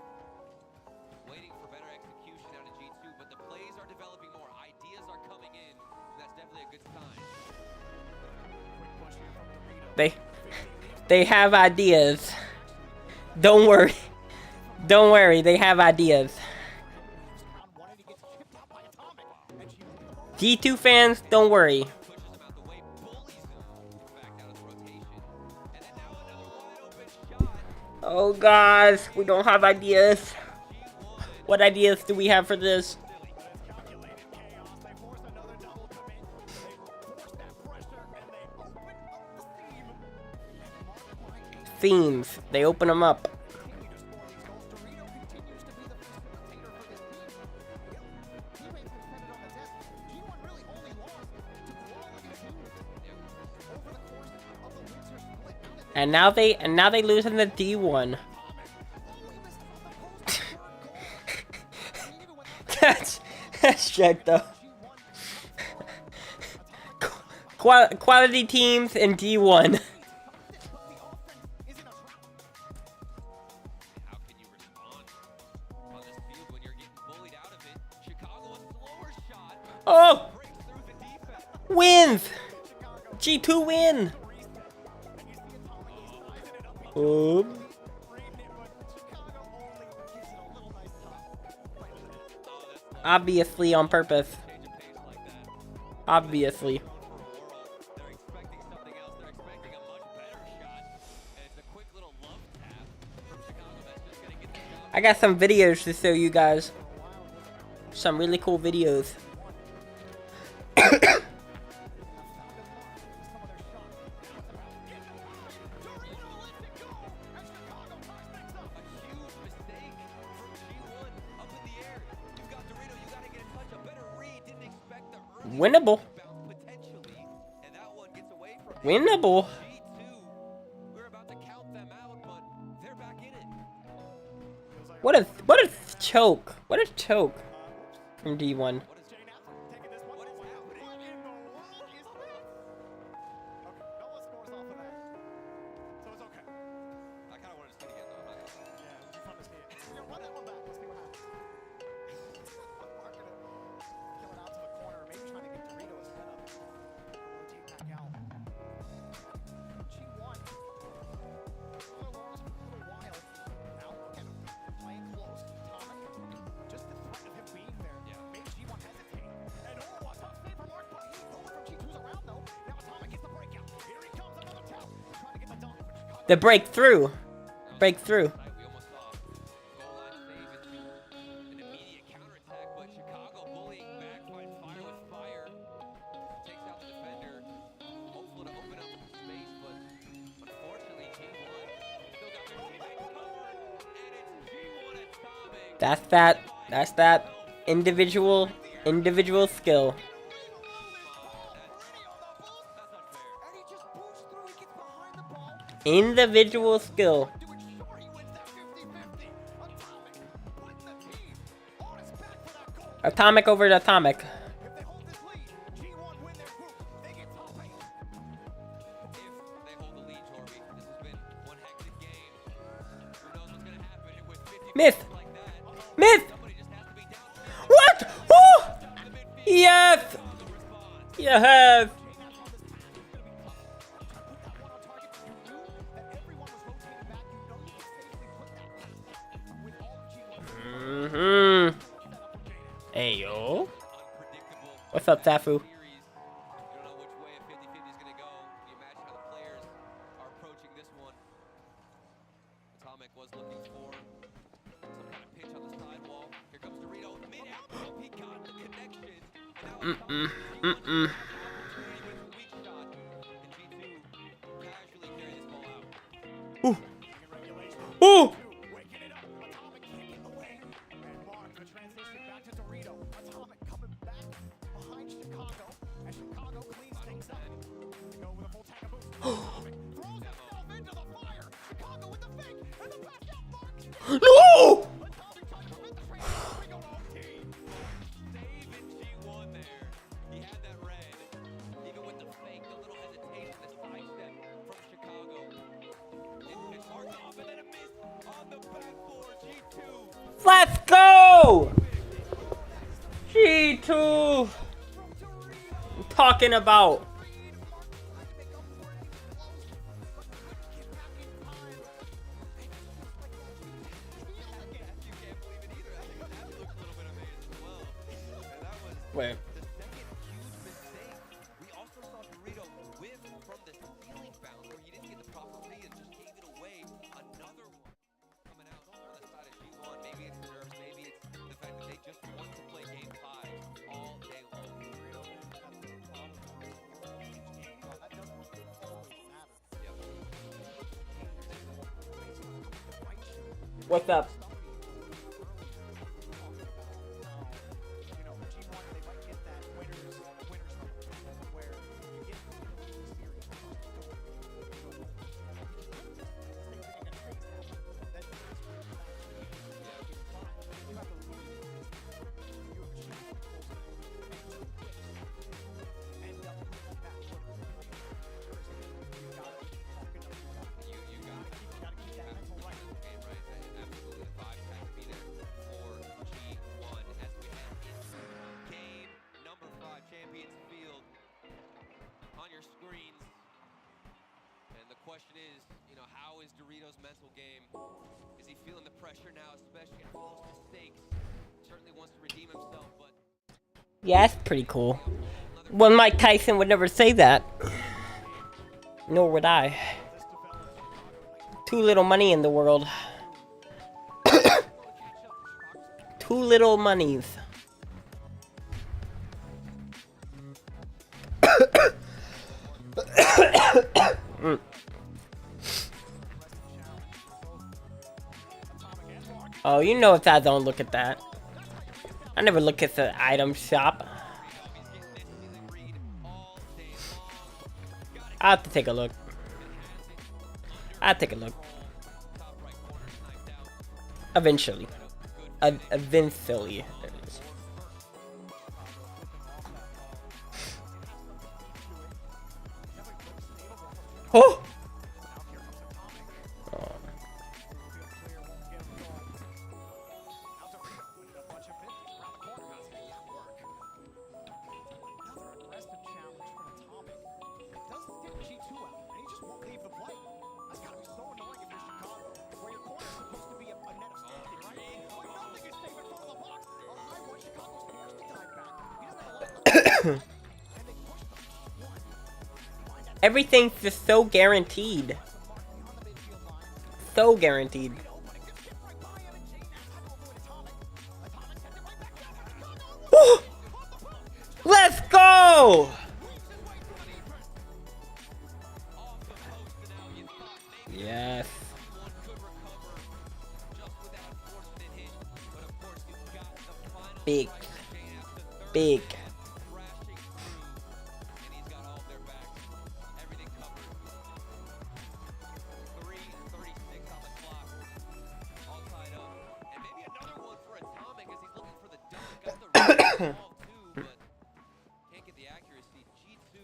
Waiting for better execution out of G2, but the plays are developing more. Ideas are coming in. That's definitely a good sign. They have ideas. Don't worry. Don't worry, they have ideas. G2 fans, don't worry. Oh gosh, we don't have ideas. What ideas do we have for this? Themes. They open them up. And now they lose in the D1. that's checked up. Quality teams in D1. Oh! Wins! G2 win! Obviously on purpose. Obviously. I got some videos to show you guys. Some really cool videos. Winnable. Winnable. What a choke. What a choke from D1. The breakthrough. Breakthrough. That's that individual skill. Individual skill. Atomic over the Atomic. Myth! Myth! You have. Hey yo. What's up, Tafu? Was looking for some kind of pitch on the sidewall. Here comes Dorito. He got the connection. And now opportunity with a weak shot. And G2 casually carry this ball out. Ooh. Ooh. Waking it up. Atomic taking the wing. And Mark, the transition back to Dorito. Atomic coming back behind Chicago. And Chicago cleans things up. They go with a full tank of boost. Atomic throws himself into the fire. Chicago with the fake. And the back out Mark. No! Atomic trying to prevent the transfer. We go to OT. Saving G1 there. He had that red. Even with the fake, the little hesitation, the sidestep from Chicago. It's marked off and then a miss on the backboard. G2. Let's go! G2. I'm talking about. Wait. We also saw Dorito whiff from the ceiling bounce where he didn't get the proper read and just gave it away. Another one coming out on the side of G1. Maybe it's nerves, maybe it's the fact that they just want to play game 5 all day long. What's up? Question is, how is Dorito's mental game? Is he feeling the pressure now, especially at close to stakes? Certainly wants to redeem himself, but... Yeah, that's pretty cool. Well, Mike Tyson would never say that. Nor would I. Too little money in the world. Too little monies. Oh, you know if I don't look at that. I never look at the item shop. I'll have to take a look. I'll take a look. Eventually. Eventually. There it is. Oh! Everything's just so guaranteed. So guaranteed. Woo! Let's go! Yes. Big. Big. Can't get the accuracy. G2,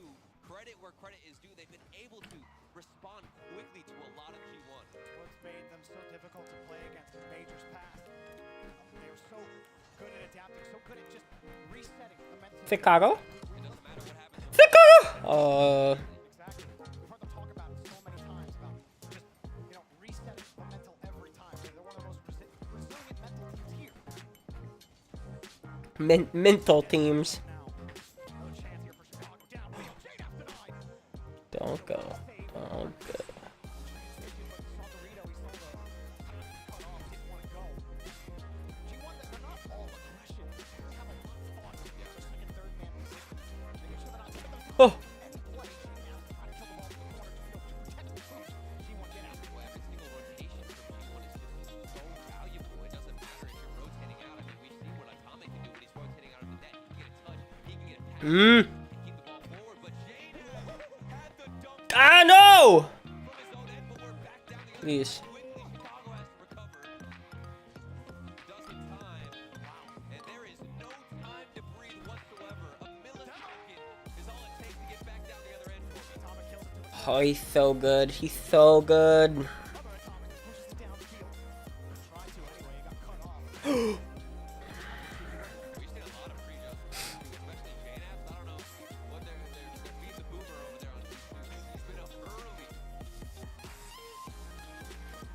credit where credit is due. They've been able to respond quickly to a lot of G1. What's made them so difficult to play against in Major's past. They were so good at adapting, so good at just resetting the mental. Chicago? Mental teams. Don't go. Don't go. Oh. Ah, no! Please. Oh, he's so good. He's so good.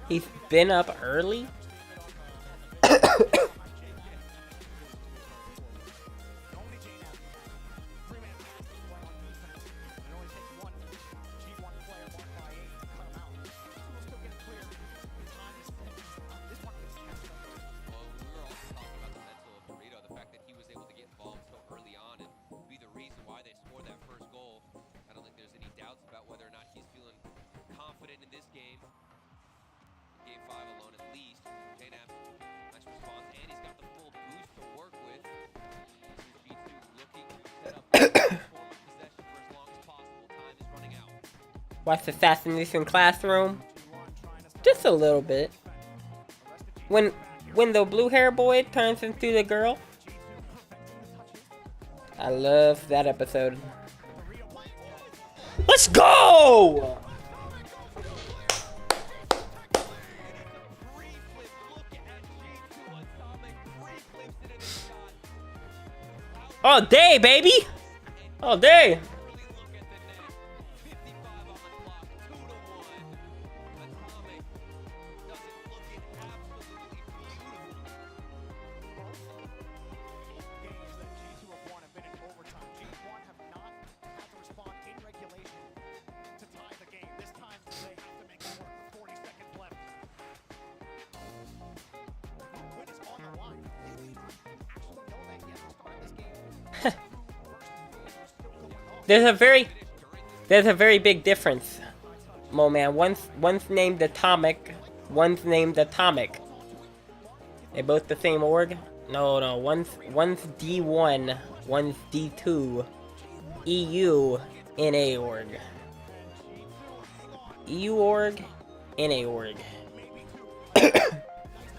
He's been up early? Watch Assassination Classroom? Just a little bit. When the blue hair boy turns into the girl. I love that episode. Let's go! All day, baby! All day! There's a very big difference, Mo man. One's named Atomic, one's named Atomic. They both the same org? No, one's D1, one's D2. EU NA org. EU org, NA org.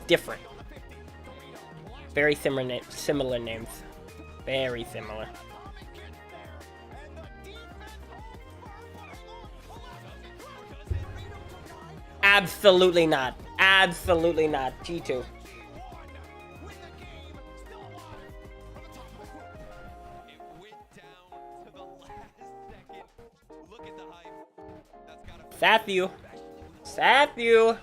Different. Very similar names. Very similar. Absolutely not. Absolutely not. G2. Sathu. Sathu.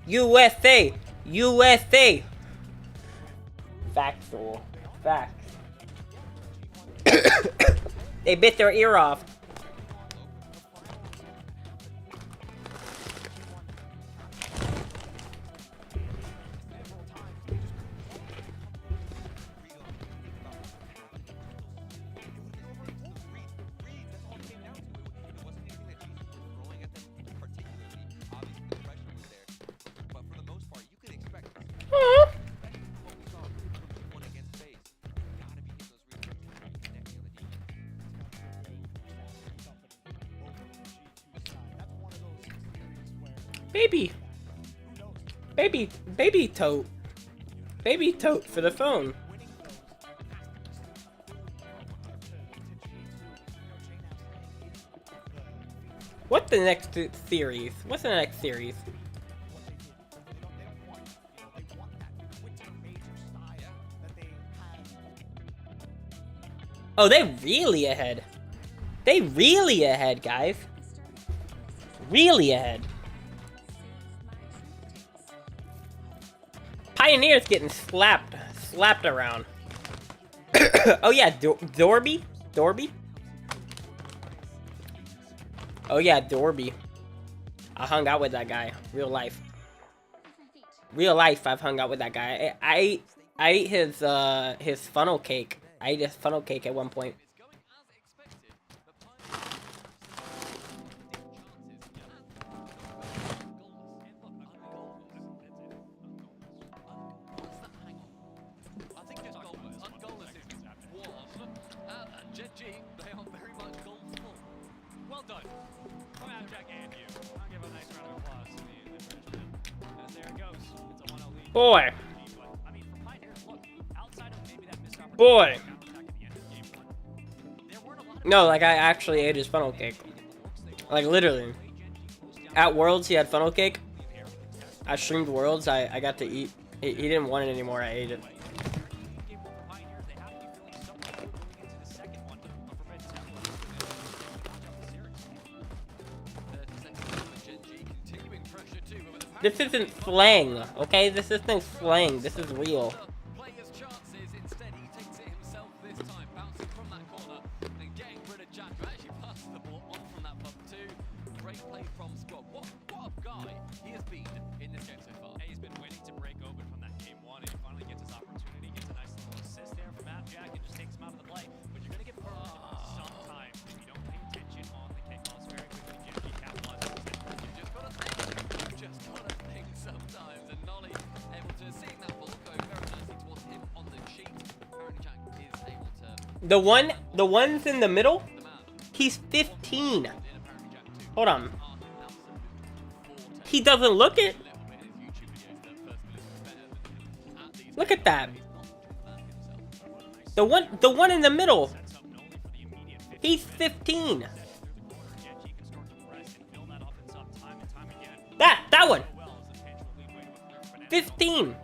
USA! USA! Factual. Facts. They bit their ear off. Baby. Baby tote. Baby tote for the phone. What's the next series? What's the next series? Oh, they really ahead. They really ahead, guys. Really ahead. Pioneer's getting slapped around. Oh yeah, Dorby? Oh yeah, Dorby. I hung out with that guy. Real life. I've hung out with that guy. I ate his funnel cake. I ate his funnel cake at one point. Well done. Come out, Jack, and you. I'll give a nice round of applause to the and there it goes. It's a 1-0 lead. Boy. I mean, for Pioneers, look, outside of maybe that missed opportunity. Boy. No, like I actually ate his funnel cake. Like literally. At Worlds, he had funnel cake. I streamed Worlds. I got to eat. He didn't want it anymore. I ate it. This isn't slang, okay? This isn't slang. This is real. The ones in the middle, he's 15. Hold on. He doesn't look it. Look at that. The one in the middle. He's 15. That one. 15.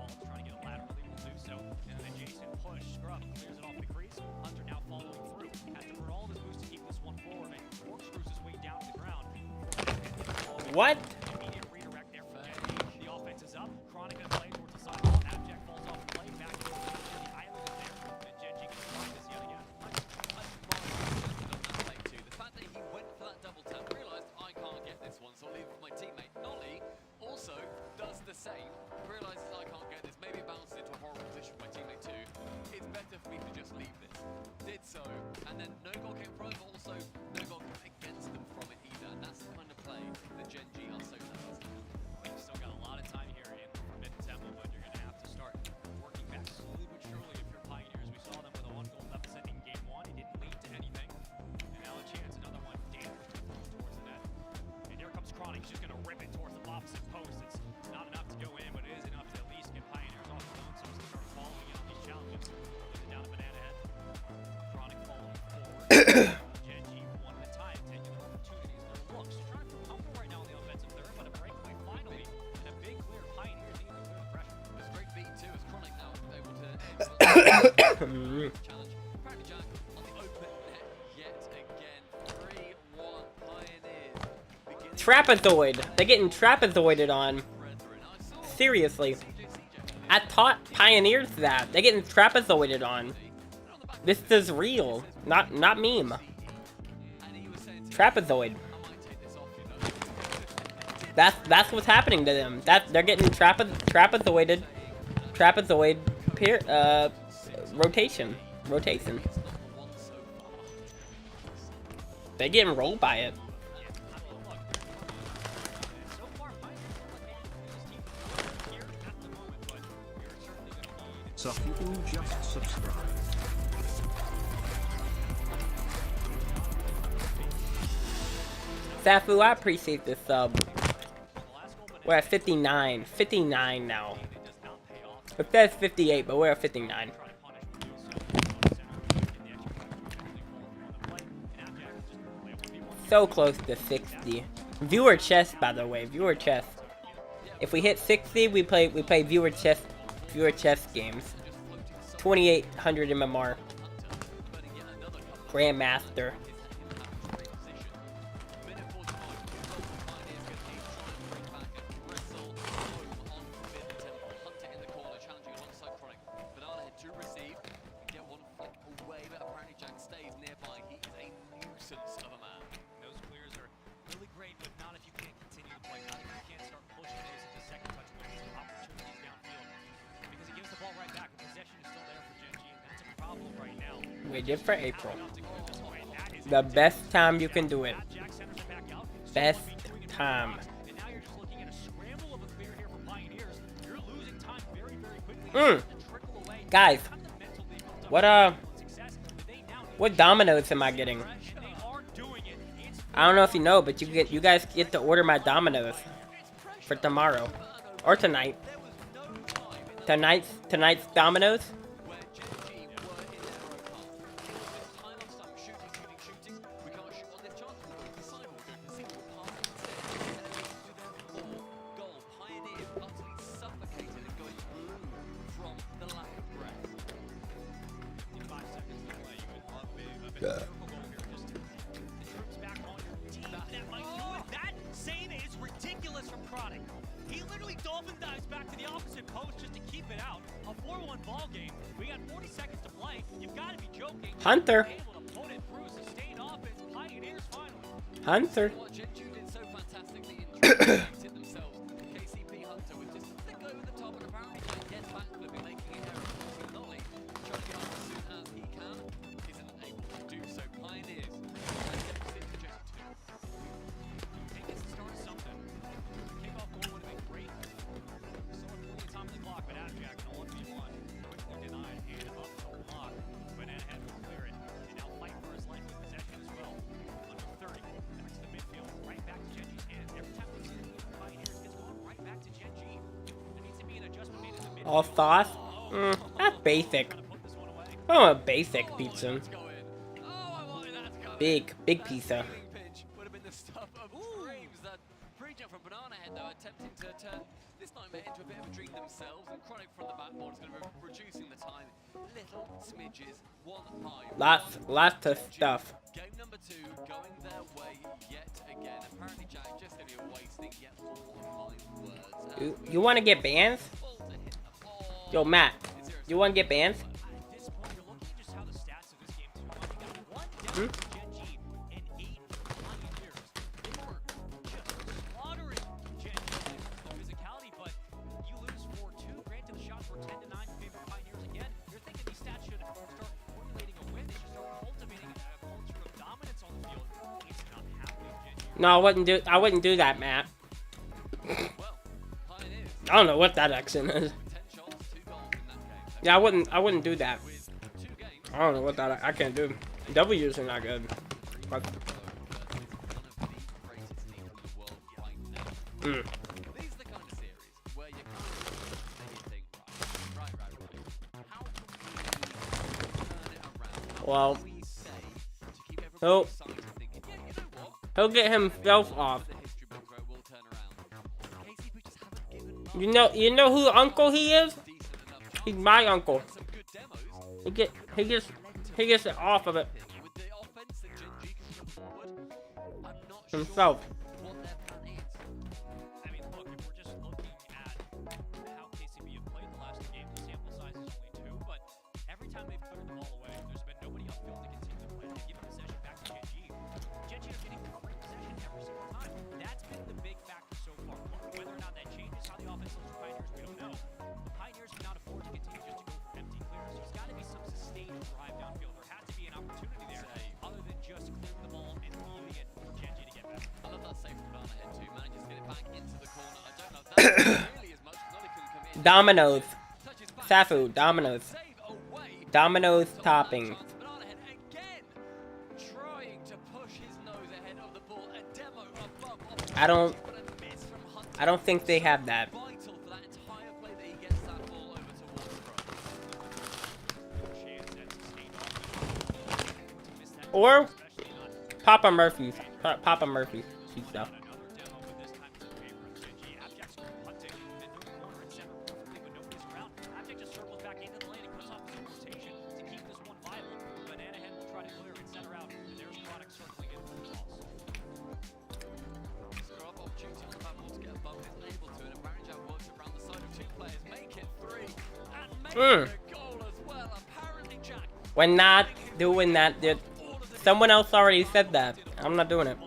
What? The offense is up. Chronic has played towards the sideline. Abject falls off the play. Back to the island is there. And Genji can find this yet again. The fact that he went for that double tap, realised I can't get this one, so I'll leave it with my teammate. Nolly also does the same, realises I can't get this. Maybe it bounces into a horrible position for my teammate too. It's better for me to just leave this. Did so, and then no goal came from it, but also no goal came against them from it either. And that's the kind of play that Genji are so nice. We've still got a lot of time here in forbidden temple, but you're going to have to start working back slowly but surely if you're Pioneers. We saw them with a 1-goal deficit in game 1. It didn't lead to anything. And now a chance, another one dangerous towards the net. And here comes Chronic. He's just going to rip it towards the opposite post. It's not enough to go in, but it is enough to at least get Pioneers off the zone so as to start following in on these challenges. Is it down to Banana Head? Chronic following forward. Genji one at a time, taking their opportunities, their looks. Trying to comfortable right now on the offensive third, but a breakaway finally, and a big clear. Pioneers need to clear the pressure. It's great beat too, as Chronic now able to challenge. Apparently Jack on the open net yet again. 3-1 Pioneers. Trapezoid. They're getting trapezoided on. Seriously. I taught Pioneers that. They're getting trapezoided on. This is real. Not meme. Trapezoid. That's what's happening to them. They're getting trapezoided. Trapezoid rotation. They're getting rolled by it. So if you can just subscribe. Safu, I appreciate this sub. We're at 59. 59 now. It says 58, but we're at 59. So close to 60. Viewer chess, by the way. Viewer chess. If we hit 60, we play viewer chess games. 2800 MMR. Grandmaster. Waited for April. The best time you can do it. Best time. Guys, what dominoes am I getting? I don't know if you know, but you guys get to order my dominoes for tomorrow or tonight. Tonight's dominoes. That save is ridiculous from Chronic. He literally dolphin dives back to the opposite post just to keep it out. A 4-1 ball game. We got 40 seconds to play. You've got to be joking. Hunter. Hunter. All sauce? That's basic. Oh, a basic pizza. Big pizza. Lots of stuff. Game number 2 going their way yet again. Apparently Jack just gonna be wasting yet more of my words. You want to get bans? Yo, Matt, you want to get bans? No, I wouldn't do that, Matt. I don't know what that accent is. Yeah, I wouldn't do that. I don't know what that I can't do. W's are not good. But, Well, he'll get himself off. You know who uncle he is? He's my uncle. He gets it off of it himself. I mean, look, if we're just looking at how KCB have played the last 2 games, the sample size is only 2, but every time they've cleared the ball away, there's been nobody upfield to continue to play. They give possession back to Genji. Genji are getting free possession every single time. That's been the big factor so far. Whether or not that changes how the offense looks for Pioneers, we don't know. The Pioneers cannot afford to continue just to go for empty clears. There's got to be some sustained drive downfield. There has to be an opportunity there, other than just clearing the ball and leaving it for Genji to get back. I love that save from Banana Head too. Manages to get it back into the corner. I don't know if that's really as much. Nolly couldn't come in. Dominoes. Safu, Dominoes. Dominoes topping. Banana Head again, trying to push his nose ahead of the ball. A demo above. I don't think they have that. Vital for that entire play that he gets that ball over towards Pro. Or Papa Murphy's. Papa Murphy's. Stuff. We're not doing that. Someone else already said that. I'm not doing it.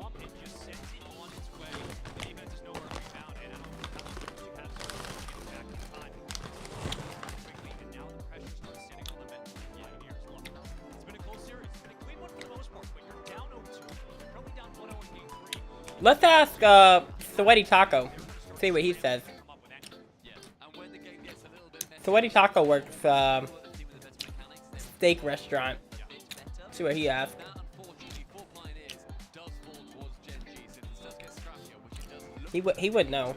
Let's ask Sweaty Taco. See what he says. Sweaty Taco works steak restaurant. See what he asked. He would know.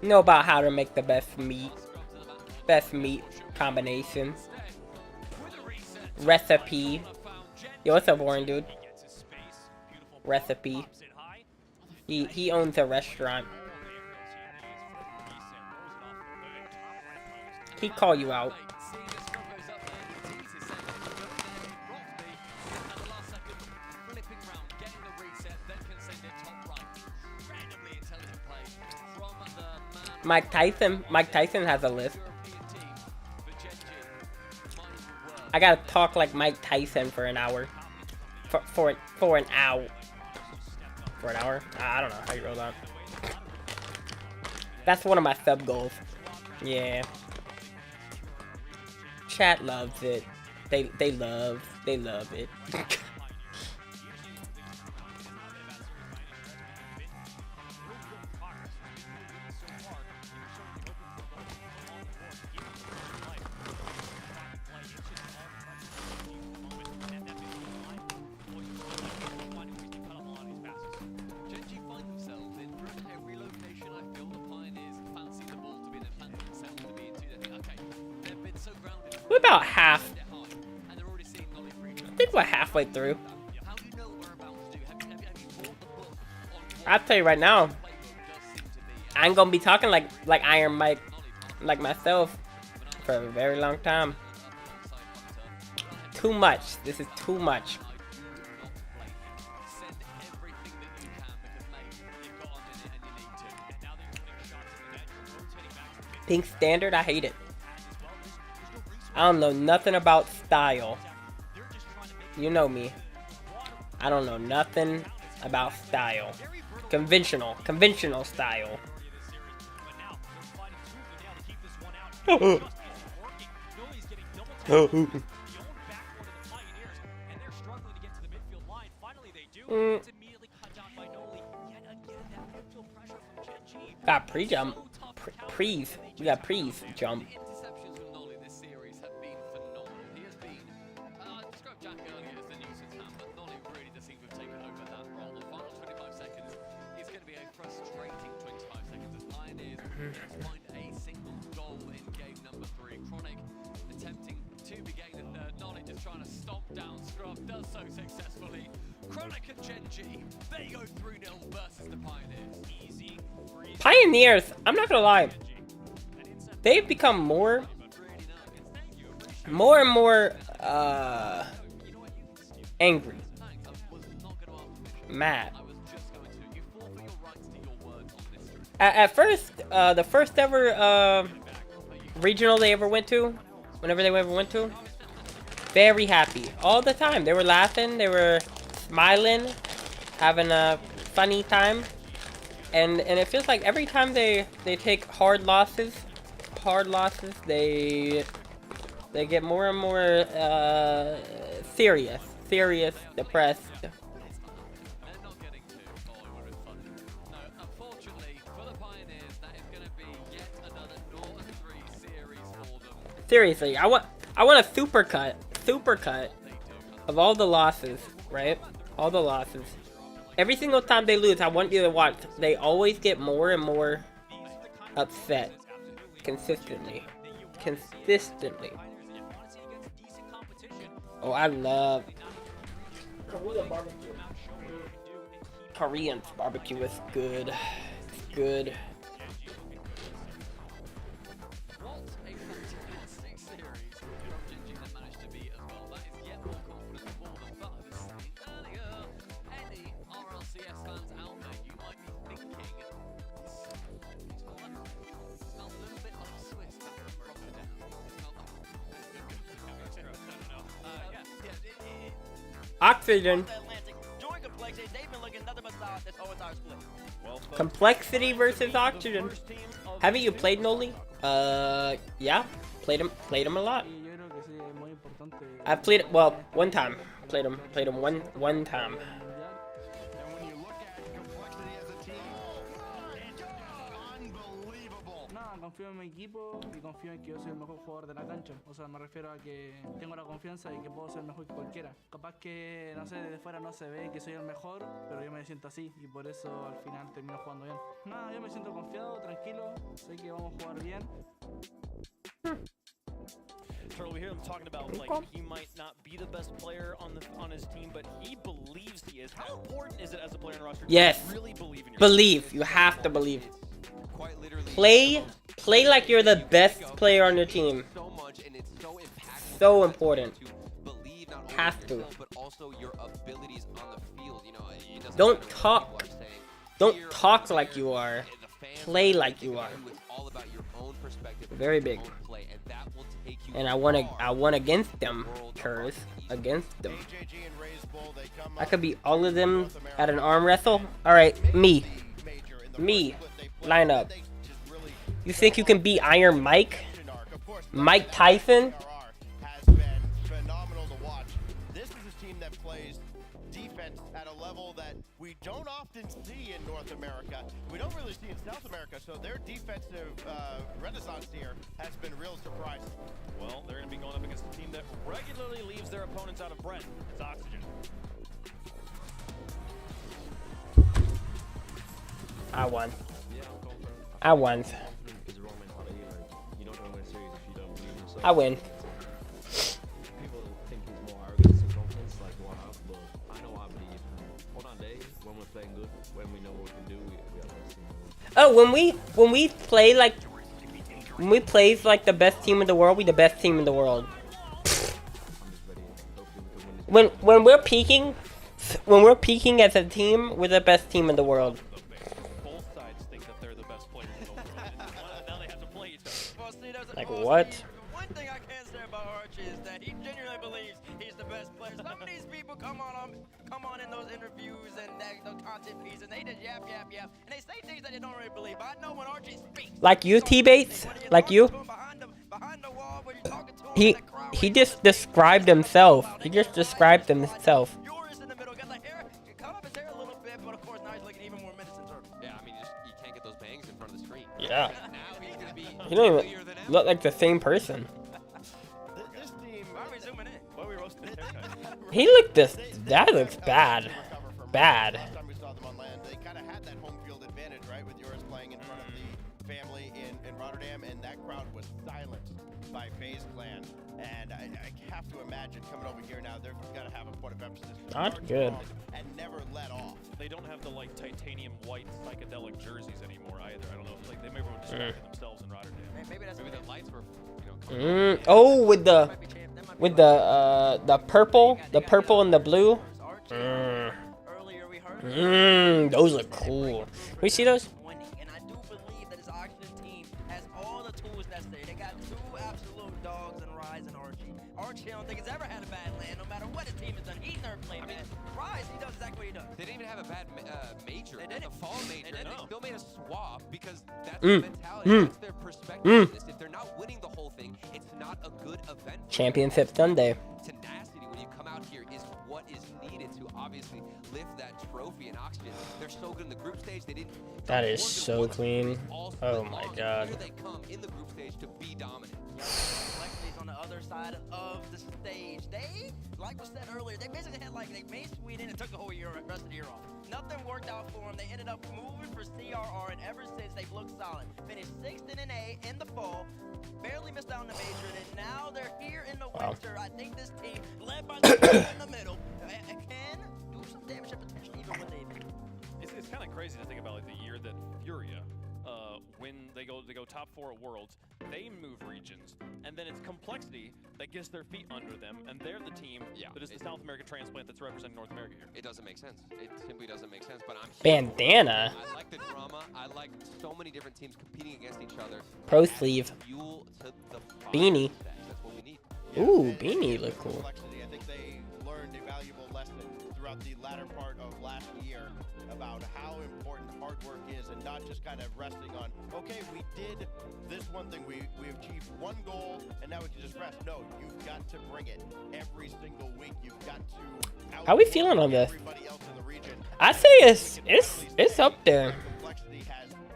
Know about how to make the best meat combination. Recipe. Yo, what's up, Warren, dude? Recipe. He owns a restaurant. He call you out. Mike Tyson has a list. I gotta talk like Mike Tyson for an hour. For an hour. For an hour? I don't know how you roll that. That's one of my sub goals. Yeah. Chat loves it. They love it. We're about half. I think we're halfway through. I'll tell you right now, I ain't gonna be talking like Iron Mike, like myself, for a very long time. Too much. This is too much. Pink standard, I hate it. I don't know nothing about style. You know me. I don't know nothing about style. Conventional style. Got pre-jump. Prees. We got prees jump. Pioneers, I'm not gonna lie, they've become more and more angry, mad. At first, the first ever regional they ever went to, whenever they ever went to, very happy all the time. They were laughing, they were smiling, having a funny time, and it feels like every time they take hard losses, they get more and more serious, depressed. Seriously, I want a supercut of all the losses, right? All the losses. Every single time they lose, I want you to watch. They always get more and more upset. Consistently. Oh, I love Korean barbecue. Korean barbecue is good. It's good. Oxygen. Complexity versus Oxygen. Haven't you played Noli? Yeah. Played him a lot. I've played one time. Played him one time. Confío en mi equipo y confío en que yo soy el mejor jugador de la cancha. O sea, me refiero a que tengo la confianza de que puedo ser mejor que cualquiera. Capaz que, no sé, desde fuera no se ve que soy el mejor, pero yo me siento así y por eso al final termino jugando bien. Nada, yo me siento confiado, tranquilo, sé que vamos a jugar bien. Turtle, we hear him talking about like he might not be the best player on his team, but he believes he is. How important is it as a player in the roster? Yes. To really believe in yourself? Believe. You have to believe. Play like you're the best player on your team. So important. Have to. Don't talk like you are. Play like you are. Very big. And I won against them, Curse. Against them. I could beat all of them at an arm wrestle. Alright, me. Line up. You think you can beat Iron Mike? Mike Tyson? Has been phenomenal to watch. This is a team that plays defense at a level that we don't often see in North America. We don't really see in South America, so their defensive renaissance here has been real surprising. Well, they're going to be going up against a team that regularly leaves their opponents out of breath. It's Oxygen. I won. I win. People think he's more arrogant and confidence like what I have, but I know I believe. On our day, when we're playing good, when we know what we can do, we are the best team in the world. Oh, when we play like the best team in the world, we the best team in the world. When we're peaking as a team, we're the best team in the world. Both sides think that they're the best players in the world. Now they have to play each other. Like what? One thing I can say about Archie is that he genuinely believes he's the best player. Some of these people come on in those interviews and those content pieces, and they just yap, and they say things that they don't really believe. But I know when Archie speaks, Like you, T-Bates? Like you? He just described himself. He just described himself. Yeah, I mean, you can't get those bangs in front of the screen. Yeah. Now he's gonna be He don't even look like the same person. This team, why are we zooming in? Why are we roasting the haircut? He looked that looks bad. Bad. Last time we saw them on land, they kind of had that home field advantage, right? With yours playing in front of the family in Rotterdam, and that crowd was silenced by FaZe Clan. And I have to imagine coming over here now, they're going to have a point of emphasis. Not good. And never let off. They don't have the like titanium white psychedelic jerseys anymore either. I don't know if like they maybe were distracting themselves in Rotterdam. Maybe the lights were, you know. Oh, with the purple and the blue. Those look cool. We see those? Merc play, man. Rise, he does exactly what he does. They didn't even have a bad major. They At didn't. the fall major, They and didn't. they still made a swap because that's Mm. the mentality. Mm. That's their perspective Mm. on this. If they're not winning the whole thing, it's not a good event. Championship Sunday. Tenacity when you come out here is what is needed to obviously lift that trophy in Oxygen. They're so good in the group stage. They didn't. That is so clean. Oh my god. Here they come in the group stage to be dominant. Complexity's on the other side of the stage. They, like was said earlier, they basically had like they made Sweden and took the whole year, rest of the year off. Nothing worked out for them. They ended up moving for CRR, and ever since they've looked solid. Finished 6th in an A in the fall, barely missed out on the major, and now they're here in the winter. I think this team, led by the in the middle, can do some damage and potentially even win the event. It's kind of crazy to think about like the year that Furia, when they go top 4 at Worlds, they move regions, and then it's Complexity that gets their feet under them, and they're the team that is the South American transplant that's representing North America here. It doesn't make sense. It simply doesn't make sense. But I'm Bandana. I like the drama. I like so many different teams competing against each other. Pro sleeve. Fuel to the Beanie. That's what we need. Ooh, beanie look cool. Complexity. I think they learned a valuable lesson throughout the latter part of last year about how important hard work is, and not just kind of resting on, okay, we did this one thing, we achieved one goal, and now we can just rest. No, you've got to bring it every single week. You've got to. How we feeling on this? Everybody else in the region. I say it's up there.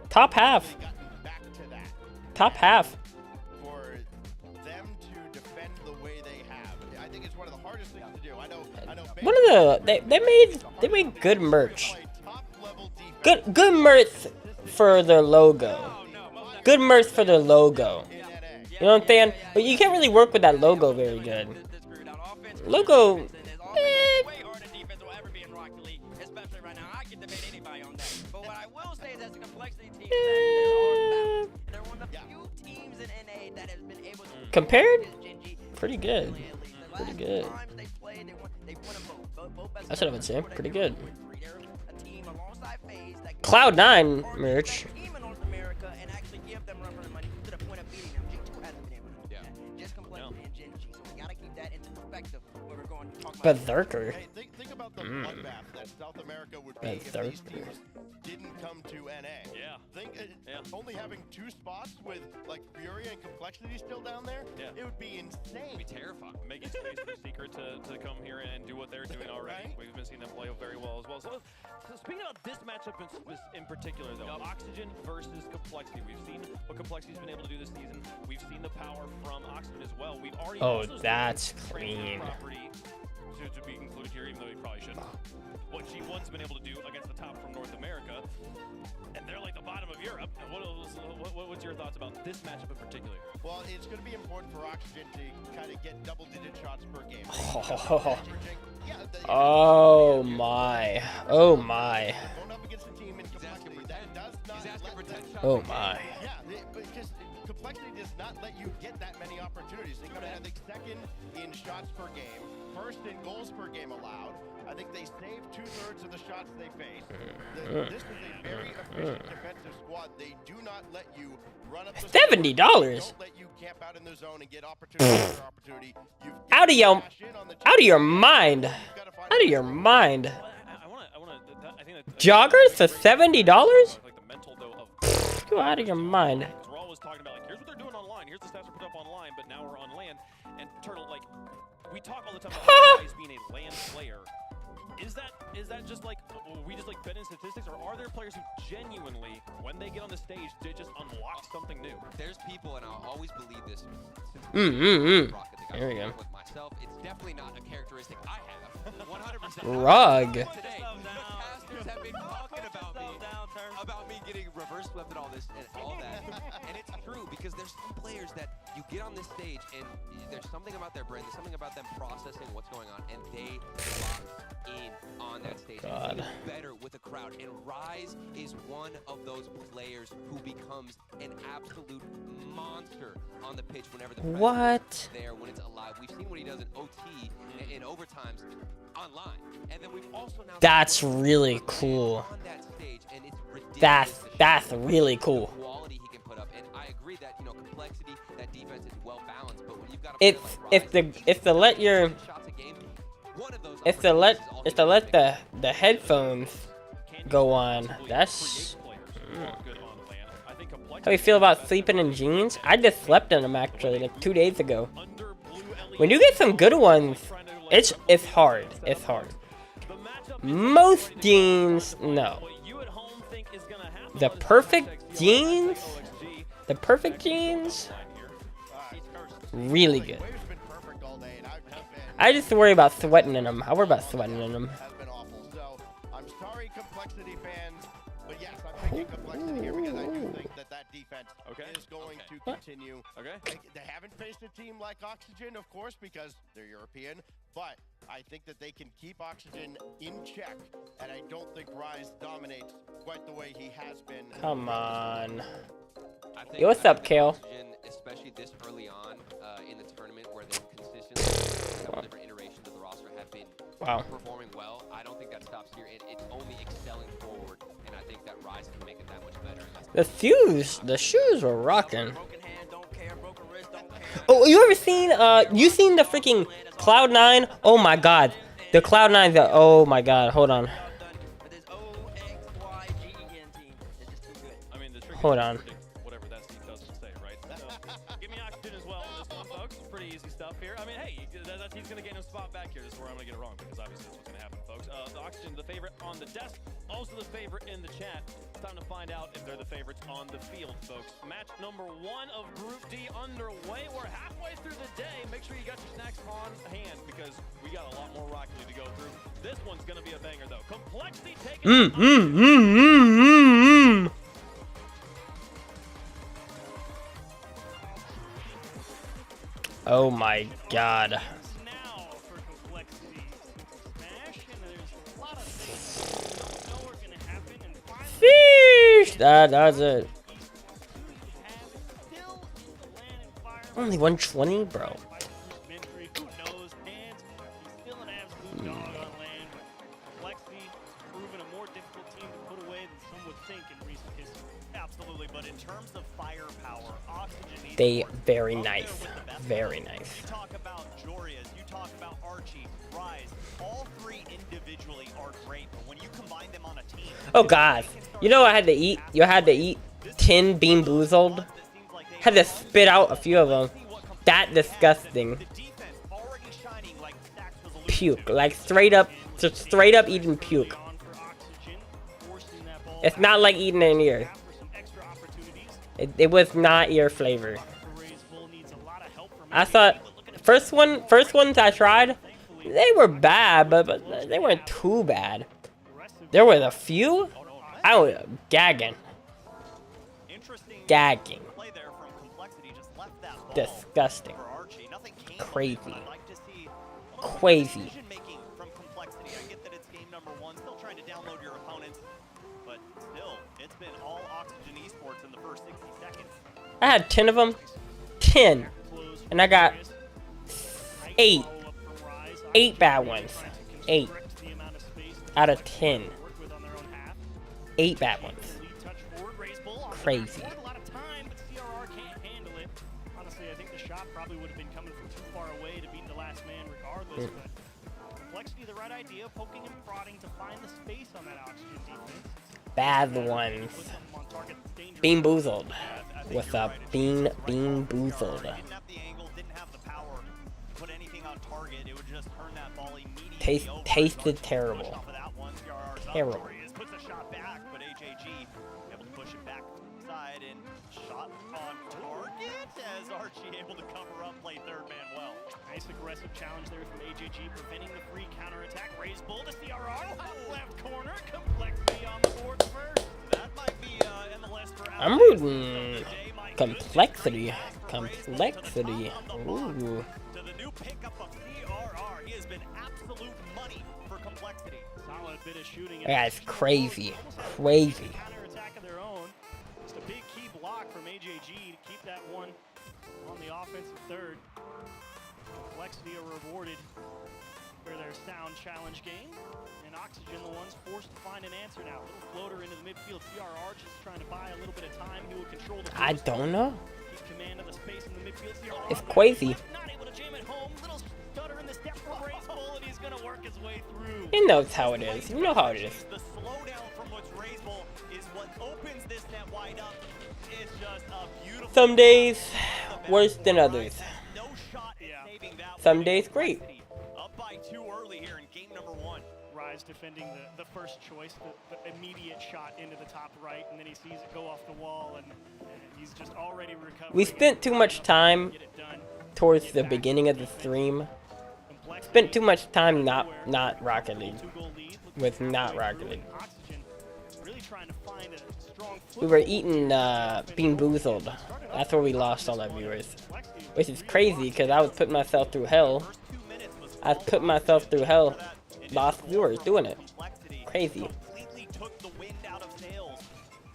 Top half. Top half. For them to defend the way they have, I think it's one of the hardest things to do. I know. One of the they made good merch. Good mirth for their logo. Good mirth for their logo. You know what I'm saying? But you can't really work with that logo very good. Logo. Way harder defense will ever be in Rocket League, especially right now. I can debate anybody on that. But what I will say is that the Complexity team, they're one of the few teams in NA that has been able to Compared? Pretty good. Pretty good. they played, they won a vote. That's what I would say. Pretty good. Cloud9 merch. Team in North America and actually give them run for the money to the point of beating them. G2 hasn't been able to do that. Just Complexity and Gen G. So we gotta keep that into perspective when we're going to talk about Berserker. Hey, think about the bloodbath that South America would be if these teams didn't come to NA. Yeah. Think only having 2 spots with like Furia and Complexity still down there, it would be insane. It'd be terrifying. Making space for Secret to come here and do what they're doing already. We've been seeing them play very well as well. So speaking about this matchup in particular, though, Oxygen versus Complexity. We've seen what Complexity's been able to do this season. We've seen the power from Oxygen as well. We've already also that's seen clean. property to be included here, even though he probably shouldn't. What G1's been able to do against the top from North America, and they're like the bottom of Europe. And what's your thoughts about this matchup in particular? Well, it's going to be important for Oxygen to kind of get double-digit shots per game. Oh my. Oh my. Going up against a team in Complexity that does not let them. Oh my. Yeah, because Complexity does not let you get that many opportunities. They come in, I think, 2nd in shots per game, 1st in goals per game allowed. I think they save 2/3 of the shots they face. This is a very efficient defensive squad. They do not let you run up the $70. Don't let you camp out in the zone and get opportunity after opportunity. Out of your mind. Out of your mind. I think that Joggers for $70? like the mental though of Go out of your mind. because we're always talking about like here's what they're doing online, here's the stats are put up online, but now we're on land. And Turtle, like we talk all the time about guys being a land player. Is that just like we just like bet in statistics, or are there players who genuinely, when they get on the stage, they just unlock something new? There's people, and I'll always believe this. There we go. With myself, it's definitely not a characteristic I have. 100%. Rug. Today, casters have been talking about me getting reverse swept and all this and all that, and it's true because there's some players that you get on this stage and there's something about their brain, there's something about them processing what's going on, and they lock in on that stage. God. And do better with a crowd, and Rise is one of those players who becomes an absolute monster on the pitch whenever the presence is there, when it's alive. We've seen what he does in OT in overtimes online, and then we've also now That's really cool. on that stage, and it's ridiculous. That's really cool. The quality he can put up, and I agree that Complexity, that defense is well balanced, but when you've got If they let your shots a game, If to let the headphones go on, that's. How do you feel about sleeping in jeans? I just slept in them actually like 2 days ago. When you get some good ones, it's hard. It's hard. Most jeans, no. The perfect jeans, really good. I just worry about sweating in them. I worry about sweating in them. I'm sorry, Complexity fans, but yes, I'm picking Complexity here because I do think that defense is going to continue. They haven't faced a team like Oxygen, of course, because they're European, but I think that they can keep Oxygen in check, and I don't think Rise dominates quite the way he has been. Come on. Yo, what's up, Kale? Especially this early on in the tournament, where they've consistently, several different iterations of the roster have been performing well. I don't think that stops here. It's only excelling forward, and I think that Rise can make it that much better. The shoes were rocking. Oh, you ever seen you seen the freaking Cloud9? Oh my god, the Cloud9. Oh my god, hold on. Hold on. Whatever that Steve doesn't say, right? So, give me Oxygen as well on this one, folks. Pretty easy stuff here. I mean, hey, he's going to gain a spot back here. This is where I'm going to get it wrong, because obviously that's what's going to happen, folks. The Oxygen, the favorite on the desk, also the favorite in the chat. Time to find out if they're the favorites on the field, folks. Match number 1 of Group D underway. We're halfway through the day. Make sure you got your snacks on hand, because we got a lot more Rocket League to go through. This one's going to be a banger, though. Complexity taking Oh my god. Sheesh! That's it. Only 120, bro. Absolutely, but in terms of firepower, Oxygen They very nice. Very nice. You talk about Jorias, you talk about Archie, Rise, all three individually are great, but when you combine them on a team... Oh god. You know what I had to eat? You had to eat 10 Bean Boozled? Had to spit out a few of them. That disgusting. Puke. Like straight up eating puke. It's not like eating an ear. It was not ear flavor. I thought first ones I tried, they were bad, but they weren't too bad. There was a few I was gagging. Disgusting. Crazy. Crazy. I had 10 of them. 10. And I got 8. 8 bad ones. 8. Out of 10. 8 bad ones. Crazy. Honestly, I think the shot probably would have been coming from too far away to beat the last man regardless, but Complexity, the right idea, poking and prodding to find the space on that Oxygen defense. Bad ones. Bean Boozled. What's up? Bean Boozled. Tasted terrible. Terrible. Puts a shot back, but AJG able to push it back side and shot on target as Archie able to cover up, play third man well. Nice aggressive challenge there from AJG, preventing the free counterattack. Raise bull to CRR, left corner, Complexity on the board first. That might be MLS for I'm rooting Complexity. Complexity. Ooh. To the new pickup of CRR. He has been absolute money for Complexity. Solid bit of shooting. That guy's crazy. Crazy. Counterattack of their own. Just a big key block from AJG to keep that one on the offensive third. Complexity are rewarded for their sound challenge game. And Oxygen, the ones forced to find an answer now. Little floater into the midfield. CRR just trying to buy a little bit of time. He will control the I don't know. Keep command of the space in the midfield. CRR It's crazy. not able to jam it home. Little stutter in the step from Raiseful, and he's gonna work his way through. He knows how it is. You know how it is. The slowdown from what's Raiseful is what opens this net wide up. It's just a beautiful. Some days worse than others. No shot at saving that. Some days great. Up by 2 early here in game number 1. Rise defending the first choice, the immediate shot into the top right, and then he sees it go off the wall, and he's just already recovered. We spent too much time towards the beginning of the stream. Spent too much time not Rocket League. With not Rocket League. We were eating Bean Boozled. That's where we lost all our viewers. Which is crazy because I was putting myself through hell. Lost viewers doing it. Crazy.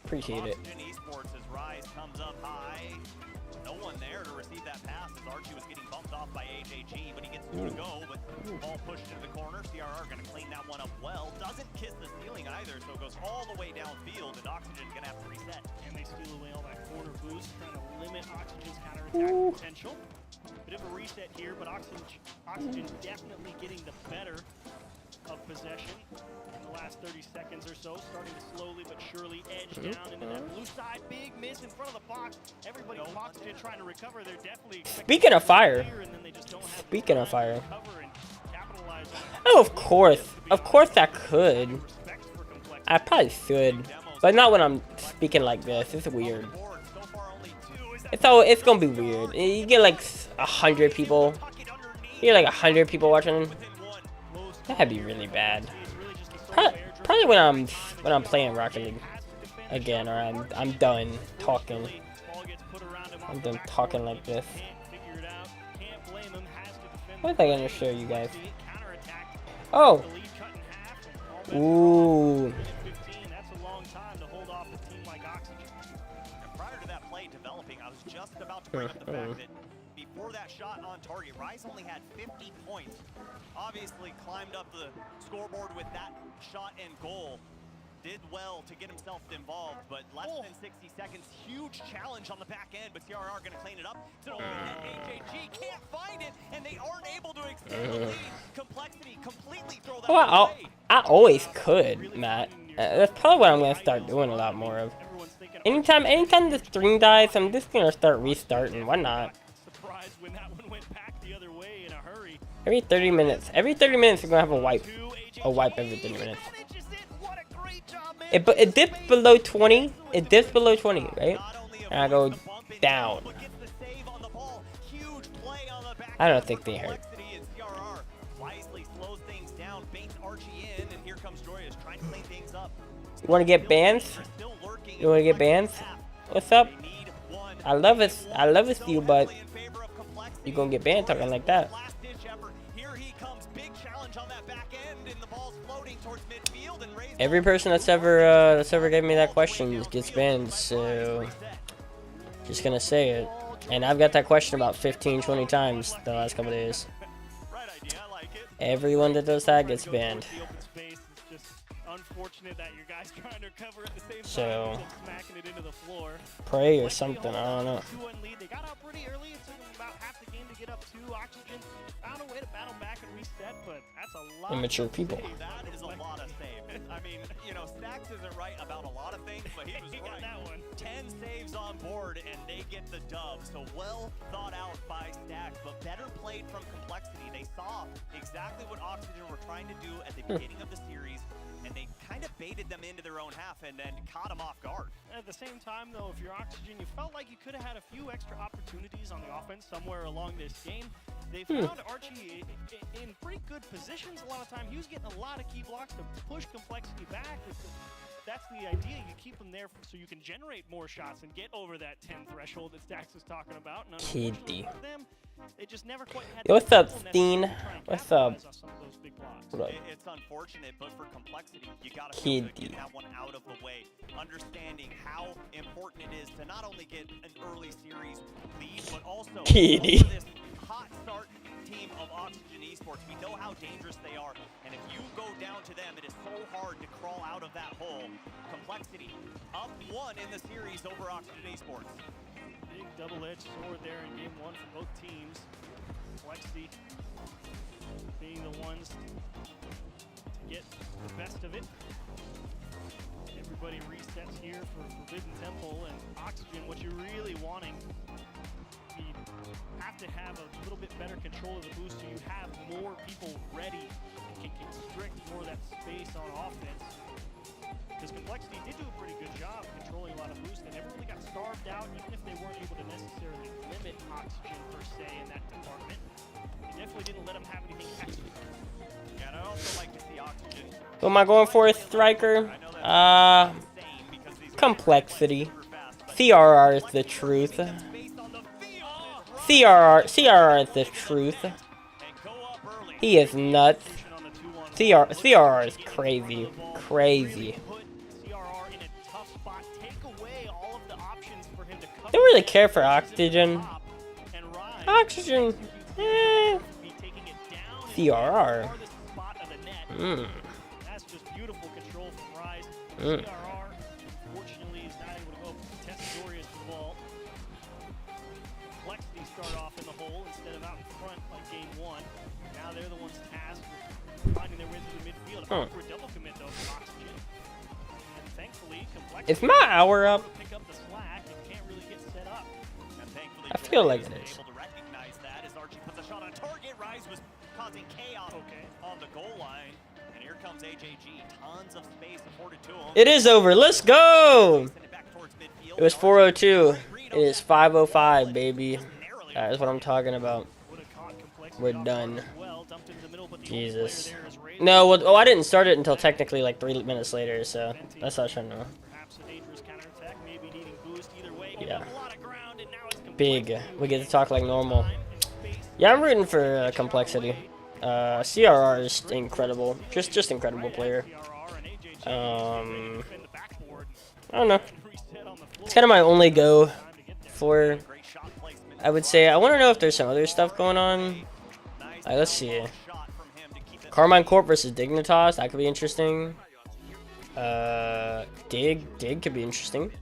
Appreciate it. Esports as Rise comes up high. No one there to receive that pass as Archie was getting bumped off by AJG, but he gets 2 to go, but ball pushed into the corner. CRR gonna clean that one up well. Doesn't kiss the ceiling either, so it goes all the way downfield, and Oxygen gonna have to reset. And they steal away all that corner boost, trying to limit Oxygen's counterattack potential. Bit of a reset here, but Oxygen definitely getting the better of possession in the last 30 seconds or so, starting to slowly but surely edge down into that blue side. Big miss in front of the box. Everybody from Oxygen trying to recover. They're definitely Speaking of fire. Oh, of course I could. I probably should, but not when I'm speaking like this. It's weird. It's gonna be weird. You get like 100 people. You get like 100 people watching. That'd be really bad. Probably when I'm playing Rocket League again, or I'm done talking. I'm done talking like this. What was I gonna show you guys? Oh. Ooh. That's a long time to hold off a team like Oxygen. And prior to that play developing, I was just about to bring up the fact that before that shot on target, Rise only had 50 points. Obviously climbed up the scoreboard with that shot and goal. Did well to get himself involved, but less than 60 seconds. Huge challenge on the back end, but CRR gonna clean it up. So AJG can't find it, and they aren't able to extend the lead. Complexity completely throw that away. I always could, Matt. That's probably what I'm gonna start doing a lot more of. Anytime the stream dies, I'm just gonna start restarting. Why not? Surprised when that one went back the other way in a hurry. Every 30 minutes. Every 30 minutes, we're gonna have a wipe. A wipe every 30 minutes. It dips below 20. It dips below 20, right? And I go down. I don't think they hurt. You want to get bans? You want to get bans? What's up? I love you, but you gonna get banned talking like that. Every person that's ever gave me that question gets banned, so just gonna say it. And I've got that question about 15-20 times the last couple days. Everyone that does that gets banned. Unfortunate that your guys trying to recover at the same so time, smacking it into the floor. Pray or something, I don't know. 2-1 lead. They got up pretty early. It took them about half the game to get up 2. Oxygen found a way to battle back and reset, but that's a lot. Immature people. That is a lot of saves. I mean, you know, Stacks isn't right about a lot of things, but he was right. That one. 10 saves on board, and they get the dub. So well thought out by Stacks, but better played from Complexity. They saw exactly what Oxygen were trying to do at the beginning of the series, and they kind of baited them into their own half and then caught them off guard. At the same time, though, if you're Oxygen, you felt like you could have had a few extra opportunities on the offense somewhere along this game. They found Archie in pretty good positions a lot of time. He was getting a lot of key blocks to push Complexity back. That's the idea. You keep them there so you can generate more shots and get over that 10 threshold that Stacks is talking about. And unfortunately for them, they just never quite had. Yo, what's up, Steen? What's up? It's unfortunate, but for Complexity, you gotta get that one out of the way. Understanding how important it is to not only get an early series lead, but also over this hot start team of Oxygen Esports. We know how dangerous they are, and if you go down to them, it is so hard to crawl out of that hole. Complexity up 1 in the series over Oxygen Esports. Big double-edged sword there in game 1 for both teams. Complexity being the ones to get the best of it. Everybody resets here for Forbidden Temple and Oxygen. What you're really wanting, you have to have a little bit better control of the boost so you have more people ready and can constrict more of that space on offense. Because Complexity did do a pretty good job controlling a lot of boost. They never really got starved out, even if they weren't able to necessarily limit Oxygen per se in that department. They definitely didn't let them have anything extra. Yeah, and I'd also like to see Oxygen. Who am I going for? Striker? Complexity. CRR is the truth. CRR is the truth. He is nuts. CRR is crazy. Crazy. Don't really care for Oxygen. Oxygen. CRR. That's just beautiful control from Rise. CRR, unfortunately, is not able to go test Doria's ball. Complexity start off in the hole instead of out in front like game one. Now they're the ones tasked with finding their way through the midfield. For a double commit though from Oxygen. And thankfully, Complexity Is my hour up? pick up the slack and can't really get set up. And thankfully, I feel like it is. able to recognize that as Archie puts a shot on target. Rise was causing chaos on the goal line. And here comes AJG. Tons of space afforded to him. It is over. Let's go. It was 4:02. It is 5:05, baby. That is what I'm talking about. We're done. Jesus. No, well, oh, I didn't start it until technically like 3 minutes later, so that's not sure now. Yeah. Big. We get to talk like normal. Yeah, I'm rooting for Complexity. CRR is incredible. Just incredible player. I don't know. It's kind of my only go for, I would say. I want to know if there's some other stuff going on. Let's see. Carmine Corp versus Dignitas. That could be interesting. Dig could be interesting.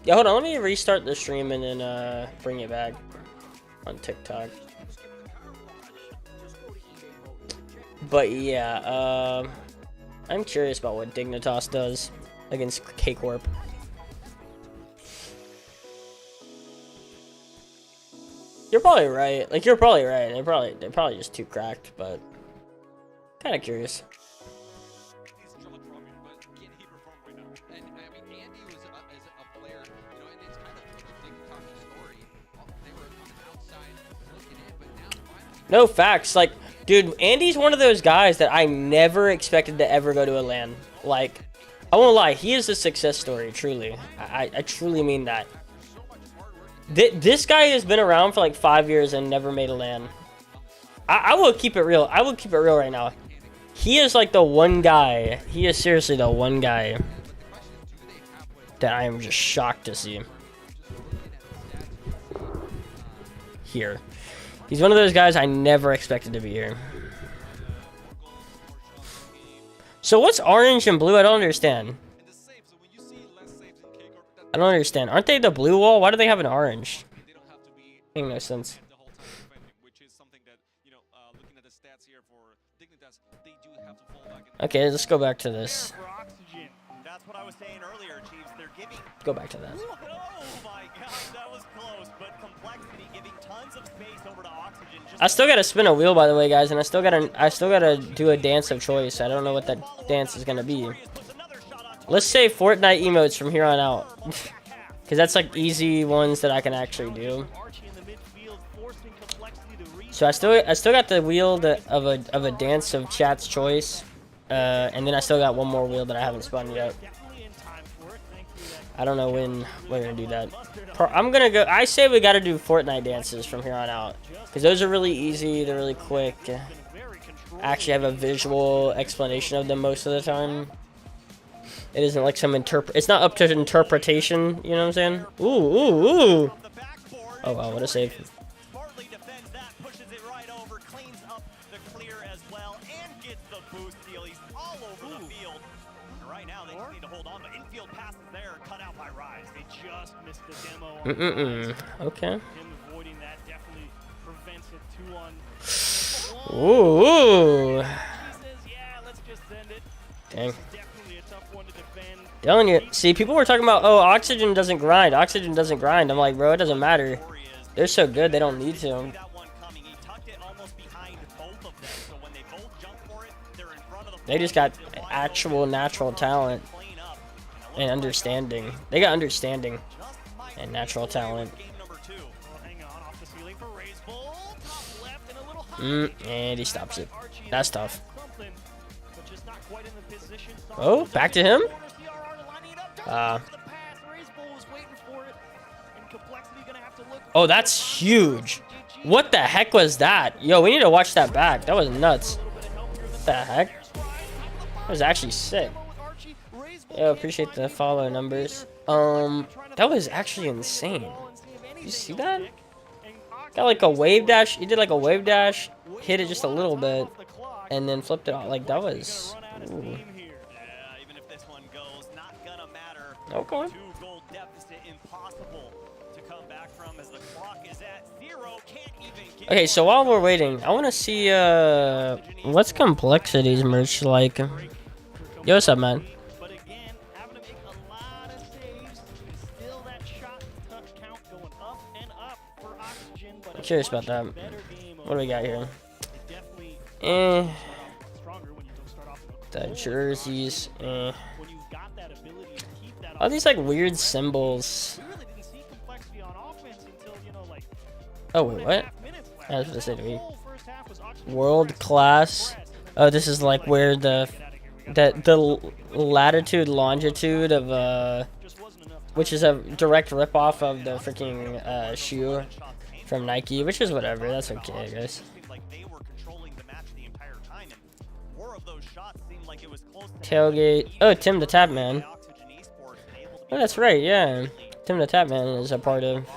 Yeah, hold on. Let me restart the stream and then bring it back on TikTok. But yeah, I'm curious about what Dignitas does against K-Corp. You're probably right. Like, you're probably right. They're probably just too cracked, but kind of curious. No, facts. Like, dude, Andy's one of those guys that I never expected to ever go to a LAN. Like, I won't lie, he is a success story, truly. I truly mean that. This guy has been around for like 5 years and never made a LAN. I will keep it real. I will keep it real right now. He is like the one guy. He is seriously the one guy that I am just shocked to see here. He's one of those guys I never expected to be here. So what's orange and blue? I don't understand. I don't understand. Aren't they the blue wall? Why do they have an orange? Makes no sense. Okay, let's go back to this. That's what I was saying earlier, Chiefs. They're giving. Go back to that. Oh my gosh, that was close. But Complexity giving tons of space over to Oxygen. I still gotta spin a wheel, by the way, guys, and I still gotta do a dance of choice. I don't know what that dance is gonna be. Let's say Fortnite emotes from here on out, because that's like easy ones that I can actually do. So I still got the wheel of a dance of chat's choice, and then I still got one more wheel that I haven't spun yet. I don't know when we're gonna do that. I'm gonna go. I say we gotta do Fortnite dances from here on out, because those are really easy. They're really quick. I actually have a visual explanation of them most of the time. It isn't like some it's not up to interpretation, you know what I'm saying? Ooh, ooh, ooh. Oh wow, what a save. Smartly defends that, pushes it right over, cleans up the clear as well, and gets the boost deal. He's all over the field. And right now, they just need to hold on. The infield passes there, cut out by Rise. They just missed the demo on Okay. him avoiding that definitely prevents it 2 on. Ooh. He says, yeah, let's just send it. Dang. This is definitely a tough one to defend. Telling you. See, people were talking about, oh, Oxygen doesn't grind. Oxygen doesn't grind. I'm like, bro, it doesn't matter. They're so good, they don't need to. They just got actual natural talent and understanding. They got understanding and natural talent. And he stops it. That's tough. Oh, back to him? Oh, that's huge. What the heck was that? Yo, we need to watch that back. That was nuts. What the heck? That was actually sick. Yo, appreciate the follow numbers. That was actually insane. You see that? Got like a wave dash. He did like a wave dash, hit it just a little bit, and then flipped it out. Like that was. Ooh. Okay. Okay, so while we're waiting, I want to see what's Complexity's merch like. Yo, what's up, man? I'm curious about that. What do we got here? The jerseys. All these like weird symbols. Oh wait, what? I was gonna say to me. World class. Oh, this is like where the latitude, longitude of which is a direct ripoff of the freaking shoe from Nike, which is whatever. That's okay, I guess. Tailgate. Oh, Tim the Tap Man. Oh, that's right. Yeah, Tim the Tap Man is a part of.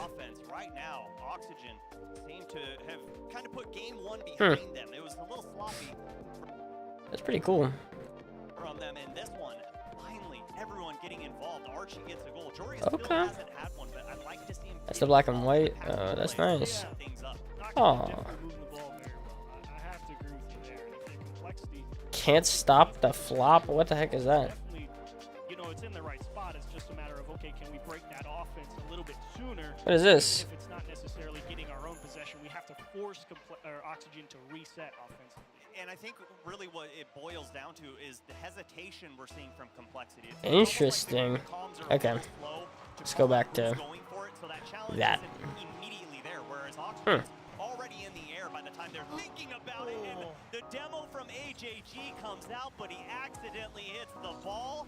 That's pretty cool. Okay. That's the black and white. Oh, that's nice. Oh. Can't stop the flop. What the heck is that? You know, it's in the right spot. It's just a matter of, okay, can we break that offense a little bit sooner? What is this? If it's not necessarily getting our own possession, we have to force Oxygen to reset offensively. And I think really what it boils down to is the hesitation we're seeing from Complexity. Interesting. Okay. Let's go back to that. Immediately there, whereas Oxygen's already in the air by the time they're thinking about it. And the demo from AJG comes out, but he accidentally hits the ball.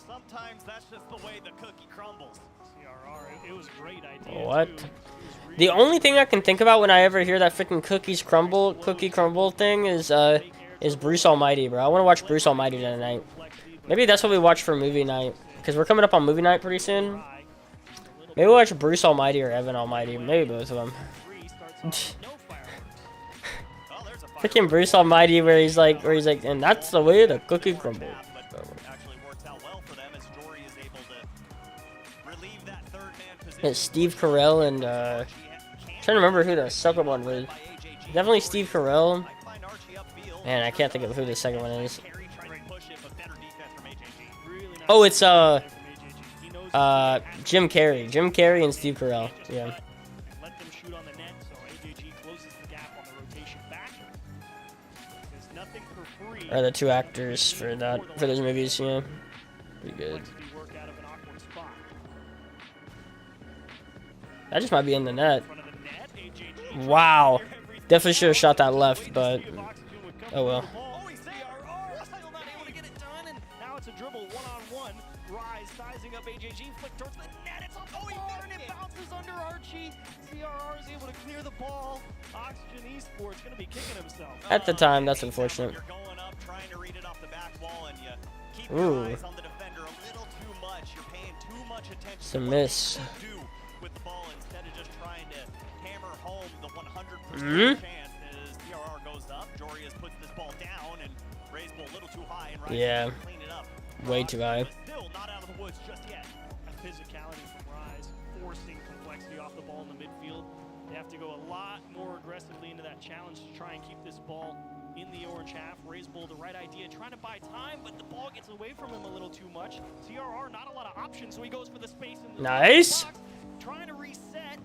Sometimes that's just the way the cookie crumbles. CRR, it was a great idea. What? The only thing I can think about when I ever hear that freaking cookie crumble thing is Bruce Almighty, bro. I want to watch Bruce Almighty tonight. Maybe that's what we watch for movie night, because we're coming up on movie night pretty soon. Maybe we'll watch Bruce Almighty or Evan Almighty. Maybe both of them. Freaking Bruce Almighty, where he's like, and that's the way the cookie crumbles. It's Steve Carell and I'm trying to remember who the second one was. Definitely Steve Carell. Man, I can't think of who the second one is. Oh, it's Jim Carrey. Jim Carrey and Steve Carell. Yeah. Let them shoot on the net, so AJG closes the gap on the rotation back. There's nothing for free. Are the two actors for those movies? Yeah. Pretty good. That just might be in the net. Wow. Definitely should have shot that left, but oh well. Now it's a dribble one-on-one. Rise sizing up AJG, flick towards the net. It's off the bar and it bounces under Archie. CRR is able to clear the ball. Oxygen Esports going to be kicking himself. At the time, that's unfortunate. You're going up, trying to read it off the back wall, and you keep your eyes on the defender a little too much. You're paying too much attention It's a miss. with the ball instead of just trying to hammer home the 100% chance as CRR goes up. Jorius puts this ball down and raised ball a little too high and Yeah. clean it up. Way too high. Still not out of the woods just yet. A physicality from Rise, forcing Complexity off the ball in the midfield. They have to go a lot more aggressively into that challenge to try and keep this ball in the orange half. Raise Bull, the right idea, trying to buy time, but the ball gets away from him a little too much. TRR, not a lot of options, so he goes for the space in the nice. box, trying to reset,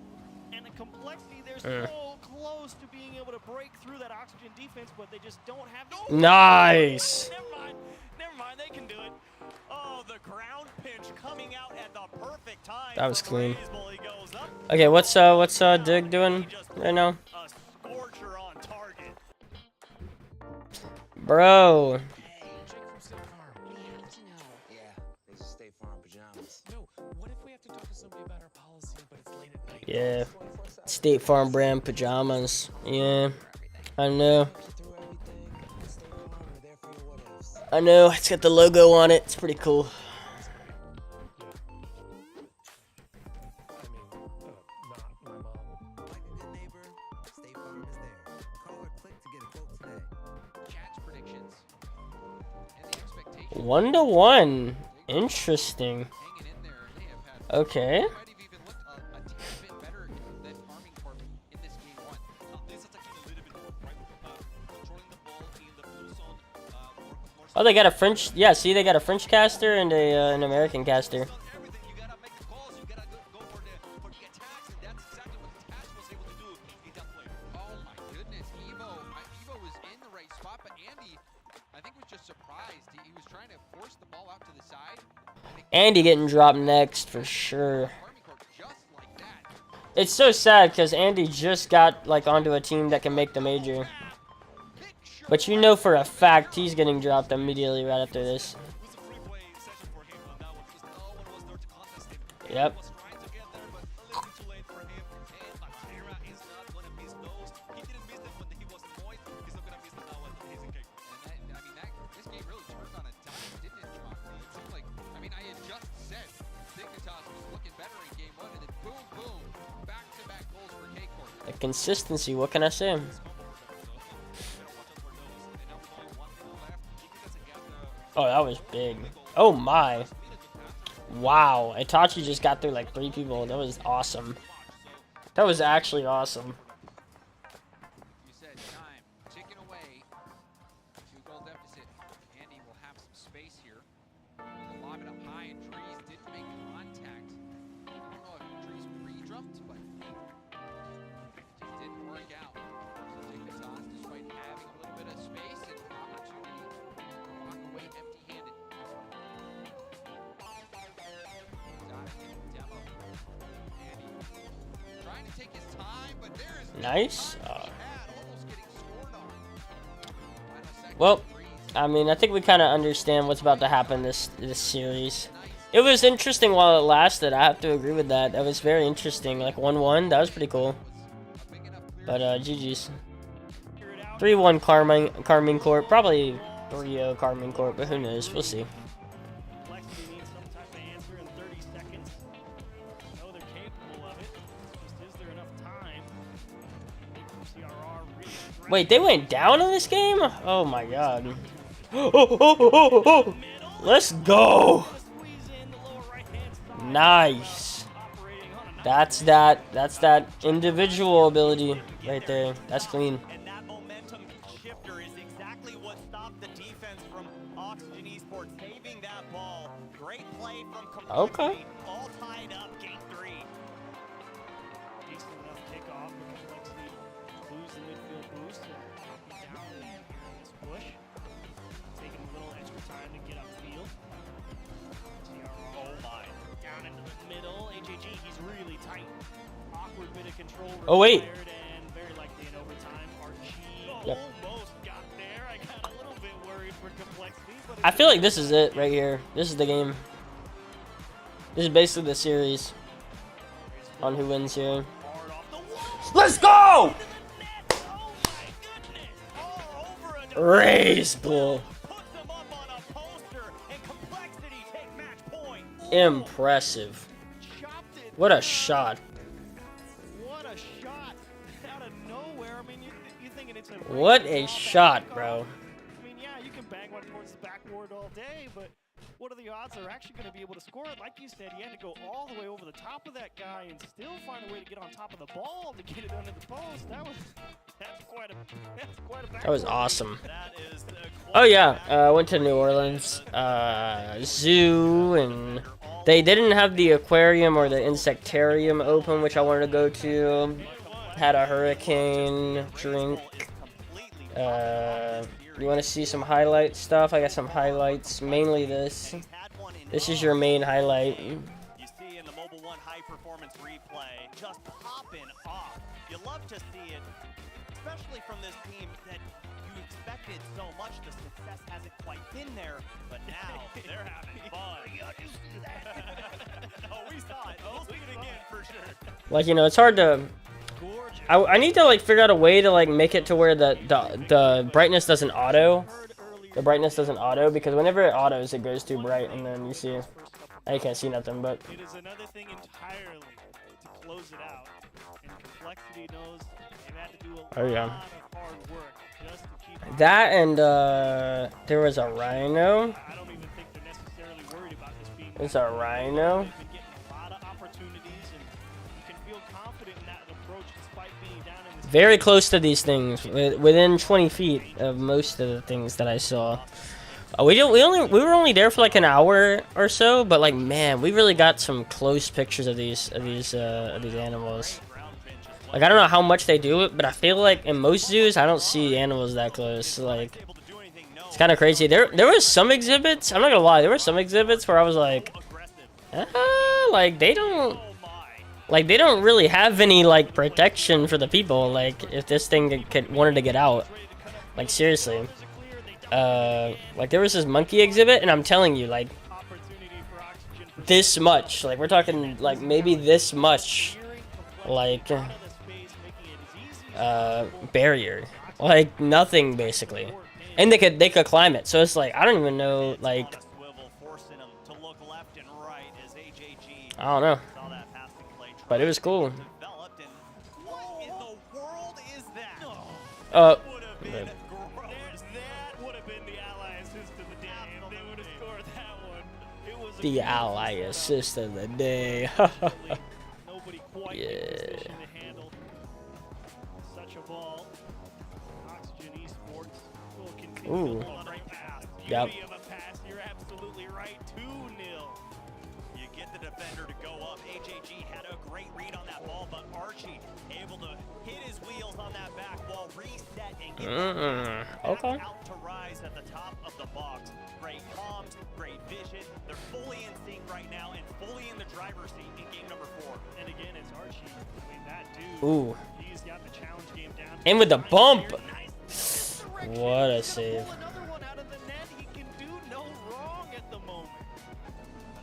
and the complexity, they're so close to being able to break through that oxygen defense, but they just don't have the... Nice. Never mind, they can do it. Oh, the ground pinch coming out at the perfect time. That was clean. He goes up. Okay, what's Dig doing right now? A scorcher on target. Bro. Yeah, they just State Farm pajamas. No, what if we have to talk to somebody about our policy, but it's late at night? Yeah. State Farm brand pajamas. Yeah. I know. I know, it's got the logo on it. It's pretty cool. One to one. Interesting. Okay. Oh, they got a French. Yeah, see, they got a French caster and an American caster. Andy getting dropped next for sure. It's so sad because Andy just got like onto a team that can make the major. But you know for a fact he's getting dropped immediately right after this. Yep. The consistency, what can I say? Oh, that was big. Oh my. Wow. Itachi just got through like 3 people. That was awesome. That was actually awesome. You said time ticking away. 2-goal deficit. Andy will have some space here. Lob it up high, and Trees didn't make contact. I don't know if Trees pre-jumped, but it just didn't work out. So take the toss despite having a little bit of space and opportunity to walk away empty-handed. Demo. Andy trying to take his time, but there is nice. Well, I mean, I think we kind of understand what's about to happen this series. It was interesting while it lasted. I have to agree with that. That was very interesting. Like 1-1, that was pretty cool. But GG's. 3-1 Carmine Corp. Probably 3-0 Carmine Corp, but who knows? We'll see. Wait, they went down in this game? Oh my god. Let's go. Nice. That's that individual ability right there. That's clean. And that momentum shifter is exactly what stopped the defense from Oxygen Esports saving that ball. Great play from Complexity. Okay. All tied up, game 3. Decent enough kickoff, but Complexity lose the midfield boost and down here in this push. Taking a little extra time to get upfield. Oh my. Down into the middle. AJG, he's really tight. Awkward bit of control. Oh, wait. And very likely in overtime. Archie Yep. almost got there. I got a little bit worried for Complexity. But I feel like this is it right here. This is the game. This is basically the series on who wins here. Let's go! Raise Bull. Impressive. What a shot. What a shot out of nowhere. I mean, you're thinking it's a... What a shot, bro. I mean, yeah, you can bang one towards the backboard all day, but what are the odds they're actually going to be able to score it? Like you said, he had to go all the way over the top of that guy and still find a way to get on top of the ball to get it under the post. That's quite a That was awesome. Oh yeah, I went to New Orleans zoo, and they didn't have the aquarium or the insectarium open, which I wanted to go to. Had a hurricane drink. You want to see some highlight stuff? I got some highlights, mainly this. This is your main highlight. You see in the Mobile One high performance replay, just popping off. You love to see it, especially from this team that you expected so much. The success hasn't quite been there, but now they're having fun. You see that? No, we saw it. We'll see it again for sure. Like, you know, it's hard to. I need to like figure out a way to like make it to where the brightness doesn't auto. The brightness doesn't auto, because whenever it autos, it goes too bright, and then you see. I can't see nothing, but. It is another thing entirely to close it out. And Complexity knows they've had to do a lot of hard work just to keep That and there was a rhino. I don't even think they're necessarily worried about this being. There's a rhino. They've been getting a lot of opportunities, and you can feel confident in that approach despite being down in the. Very close to these things, within 20 feet of most of the things that I saw. We were only there for like an hour or so, but like, man, we really got some close pictures of these animals. Like, I don't know how much they do it, but I feel like in most zoos I don't see animals that close. Like, it's kind of crazy. There was some exhibits. I'm not gonna lie, there were some exhibits where I was like, like they don't really have any like protection for the people. Like, if this thing wanted to get out, like seriously. Like there was this monkey exhibit, and I'm telling you, like this much, like we're talking like maybe this much, like barrier, like nothing basically, and they could climb it. So it's like I don't even know, like I don't know, but it was cool. The ally assist of the day. Yeah. Ooh. Yep. You're absolutely right. 2-0. You get the defender to go up. HAG had a great read on that ball, but Archie able to hit his wheels on that back wall, reset, and get out to rise at the top of the box. Great comms, great vision. They're fully in sync right now and fully in the driver's seat in game number 4. And again, it's Archie. I mean, that dude. Ooh. He's got the challenge game down. And with the bump. What a save. Another one out of the net. He can do no wrong at the moment.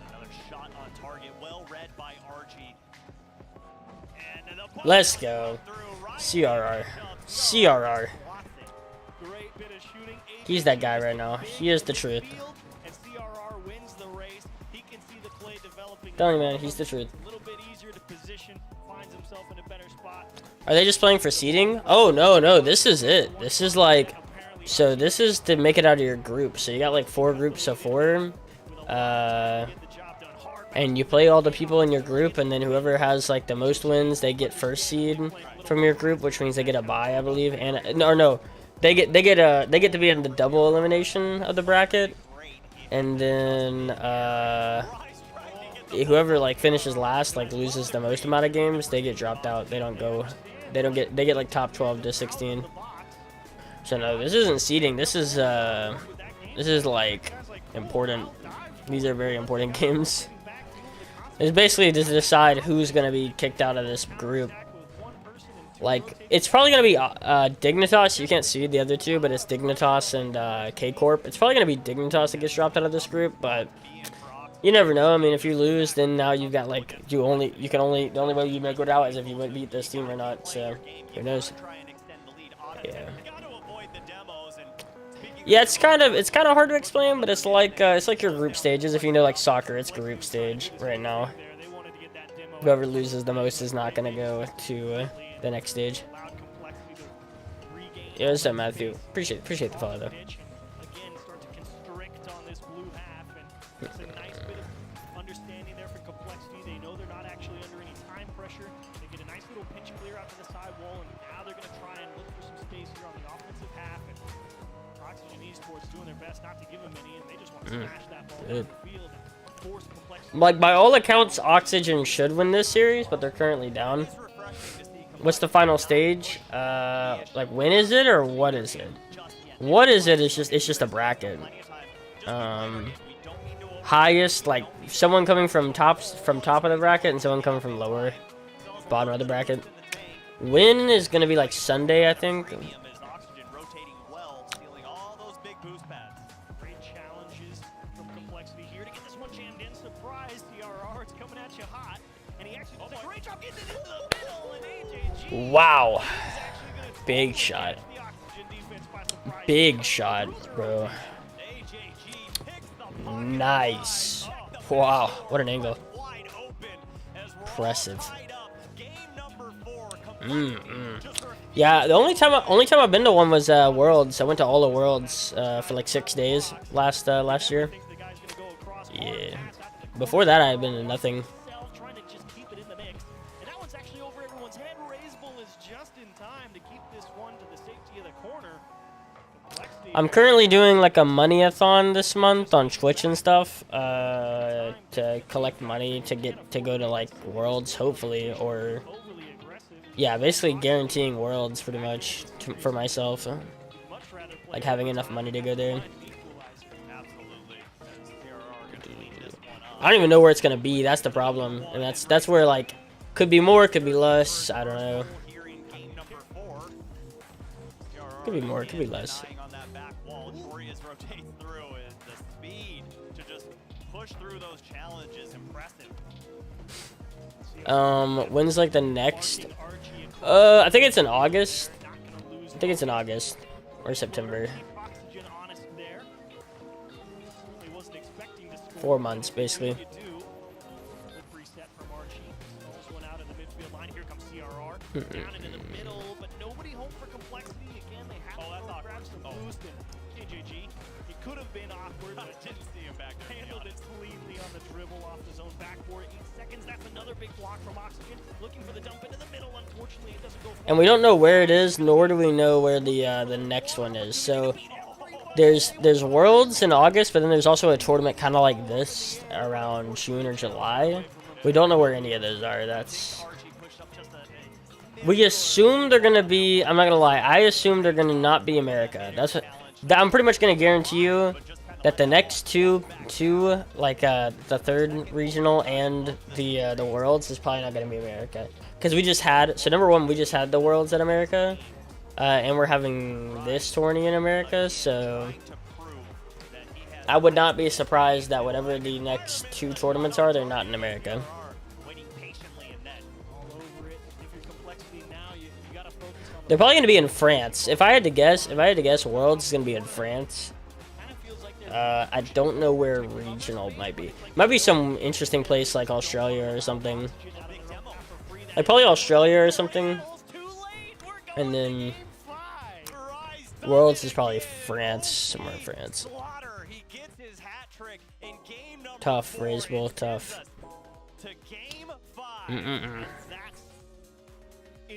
Another shot on target. Well read by Archie. And Let's go. CRR. CRR. He's that guy right now. He is the truth. Telling you, man, he's the truth. Are they just playing for seeding? Oh, no, this is it. This is like, so this is to make it out of your group. So you got like 4 groups of 4. And you play all the people in your group, and then whoever has like the most wins, they get first seed from your group, which means they get a bye, I believe. And no, they get to be in the double elimination of the bracket, and then whoever like finishes last, like loses the most amount of games, they get dropped out. They get like top 12 to 16. So no, this isn't seeding. This is like important. These are very important games. It's basically to decide who's gonna be kicked out of this group. Like, it's probably gonna be Dignitas. You can't see the other two, but it's Dignitas and K Corp. It's probably gonna be Dignitas that gets dropped out of this group, but you never know. I mean, if you lose, then now you've got like the only way you make it out is if you beat this team or not. So who knows? Yeah. Yeah, it's kind of hard to explain, but it's like your group stages. If you know like soccer, it's group stage right now. Whoever loses the most is not gonna go to the next stage. Yeah, what's up, Matthew? Appreciate the follow though. It's a nice bit of understanding there for Complexity. They know they're not actually under any time pressure. They get a nice little pinch clear out to the side wall, and now they're going to try and look for some space here on the offensive half. And Oxygen Esports doing their best not to give them any, and they just want to smash that ball down the field and force Complexity. Like, by all accounts, Oxygen should win this series, but they're currently down. What's the final stage? Like, when is it, or what is it? What is it? It's just a bracket. Highest, like, someone coming from top of the bracket and someone coming from bottom of the bracket. Win is gonna be like Sunday, I think. Great challenges from Complexity here to get this one jammed in. Surprise, TRR, it's coming at you hot. And he actually does a great job getting it into the middle, and AJG. Wow. Big shot. Big shot, bro. Nice. Wow, what an angle. Impressive. Yeah, the only time I've been to one was Worlds. I went to all the Worlds for like 6 days last year. Yeah. Before that, I had been to nothing. Trying to just keep it in the mix. And that one's actually over everyone's head. Raisable is just in time to keep this one to the safety of the corner. I'm currently doing like a money-a-thon this month on Twitch and stuff to collect money to go to like Worlds, hopefully, or yeah, basically guaranteeing Worlds pretty much for myself, like having enough money to go there. I don't even know where it's gonna be. That's the problem, and that's where like could be more, could be less. I don't know. Could be more, could be less. When's like the next? I think it's in August. I think it's in August or September. 4 months, basically. Down into the middle, but nobody home for Complexity. Again, they have to grab some boost, and KJG, it could have been awkward, but didn't see him back there. Handled it cleanly on the dribble off his own backboard. 8 seconds, that's another big block from Oxygen. Looking for the dump into the middle, unfortunately it doesn't go forward. And we don't know where it is, nor do we know where the next one is. So there's Worlds in August, but then there's also a tournament kind of like this around June or July. We don't know where any of those are. We assume they're gonna be. I'm not gonna lie. I assume they're gonna not be America. I'm pretty much gonna guarantee you that the next two, like the third regional and the Worlds is probably not gonna be America. Because we just had. So number one, we just had the Worlds at America, and we're having this tourney in America. So I would not be surprised that whatever the next 2 tournaments are, they're not in America. They're probably going to be in France. If I had to guess, Worlds is going to be in France. I don't know where regional might be. Might be some interesting place like Australia or something. Like probably Australia or something. And then Worlds is probably France, somewhere in France. Tough, Raisable, tough. In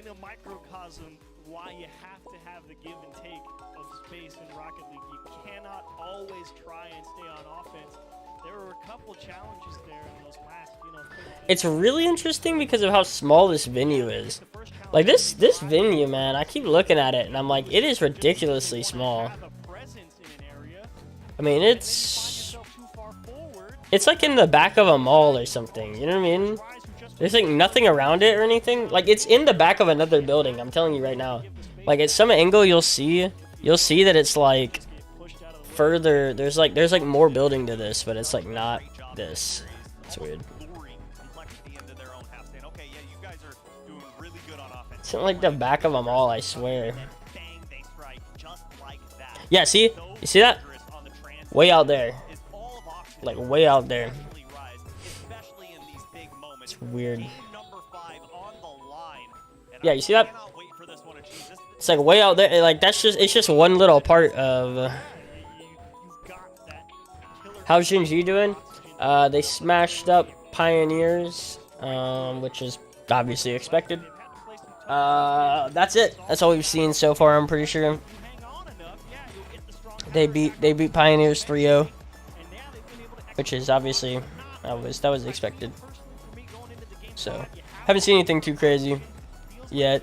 a microcosm, why you have to have the give and take of space in Rocket League. You cannot always try and stay on offense. There were a couple challenges there in those last, It's really interesting because of how small this venue is. Like this venue, man, I keep looking at it and I'm like, it is ridiculously small. I mean, it's like in the back of a mall or something, you know what I mean? There's like nothing around it or anything. Like it's in the back of another building, I'm telling you right now. Like at some angle you'll see that it's like further, there's like more building to this, but it's like not this. It's weird. It's in like the back of a mall, I swear. Yeah, see? You see that? Way out there. Like way out there. It's weird. Yeah, you see that? It's like way out there. Like it's just one little part of. How's Shinji doing? They smashed up Pioneers, which is obviously expected. That's it. That's all we've seen so far. I'm pretty sure they beat Pioneers 3-0, which is obviously that was expected. So haven't seen anything too crazy yet.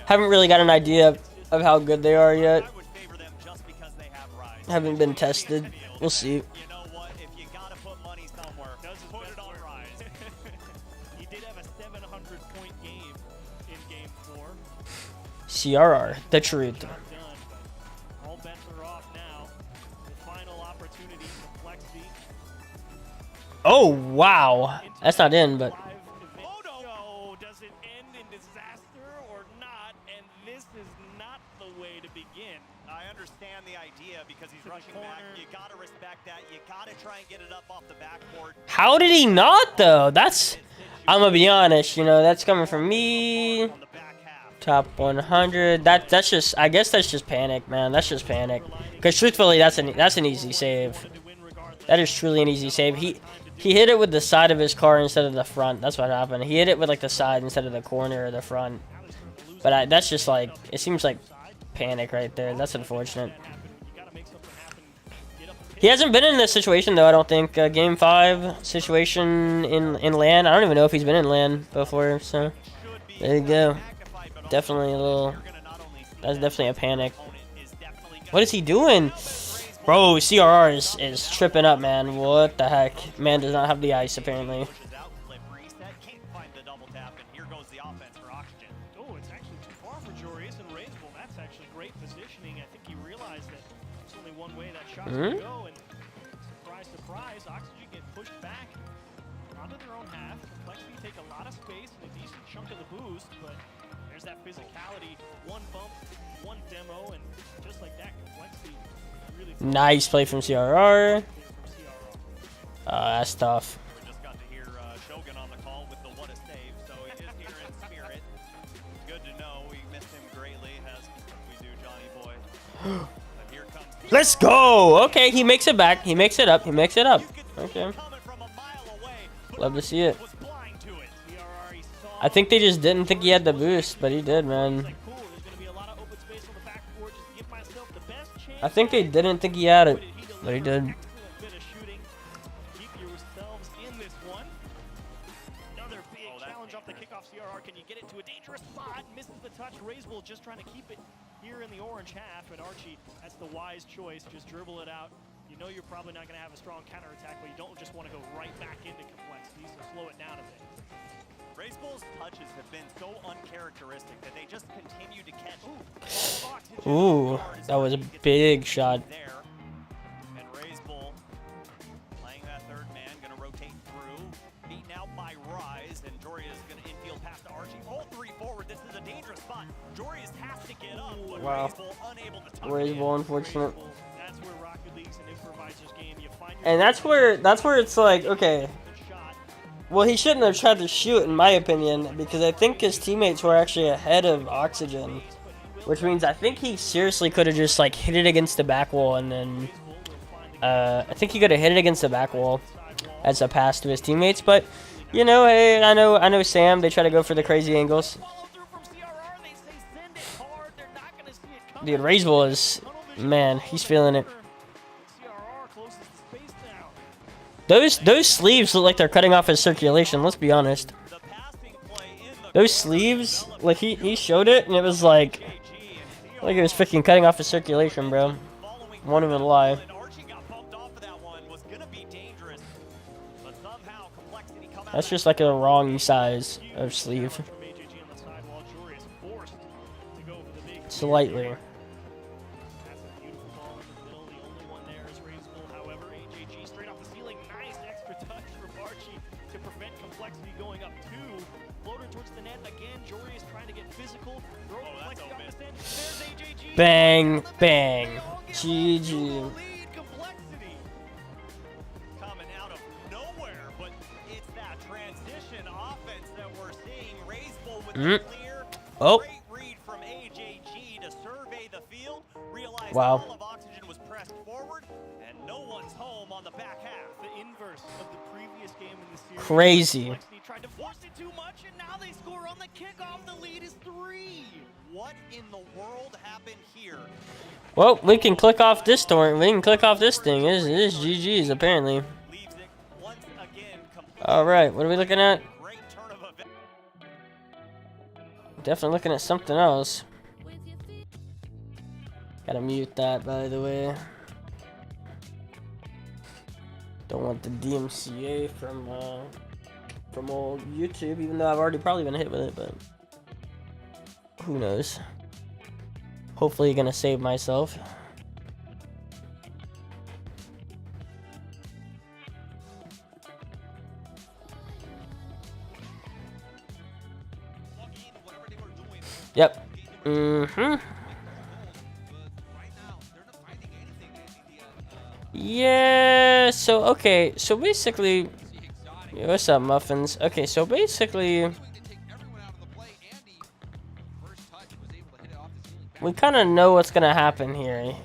Haven't really got an idea of how good they are yet. Haven't been tested. We'll see. CRR, the truth. All bets are off now. The final opportunity for Flexi. Oh wow, that's not in, but. Oh, does it end in disaster or not? And this is not the way to begin. I understand the idea because he's rushing back. You gotta respect that. You gotta try and get it up off the backboard. How did he not though? That's. I'm gonna be honest. You know, that's coming from me. Top 100. That's just. I guess that's just panic, man. That's just panic. Because truthfully, that's an easy save. That is truly an easy save. He hit it with the side of his car instead of the front. That's what happened. He hit it with like the side instead of the corner or the front. But that's just like. It seems like panic right there. That's unfortunate. He hasn't been in this situation though. I don't think Game 5 situation in LAN. I don't even know if he's been in LAN before. So there you go. Definitely a little. That's definitely a panic. What is he doing? Bro, CRR is tripping up, man. What the heck? Man does not have the ice, apparently. Oh, it's actually too far for Jorius and Raisable. That's actually great positioning. I think he realized that there's only one way that shot's going to go. And surprise, surprise, Oxygen get pushed back onto their own half. Complexity take a lot of space and a decent chunk of the boost, but there's that physicality. One bump, one demo, and just like that, Complexity really. Nice play from CRR. That's tough. We just got to hear Shogun on the call with the what a save, so he is here in spirit. Good to know. We missed him greatly, as we do, Johnny Boy. But here comes. Let's go. Okay, he makes it back. He makes it up. He makes it up. Okay. Love to see it. I think they just didn't think he had the boost, but he did, man. I think they didn't think he had it, but he did. Can you get it to a dangerous spot? Misses the touch. Raisable just trying to keep it here in the orange half. And Archie, that's the wise choice. Just dribble it out. You know you're probably not going to have a strong counterattack, but you don't just want to go right back into Complexity, so slow it down a bit. Raiseball's touches have been so uncharacteristic that they just continue to catch. Ooh, that was a big shot. And Raiseball playing that third man, going to rotate through. Beaten out by Rise, and Joria is going to infield pass to Archie. All three forward. This is a dangerous spot. Joria has to get up, but Wow. Raiseball unable to touch Raiseball, unfortunate. That's where Rocket League's an improviser's game. You find And that's where it's like, okay. Well, he shouldn't have tried to shoot, in my opinion, because I think his teammates were actually ahead of Oxygen, which means I think he seriously could have just like hit it against the back wall, and then I think he could have hit it against the back wall as a pass to his teammates. But you know, hey, I know Sam. They try to go for the crazy angles. Dude, Raisable is, man, he's feeling it. Those sleeves look like they're cutting off his circulation, let's be honest. Those sleeves, like he showed it and it was like it was freaking cutting off his circulation, bro. Won't even lie. That's just like a wrong size of sleeve. Slightly. Bang, bang. GG. Coming out of nowhere, but it's that transition offense that we're seeing. Raiseball with the clear. Oh. Great read from AJG to survey the field. Realize Wow. all of Oxygen was pressed forward, and no one's home on the back. back half, the inverse of the previous game in the series. Crazy. Complexity tried to force it too much, and now they score on the kickoff. The lead is 3. What in the world happened here? Well, we can click off this torrent. We can click off this thing. It is GG's apparently. All right, what are we looking at? Definitely looking at something else. Gotta mute that, by the way. Don't want the DMCA from old YouTube, even though I've already probably been hit with it, but who knows? Hopefully gonna save myself. Yep. Yeah, so okay, so basically, yeah, what's up, muffins? Okay, so basically, we kind of know what's gonna happen here.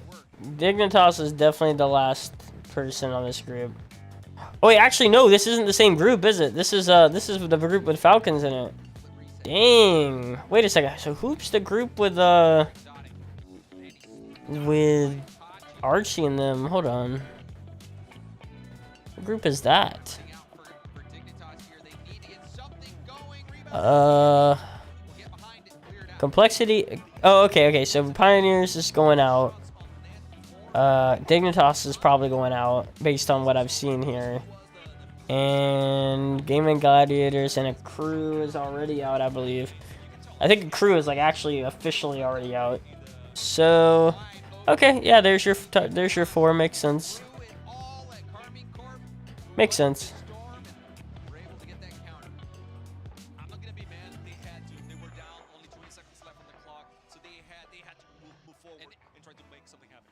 Dignitas is definitely the last person on this group. Oh wait, actually no, this isn't the same group, is it? This is the group with Falcons in it. Dang. Wait a second. So who's the group with Archie and them? Hold on. What group is that? Complexity. Oh, okay. So Pioneers is going out. Dignitas is probably going out based on what I've seen here. And Gaming Gladiators and a crew is already out, I believe. I think a crew is like actually officially already out. So, okay, yeah, there's your 4. Makes sense. Makes sense.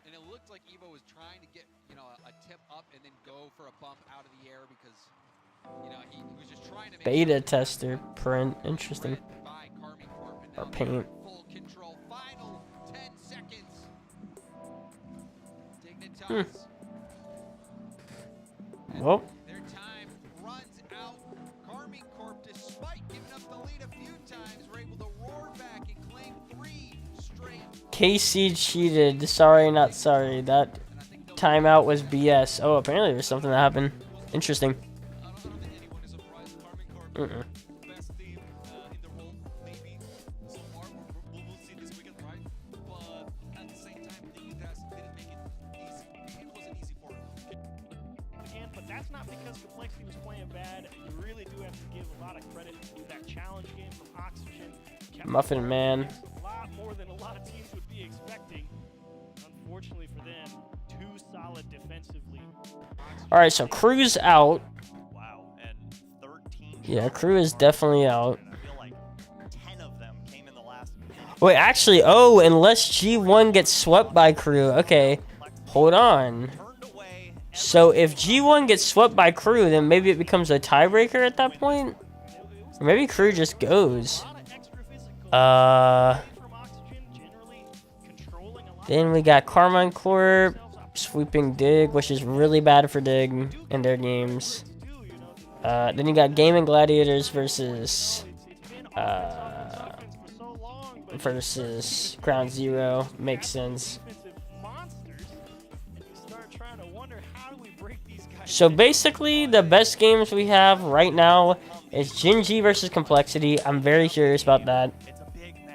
And it looked like Evo was trying to get, a tip up and then go for a bump out of the air because, he was just trying to make Beta tester print. Interesting. Or paint. full control. Final 10 seconds. Dignitas. Well. Their time runs out. Carmine Corp, despite giving up the lead a few times, were able to roar back and claim 3 straight. KC cheated. Sorry, not sorry. That timeout was BS. Oh, apparently there's something that happened. Interesting. Best team in the world, maybe so far. We'll see this weekend, right? But at the same time, Dignitas didn't make it easy. It wasn't easy for them. Again, but that's not because Complexity was playing bad. You really do have to give a lot of credit to that challenge game from Oxygen. Muffin Man. A lot more than a lot of teams would be expecting. Unfortunately for them, too solid defensively. All right, so Crew's out. Wow, and 13. Yeah, Crew is definitely out. I feel like 10 of them came in the last minute. Wait, actually, oh, unless G1 gets swept by Crew. Okay, hold on. So if G1 gets swept by Crew, then maybe it becomes a tiebreaker at that point? Or maybe Crew just goes. Then we got Carmine Corp sweeping Dig, which is really bad for Dig in their games. Then you got Gaming Gladiators versus Ground Zero. Makes sense. So basically, the best games we have right now is Gen.G versus Complexity. I'm very curious about that.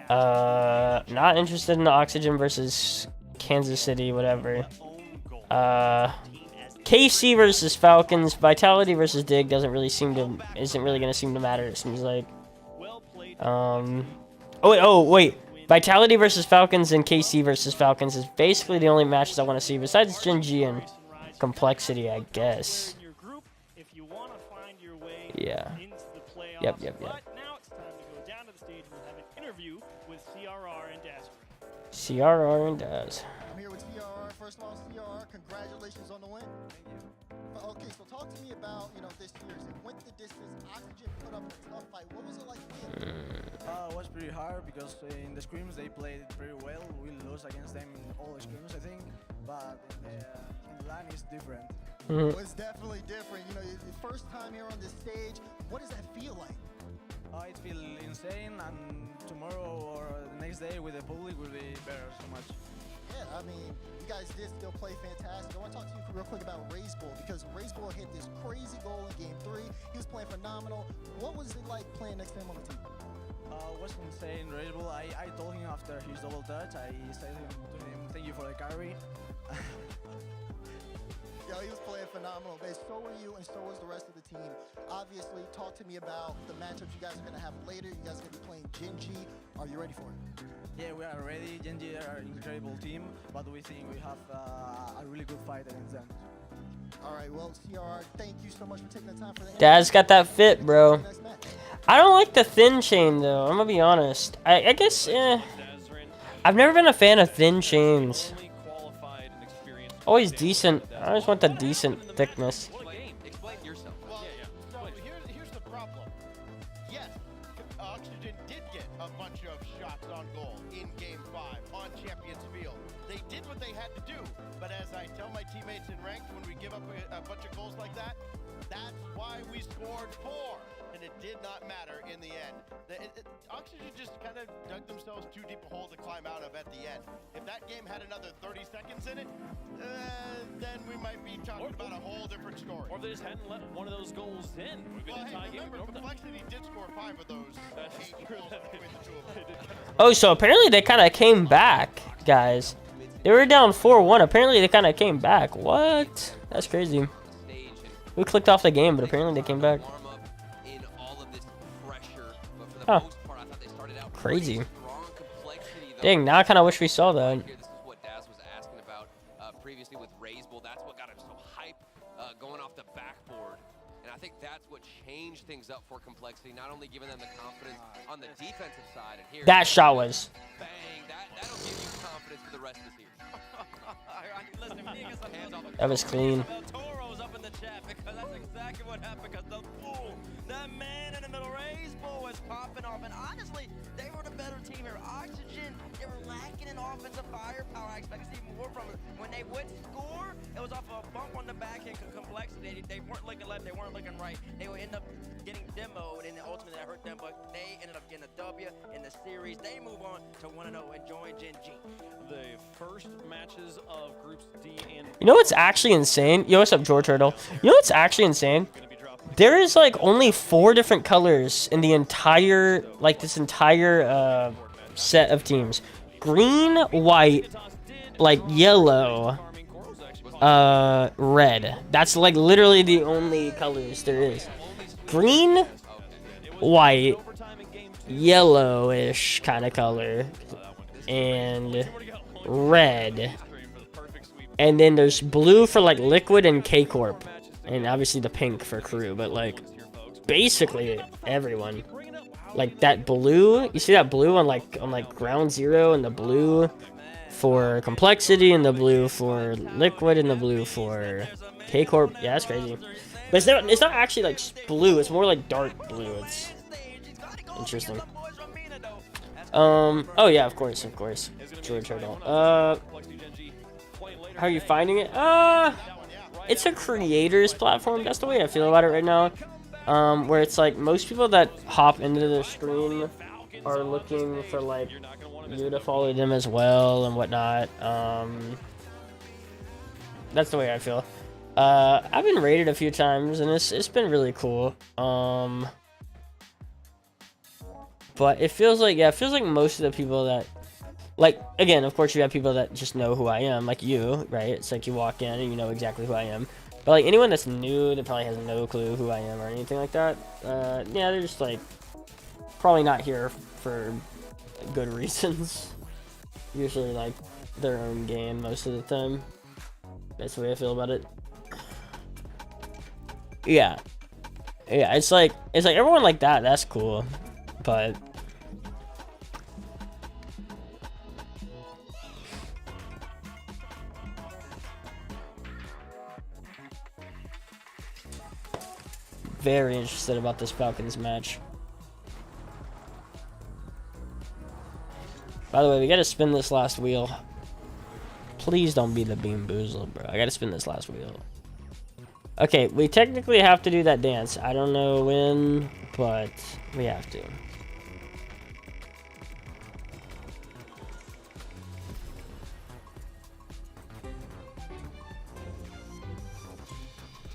Not interested in the Oxygen versus Kansas City, whatever. KC versus Falcons. Vitality versus Dig isn't really gonna seem to matter, it seems like. Oh wait. Vitality versus Falcons and KC versus Falcons is basically the only matches I want to see besides Gen.G and Complexity, I guess. Yeah. Yep. But now it's time to go down to the stage and have an interview with CRR and Daz. CRR and Daz. I'm here with CRR. First of all, CRR, congratulations on the win. Thank you. Okay, so talk to me about, this series. It went the distance. Oxygen put up a tough fight. What was it like for you? It was pretty hard because in the scrims they played very well. We lost against them in all the scrims, I think. But in the line it's different. Well, it's definitely different. You know, your first time here on this stage. What does that feel like? It feels insane, and tomorrow or the next day with the public will be better so much. Yeah, I mean, you guys did still play fantastic. I want to talk to you real quick about Razebull, because Razebull hit this crazy goal in Game 3. He was playing phenomenal. What was it like playing next to him on the team? It was insane, Razebull. I told him after his double touch, I said to him, thank you for the carry. Yo, he was playing phenomenal. But so were you, and so was the rest of the team. Obviously, talk to me about the matchups you guys are going to have later. You guys are going to be playing Genji. Are you ready for it? Yeah, we are ready. Genji are an incredible team, but we think we have a really good fight against them. All right, well, CR, thank you so much for taking the time for the Dad's got that fit, bro. I don't like the thin chain, though. I'm going to be honest. I guess, I've never been a fan of thin chains. Always decent. I always want the decent thickness. Explain yourself. Well, so here's the problem. Yes, Oxygen did get a bunch of shots on goal in Game 5 on Champions Field. They did what they had to do, but as I tell my teammates in ranked, when we give up a bunch of goals like that, that's why we scored 4, and it did not matter in the end. Oxygen just kind of dug themselves too deep a hole to climb out of at the end. If that game had another 30 seconds in it, then we might be talking about a whole different story. Or if they just hadn't let one of those goals in. We've been a tie game. Remember, Complexity did score 5 of those. That's true. Between the two of them. Oh, so apparently they kind of came back, guys. They were down 4-1. Apparently they kind of came back. What? That's crazy. We clicked off the game, but apparently they came back. Huh. Crazy. Dang, now I kind of wish we saw that. This is what Daz was asking about previously with Razebull. That's what got him so hype going off the backboard. And I think that's what changed things up for Complexity, not only giving them the confidence on the defensive side. And here, That shot was. Bang, that'll give you confidence for the rest of the series. That was clean. Toro's up in the chat because that's exactly what happened. Because the fool, that man in the middle, Razebull was popping off, and honestly, they were the better team here. Oxygen, they were lacking in offensive firepower. I expect to see more from them. When they would score, it was off a bump on the back end. Complexity, they weren't looking left, they weren't looking right. They would end up getting demoed, and then ultimately that hurt them. But they ended up getting a W in the series. They move on to 1-0 and join Gen G. The first matches of Groups D and You know what's actually insane? Yo, what's up, George Turtle? You know what's actually insane? There is like only 4 different colors in the entire, like this entire set of teams. Green, white, like yellow, red. That's like literally the only colors there is. Green, white, yellowish kind of color, and red. And then there's blue for like Liquid and K-Corp. And obviously the pink for crew, but like basically everyone. Like that blue, you see that blue on like Ground Zero, and the blue for Complexity, and the blue for Liquid, and the blue for K-Corp. Yeah, that's crazy. But it's not actually like blue, it's more like dark blue. It's interesting. Oh yeah, of course. George Hurdle. How are you finding it? It's a creators platform. That's the way I feel about it right now. Where it's like most people that hop into the stream are looking for like you to follow them as well and whatnot. That's the way I feel. I've been rated a few times and it's been really cool. But it feels like most of the people that, like, again, of course you have people that just know who I am, like you, right? It's like you walk in and you know exactly who I am. But like anyone that's new that probably has no clue who I am or anything like that, yeah, they're just like probably not here for good reasons. Usually like their own game most of the time. That's the way I feel about it. Yeah, it's like everyone like that. That's cool, but. Very interested about this Falcons match. By the way, we gotta spin this last wheel. Please don't be the Bean Boozled, bro. I gotta spin this last wheel. Okay, we technically have to do that dance. I don't know when, but we have to.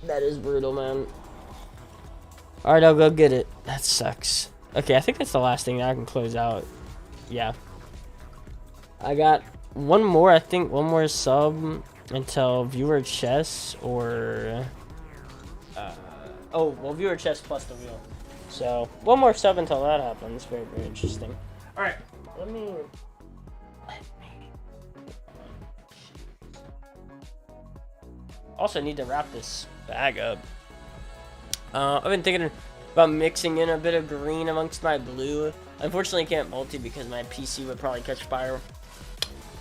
That is brutal, man. Alright, I'll go get it. That sucks. Okay, I think that's the last thing I can close out. Yeah. I got one more, I think, one more sub until viewer chess or... oh, well, viewer chess plus the wheel. So, one more sub until that happens. Very, very interesting. Alright, let me... Also need to wrap this bag up. I've been thinking about mixing in a bit of green amongst my blue. Unfortunately, I can't multi because my PC would probably catch fire.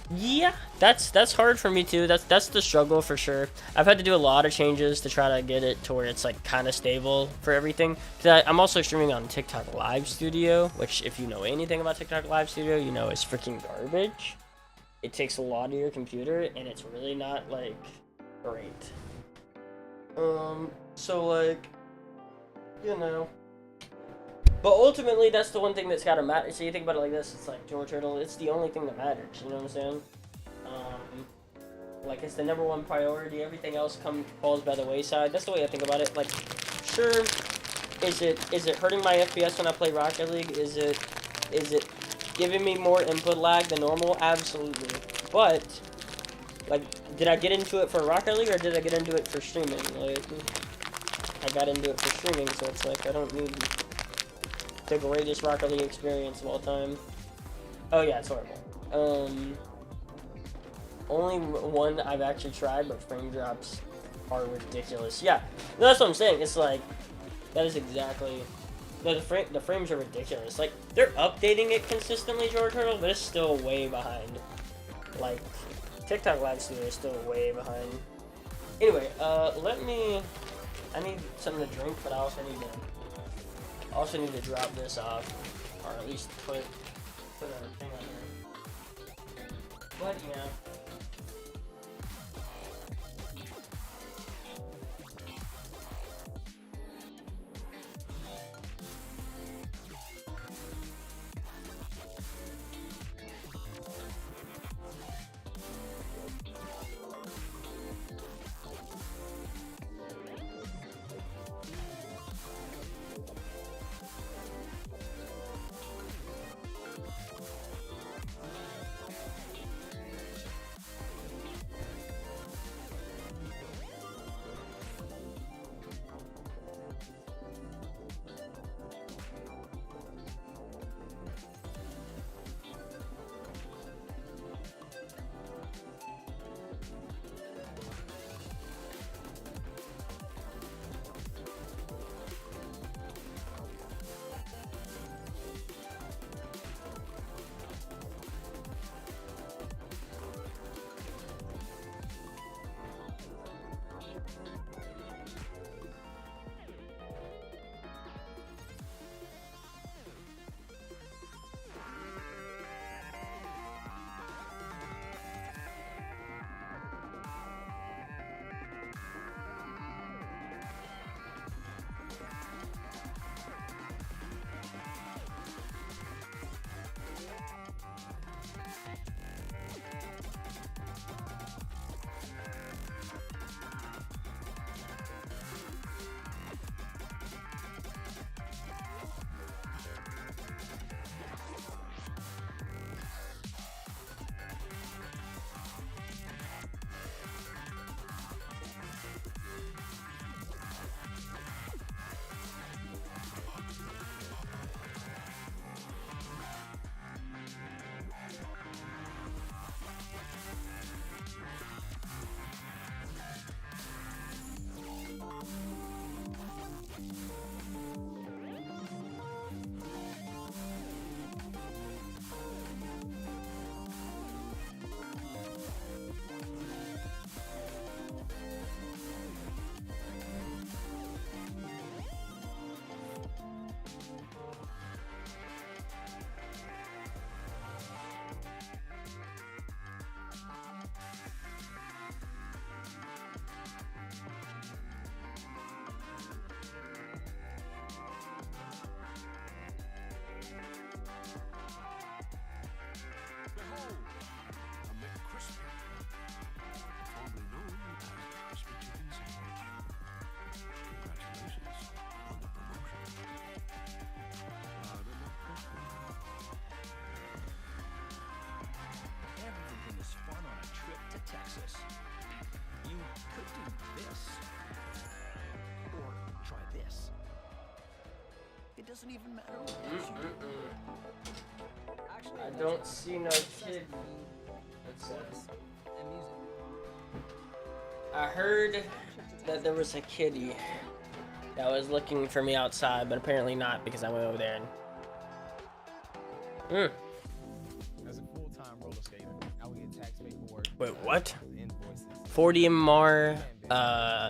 Yeah, that's hard for me too. That's the struggle for sure. I've had to do a lot of changes to try to get it to where it's like kind of stable for everything. I'm also streaming on TikTok Live Studio, which if you know anything about TikTok Live Studio, you know it's freaking garbage. It takes a lot of your computer, and it's really not like great. So like, you know. But ultimately, that's the one thing that's gotta matter. So you think about it like this, it's like George Turtle, it's the only thing that matters, you know what I'm saying? Like, it's the #1 priority, everything else falls by the wayside. That's the way I think about it. Like, sure, is it hurting my FPS when I play Rocket League? Is it giving me more input lag than normal? Absolutely. But, like, did I get into it for Rocket League, or did I get into it for streaming? Like, I got into it for streaming, so it's like, I don't need the greatest Rocket League experience of all time. Oh yeah, it's horrible. Only one I've actually tried, but frame drops are ridiculous. Yeah, no, that's what I'm saying. It's like, that is exactly... No, the frames are ridiculous. Like, they're updating it consistently, George Turtle, but it's still way behind. Like, TikTok Live Studio is still way behind. Anyway, I need something to drink, but I also need to drop this off, or at least put a thing on here. But yeah. doesn't even matter what else you do. I don't see no kid. I heard that there was a kitty that was looking for me outside, but apparently not because I went over there and. As a full-time roller skater, I would get tax paperwork. Wait, what? 40 MR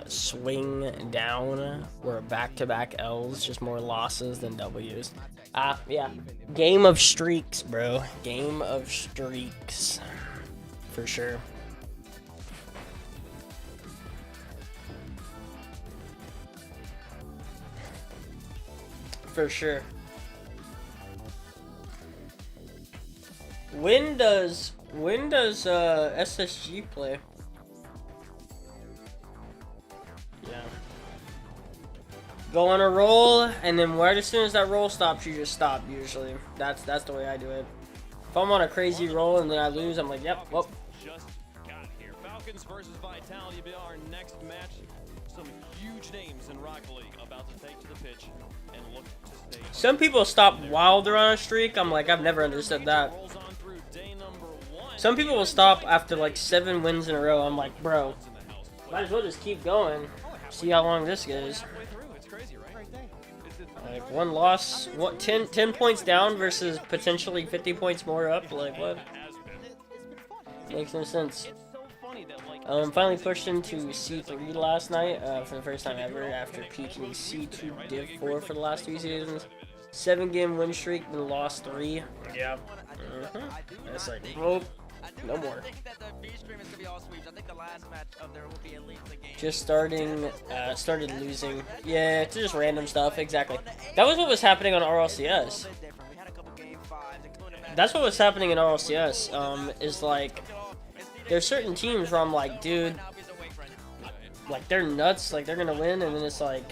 swing down were back-to-back L's, just more losses than W's. Yeah. Game of streaks, bro. Game of streaks. For sure. For sure. When does SSG play? Yeah. Go on a roll, and then right as soon as that roll stops, you just stop. Usually, that's the way I do it. If I'm on a crazy roll and then I lose, I'm like, yep, well. Just got here. Falcons versus Vitality be our next match. Some huge names in Rocket League about to take to the pitch and look to stay. Some people stop while they're on a streak. I'm like, I've never understood that. Some people will stop after like 7 wins in a row. I'm like, bro, might as well just keep going. See how long this goes. Like 1 loss, 10 points down versus potentially 50 points more up. Like what? Makes no sense. Finally pushed into C3 last night for the first time ever after peaking C2 Div 4 for the last 2 seasons. 7-game win streak, then lost 3. Yeah. That's like, oh, no more. Just started losing. Yeah, it's just random stuff. Exactly. That was what was happening on RLCS. That's what was happening in RLCS. Is like, there's certain teams where I'm like, dude, like they're nuts, like they're gonna win, and then it's like,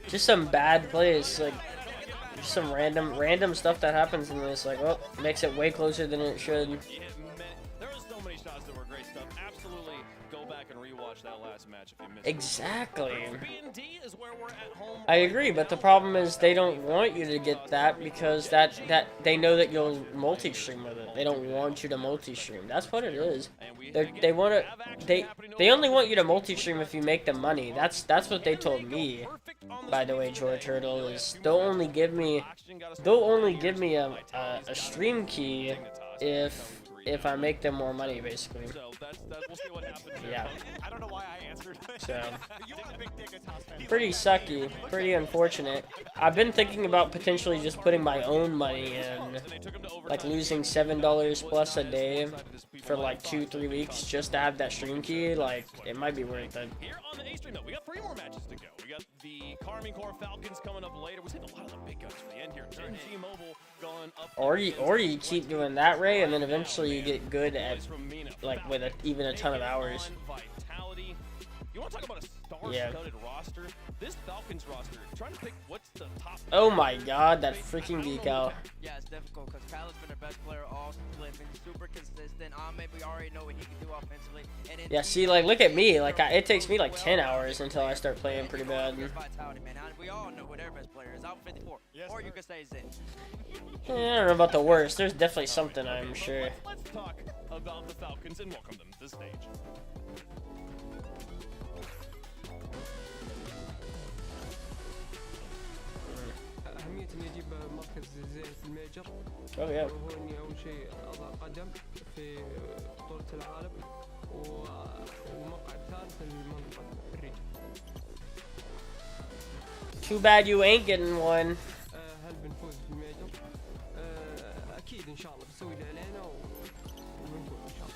just some bad plays, like just some random stuff that happens, and then it's like, oh, makes it way closer than it should. There were so many shots that were great stuff. Absolutely, go back and rewatch that last match if you missed it. Exactly. B&D is where we're at home. I agree, but the problem is they don't want you to get that because that they know that you'll multi-stream with it. They don't want you to multi-stream. That's what it is. They only want you to multi-stream if you make them money. That's what they told me. By the way, George Turtle, is they'll only give me a stream key if I make them more money, basically. Yeah. I don't know why I answered. So, pretty sucky, pretty unfortunate. I've been thinking about potentially just putting my own money in, like losing $7 plus a day for like 2-3 weeks just to have that stream key. Like, it might be worth it. Here on the A stream, though, we got 3 more matches to go. We got the Carmine Corps Falcons coming up later. We're seeing a lot of the big guns for the end here. T-Mobile going up. Or you keep doing that, Ray, and then eventually you get good at, like, with even a ton of hours. Vitality. You want to talk about a star-studded roster? This Falcons roster, trying to pick what's the top. Oh my god, that freaking decal. Yeah, it's difficult because Kyle's been their best player all split, been super consistent. Ahmed, we already know what he can do offensively. And yeah, see, like, look at me. Like, it takes me like 10 hours until I start playing pretty bad. We all know who their best player is. Out 54. Or you could say Zin. I don't know about the worst. There's definitely something, I'm sure. Let's talk about the Falcons and welcome them to the stage. أهمية إني أجيب مركز زين في الميجر. وهو إني أول شيء أضع قدم في بطولة العالم ومقعد ثالث المنطقة في الريج. Too bad you ain't getting one. هل بنفوز في الميجر؟ أكيد إن شاء الله بنسوي اللي علينا وبنفوز إن شاء الله.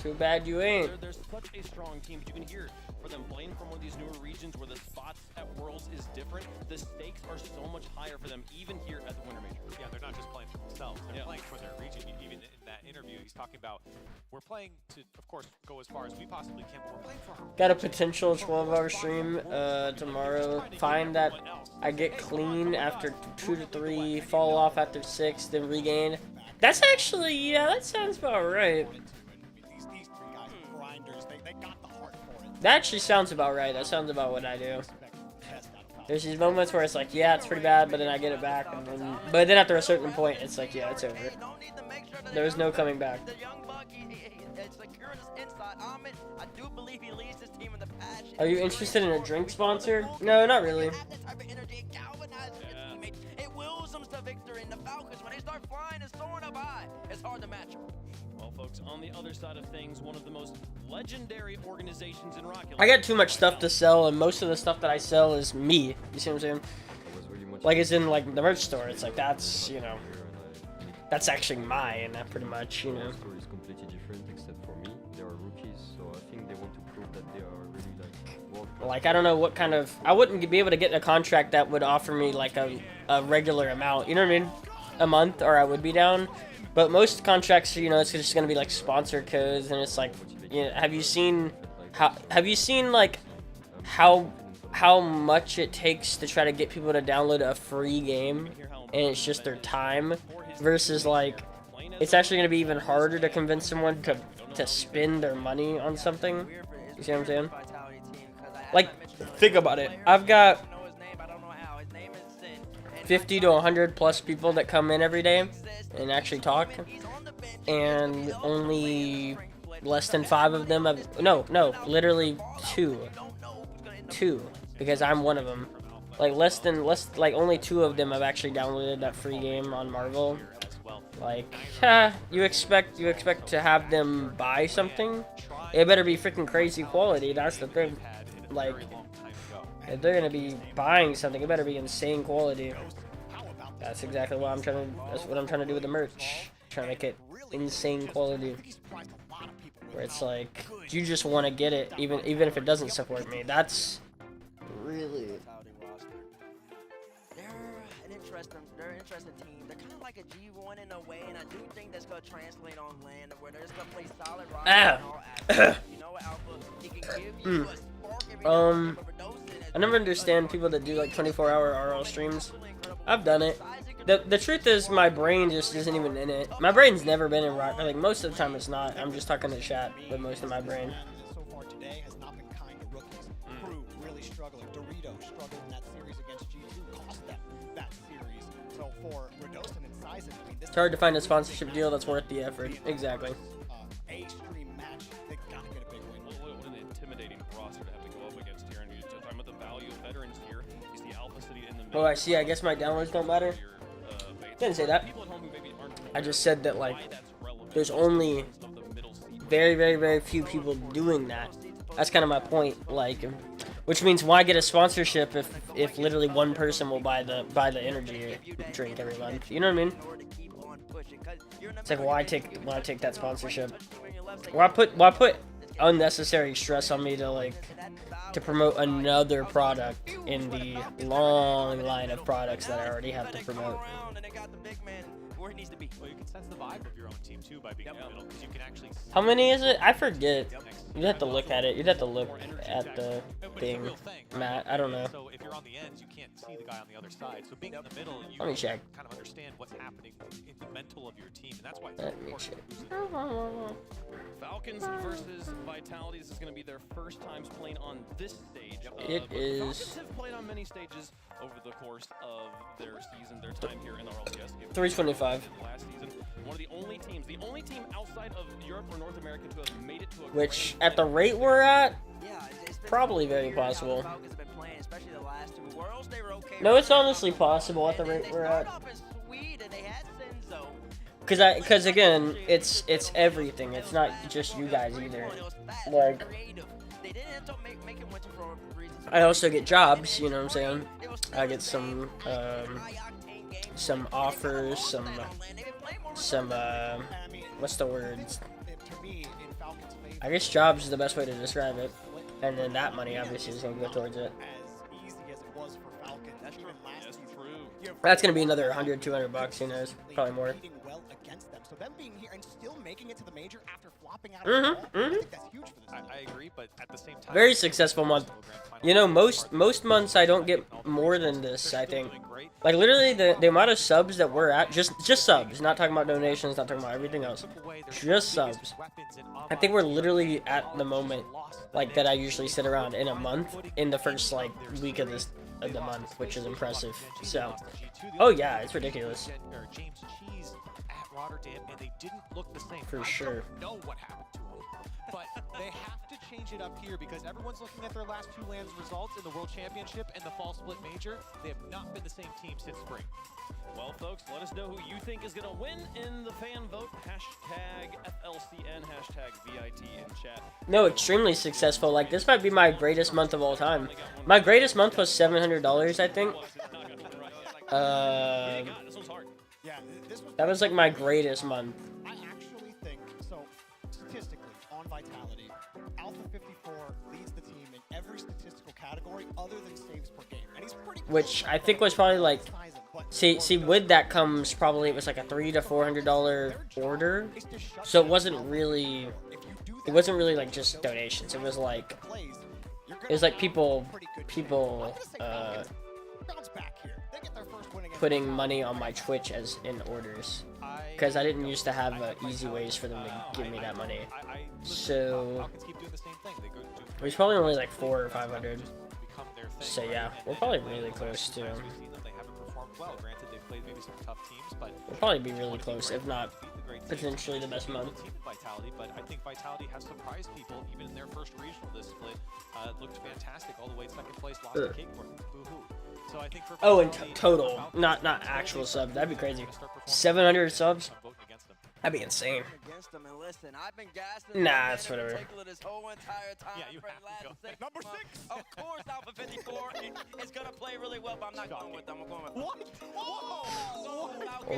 Too bad you ain't. There's such a strong team, but you can hear for them playing from one of these newer regions where the spots at Worlds is different. The stakes are so much higher for them, even here at the Winter Major. Yeah, they're not just playing for themselves; they're playing for their region. Even in that interview, he's talking about we're playing to, of course, go as far as we possibly can, but we're playing for our Got a potential 12-hour stream tomorrow. Find that I get clean after 2 to 3, fall off after 6, then regain. That's actually, yeah, that sounds about right. That actually sounds about right. That sounds about what I do. There's these moments where it's like, yeah, it's pretty bad, but then I get it back, and then, but then after a certain point, it's like, yeah, it's over. There's no coming back. Are you interested in a drink sponsor? No, not really. Well, folks, on the other side of things, one of the most legendary organizations in Rocket League. I got too much stuff to sell, and most of the stuff that I sell is me. You see what I'm saying? Like, it's in, like, the merch store. It's like, that's, you know, that's actually mine, pretty much, you know. The story is completely different, except for me. They are rookies, so I think they want to prove that they are really, like, world-class. Like, I don't know what kind of... I wouldn't be able to get a contract that would offer me, like, a regular amount. You know what I mean? A month, or I would be down. But most contracts, you know, it's just gonna be like sponsor codes, and it's like, you know, have you seen like how much it takes to try to get people to download a free game, and it's just their time, versus like it's actually gonna be even harder to convince someone to spend their money on something. You see what I'm saying? Like, think about it. I've got 50 to 100 plus people that come in every day and actually talk, and only less than 5 of them have, no, literally two, because I'm one of them. Like like only 2 of them have actually downloaded that free game on Marvel. Like, you expect to have them buy something? It better be freaking crazy quality. That's the thing. Like, if they're gonna be buying something, it better be insane quality. That's exactly what I'm trying to. That's what I'm trying to do with the merch. Trying to make it insane quality. Where it's like, you just want to get it, even if it doesn't support me. That's really. They're an interesting team. They're kind of like a G1 in a way, and I do think that's gonna translate on land, where they're just gonna play solid rock and all aspects. You know what, Alpha? He can give you a spark every I never understand people that do like 24-hour RL streams. I've done it. The truth is, my brain just isn't even in it. My brain's never been in rock. Like, most of the time it's not. I'm just talking to chat with most of my brain. So far today has not been kind to rookies. Crew really struggling. Dorito struggled in that series against G2, cost them that series. So for Rodostin and Sizen, I mean, this It's hard to find a sponsorship deal that's worth the effort. Exactly. A-stream match, they gotta get a big win. What an intimidating roster to have to go up against here. And you're talking about the value of veterans here. He's the Alpha City in the middle. Oh, I see. I guess my downloads don't matter. Didn't say that. I just said that, like, there's only very, very, very few people doing that. That's kind of my point. Like, which means why get a sponsorship if literally one person will buy the energy drink every month? You know what I mean? It's like, why take that sponsorship? Why put unnecessary stress on me to promote another product in the long line of products that I already have to promote? Where he needs to be. Well, you can sense the vibe of your own team too by being in the middle, because you can actually. How many is it? I forget. You'd have to look at it. You'd have to look at the thing, Matt. I don't know. So if you're on the ends, you can't see the guy on the other side. So being in the middle, you Let me check. kind of understand what's happening in the mental of your team, and that's why it's Let me check. Falcons versus Vitality. This is going to be their first times playing on this stage. It is. Falcons have played on many stages over the course of their season, their time here in the RLCS. 325. Last season, one of the only team outside of Europe or North America to have made it to a Which, at the rate we're at, probably very possible. No, it's honestly possible at the rate we're at. Because again, it's everything. It's not just you guys either. Like, I also get jobs. You know what I'm saying? I get some offers, some what's the word? I guess jobs is the best way to describe it. And then that money obviously is gonna go towards it. That's gonna be another 100, 200 bucks. Who knows? Probably more. So them being here and still making it to the major after flopping out of the ball, I think that's huge for this team. I agree, but at the same time, Very successful month. You know, most months I don't get more than this, I think. Like, literally, the amount of subs that we're at, just subs, not talking about donations, not talking about everything else, just subs. I think we're literally at the moment, like, that I usually sit around in a month, in the first, like, week of this, of the month, which is impressive. So, oh yeah, it's ridiculous. James Cheese at Rotterdam, and they didn't look the same. For sure. I don't know what happened to them, but they have to change it up here because everyone's looking at their last two lands results in the World Championship and the Fall Split Major. They have not been the same team since spring. Well, folks, let us know who you think is going to win in the fan vote. Hashtag FLCN, hashtag VIT in chat. No, extremely successful. Like, this might be my greatest month of all time. My greatest month was $700, I think. That was like my greatest month. I actually think, so statistically, on Vitality, Alpha 54 leads the team in every statistical category other than saves per game. And he's pretty Which I think was probably like, see, with that comes probably, it was like a $300 to $400 order. So it wasn't really like just donations. It was like people putting money on my Twitch as in orders, because I didn't used to have easy ways for them to give me that money. So it was probably only like 400 or 500. So yeah, we're probably really close to. We'll probably be really close, if not potentially the best month. Vitality, but I think Vitality has surprised people even in their first regional this split. Looked fantastic all the way second place, lost to Cakeward. Boo-hoo. So I think for Oh, in total, not actual subs. That'd be crazy. 700 subs. That'd be insane. Nah, that's whatever. Number 6. Of course, Alpha 54 is gonna play really well, but I'm not going with them. I'm going with them.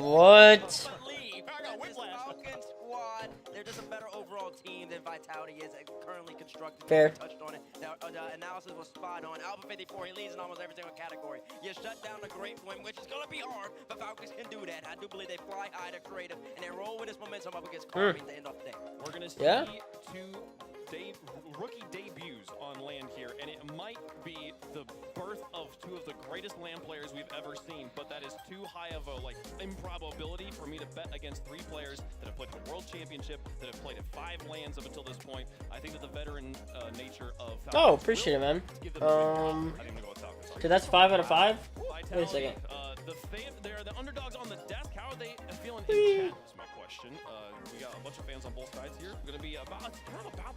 What? This Falcon squad, they're just a better overall team than Vitality is currently constructed. Fair. Touched on it. Now, the analysis was spot on. Alpha 54, he leads in almost every single category. You shut down the Great Point, which is gonna be hard, but Falcons can do that. I do believe they fly high, they're creative, and they roll with this momentum up against Carby at the end of the day. We're going to see two rookie debuts on land here, and it might be the birth of two of the greatest land players we've ever seen, but that is too high of a improbability for me to bet against 3 players that have played the World Championship, that have played at 5 lands up until this point. I think that the veteran nature of Falcons, Oh, appreciate it, man. So that's 5 out of 5? Wait a second. They're the underdogs on the desk. How are they feeling in chat is my question. We got a bunch of fans on both sides here. We're going to be about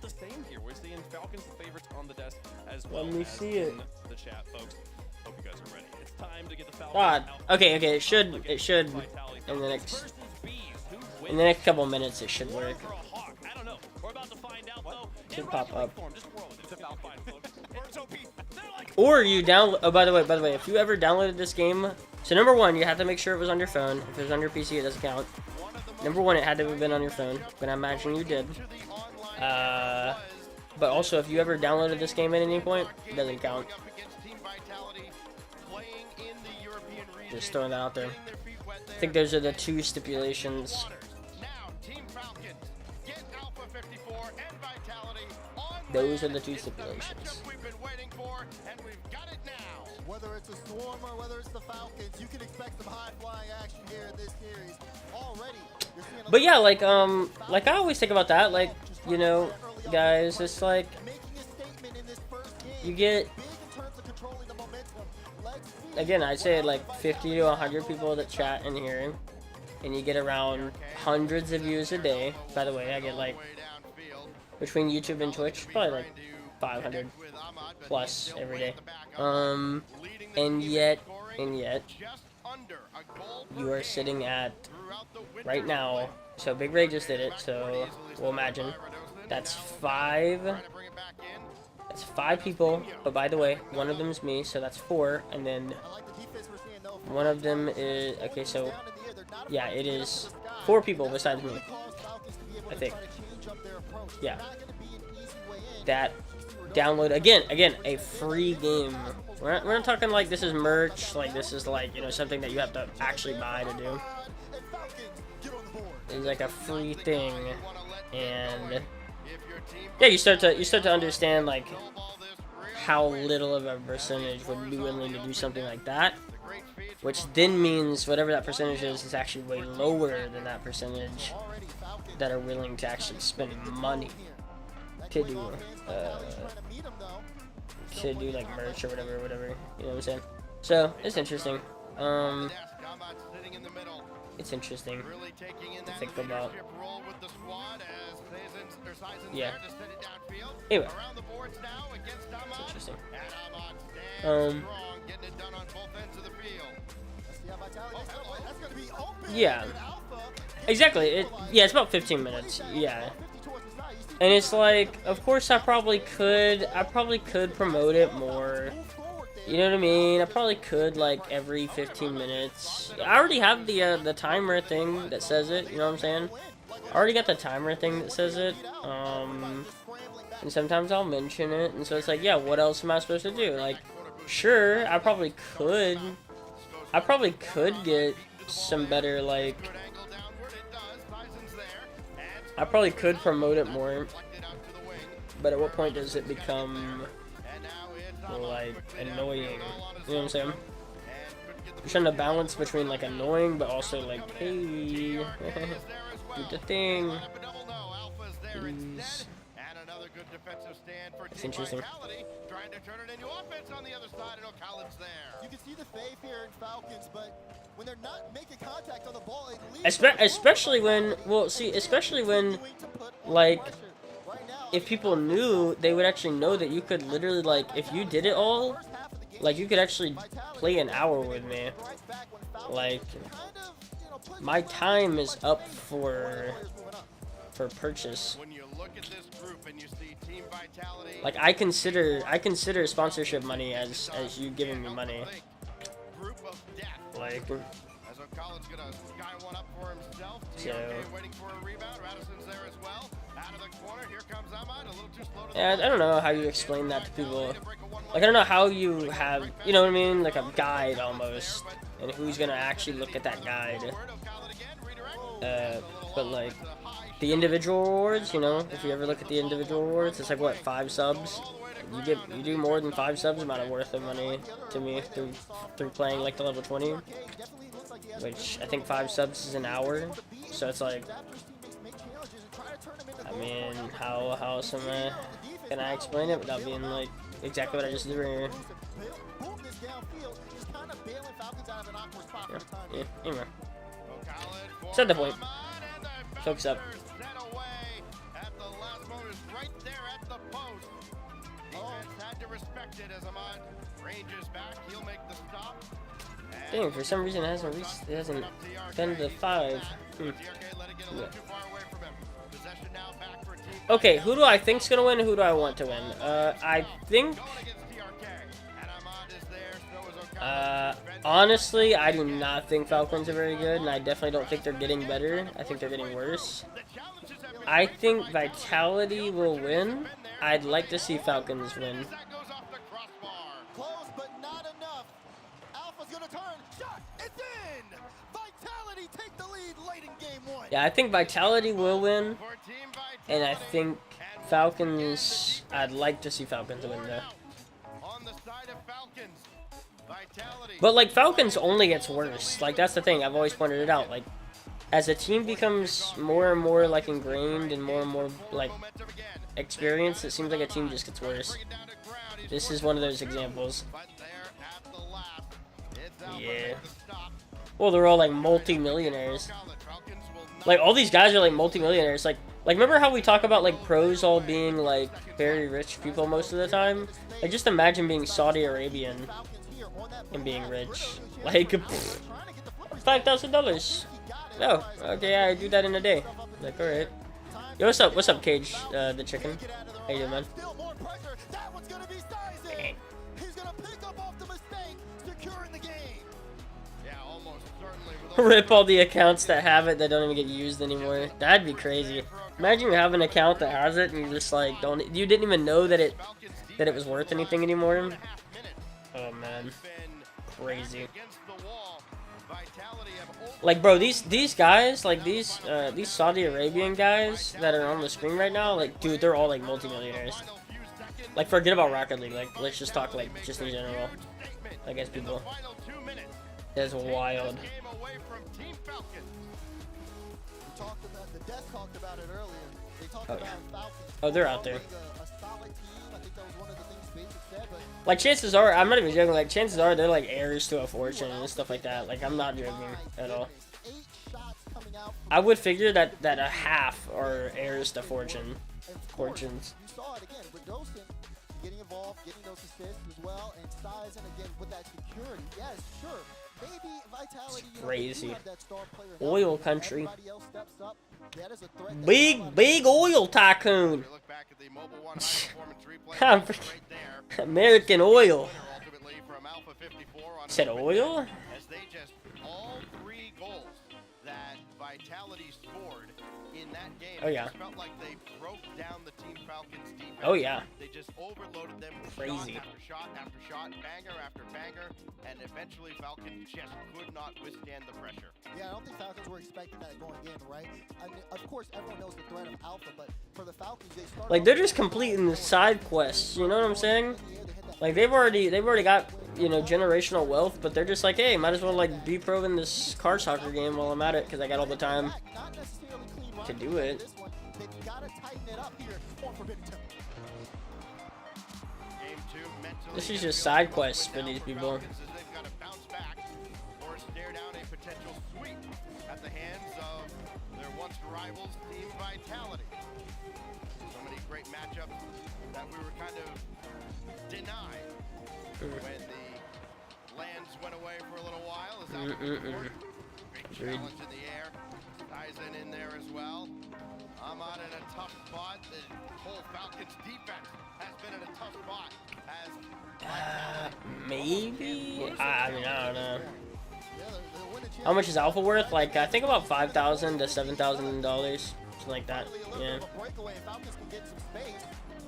the same here. We're seeing Falcons the favorites on the desk as well Let me as see it. in the chat, folks. Hope you guys are ready. It's time to get the Falcons God. out. Okay. It should in the next couple of minutes it should work. I don't know. We're about to find out though. Should pop up. Just roll with it. It's a Falcon, folks. Or you download. Oh, by the way, if you ever downloaded this game, so number 1, you have to make sure it was on your phone. If it was on your PC, it doesn't count. Number 1, it had to have been on your phone. But I imagine you did. But also, if you ever downloaded this game at any point, it doesn't count. Just throwing that out there. I think those are the 2 stipulations. Those are the 2 stipulations. Whether it's a Swarm or whether it's the Falcons, you can expect some high-flying action here in this series. Already, you're seeing but yeah, like I always think about that, like, you know, guys, it's like you get, again, I'd say like 50 to 100 people that chat in here, and you get around hundreds of views a day. By the way, I get like, between YouTube and Twitch, probably like 500 plus every day. And yet, you are sitting at, right now, so Big Ray just did it, so we'll imagine, that's 5 people, but by the way, one of them is me, so that's 4, and then one of them is, okay, so, yeah, it is 4 people besides me, I think, yeah, that download, again, a free game. We're not talking like this is merch, like this is like, you know, something that you have to actually buy to do. It's like a free thing, and yeah, you start to understand like how little of a percentage would be willing to do something like that, which then means whatever that percentage is actually way lower than that percentage that are willing to actually spend money to do to do like merch or whatever, you know what I'm saying? So it's interesting. It's interesting to think about. Yeah. Anyway, it's interesting. Yeah. Exactly. Yeah, it's about 15 minutes. Yeah. And it's like, of course, I probably could promote it more. You know what I mean? I probably could, like, every 15 minutes. I already have the timer thing that says it, you know what I'm saying? I already got the timer thing that says it. And sometimes I'll mention it, and so it's like, yeah, what else am I supposed to do? Like, sure, I probably could get some better, like, I probably could promote it more, but at what point does it become, like, annoying? You know what I'm saying? I'm trying to balance between, like, annoying, but also, like, hey, do the thing. Please. It's interesting. Trying to turn it into offense on the other side, and O'Callaghan's there. You can see the faith here in Falcons, but when they're not making contact on the ball, especially when, like, if people knew, they would actually know that you could literally, like, if you did it all, like, you could actually play an hour with me. Like, my time is up for purchase. Like, I consider sponsorship money as you giving me money. Like, so yeah, I don't know how you explain that to people. Like, I don't know how you have, you know what I mean, like a guide almost, and who's gonna actually look at that guide. But like the individual rewards, you know, if you ever look at the individual rewards, it's like what, 5 subs. You do more than 5 subs, amount of worth of money to me through playing like the level 20, which I think 5 subs is an hour. So it's like, I mean, how else can I explain it without being like exactly what I just did right here? Yeah. Anyway, set the point. Focus up. Dang, for some reason it hasn't been to 5. Yeah. Okay, who do I think's gonna win and who do I want to win? I think honestly, I do not think Falcons are very good, and I definitely don't think they're getting better. I think they're getting worse. I think Vitality will win. I'd like to see Falcons win. Yeah, I think Vitality will win, and I think Falcons, I'd like to see Falcons win though. But like, Falcons only gets worse. Like, that's the thing, I've always pointed it out. Like, as a team becomes more and more like ingrained and more like experienced, it seems like a team just gets worse. This is one of those examples. Yeah. Well, they're all like multi-millionaires. Like, all these guys are like multi-millionaires. Like remember how we talk about like pros all being like very rich people most of the time? Like, just imagine being Saudi Arabian and being rich. Like, $5,000. Oh, okay, I do that in a day. Like, alright. Yo, what's up, Cage, the chicken? How you doing, man? Rip all the accounts that have it that don't even get used anymore. That'd be crazy. Imagine you have an account that has it and you just like you didn't even know that it was worth anything anymore. Oh man, crazy. Like, bro, these guys, like these Saudi Arabian guys that are on the screen right now, like, dude, they're all like multimillionaires. Like, forget about Rocket League. Like, let's just talk like just in general. I guess people. That's wild. The desk talked about it earlier. Oh, yeah. Oh, they're out there. Like, chances are, I'm not even joking, like, chances are they're, like, heirs to a fortune and stuff like that. Like, I'm not joking at all. I would figure that a half are heirs to fortunes. You saw it again. Radosin getting involved, getting those assists as well, and Sizen again with that security. Yes, sure. Maybe Vitality, Crazy. That star player Oil country. else steps up. That is a threat. Big oil tycoon. American oil. Said oil? As they just all 3 goals that Vitality scored in that game. Oh, yeah. It felt like they broke down the Team Falcons defense. Oh, yeah. They just overloaded them with Crazy. shot after shot, banger after banger, and eventually Falcons just could not withstand the pressure. Yeah, I don't think Falcons were expecting that going in, right? I mean, of course, everyone knows the threat of Alpha, but for the Falcons, they started Like, they're just completing the side quests, you know what I'm saying? Like, they've already got, you know, generational wealth, but they're just like, hey, might as well, like, be pro in this car soccer game while I'm at it, because I got all the time to do it. This is just side quests for these people. They've got to bounce back or stare down a potential sweep at the hands of their once rivals, Team Vitality. So many great matchups that we were kind of denied when the lands went away for a little while. Is that great challenge in the air? Sizen in there as well. Ahmad in a tough spot. The whole Falcons defense has been in a tough spot. Maybe? I mean, I don't know. How much is Alpha worth? Like, I think about $5,000 to $7,000, something like that. Yeah.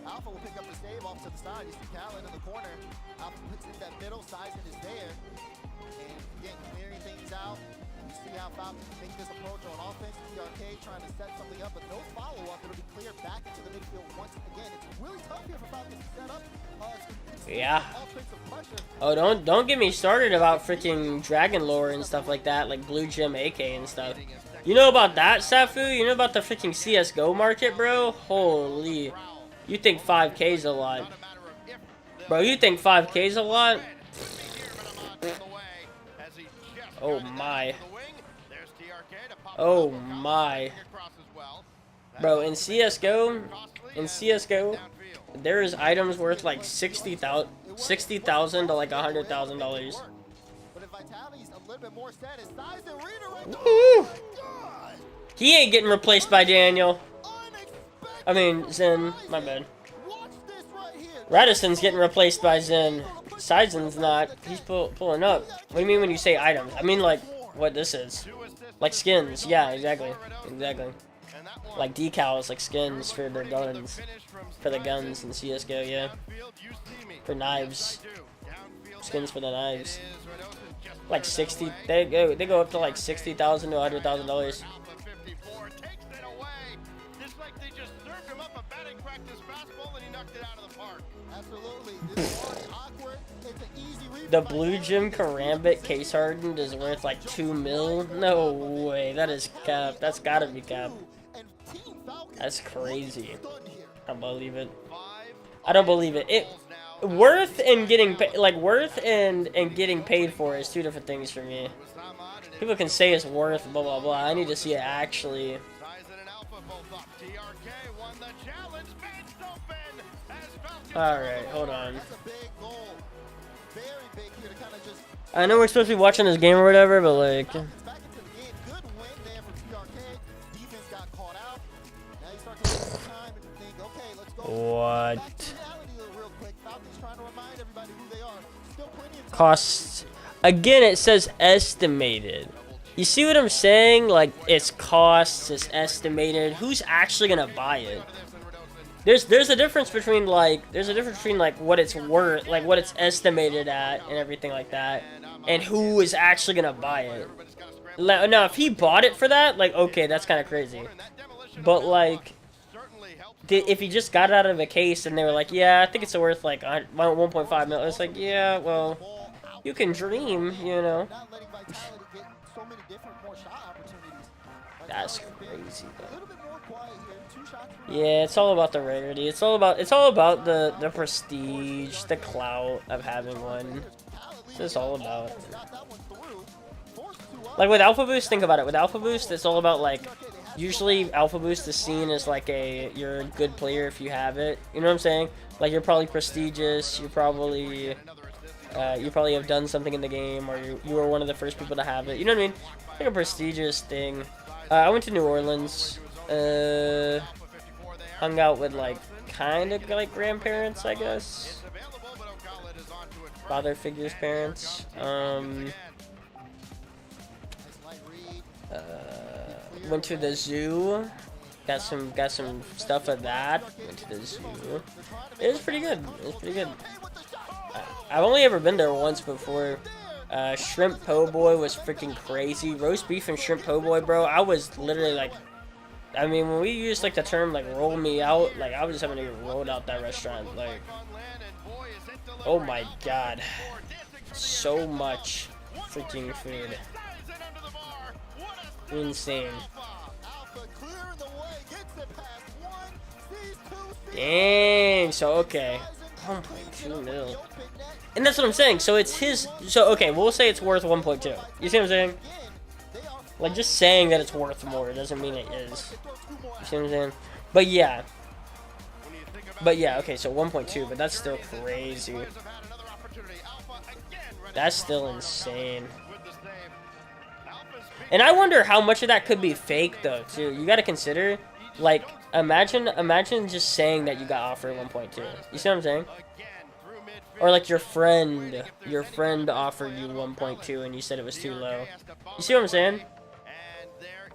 Alpha will pick up the save off to the side. You see Callan in the corner. Alpha puts in that middle. Sizen is there. And again, clearing things out. You see how Falcons make this approach on offense. TRK trying to set something up, but no follow-up. It'll be cleared back into the midfield once again. It's really tough here for Falcons to set up. Yeah. Oh, don't get me started about freaking Dragon Lore and stuff like that, like Blue Gem AK and stuff. You know about that, Safu? You know about the freaking CSGO market, bro? Holy. You think 5K's a lot. Bro, you think 5K's a lot? Oh my. Oh my. Bro, in CSGO, there is items worth like $60,000 to like $100,000. Woo! He ain't getting replaced by Daniel. I mean, Zen. My bad. Radisson's getting replaced by Zen. Sizen's not. He's pulling up. What do you mean when you say items? I mean like what this is. Like skins. Yeah, exactly. Exactly. Like decals, like skins for their guns. For the guns in CSGO, yeah. For knives. Skins for the knives. Like 60. They go up to like $60,000 to $100,000. The Blue Gem Karambit case hardened is worth like $2 million. No way, that is cap. That's gotta be cap. That's crazy. I don't believe it. I don't believe it. Worth and getting worth and getting paid for is two different things for me. People can say it's worth blah blah blah. I need to see it actually. All right, hold on. I know we're supposed to be watching this game or whatever, but like. What? Costs. Again, it says estimated. You see what I'm saying? Like, it's costs, it's estimated. Who's actually gonna buy it? There's a difference between like what it's worth, like what it's estimated at and everything like that, and who is actually gonna buy it. Now, if he bought it for that, like, okay, that's kind of crazy. But like, if he just got it out of a case and they were like, yeah, I think it's worth like 1.5 million, it's like, yeah, well, you can dream, you know. That's crazy, though. Yeah, it's all about the rarity. It's all about the prestige, the clout of having one. It's just all about. Like with Alpha Boost, think about it. With Alpha Boost, it's all about like. Usually, Alpha Boost is seen as like you're a good player if you have it. You know what I'm saying? Like you're probably prestigious. You probably have done something in the game, or you were one of the first people to have it. You know what I mean? Like a prestigious thing. I went to New Orleans. Hung out with like kind of like grandparents, I guess. Father figures, parents. Went to the zoo. Got some stuff at that. Went to the zoo. It was pretty good. It was pretty good. I've only ever been there once before. Shrimp po' boy was freaking crazy. Roast beef and shrimp po' boy, bro. I was literally like, I mean, when we use like the term like roll me out, like I was just having to get rolled out that restaurant. Like, oh my god, so much freaking food, insane. Dang. So okay, 1.2 mil. And that's what I'm saying. So it's his. So okay, we'll say it's worth 1.2. You see what I'm saying? Like just saying that it's worth more doesn't mean it is. You see what I'm saying? But yeah. Okay. So 1.2, but that's still crazy. That's still insane. And I wonder how much of that could be fake though, too. You got to consider, like, imagine just saying that you got offered 1.2. You see what I'm saying? Or like your friend offered you 1.2 and you said it was too low. You see what I'm saying?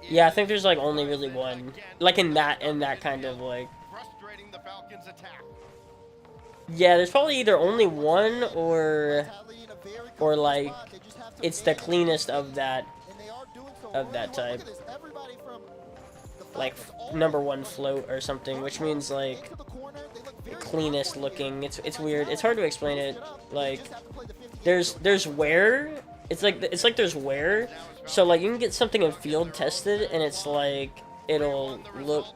Yeah, I think there's like only really one, like in that kind of like. Yeah, there's probably either only one or like it's the cleanest of that type. Like #1 float or something, which means like cleanest looking. It's weird. It's hard to explain it. Like there's wear. It's like there's wear. So like you can get something in field tested and it's like it'll look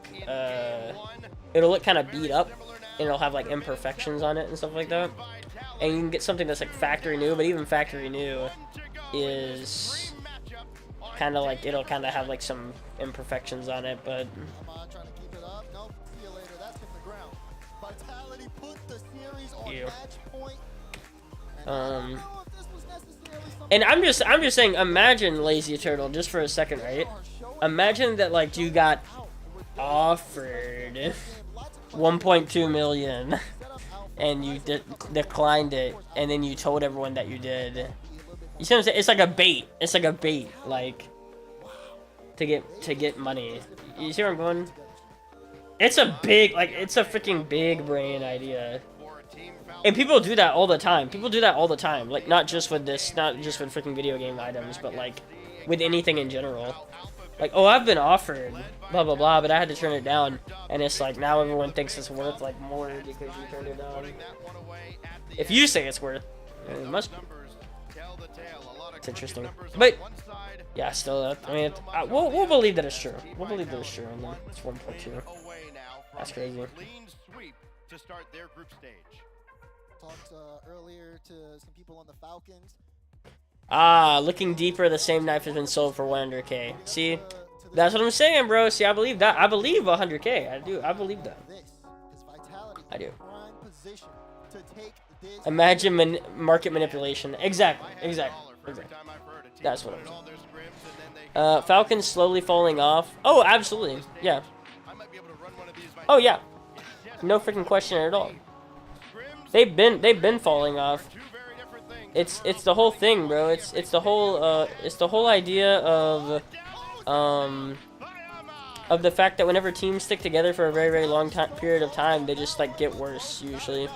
kind of beat up and it'll have like imperfections on it and stuff like that. And you can get something that's like factory new, but even factory new is kind of like it'll kind of have like some imperfections on it, but yeah. And I'm just saying, imagine, Lazy Turtle, just for a second, right? Imagine that like you got offered 1.2 million and you declined it, and then you told everyone that you did. You see what I'm saying? It's like a bait. It's like a bait, like to get money. You see where I'm going? It's a big, like, it's a freaking big brain idea. And people do that all the time. People do that all the time. Like, not just with freaking video game items, but like with anything in general. Like, oh, I've been offered blah blah blah, but I had to turn it down, and it's like now everyone thinks it's worth like more because you turned it down. If you say it's worth, it must be. It's interesting, but yeah, still, I mean, we'll believe that it's true. We'll believe that it's true, and then it's 1.2. That's crazy. To start their group stage. Talked earlier to some people on the Falcons. Ah, looking deeper, the same knife has been sold for 100K. See, that's what I'm saying, bro. See, I believe that. I believe 100K. I do. I believe that. I do. Imagine market manipulation. Exactly. That's what I'm saying. Falcons slowly falling off. Oh, absolutely. Yeah. Oh yeah. No freaking question at all. They've been falling off. It's the whole thing, bro. It's the whole idea of the fact that whenever teams stick together for a very, very long period of time, they just like get worse usually.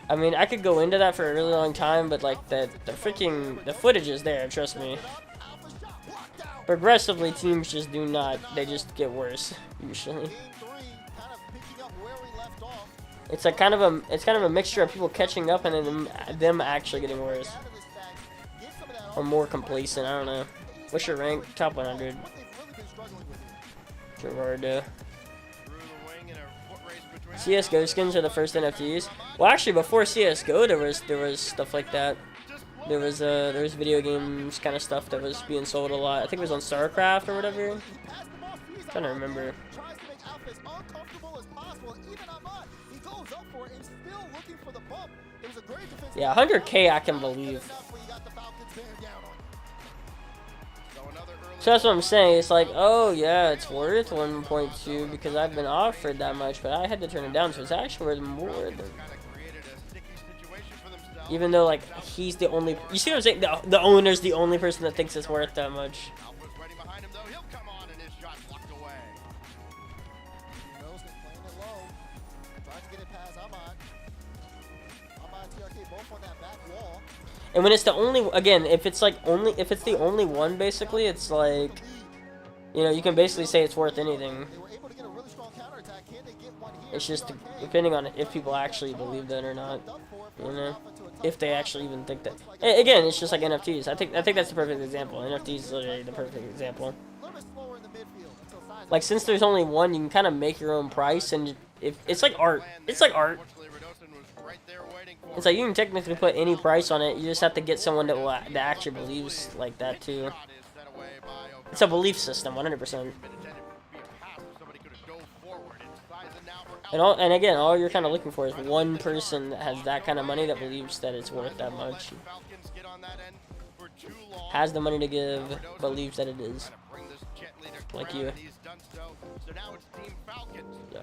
I mean, I could go into that for a really long time, but like the footage is there, trust me. Progressively, teams just do not. They just get worse usually. It's like kind of a mixture of people catching up and then them actually getting worse. Or more complacent, I don't know. What's your rank? Top 100. Gerardo. CS:GO skins are the first NFTs. Well, actually, before CS:GO, there was stuff like that. There was video games kind of stuff that was being sold a lot. I think it was on StarCraft or whatever. I'm trying to remember. Yeah, 100K I can believe. So that's what I'm saying. It's like, oh yeah, it's worth 1.2 because I've been offered that much, but I had to turn it down, so it's actually worth more than. Even though, like, he's the only. You see what I'm saying? The owner's the only person that thinks it's worth that much. And when it's the only, again, if it's the only one, basically, it's like, you know, you can basically say it's worth anything. It's just depending on if people actually believe that or not, you know, if they actually even think that. Again, it's just like NFTs. I think that's the perfect example. NFTs is literally the perfect example. Like, since there's only one, you can kind of make your own price, and if it's like art, it's like art. It's like you can technically put any price on it. You just have to get someone that actually believes like that too. It's a belief system, 100%. And again, all you're kind of looking for is one person that has that kind of money that believes that it's worth that much. Has the money to give, believes that it is. Like you. Yeah.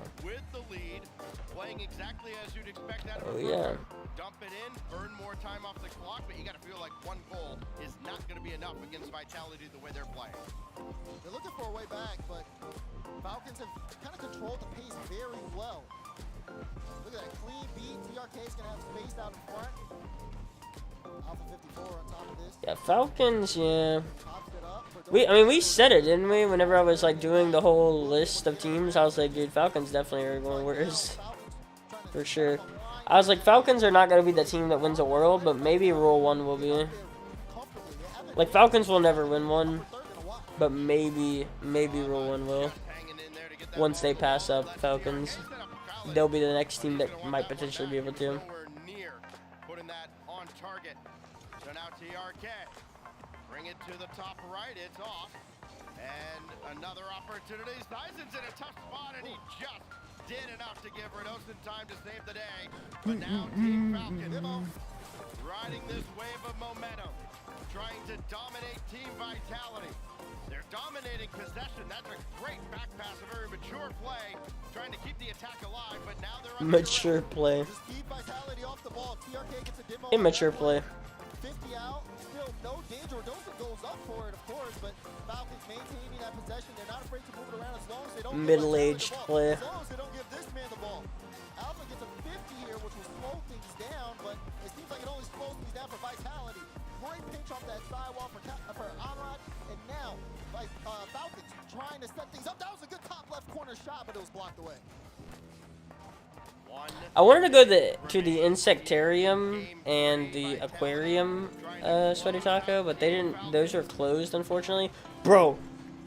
Oh yeah. Dump it in, burn more time off the clock, but you got to feel like one goal is not going to be enough against Vitality the way they're playing. They're looking for a way back, but Falcons have kind of controlled the pace very well. Look at that clean beat. TRK is going to have space out in front. Alpha 54 on top of this. Yeah, Falcons, yeah. We said it, didn't we? Whenever I was like doing the whole list of teams, I was like, dude, Falcons definitely are going worse. For sure. I was like, Falcons are not going to be the team that wins a world, but maybe Rule 1 will be. Like, Falcons will never win one, but maybe Rule 1 will. Once they pass up Falcons, they'll be the next team that might potentially be able to. Putting that on target. So now TRK. Bring it to the top right. It's off. And another opportunity. Sison's in a tough spot, and he just did enough to give Redosin time to save the day. But now Team Falcon riding this wave of momentum, trying to dominate Team Vitality. They're dominating possession. That's a great back pass, a very mature play, trying to keep the attack alive, but now they're mature play. Immature play. 50 out, still no danger. Redosin goes up for it, of course, but Falcons maintaining that possession. They're not afraid to move it around as long as they don't middle-aged play. As long as they don't give this man the ball. Alpha gets a 50 here, which will slow things down, but it seems like it only slows things down for Vitality. Great pinch off that sidewall for Amrad, and now Falcons trying to set things up. That was a good top left corner shot, but it was blocked away. I wanted to go to the Insectarium and the Aquarium Sweaty Taco, but they didn't. Those are closed, unfortunately. Bro,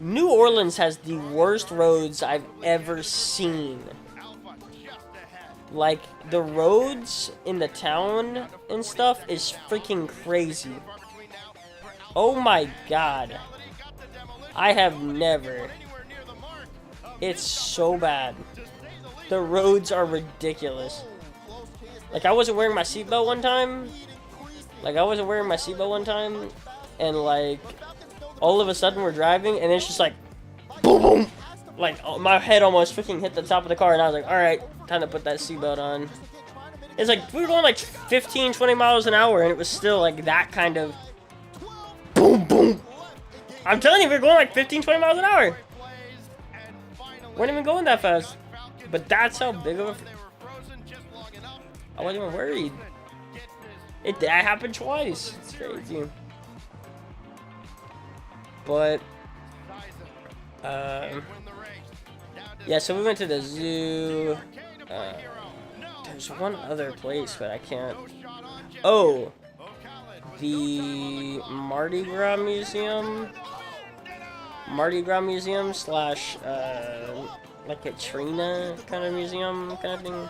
New Orleans has the worst roads I've ever seen. Like, the roads in the town and stuff is freaking crazy. Oh my god. I have never. It's so bad. The roads are ridiculous. Like, I wasn't wearing my seatbelt one time. And, like, all of a sudden we're driving, and it's just like, boom, boom. Like, my head almost freaking hit the top of the car, and I was like, alright, time to put that seatbelt on. It's like, we were going like 15, 20 miles an hour, and it was still like that kind of boom, boom. I'm telling you, we were going like 15, 20 miles an hour. Weren't even going that fast. But that's how big of a... I wasn't even worried. That happened twice. It's crazy. But... yeah, so we went to the zoo. There's one other place, but I can't... Oh! The Mardi Gras Museum? Mardi Gras museum slash like a Trina kind of museum kind of thing.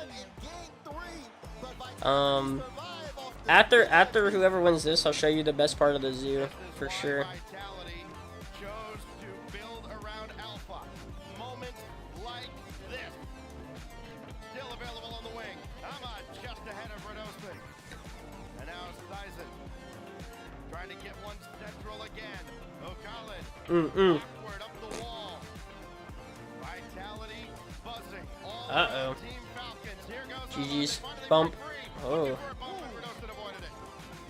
After whoever wins this, I'll show you the best part of the zoo for sure. Chose to build around Alpha. Moments like this. Still available on the wing. Ahmad just ahead of Radosin. And now Sizen trying to get one central again. O'Khalid awkward up the wall. Vitality buzzing. Uh-oh. GG's bump. Oh.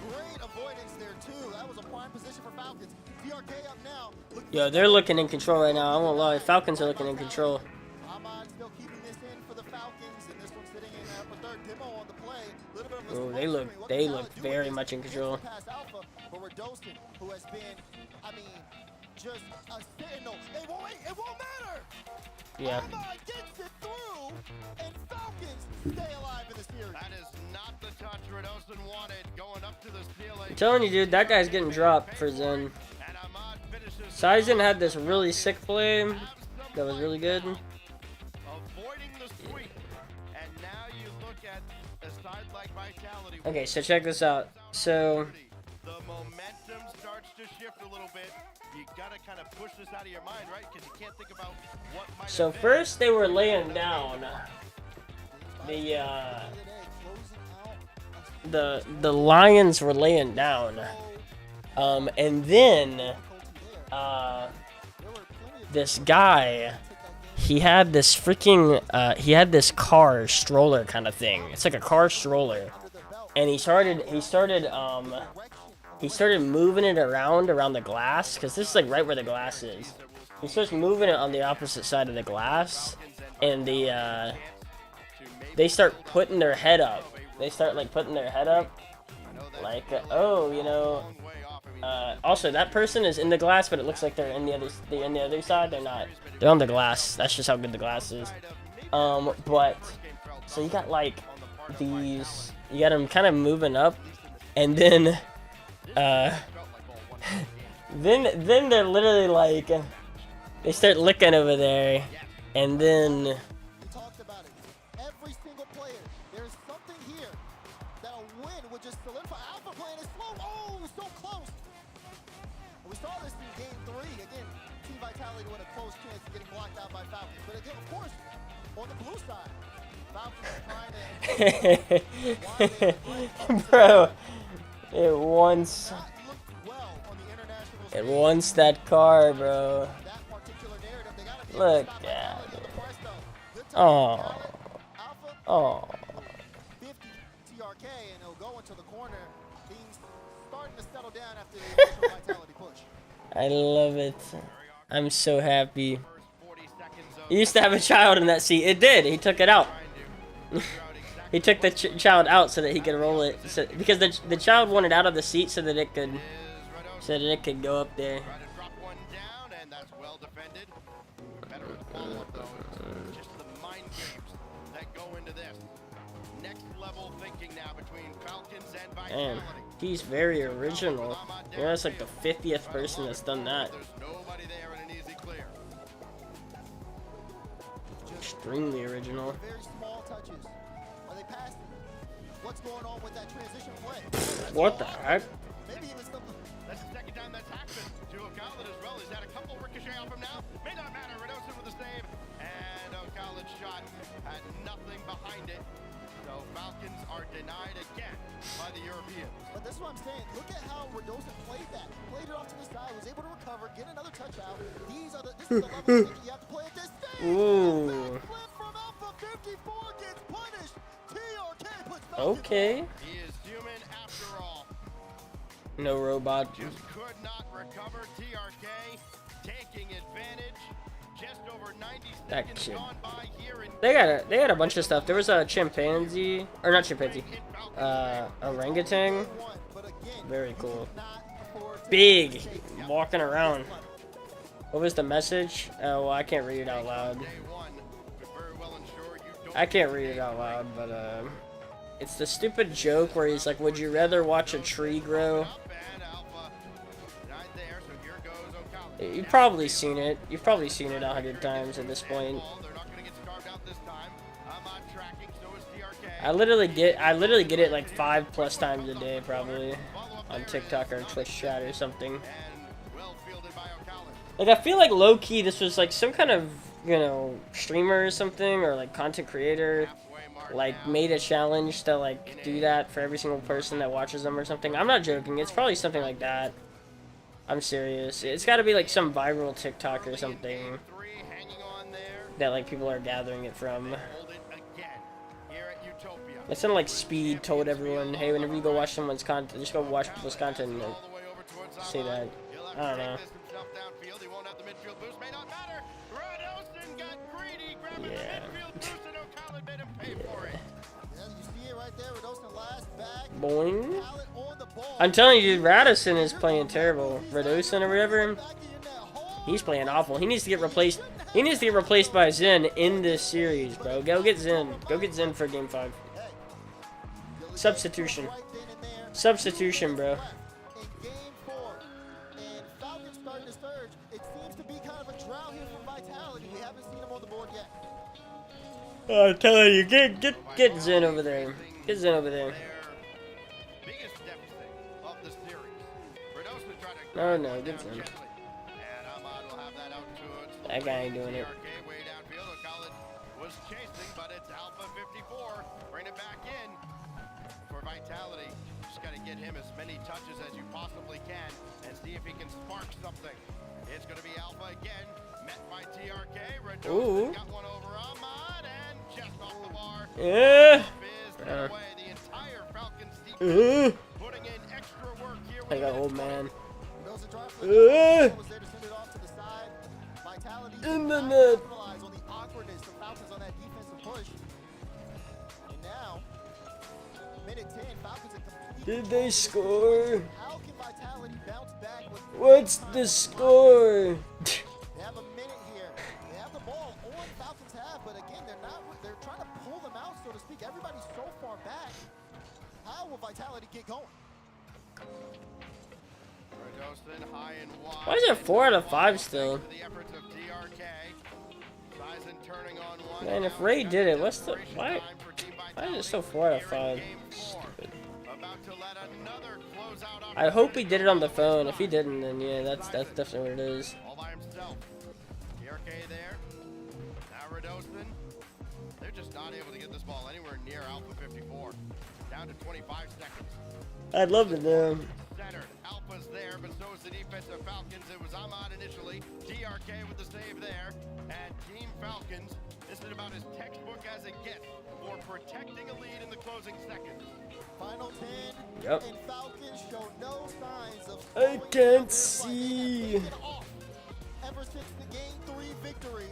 Great avoidance there too. That was a prime position for Falcons. DRK up now. Yo, they're looking in control right now. I won't lie. Falcons are looking in control. Ahmad still keeping this in for the Falcons, and this one sitting in for third demo on the play. Little bit of a Oh, smoke they screen. look very much in control. Past Alpha, but Radosin, who has been, I mean, just a sentinel. It won't matter. Yeah. Ahmad gets it through, and Falcons stay alive in the series. That is not the touch Radosin wanted. Going up to the ceiling. I'm telling you, dude, that guy's getting dropped for Zen. Sizen had this really sick play that was really good. Avoiding the sweep. And now you look at a side like Vitality. Okay, so check this out. So The momentum starts to shift a little bit. You gotta kind of push this out of your mind, right? Because you can't think about what might So first they were laying down the Lions were laying down, and then this guy, he had this freaking this car stroller kind of thing. It's like a car stroller, and he started moving it around the glass, because this is like right where the glass is. He starts moving it on the opposite side of the glass, and they start putting their head up. They start like putting their head up, like oh, you know. Also, that person is in the glass, but it looks like they're in the other side. They're not. They're on the glass. That's just how good the glass is. But so you got like these. You got them kind of moving up, and then then they're literally like, they start looking over there, and then Every single player, there's something here that a win would just solidify. Alpha playing is slow. Oh, so close. We saw this in game 3. Again, Team Vitality with a close chance of getting blocked out by Falcons. But again, of course, on the blue side, Falcons trying to... bro, it wants that car, bro. Look at it. Oh. Oh. 50 TRK, and he'll go into the corner. Things starting to settle down after the initial Vitality push. I love it. I'm so happy. He used to have a child in that seat. It did. He took it out. He took the child out so that he could roll it. Because the child wanted out of the seat so that it could go up there. Just the mind games that go into this. Next level thinking now between Falcons and Vitality. Man, he's very original. You know, that's like the 50th person that's done that. Nobody there in an easy clear. Extremely original. Very small touches. Are they passing? What's going on with that transition play? What the heck? Maybe even something. That's the second time that's happened to O'Khalid as well. He's had a couple ricochet off him now. May not matter. Radosin with the save. And O'Khalid's shot had nothing behind it. So Falcons are denied again by the Europeans. But this is what I'm saying. Look at how Radosin played that. Played it off to the side, was able to recover, get another touch out. This is the level of thinking you have to play at this stage. Ooh. From Alpha 54 gets punished. TRK puts Okay. He is human after all. No robot. Just could not recover. TRK taking advantage. Just over 90 That seconds kid. gone by here in They had a bunch of stuff. There was a chimpanzee, or not chimpanzee, orangutan. Very cool. Big, walking around. What was the message? Oh, well, I can't read it out loud. I can't read it out loud, but it's the stupid joke where he's like, "Would you rather watch a tree grow?" You've probably seen it. You've probably seen it 100 times at this point. I literally get it like 5+ times a day probably on TikTok or Twitch chat or something. Like I feel like low key this was like some kind of, you know, streamer or something, or like content creator like made a challenge to like do that for every single person that watches them or something. I'm not joking. It's probably something like that. I'm serious. It's got to be like some viral TikTok or something that like people are gathering it from. It's not like Speed told everyone, hey, whenever you go watch someone's content, just go watch people's content and say that. I don't know. Yeah. Boing. I'm telling you, dude, Radisson is playing terrible. Radisson or whatever. He's playing awful. He needs to get replaced. He needs to get replaced by Zen in this series, bro. Go get Zen. Go get Zen for Game 5. Substitution. Substitution, bro. Oh, I'm telling you, get Zen over there. Get Zen over there. No, no, get Zen. That guy ain't doing it. Vitality, just got to get him as many touches as you possibly can and see if he can spark something. It's going to be Alpha again, met by TRK. Redondo got one over Ahmad and just off the bar. Yeah. The entire Falcons defense putting in extra work here. I got old man. In the net. On the awkwardness of Falcons on that defensive push. And now, minute 10, Falcons are completely. Did they score? How can Vitality bounce back with What's the score? They have a minute here. They have the ball on Falcons half, but again, they're trying to pull them out, so to speak. Everybody's so far back. How will Vitality get going? Why is it 4 out of 5 still? Man, if Ray did it, what's the why is it still 4 out of 5? Stupid. I hope he did it on the phone. If he didn't, then yeah, that's definitely what it is. They're just not able to get this ball anywhere near Alpha 54. Down to 25 seconds. I'd love to know. Alpha's there, but so is the defensive Falcons. It was Ahmad initially. TRK with the save there. And Team Falcons, this is about as textbook as it gets for protecting a lead in the closing seconds. Final 10. Yep. And Falcons show no signs of. I can't see. Ever since the Game 3 victory.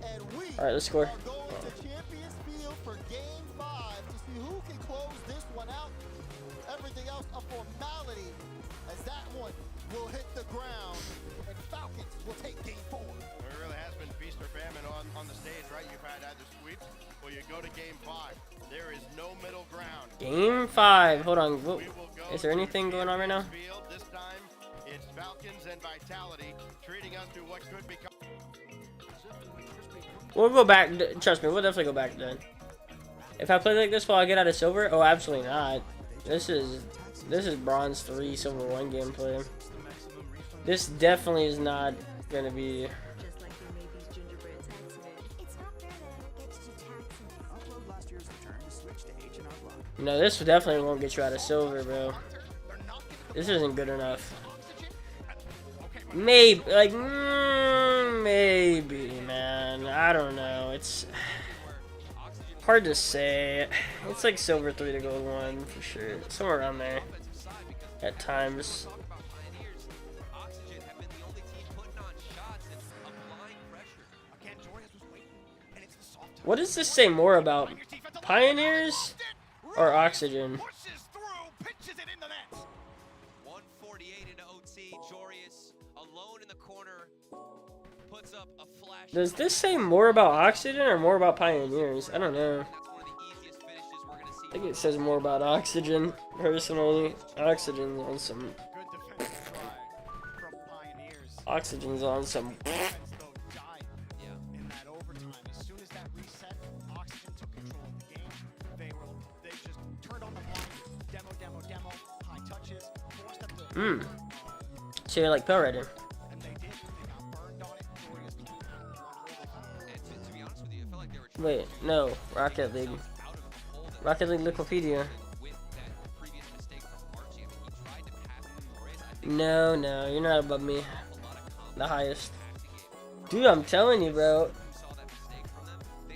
And we All right, let's score. are going to Champions Field for Game 5 to see who can close this one out. Everything else a formality, as that one will hit the ground and Falcons will take Game 4. It really has been feast or famine on the stage, right? You've had either sweeps or you go to Game 5. There is no middle ground. Game 5. Hold on. Is there anything going on right now? This time it's Falcons and Vitality treating us to what could become. We'll go back. Trust me, we'll definitely go back then. If I play like this while I get out of silver, oh, absolutely not. This is bronze 3, silver 1 gameplay. This definitely is not gonna be. No, this definitely won't get you out of silver, bro. This isn't good enough. Maybe, like, maybe, man. I don't know. It's hard to say. It's like silver 3 to gold 1 for sure. Somewhere around there. At times. What does this say more about? Pioneers or Oxygen? Does this say more about Oxygen or more about Pioneers? I don't know. I think it says more about Oxygen, personally. Oxygen on some. Oxygen's on some. In that overtime, as soon as that reset, Oxygen took control of the game. They just turned on the volume, demo, high touches, forced them to. So you're like Pill Rider. And they did. They got burned on it. Glorious came out. And to be honest with you, I felt like they were Wait, no, Rocket League. Rocket League Wikipedia. No, you're not above me. The highest. Dude, I'm telling you, bro.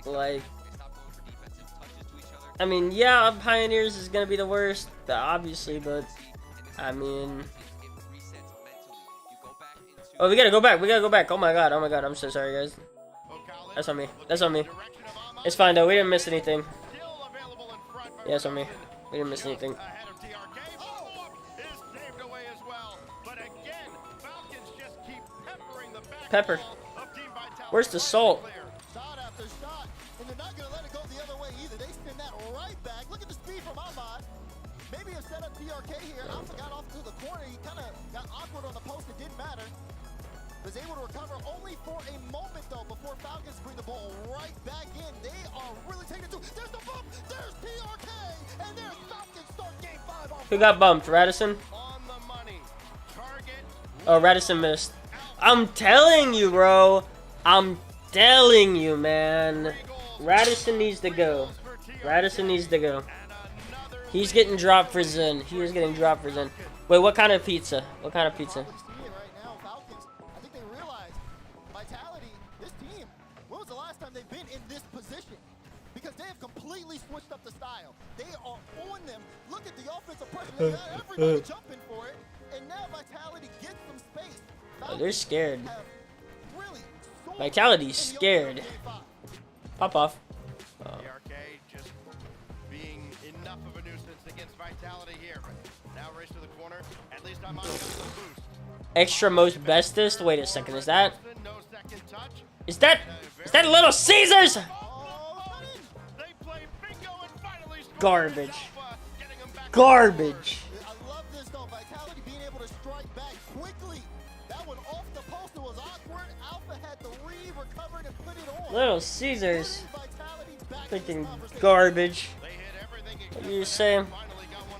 Like, I mean, yeah, Pioneers is gonna be the worst, obviously, but I mean, oh, we gotta go back. Oh my god, I'm so sorry, guys. That's on me. It's fine though. We didn't miss anything. Yeah, it's on me. We didn't miss anything. Pepper. Where's the salt? Shot after shot, and they're not going to let it go the other way either. They spin that right back. Look at the speed from Ahmad. Maybe a set up DRK here. Alpha got off to the corner. He kind of got awkward on the post. It didn't matter. Was able to recover only for a moment, though, before Falcons bring the ball right back in. They are really taking it to. There's the bump. There's PRK. And there's Falcons start game 5 off. Who got bumped? Radisson? Oh, Radisson missed. I'm telling you, bro. I'm telling you, man. Radisson needs to go. He's getting dropped for Zen. He is getting dropped for Zen. Wait, what kind of pizza? I think they realize Vitality, this team, when was the last time they've been in this position? Because they have completely switched up the style. They are on them. Look at the offensive pressure. They got everybody jumping for it. And now Vitality gets some space. Oh, they're scared. Vitality's scared. Pop off. DRK just being enough of a nuisance against Vitality here. Now race to the corner. At least I'm on the boost. Extra most bestest. Wait a second. Is that Little Caesars? Garbage. I love this though. Vitality being able to strike back quickly. That one off the post was awkward. Alpha had to recover it and put it on. Little Caesars. Freaking garbage. What did you just say?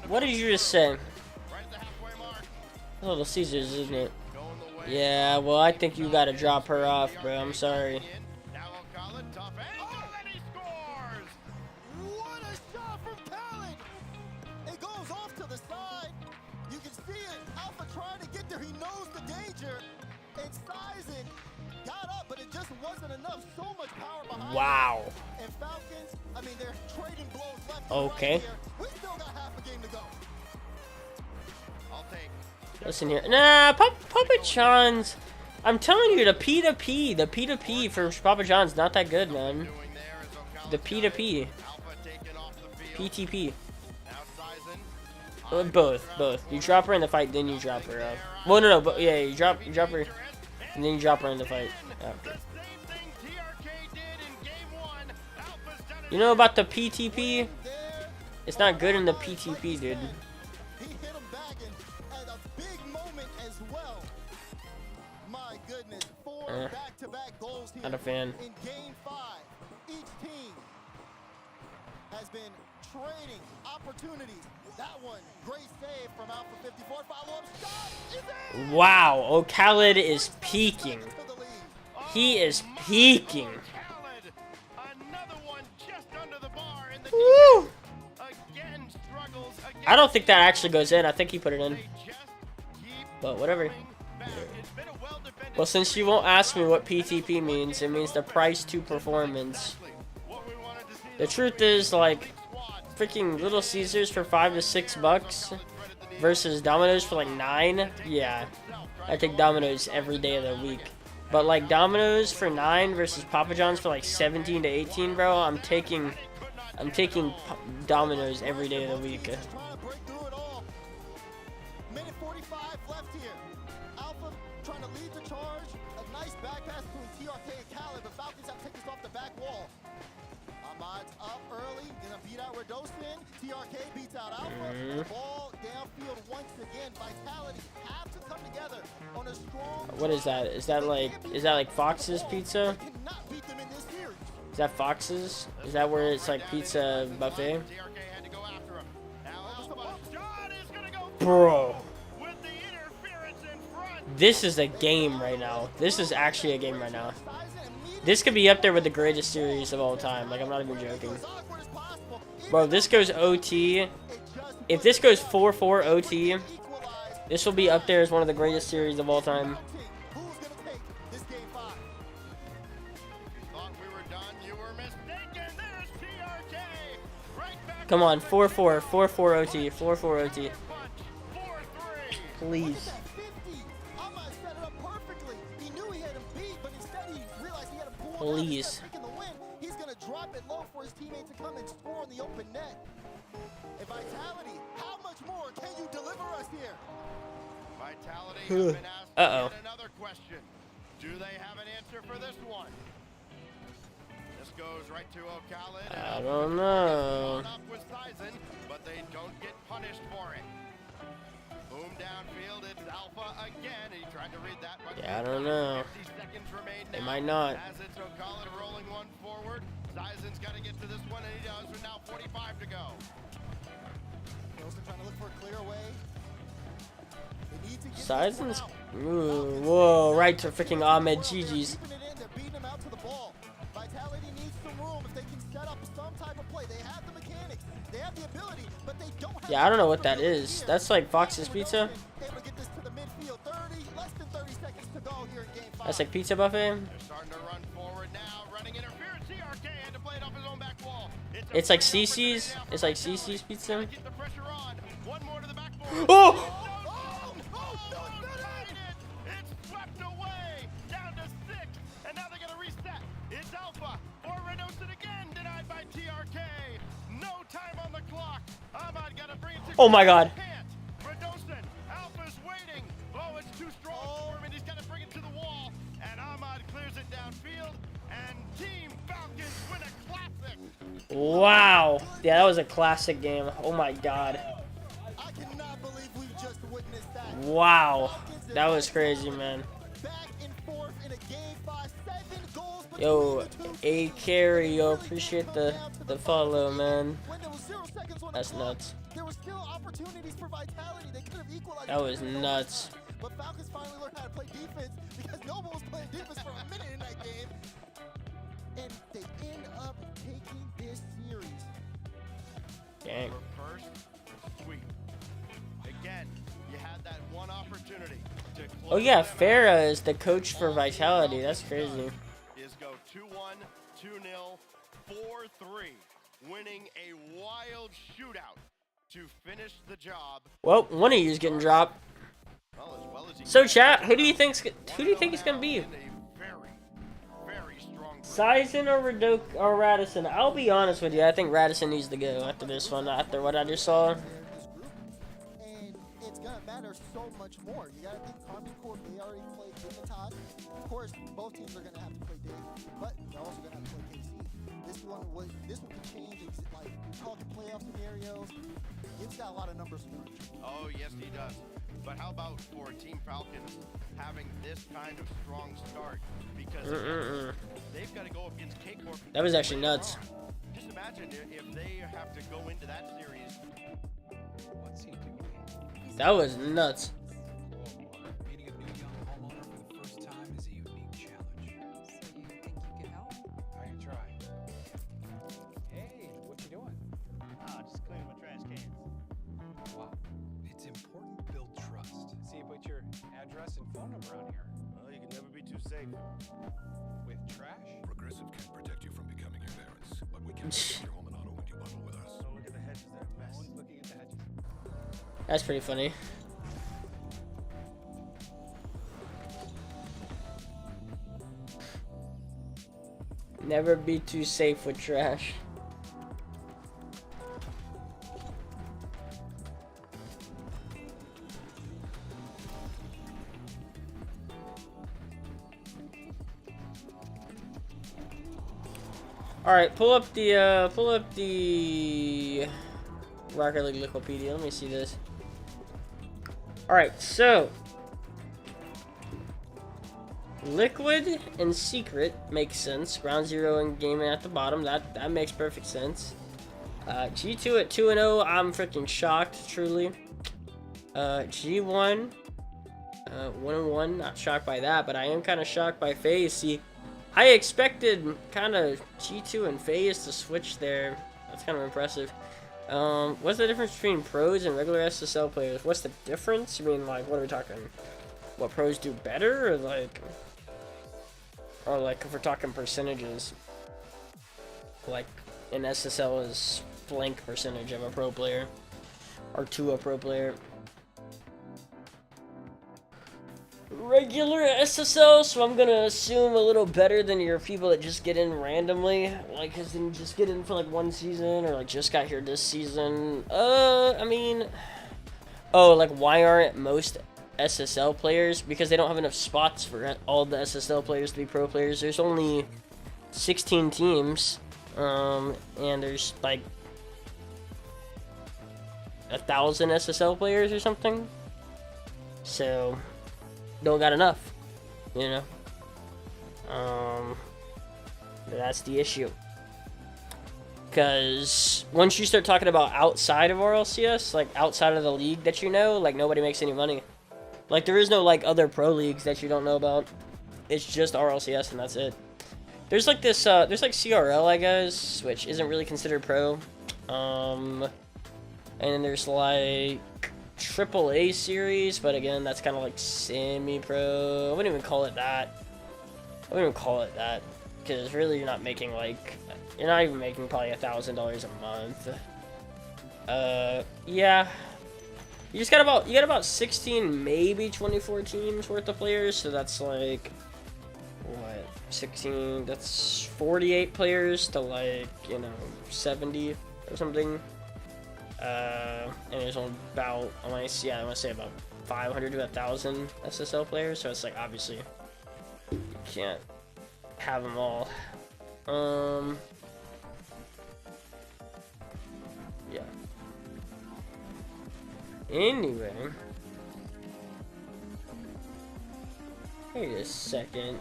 What did you just say? Little Caesars, isn't it? Yeah, well, I think you gotta drop her off, bro. I'm sorry. What a shot from Khaled! It goes off to the side. You can see it. Alpha trying to get there. He knows the danger. And Sizen got up, but it just wasn't enough. So much power behind. Wow. And Falcons, I mean, they're trading blows left. Okay. Right here. We still got half a game to go. I'll take. Listen here. Nah, Papa John's. I'm telling you, the P2P for Papa John's not that good, man. The P2P. PTP. Both. You drop her in the fight, then you drop her off. Well, no, but yeah, you drop her, and then you drop her in the fight after. You know about the PTP? It's not good in the PTP, dude. He hit him back and a big moment as well. My goodness, 4 back-to-back goals here. Not a fan. In game 5, each team has been trading opportunities. That one, great save from Alpha 54. Follow-up shot is in! Wow, O'Khaled is peaking. He is peaking. Woo! I don't think that actually goes in. I think he put it in. But whatever. Well, since you won't ask me what PTP means, it means the price to performance. The truth is, like, freaking Little Caesars for $5 to $6 versus Domino's for like $9. Yeah, I take Domino's every day of the week. But like Domino's for $9 versus Papa John's for like 17 to 18, bro. I'm taking Domino's every day of the week. Minute 45 left here. Alpha trying to lead the charge. A nice back pass between TRK and Khaled, but Falcons have to take this off the back wall. Ahmad's up early, gonna beat out Radosin. TRK beats out Alpha. Ball downfield once again. Vitality have to come together on a What is that? Is that like Fox's Pizza? Is that Fox's? Is that where it's like pizza buffet? Bro. This is a game right now. This is actually a game right now. This could be up there with the greatest series of all time. Like, I'm not even joking. Bro, this goes OT. If this goes 4-4 OT, this will be up there as one of the greatest series of all time. Come on, 4-4, 4-4 OT, 4-4 OT. Please. Please. He's gonna drop it low for his teammate to come and score on the open net. And Vitality, how much more can you deliver us here? Vitality has been asked yet another question. Do they have an answer for this one? This goes right to O'Callaghan. I don't know. Up with Sizen, but they don't get punished for it. Boom downfield, it's Alpha again. He tried to read that, but yeah, I don't know. 50 seconds remain now. They might not. As it's O'Callaghan rolling one forward. Sizen's got to get to this one, and he does. With now 45 to go. Wilson trying to look for a clear way. They need to get Sizen's. Whoa, right to freaking Ahmed GG's. They're beating him out to the ball. Vitality needs some room if they can set up some type of play. They have the mechanics, they have the ability, but they don't have. Yeah, I don't know what that is. That's like Fox's Pizza. That's like pizza buffet. They're starting to run forward now, running interference. CRK had to play it off his own back wall. It's like CC's. It's like CC's Pizza. Get the pressure on. One more to the back Oh! It's swept away. Down to 6. And now they're going to reset. It's Alpha. Or Redosin again. Denied by TRK. No time on the clock. Ahmad got to bring it to. Oh my God. Redosin. Alpha's waiting. Oh, it's too strong for him. And he's got to bring it to the wall. And Ahmad clears it downfield. And Team Falcons win a classic. Wow. Yeah, that was a classic game. Oh my God. I cannot believe we've just witnessed that. Wow. That was crazy, man. Back and forth in a game 5, 7 goals. Yo, A carry, yo, appreciate the follow, man. That's nuts. There were still opportunities for Vitality. They could have equalized. That was nuts. But Falcons finally learned how to play defense because Noble was playing defense for a minute in that game. And they end up taking this series. Dang. First sweep. Again, you had that one opportunity to close. Oh yeah, Farah is the coach for Vitality. That's crazy. Is go 2-1, 2-0, 4-3, winning a wild shootout to finish the job. Well, one of you is getting dropped. So chat, who do you think it's gonna be? Sizen or Radisson? I'll be honest with you. I think Radisson needs to go after this one. After what I just saw. And it's gonna matter so much more. You gotta think Carbon Corp, they already played Dignitas. Of course, both teams are gonna have to play Dig, but they're also gonna have to play KC. This one could change. Like talking playoff scenarios. It's got a lot of numbers for it. Oh yes, he does. But how about for Team Falcons having this kind of strong start? Because they've got to go against K-Corp. That was actually nuts. Just imagine if they have to go into that series. What's he doing? That was nuts. Meeting a new young homeowner for the first time is a unique challenge. So you think you can help? I can try. Hey, what you doing? Just cleaning my trash cans. Wow. It's important to build trust. See, you put your address and phone number on here. Well, you can never be too safe. With trash? Progressive can protect you from becoming your parents, but we can't protect your home and auto when you bundle with us. Oh, look at the hedges, they're a mess. Looking at the hedges. That's pretty funny. Never be too safe with trash. All right, pull up the Rocket League Wikipedia. Let me see this. All right, so Liquid and Secret makes sense. Ground Zero and Gaming at the bottom. That makes perfect sense. G2 at 2-0. I'm freaking shocked, truly. G1 1-1. Not shocked by that, but I am kind of shocked by FaZe. See, I expected kind of G2 and FaZe to switch there. That's kind of impressive. What's the difference between pros and regular SSL players? What's the difference? I mean, like, what are we talking? What pros do better, or like if we're talking percentages, like an SSL is blank percentage of a pro player, or to a pro player. Regular SSL, so I'm gonna assume a little better than your people that just get in randomly, like, cause then just get in for like one season, or like just got here this season. I mean, oh, like, why aren't most SSL players? Because they don't have enough spots for all the SSL players to be pro players. There's only 16 teams, and there's like 1,000 SSL players or something, so don't got enough, you know. That's the issue. Because once you start talking about outside of RLCS, like outside of the league that you know, like nobody makes any money. Like there is no like other pro leagues that you don't know about. It's just RLCS and that's it. There's like this, there's like CRL, I guess, which isn't really considered pro. And then there's like AAA series, but again, that's kind of like semi-pro. I wouldn't even call it that. Because really you're not making like, you're not even making probably $1,000 a month. Yeah. You got about 16, maybe 24 teams worth of players, so that's like, what, 16, that's 48 players to like, you know, 70 or something. And there's about, I want to say about 500 to 1,000 SSL players, so it's like, obviously, you can't have them all. Yeah. Anyway. Wait a second.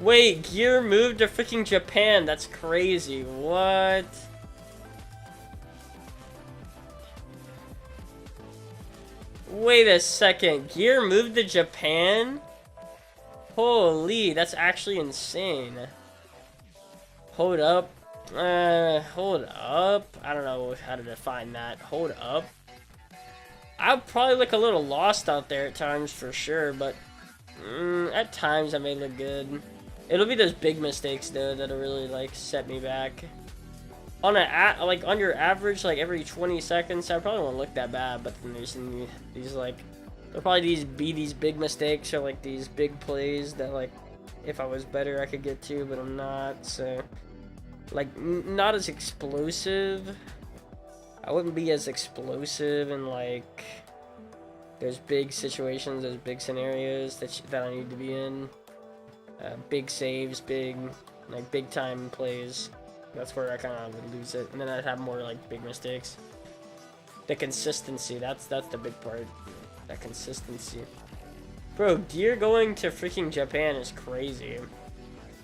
Wait, Gear moved to freaking Japan. That's crazy. What? Wait a second. Gear moved to Japan? Holy, that's actually insane. Hold up. Hold up. I don't know how to define that. Hold up. I'll probably look a little lost out there at times for sure, but at times I may look good. It'll be those big mistakes though that'll really like set me back. On on your average, like every 20 seconds, I probably won't look that bad. But then there's these like, there'll probably be these big mistakes or like these big plays that like, if I was better I could get to, but I'm not. So like not as explosive. I wouldn't be as explosive in like those big situations, those big scenarios that I need to be in. Big saves, big time plays. That's where I kind of would lose it, and then I'd have more like big mistakes. The consistency, that's the big part. That consistency. Bro, Gear going to freaking Japan is crazy.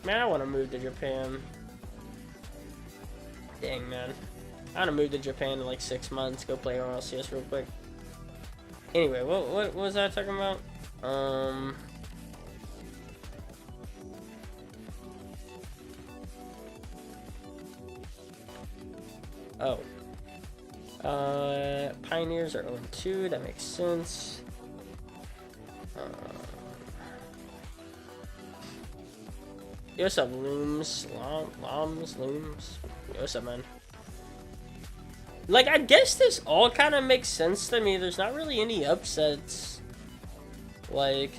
Man, I want to move to Japan. Dang, man. I want to move to Japan in like 6 months, go play RLCS real quick. Anyway, what was I talking about? Oh. Pioneers are 0-2, that makes sense. Yo, what's up, Looms? Looms? Yo, what's up, man? Like, I guess this all kind of makes sense to me. There's not really any upsets. Like,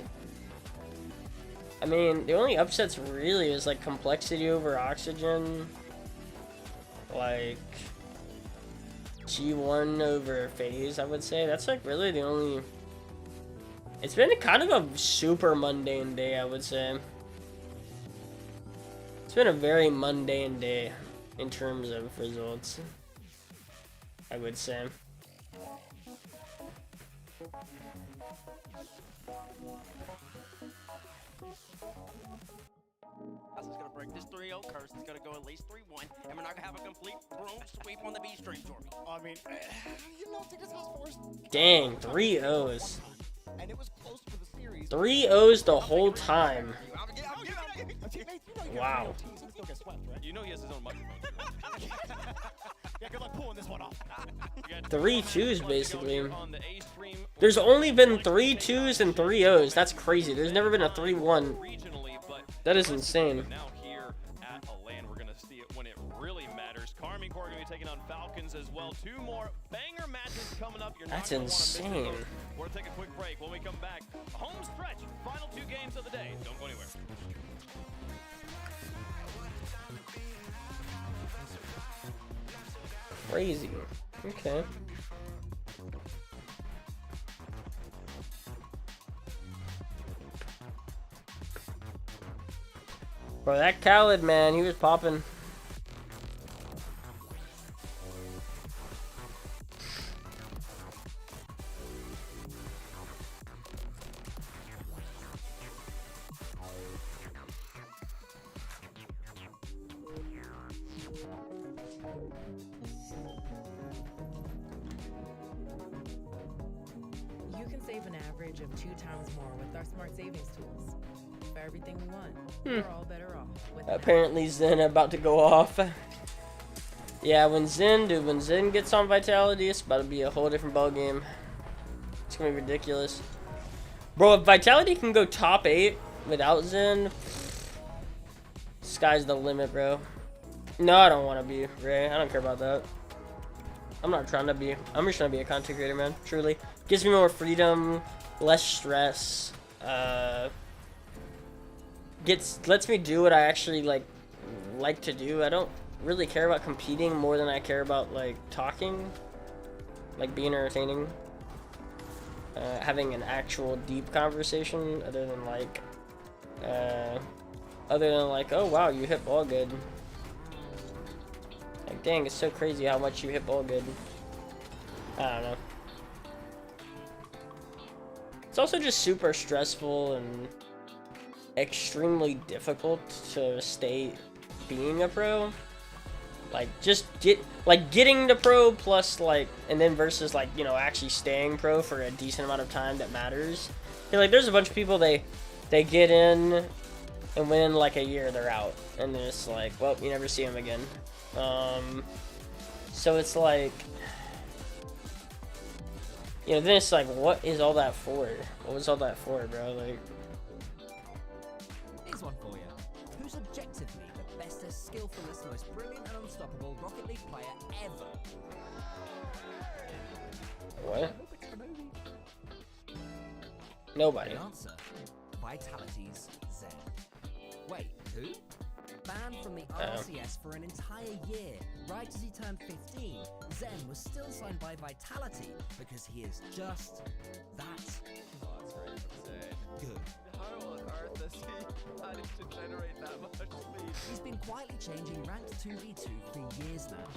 I mean, the only upsets really is, like, complexity over oxygen. Like, G1 over FaZe, I would say. That's, like, really the only... It's been kind of a super mundane day, I would say. It's been a very mundane day in terms of results, I would say. This is gonna break this 3-0 curse. It's gonna go at least 3-1, and we're not gonna have a complete broom sweep on the B stream, Jordan. I mean, you know, take this house first. Dang, 3 O's. And it was close for the series. 3 O's the whole time. Wow. You know he has his own microphone. Yeah, good luck pulling this one off. 3 2s basically. There's only been 3 2s and 3 O's. That's crazy. There's never been a 3-1. That is insane. Now here at Alan, we're gonna see it when it really matters. Carmine Core gonna be taking on Falcons as well. 2 more banger matches coming up. You're That's not gonna wanna miss insane. those. We're gonna take a quick break. When we come back, home stretch, final 2 games of the day. Don't go anywhere. Crazy. Okay. Bro, that Khaled, man, he was popping. You can save an average of 2 times more with our smart savings tools. For everything we want, we're all better off with Apparently Zen about to go off. Yeah, when Zen gets on Vitality, it's about to be a whole different ball game. It's gonna be ridiculous. Bro, if Vitality can go top 8 without Zen, sky's the limit, bro. No, I don't want to be Ray. I don't care about that. I'm not trying to be. I'm just trying to be a content creator, man. Truly. Gives me more freedom, less stress. Lets me do what I actually like to do. I don't really care about competing more than I care about talking, being entertaining, having an actual deep conversation other than oh wow, you hit ball good. Like dang, it's so crazy how much you hit ball good. I don't know. It's also just super stressful and extremely difficult to stay being a pro. Getting to pro plus and then versus actually staying pro for a decent amount of time that matters. There's a bunch of people they get in and within a year they're out and then it's well, you never see them again. So it's then it's what is all that for? What was all that for, bro? Here's one for you. Who's objectively the bestest, skillfulest, most brilliant and unstoppable Rocket League player ever? What? Nobody. The answer: Vitality's Zen. Wait, who? Banned from the RCS for an entire year. Right as he turned 15, Zen was still signed by Vitality because he is just that good. How on earth does he manage to generate that much speed? He's been quietly changing ranked 2v2 for years now.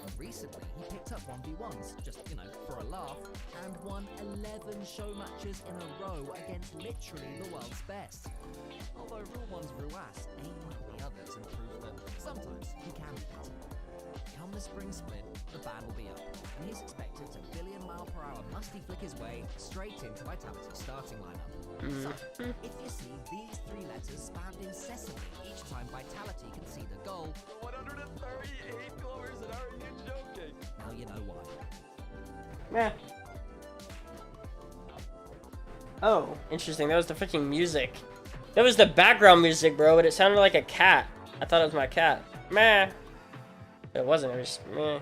And recently, he picked up 1v1s, just, for a laugh, and won 11 show matches in a row against literally the world's best. Although real one's real ass, aim at the others and prove that sometimes he can be beaten. Come the spring split, the ban will be up, and he's expected to billion-mile-per-hour musty flick his way straight into Vitality's starting lineup. So, if you see these 3 letters spammed incessantly each time Vitality concede a goal, 138 kilometers an hour, you're joking. now you know why. Meh. Oh, interesting. That was the freaking music. That was the background music, bro, but it sounded like a cat. I thought it was my cat. Meh. It wasn't. It was meh.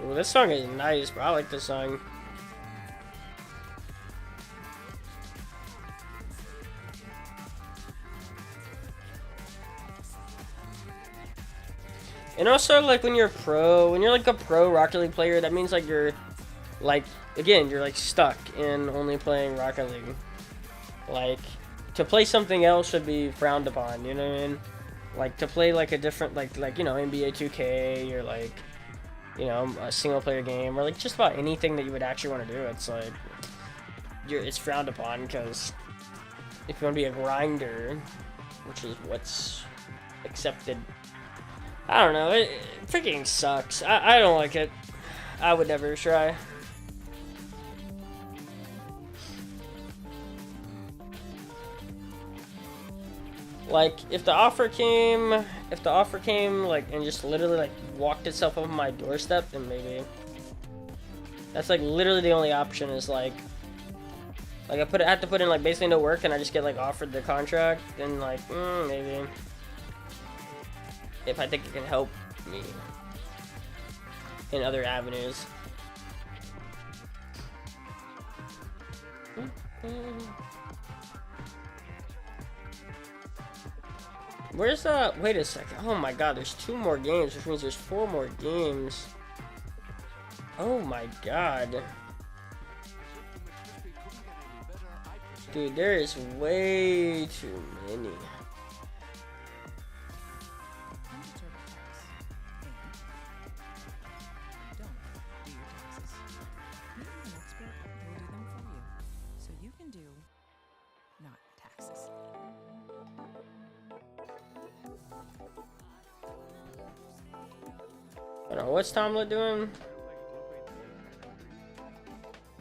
Ooh, this song is nice, bro. I like this song. And also, when you're a pro Rocket League player, that means you're again, you're stuck in only playing Rocket League. to play something else should be frowned upon, you know what I mean? Like, to play, like, a different, like you know, NBA 2K, or, like, you know, a single-player game, or, like, just about anything that you would actually want to do, it's, like, it's frowned upon, because if you want to be a grinder, which is what's accepted, I don't know, it freaking sucks. I don't like it. I would never try. Like, if the offer came, like, and just literally, like, walked itself up my doorstep, then maybe. That's, like, literally the only option is, like I have to put in, like, basically no work, and I just get, like, offered the contract, then, like, maybe. If I think it can help me in other avenues. Where's wait a second. Oh my god, there's 2 more games, which means there's 4 more games. Oh my god. Dude, there is way too many. I don't know, what's Tomlet doing?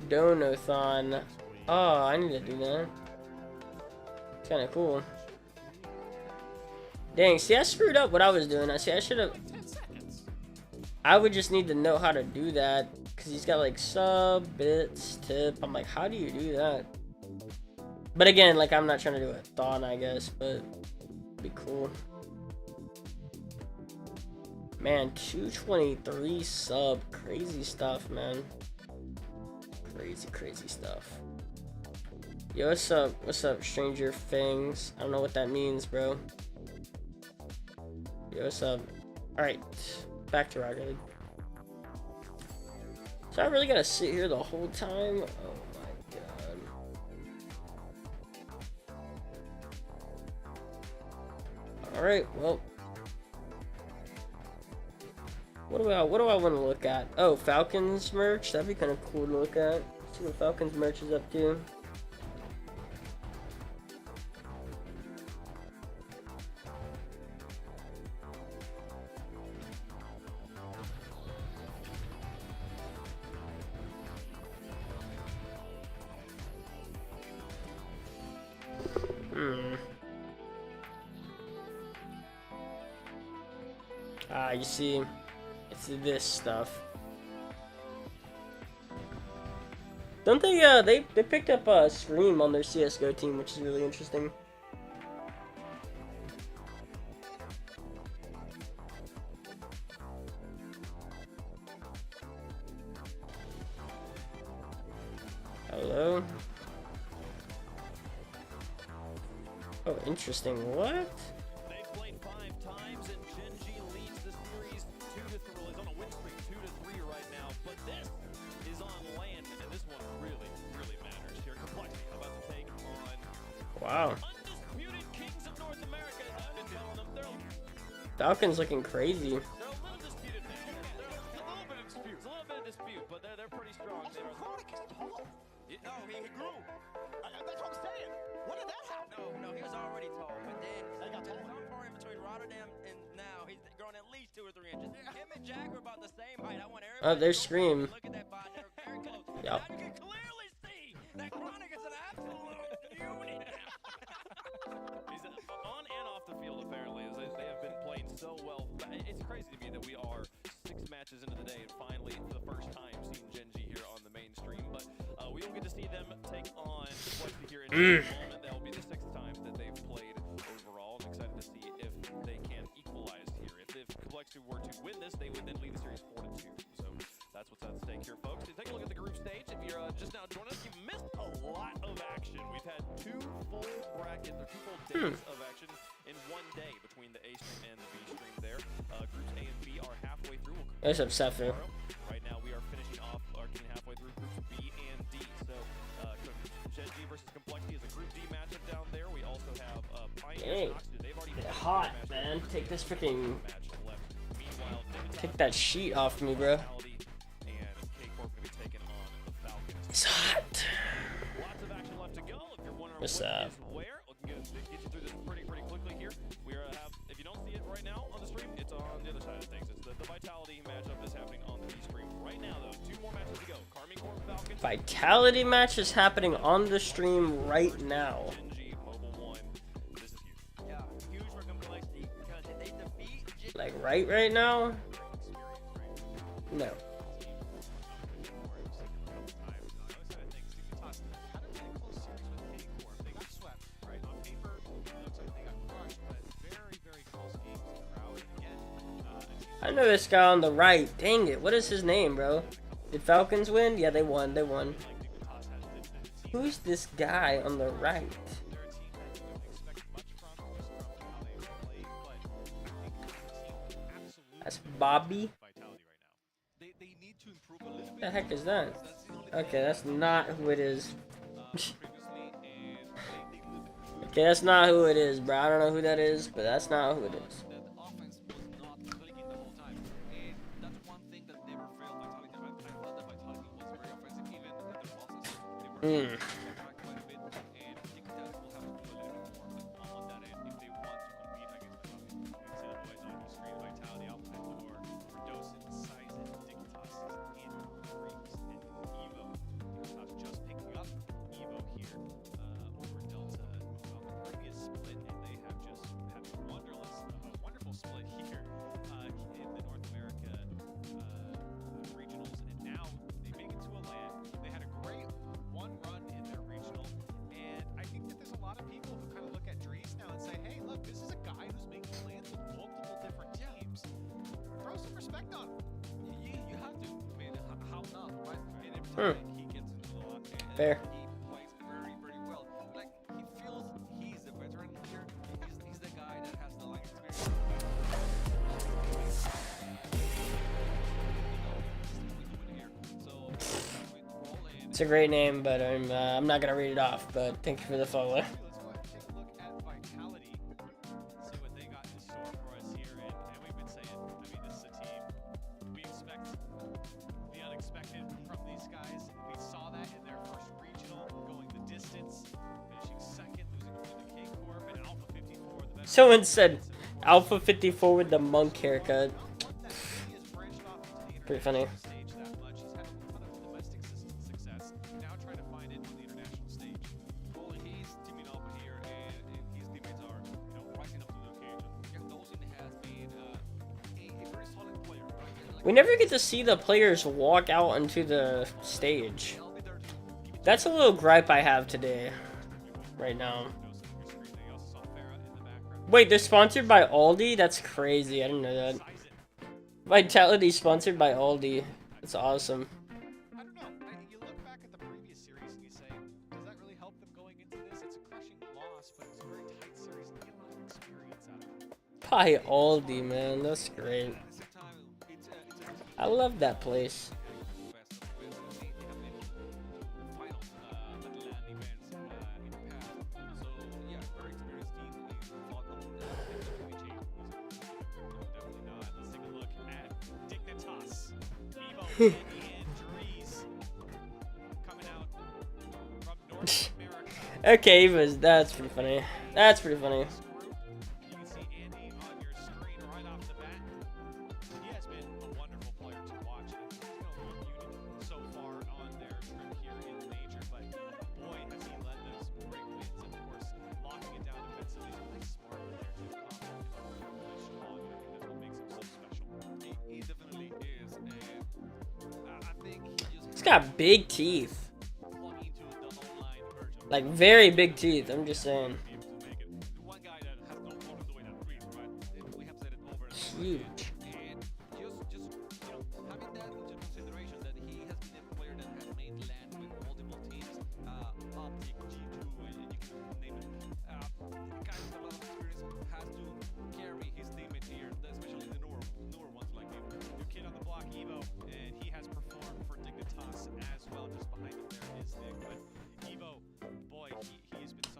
Donathon. Oh, I need to do that. It's kind of cool. Dang, see, I screwed up what I was doing. I should have. I would just need to know how to do that, because he's got like sub, bits, tip. I'm like, how do you do that? But again, like, I'm not trying to do a thon, I guess, but it'd be cool. Man, 223 sub. Crazy stuff, man. Crazy stuff. Yo, what's up? What's up, Stranger Things? I don't know what that means, bro. Yo, what's up? Alright, back to Rocket League. So I really gotta sit here the whole time? Oh my god. Alright, well. What do I want to look at? Oh, Falcons merch? That'd be kind of cool to look at. See what Falcons merch is up to. You see, it's this stuff. Don't they, they picked up Scream on their CSGO team, which is really interesting. Hello? Oh, interesting. What? They've played 5 times, and Gen G leads the series 2-3. He's on a win streak, 2-3 right now. But this is on land, and this one really, really matters here. Complexity about to take on wow. undisputed kings of North America. I've been telling them Falcons looking crazy. they're a little disputed now. They're a little bit of dispute. It's a little bit of dispute, but they're pretty strong. Also, Chronic is tall. No, he grew. That's what I'm saying. When did that happen? No, he was already tall. But then they got taller. Some point in between Rotterdam and now, he's grown at least 2 or 3 inches. Him and Jack are about the same height. I want everybody. Oh, there's Scream. Look at that body. They're very close. Yep. Now you can clearly see that Chronic is an absolute beauty. He's on and off the field, apparently, as they have been playing so well. It's crazy to me that we are 6 matches into the day and finally, for the first time, seeing Gen G here on the mainstream. But we will get to see them take on Complexity here in just a moment. That will be the 6th time that they've played overall. I'm excited to see if they can equalize here. If Complexity were to win this, they would then lead the series 4-2. So that's what's at stake here, folks. Take a look at the group stage. If you're just now joining us, you've missed a lot of action. We've had 2 full brackets, or 2 full days of action in one day between the A stream and the B stream there. Groups A and B are halfway through. There's some stuff there. Right now we are finishing off, or getting halfway through groups B and D. So Gen G versus Complexity is a group D matchup down there. We Take this freaking... Take that sheet off me, bro. It's hot. What's up? If you don't see it right now on the stream, it's on the other side of things. It's the Vitality matchup is happening on the stream right now, though. 2 more matches to go. Carmine Corp Falcons. Vitality match is happening on the stream right now. Like right now? No. I know this guy on the right. Dang it. What is his name, bro? Did Falcons win? Yeah, they won. They won. Who's this guy on the right? That's Bobby. What the heck is that? Okay, that's not who it is. Okay, that's not who it is, bro. I don't know who that is, but that's not who it is. Fair. It's a great name, but I'm not gonna read it off. But thank you for the follow. Someone said Alpha 54 with the monk haircut. Pretty funny. We never get to see the players walk out onto the stage. That's a little gripe I have today, right now. Wait, they're sponsored by Aldi? That's crazy. I didn't know that. Vitality sponsored by Aldi. That's awesome. I don't know. You look back at the previous series and you say, does that really help them going into this? It's a crushing loss, but it's a very tight series and get a lot of experience out of it. By Aldi, man. That's great. I love that place. Okay, but that's pretty funny. That's pretty funny. He's got big teeth. Like, very big teeth, I'm just saying. Huge.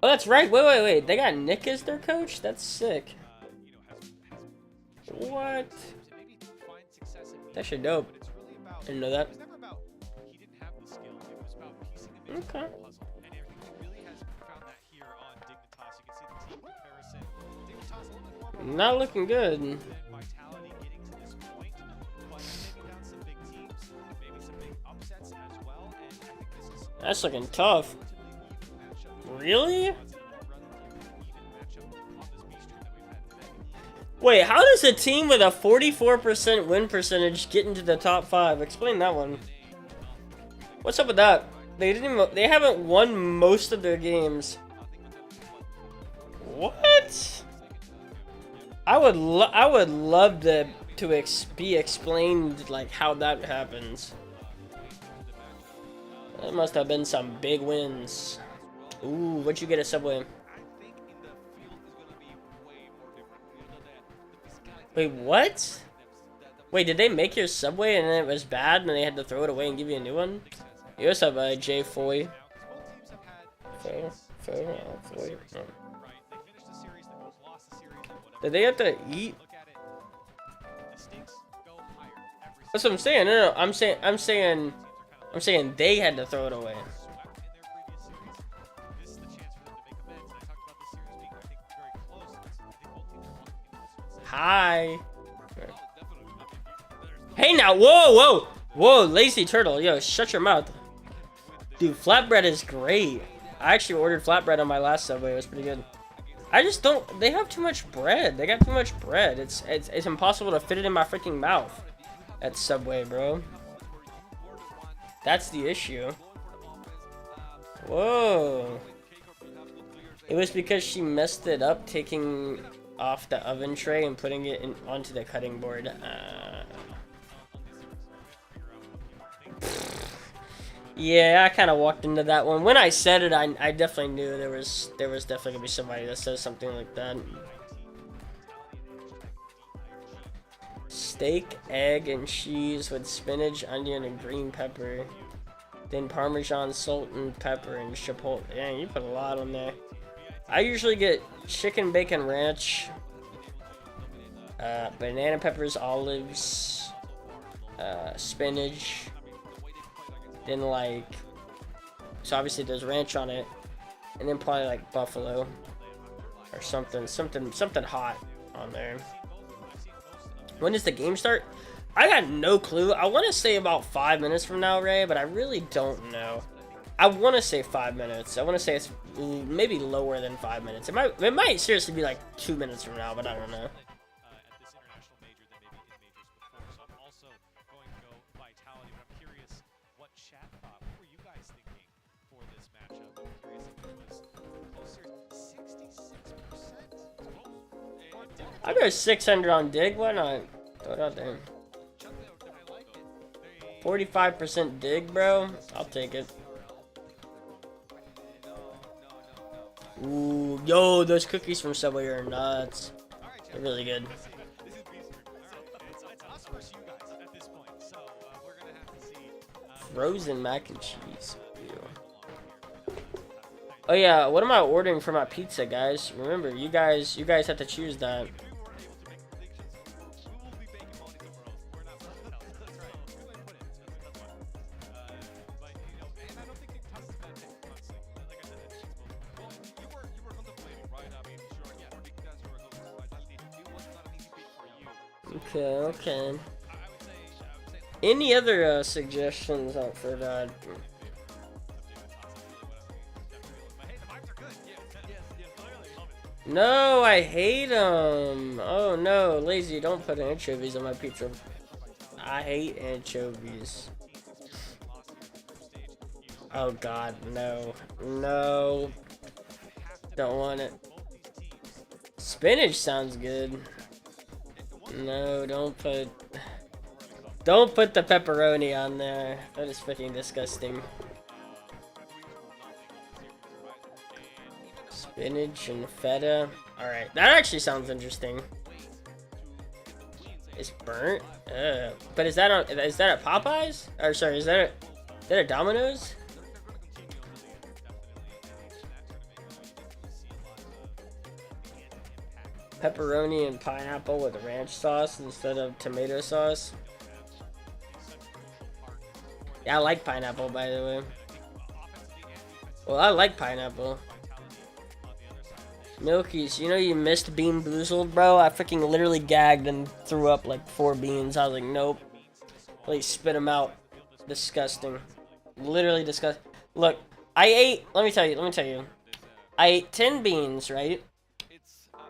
Oh, that's right. Wait. They got Nick as their coach? That's sick. What? That shit dope. Didn't know that. Okay. Not looking good. That's looking tough. Really? Wait, how does a team with a 44% win percentage get into the top 5? Explain that one. What's up with that? They haven't won most of their games. What? I would love to be explained like how that happens. That must have been some big wins. Ooh, what'd you get at Subway? Wait, what? Wait, did they make your Subway and then it was bad and they had to throw it away and give you a new one? You also have J. Foy. Foy. Did they have to eat? That's what I'm saying. No, I'm saying they had to throw it away. Hi. Hey now, whoa, lazy turtle, yo, shut your mouth. Dude, flatbread is great. I actually ordered flatbread on my last Subway. It was pretty good. I just don't. They have too much bread. They got too much bread. It's impossible to fit it in my freaking mouth at Subway, bro. That's the issue. Whoa. It was because she messed it up taking off the oven tray and putting it onto the cutting board. Yeah, I kind of walked into that one. When I said it, I definitely knew there was definitely gonna be somebody that says something like that. Steak, egg, and cheese with spinach, onion, and green pepper. Then Parmesan, salt, and pepper, and chipotle. Dang, you put a lot on there. I usually get chicken bacon ranch, banana peppers, olives, spinach. Then like, so obviously there's ranch on it, and then probably like buffalo or something hot on there. When does the game start? I got no clue. I want to say about 5 minutes from now, Ray, but I really don't know. I want to say 5 minutes. I want to say it's maybe lower than 5 minutes. It might seriously be like 2 minutes from now, but I don't know. I go 600 on Dig. Why not? Throw it out there. 45% Dig, bro. I'll take it. Ooh, yo, those cookies from Subway are nuts. They're really good. Frozen mac and cheese. Ew. Oh yeah, what am I ordering for my pizza, guys? Remember, you guys have to choose that. Okay. Any other suggestions out for that? No, I hate them. Oh no, lazy, don't put anchovies on my pizza. I hate anchovies. Oh god, no. No. Don't want it. Spinach sounds good. No, don't put the pepperoni on there. That is freaking disgusting. Spinach and feta. Alright, that actually sounds interesting. It's burnt? But is that at Popeyes? Or sorry, is that at Domino's? Pepperoni and pineapple with ranch sauce instead of tomato sauce. Yeah, I like pineapple, by the way. Well, I like pineapple. Milkies, you know you missed Bean Boozled, bro? I freaking literally gagged and threw up like 4 beans. I was like, nope. Please spit them out. Disgusting. Literally disgusting. Look, I ate, let me tell you. I ate 10 beans, right?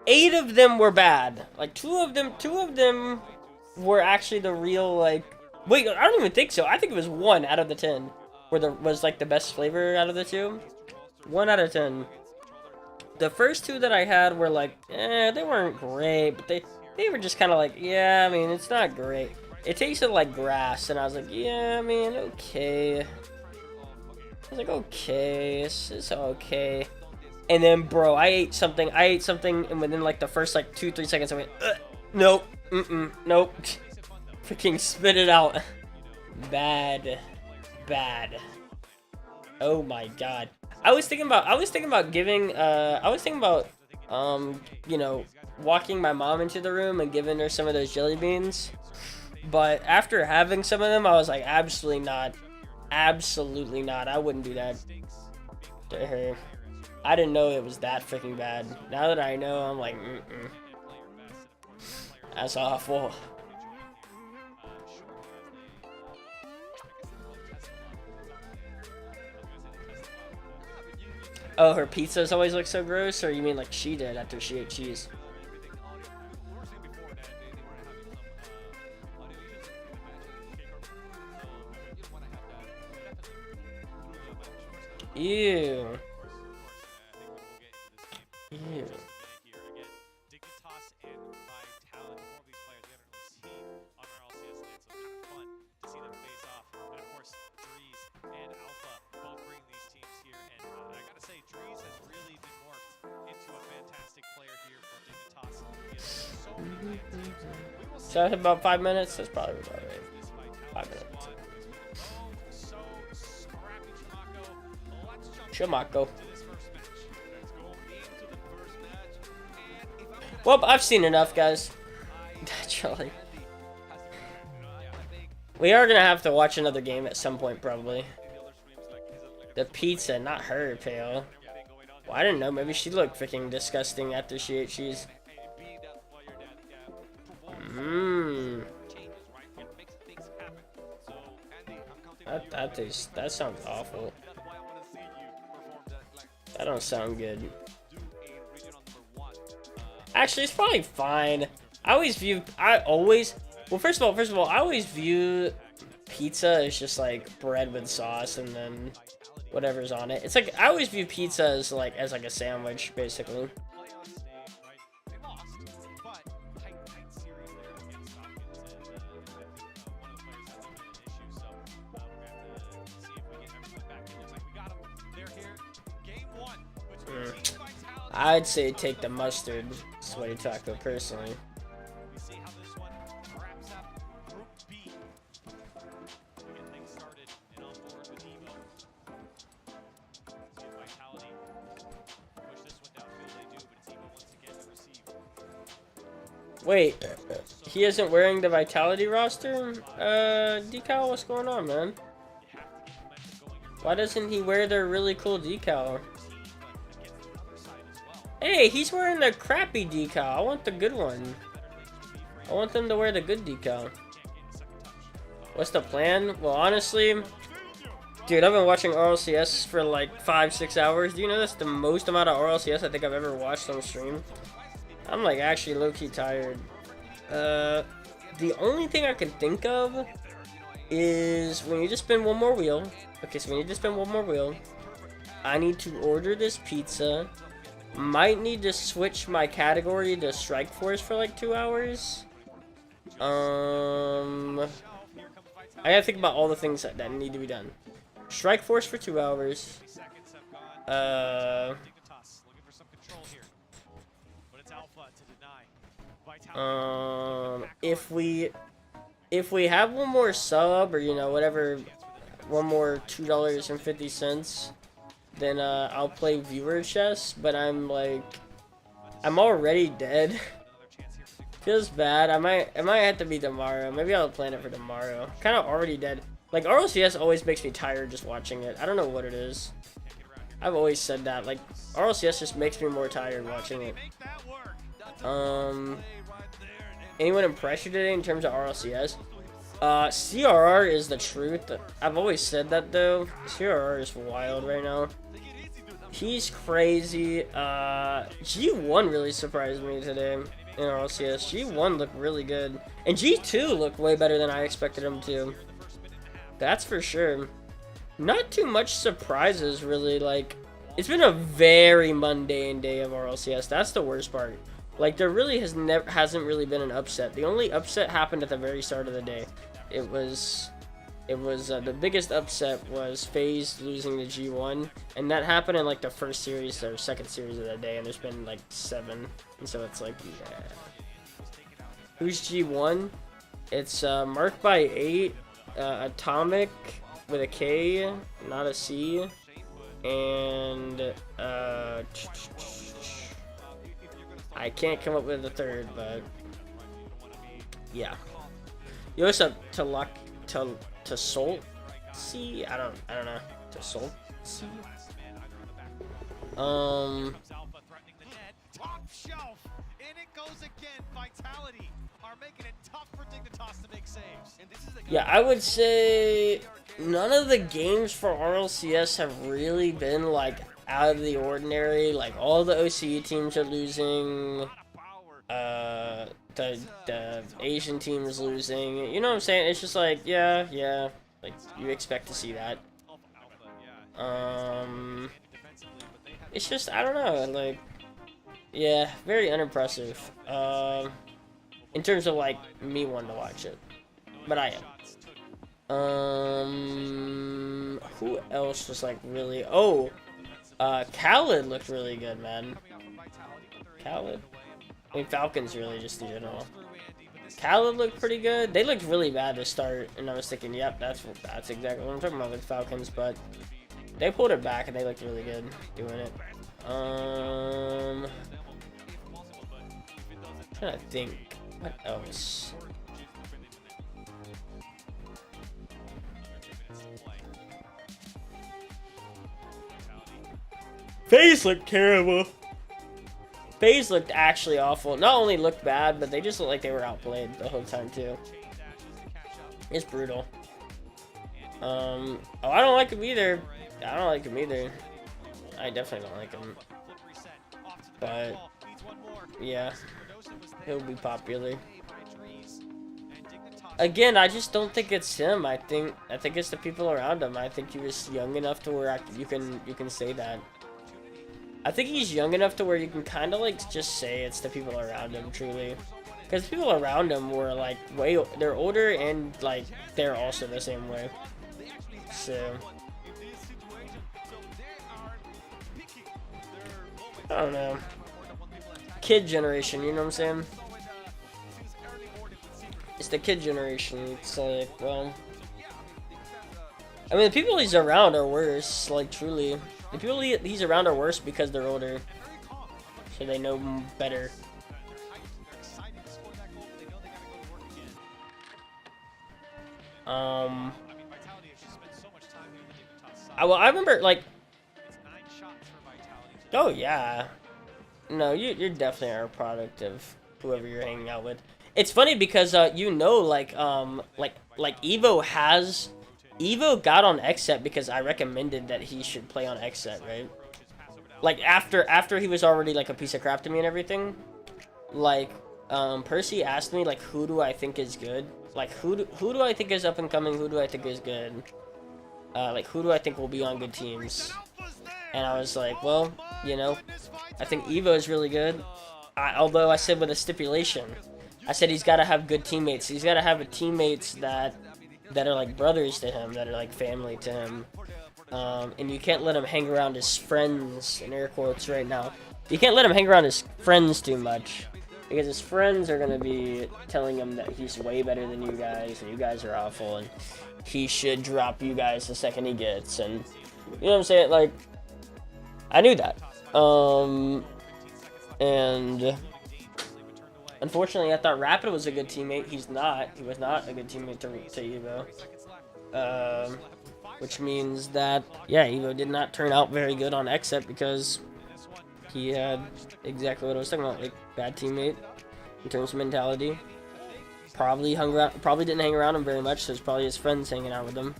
8 of them were bad. Like, two of them were actually the real, like, wait, I don't even think so. I think it was 1 out of the 10 where was like the best flavor out of the 2. 1 out of 10. The first 2 that I had were like, they weren't great, but they were just kind of like, yeah, I mean, it's not great. It tasted like grass, and I was like, yeah, I mean, okay. I was like, okay, it's okay. And then, bro, I ate something, and within like the first like 2-3 seconds, I went, nope, nope. Freaking spit it out. Bad. Oh my god. I was thinking about giving, you know, walking my mom into the room and giving her some of those jelly beans. But after having some of them, I was like, absolutely not. Absolutely not. I wouldn't do that to her. I didn't know it was that freaking bad. Now that I know, I'm like, that's awful. Oh, her pizzas always look so gross? Or you mean like she did after she ate cheese? Ew. Ew. So that's about 5 minutes? That's probably about right. 5 minutes. Shamako. Well, I've seen enough, guys. Charlie. We are gonna have to watch another game at some point, probably. The pizza, not her, Pale. Well, I didn't know. Maybe she looked freaking disgusting after she ate cheese. Mmm. That sounds awful. That don't sound good. Actually, it's probably fine. Well, first of all, I always view pizza as just like bread with sauce and then whatever's on it. It's like, I always view pizza as like a sandwich, basically. I'd say take the mustard sweaty taco personally. Wait, he isn't wearing the Vitality roster? Decal, what's going on, man? Why doesn't he wear their really cool decal? Hey, he's wearing the crappy decal. I want the good one. I want them to wear the good decal. What's the plan? Well, honestly, dude, I've been watching RLCS for like 5-6 hours. Do you know that's the most amount of RLCS I think I've ever watched on stream? I'm like actually low-key tired. The only thing I can think of is we need to spin one more wheel. Okay, so we need to spin one more wheel. I need to order this pizza. Might need to switch my category to Strike Force for like 2 hours. I gotta think about all the things that need to be done. Strike Force for 2 hours. If we have one more sub, or you know, whatever, one more $2.50, then I'll play viewer chess. But I'm already dead. Feels bad. It might have to be tomorrow. Maybe I'll plan it for tomorrow. Kind of already dead. Like, RLCS always makes me tired just watching it. I don't know what it is. I've always said that. Like, RLCS just makes me more tired watching it. Anyone impressed you today in terms of RLCS? CRR is the truth. I've always said that, though. CRR is wild right now. He's crazy. G1 really surprised me today in RLCS. G1 looked really good. And G2 looked way better than I expected him to. That's for sure. Not too much surprises, really. Like, it's been a very mundane day of RLCS. That's the worst part. Like, there really hasn't really been an upset. The only upset happened at the very start of the day. It was the biggest upset was FaZe losing to G1, and that happened in like the first series or second series of the day, and there's been like 7, and so it's like, yeah. Who's G1? It's Merc by 8, Atomic with a K, not a C, and I can't come up with a third, but yeah. You what's up to Soul? See, I don't know. To Soul? See. Top shelf, and it goes again. Vitality are making it tough for Dignitas to make saves. And this is the Yeah, I would say none of the games for RLCS have really been like out of the ordinary. Like, all the OCE teams are losing. The Asian team is losing. You know what I'm saying? It's just like, yeah. Like, you expect to see that. It's just, I don't know. Like, yeah, very unimpressive. In terms of like me wanting to watch it, but I am. Who else was like really? Oh, Khaled looked really good, man. Khaled. I mean, Falcons really just in general. Khaled looked pretty good. They looked really bad to start, and I was thinking, yep, that's exactly what I'm talking about with Falcons. But they pulled it back, and they looked really good doing it. I'm trying to think, what else? FaZe looked terrible. FaZe looked actually awful. Not only looked bad, but they just looked like they were outplayed the whole time too. It's brutal. Oh, I don't like him either. I don't like him either. I definitely don't like him. But yeah, he'll be popular. Again, I just don't think it's him. I think it's the people around him. I think he was young enough to where you can say that. I think he's young enough to where you can kind of like just say it's the people around him, truly. Because people around him were like they're older and like they're also the same way. So I don't know. Kid generation, you know what I'm saying? It's the kid generation. It's like, well, I mean, the people he's around are worse, like, truly. The people he's around are worse because they're older. So they know better. I remember, like, oh, yeah. No, you're definitely a product of whoever you're hanging out with. It's funny because, you know, like Evo got on XSET because I recommended that he should play on XSET, right? Like, after he was already, like, a piece of crap to me and everything, like, Percy asked me, like, who do I think is good? Like, who do I think is up and coming? Who do I think is good? Like, who do I think will be on good teams? And I was like, well, you know, I think Evo is really good. Although I said with a stipulation. I said he's got to have good teammates. He's got to have teammates that are like brothers to him, that are like family to him. And you can't let him hang around his friends, in air quotes right now. You can't let him hang around his friends too much. Because his friends are going to be telling him that he's way better than you guys, and you guys are awful, and he should drop you guys the second he gets, and you know what I'm saying? Like, I knew that. And Unfortunately, I thought Rapid was a good teammate. He's not. He was not a good teammate to Evo. Which means that, yeah, Evo did not turn out very good on Except because he had exactly what I was talking about, like, bad teammate in terms of mentality. Probably didn't hang around him very much, so it's probably his friends hanging out with him.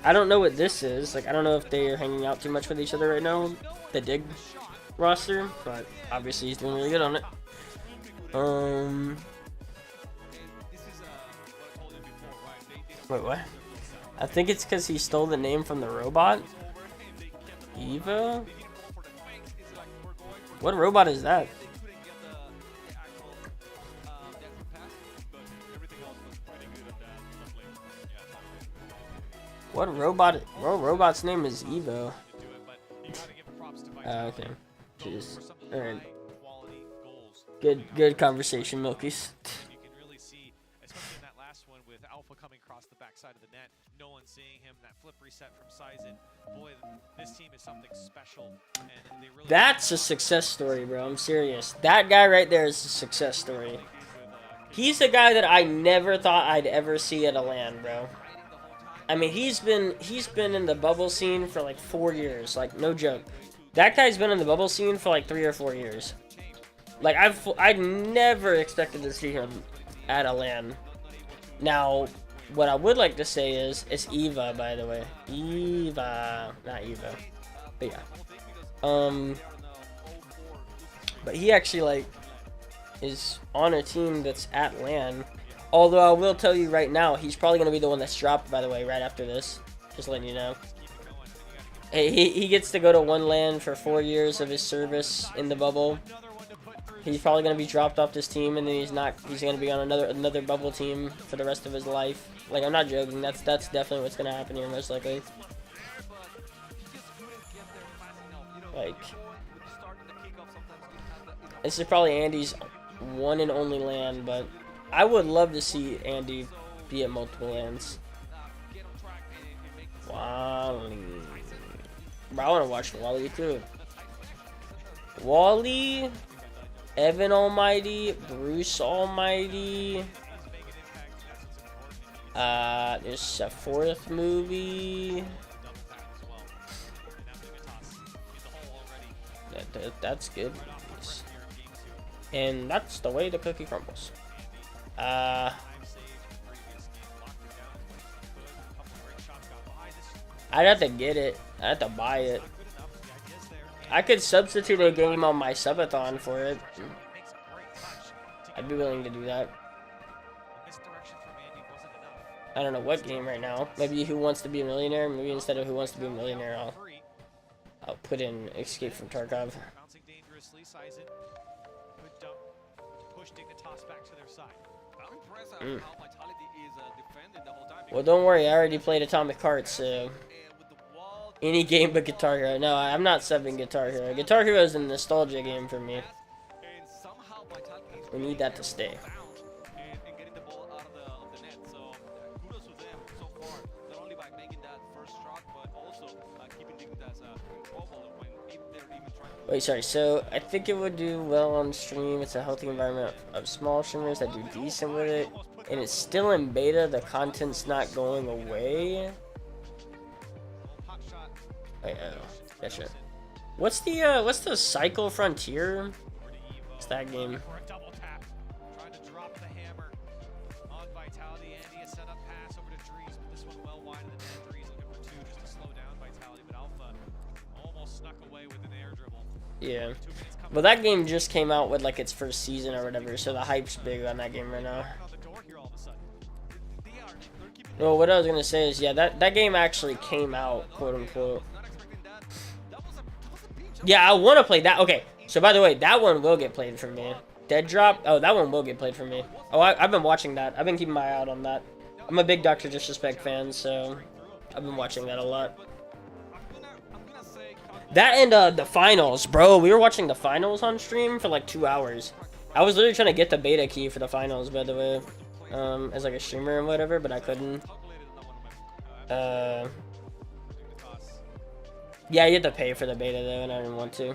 I don't know what this is. Like, I don't know if they are hanging out too much with each other right now, the Dig roster, but obviously he's doing really good on it. Wait, what? I think it's because he stole the name from the robot. Evo? What robot is that? What robot's name is Evo? Okay. Jeez. Alright. Good conversation, Milkies. You can really see, especially in that last one with Alpha coming across the backside of the net, no one seeing him, that flip reset from Sizen. Boy, this team is something special. And they really That's a success story, bro. I'm serious. That guy right there is a success story. He's a guy that I never thought I'd ever see at a LAN, bro. I mean, he's been in the bubble scene for like 4 years, like no joke. That guy's been in the bubble scene for like 3 or 4 years. Like I'd never expected to see him at a LAN. Now, what I would like to say is it's Eva, by the way. Eva, not Eva. But yeah. But he actually like is on a team that's at LAN. Although I will tell you right now, he's probably going to be the one that's dropped, by the way, right after this. Just letting you know. Hey, he gets to go to one LAN for 4 years of his service in the bubble. He's probably going to be dropped off this team, and then he's going to be on another bubble team for the rest of his life. Like, I'm not joking. That's definitely what's going to happen here, most likely. Like, this is probably Andy's one and only LAN, but I would love to see Andy be at multiple LANs. Wally. Bro, I want to watch Wally too. Wally, Evan Almighty, Bruce Almighty. There's a fourth movie. That's good. And that's the way the cookie crumbles. I'd have to get it. I'd have to buy it. I could substitute a game on my subathon for it. I'd be willing to do that. I don't know what game right now. Maybe Who Wants to Be a Millionaire. Maybe instead of Who Wants to Be a Millionaire, I'll put in Escape from Tarkov. Well, don't worry, I already played Atomic Heart, so any game but Guitar Hero. No, I'm not subbing Guitar Hero. Guitar Hero is a nostalgia game for me. We need that to stay. Wait, sorry, so I think it would do well on stream. It's a healthy environment of small streamers that do decent with it. And it's still in beta, the content's not going away. Wait, oh, gotcha. What's the Cycle Frontier? What's that game? Yeah. Well, that game just came out with like its first season or whatever, so the hype's big on that game right now. Well, what I was gonna say is, yeah, that game actually came out, quote unquote. Yeah, I want to play that. Okay, so by the way, that one will get played for me. Dead Drop. Oh, that one will get played for me. Oh, I've been watching that. I've been keeping my eye out on that. I'm a big Dr. Disrespect fan, so I've been watching that a lot. That and the finals, bro. We were watching the finals on stream for like 2 hours. I was literally trying to get the beta key for the finals, by the way, as like a streamer and whatever, but I couldn't. Yeah, you had to pay for the beta though, and I didn't want to.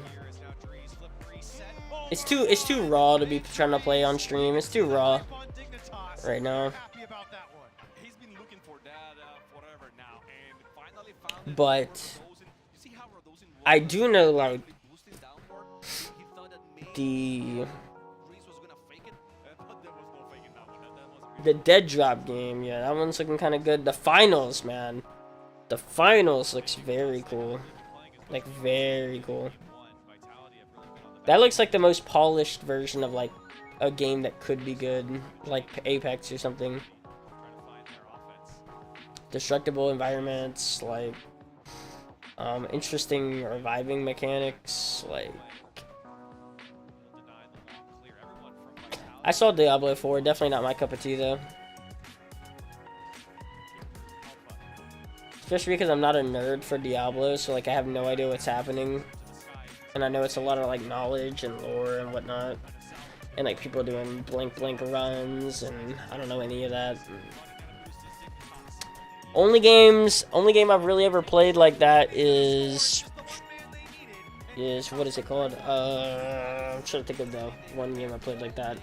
It's too raw to be trying to play on stream. It's too raw right now. But I do know, like, the dead drop game, yeah, that one's looking kind of good. The finals, man, the finals looks very cool, like very cool. That looks like the most polished version of like a game that could be good, like Apex or something. Destructible environments, like interesting reviving mechanics, like. I saw Diablo 4, definitely not my cup of tea though. Especially because I'm not a nerd for Diablo, so like I have no idea what's happening. And I know it's a lot of like knowledge and lore and whatnot. And like people doing blink runs, and I don't know any of that. Only game I've really ever played like that is what is it called? I'm trying to think of the one game I played like that.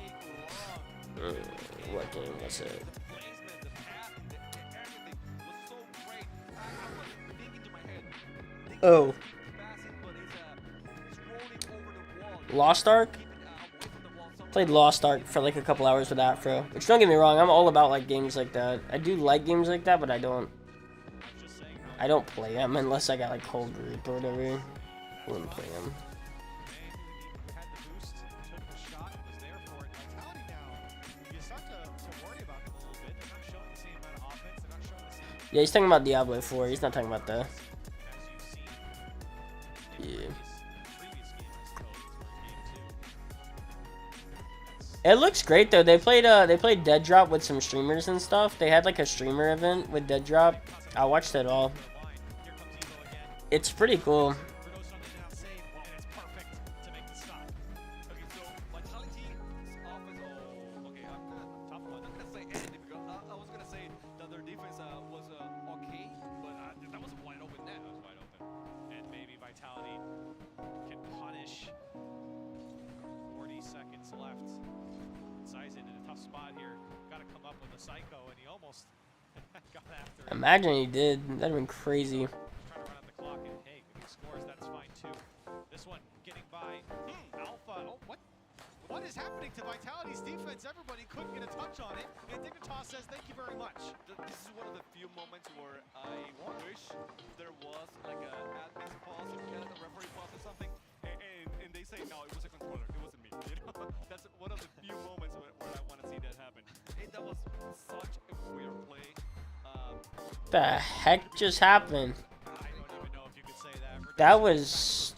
What game was it? Oh. Lost Ark? Played Lost Ark for like a couple hours with Afro. Which, don't get me wrong, I'm all about like games like that. I do like games like that, but I don't play them unless I got like Cold Reap or whatever. I wouldn't play them. Yeah, he's talking about Diablo 4. He's not talking about the. Yeah. It looks great though. They played Dead Drop with some streamers and stuff. They had like a streamer event with Dead Drop. I watched it all. It's pretty cool. Imagine he did. That'd have been crazy. What is happening to Vitality's defense? Everybody couldn't get a touch on it, and Dignitas says thank you very much. This is one of the few moments where I wish there was like a admin pause or a referee pause or something, and they say no, it was a controller, it wasn't me. You know, that's one of the few moments where I want to see that happen. That was such a weird play. The heck just happened? That was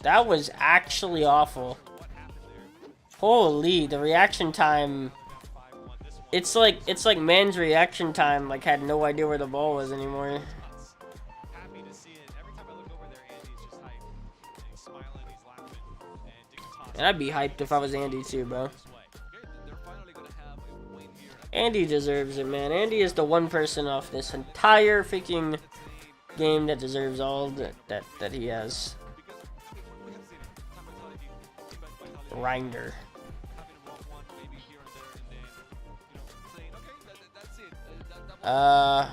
actually awful. Holy, the reaction time. It's like man's reaction time like had no idea where the ball was anymore. And I'd be hyped if I was Andy too, bro. Andy deserves it, man. Andy is the one person off this entire freaking game that deserves all that he has. Grinder. Well,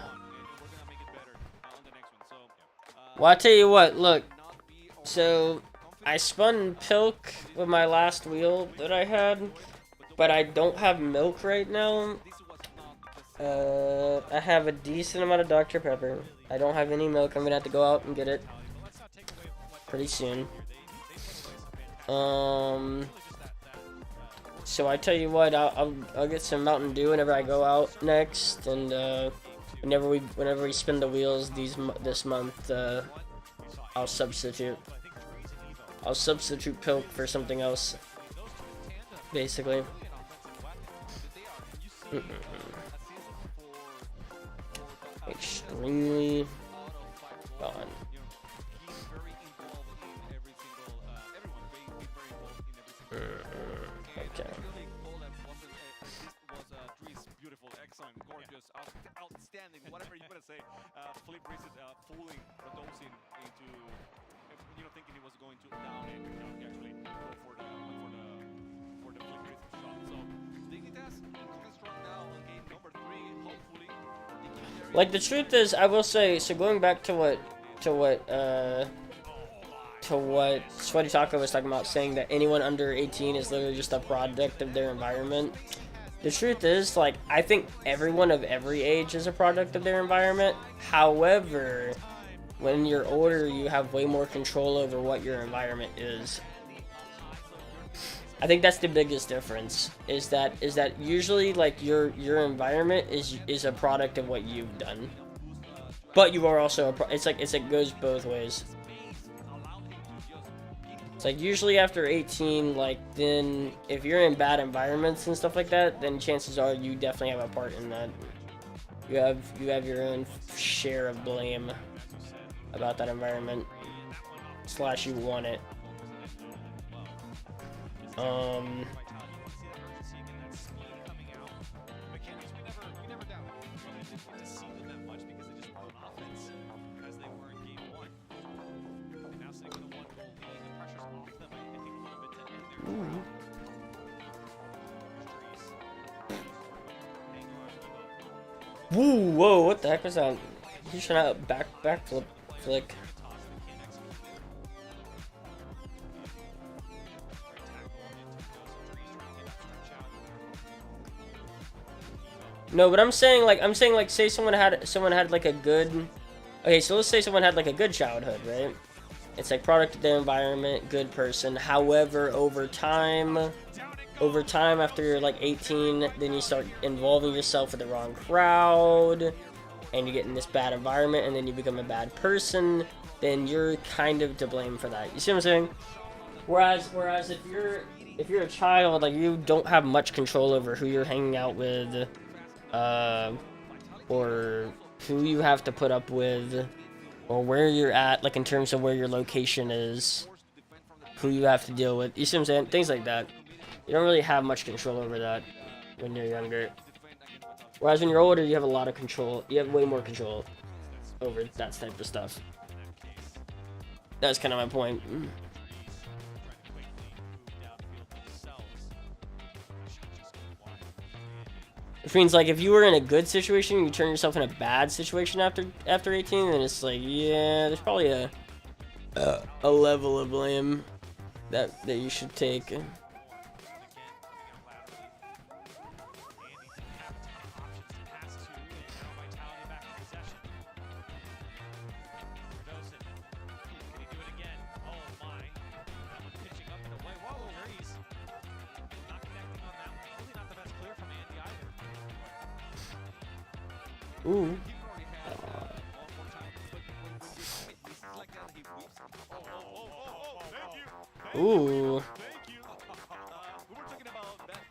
I tell you what, look. So, I spun Pilk with my last wheel that I had, but I don't have milk right now. I have a decent amount of Dr. Pepper. I don't have any milk. I'm gonna have to go out and get it pretty soon. So I tell you what, I'll get some Mountain Dew whenever I go out next, and whenever we spin the wheels this month, I'll substitute Pilk for something else, basically. Extremely gone. Okay. Beautiful, excellent, gorgeous, outstanding, whatever you want to say. Flip Reese fooling Radosin into, thinking he was going to down it. He actually go for the Like, the truth is, I will say, so going back to what Sweaty Taco was talking about, saying that anyone under 18 is literally just a product of their environment. The truth is, like, I think everyone of every age is a product of their environment. However, when you're older, you have way more control over what your environment is. I think that's the biggest difference. Is that usually, like, your environment is a product of what you've done, but you are also it's like it goes both ways. It's like usually after 18, like, then if you're in bad environments and stuff like that, then chances are you definitely have a part in that. You have your own share of blame about that environment, / you want it. Woo, whoa, what the heck was that? He's trying to backflip flick. No, but I'm saying like say someone had like a good, okay, so let's say someone had like a good childhood, right? It's like product of their environment, good person. However, over time after you're like 18, then you start involving yourself with the wrong crowd and you get in this bad environment and then you become a bad person, then you're kind of to blame for that. You see what I'm saying? Whereas if you're a child, like, you don't have much control over who you're hanging out with, or who you have to put up with, or where you're at, like in terms of where your location is, who you have to deal with. You see what I'm saying? Things like that. You don't really have much control over that when you're younger. Whereas when you're older, you have a lot of control. You have way more control over that type of stuff. That's kind of my point. Which means, like, if you were in a good situation, you turn yourself in a bad situation after 18, then it's like, yeah, there's probably a level of blame that you should take. Ooh. Ooh.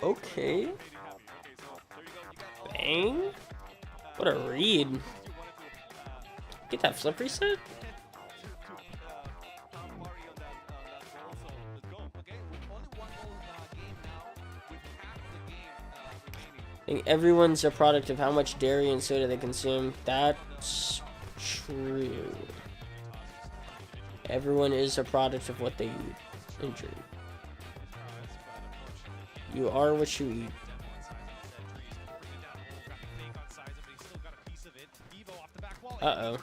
Okay. Bang. What a read. Get that flip reset? I think everyone's a product of how much dairy and soda they consume. That's true. Everyone is a product of what they eat and drink. You are what you eat. Uh-oh.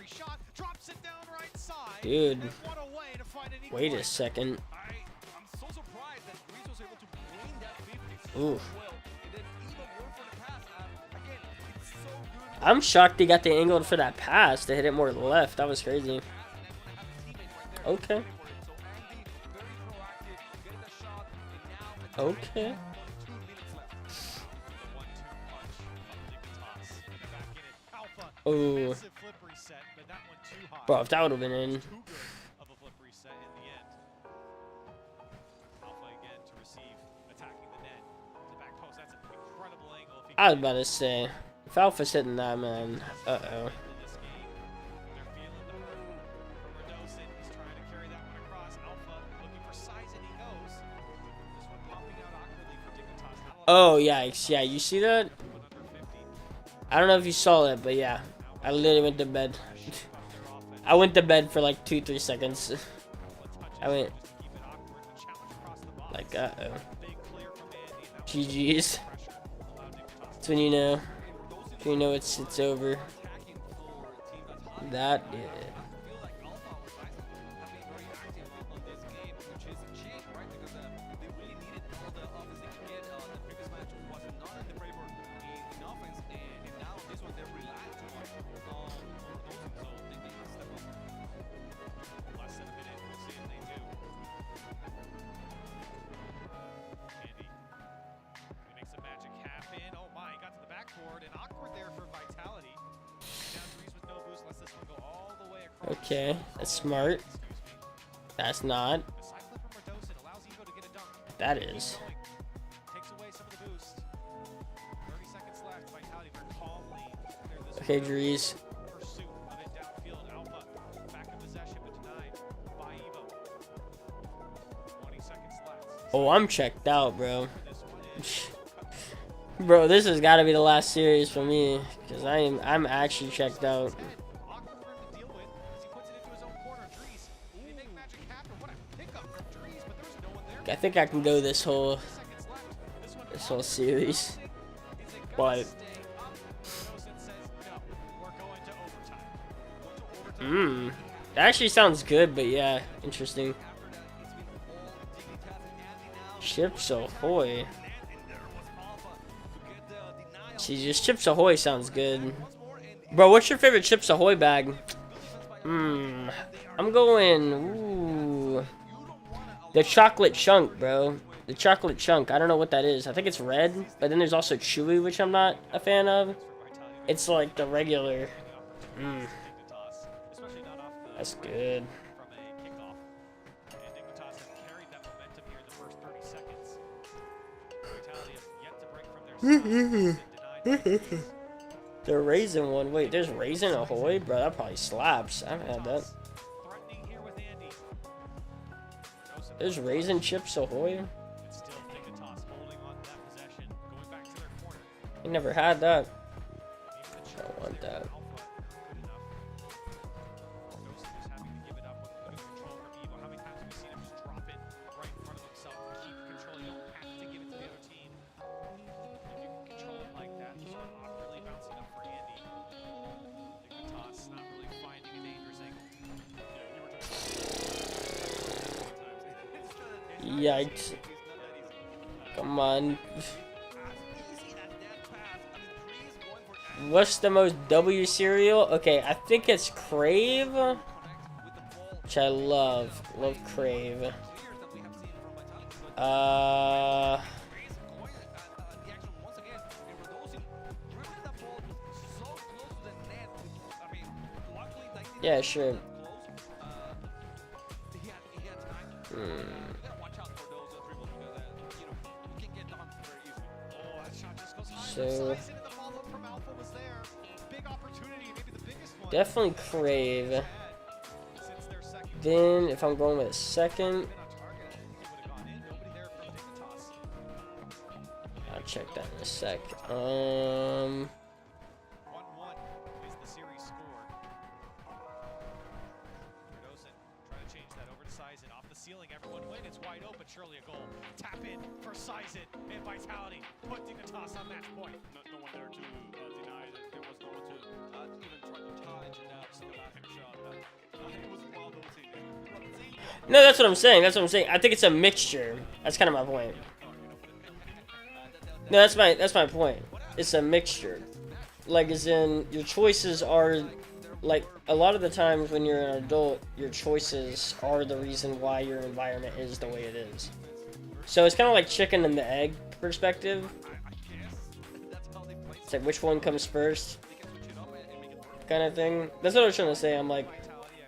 Dude. Wait a second. Ooh. I'm shocked he got the angle for that pass to hit it more left. That was crazy. Okay. Okay. Oh. Bro, if that would have been in. I was about to say, if Alpha's hitting that, man, uh-oh. Oh, yikes. Yeah, you see that? I don't know if you saw it, but yeah. I literally went to bed. I went to bed for like 2-3 seconds. I went like, uh-oh. GG's. That's when you know. When you know it's over. That did. Okay, that's smart. That's not. That is. Okay, Drees. Oh, I'm checked out, bro. Bro, this has got to be the last series for me, because I'm actually checked out. I think I can go this whole series, but that actually sounds good. But yeah, interesting. Chips Ahoy. See, just Chips Ahoy sounds good, bro. What's your favorite Chips Ahoy bag? I'm going. Ooh. The chocolate chunk, bro. The chocolate chunk. I don't know what that is. I think it's red. But then there's also chewy, which I'm not a fan of. It's like the regular. That's good. The raisin one. Wait, there's raisin Ahoy? Bro, that probably slaps. I haven't had that. There's raisin Chips Ahoy. I never had that. I don't want that. Yikes. Come on. What's the most W cereal? Okay, I think it's Crave. Which I love. Love Crave. Yeah, sure. So definitely Crave. Then if I'm going with a second, I'll check that in a sec. Surely a goal. Tap in for Sizit and Vitality. Put Dignitas on match point. No one there to deny that there was no one to even try to challenge and still not finish up. It was wild OT. No, that's what I'm saying. That's what I'm saying. I think it's a mixture. That's kind of my point. No, that's my point. It's a mixture. Like, as in, your choices are, like, a lot of the times when you're an adult, your choices are the reason why your environment is the way it is. So it's kind of like chicken and the egg perspective. It's like, which one comes first? Kind of thing. That's what I was trying to say. I'm like,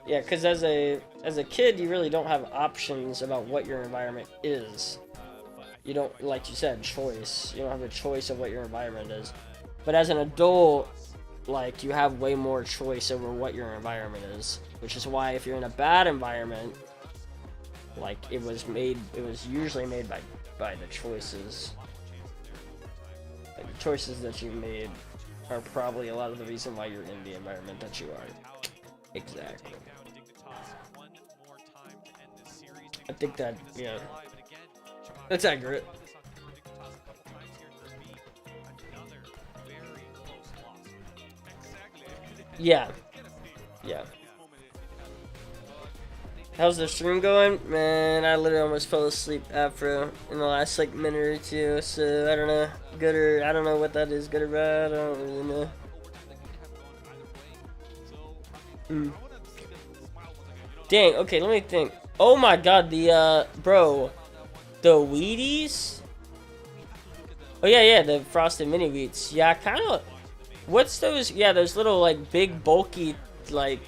yeah, because as a kid, you really don't have options about what your environment is. You don't, like you said, choice. You don't have a choice of what your environment is. But as an adult, like, you have way more choice over what your environment is, which is why if you're in a bad environment, like, it was usually made by the choices. Like, the choices that you made are probably a lot of the reason why you're in the environment that you are. Exactly. I think that, yeah, that's accurate. Yeah. Yeah. How's the stream going? Man, I literally almost fell asleep after in the last like minute or two, so I don't know. Good or I don't know what that is, good or bad, I don't really know. Dang, okay, let me think. Oh my god, the bro. The Wheaties? Oh yeah, the frosted mini wheats. Yeah, kinda what's those? Yeah, those little like big bulky like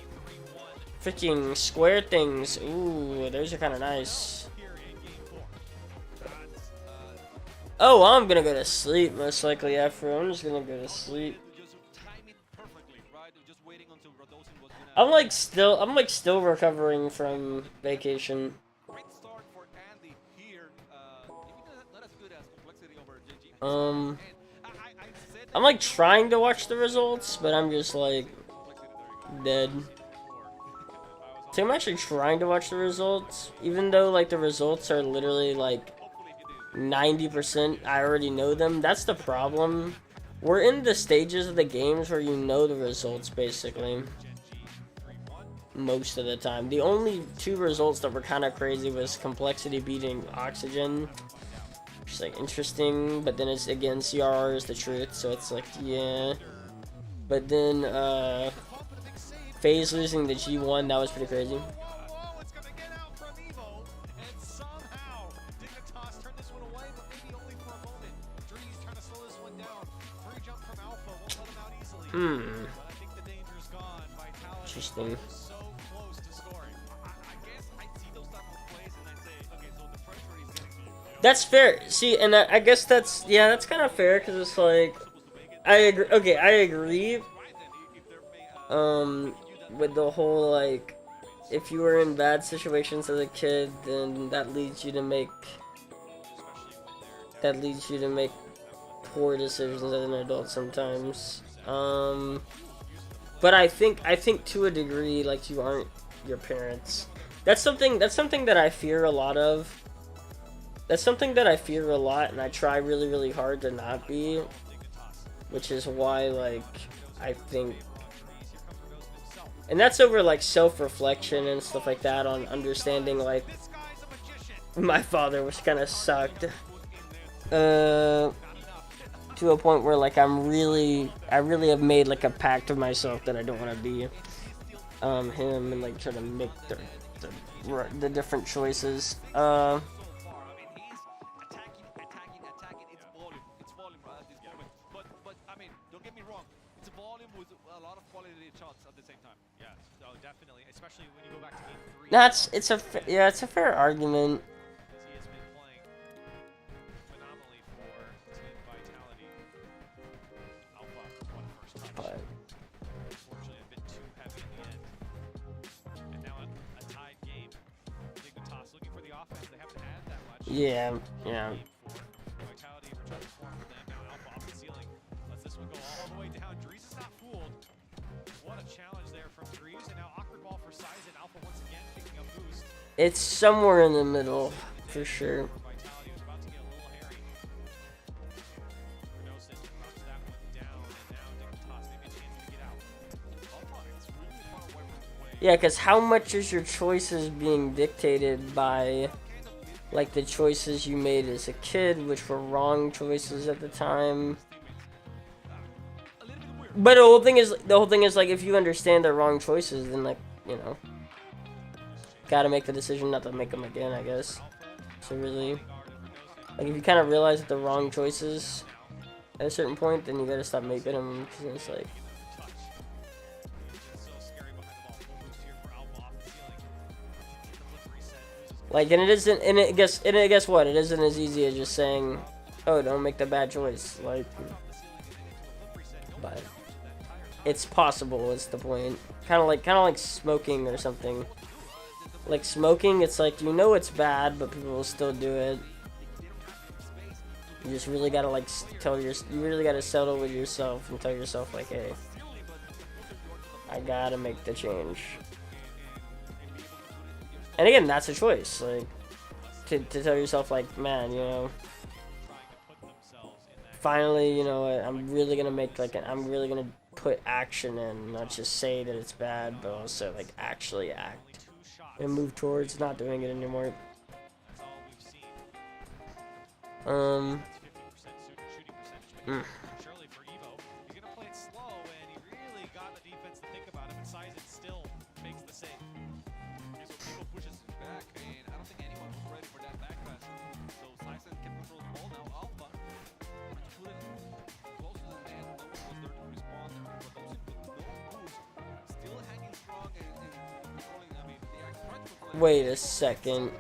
freaking square things. Ooh, those are kind of nice. Oh, I'm gonna go to sleep most likely after. I'm just gonna go to sleep. I'm like still recovering from vacation. I'm like trying to watch the results, but I'm just like dead. So I'm actually trying to watch the results, even though like the results are literally like 90% I already know them. That's the problem. We're in the stages of the games where you know the results basically most of the time. The only two results that were kind of crazy was Complexity beating Oxygen, which is like interesting, but then it's again CRR is the truth, so it's like yeah. But then FaZe losing the G1, that was pretty crazy. Interesting. That's fair. See, and I guess that's kind of fair because it's like I agree. Okay, I agree. With the whole like, if you were in bad situations as a kid, then that leads you to make poor decisions as an adult sometimes. But I think to a degree, like you aren't your parents. That's something that I fear a lot of. That's something that I fear a lot, and I try really, really hard to not be. Which is why, like, I think, and that's over like self-reflection and stuff like that on understanding like my father, which kind of sucked. To a point where like I really have made like a pact of myself that I don't want to be him and like try to make the different choices. It's a fair argument. But yeah. It's somewhere in the middle, for sure. Yeah, because how much is your choices being dictated by, like, the choices you made as a kid, which were wrong choices at the time? But the whole thing is, like, if you understand they're wrong choices, then, like, you know, gotta make the decision not to make them again, I guess. So really, like, if you kind of realize that they're wrong choices at a certain point, then you gotta stop making them, because it's like, and it isn't, and I guess what? It isn't as easy as just saying, oh, don't make the bad choice, like, but it's possible, is the point. Kind of like smoking or something. Like smoking, it's like, you know it's bad, but people will still do it. You just really gotta like you really gotta settle with yourself and tell yourself like, hey, I gotta make the change. And again, that's a choice, like, to tell yourself like, man, you know, finally, you know, I'm really gonna make like I'm really gonna put action in, not just say that it's bad, but also like actually act and move towards not doing it anymore. Surely for Evo, he's gonna play it slow, and he really got the defense to think about him, and Sizen still makes the save. So Evo pushes back, and I don't think anyone was ready for that backlash. So Sizen can control the ball now. Alpha, trying to put it close to the net. No one was there to respond there. But those with no boost, still hanging strong and controlling. I mean, they are trying to control. Wait a second.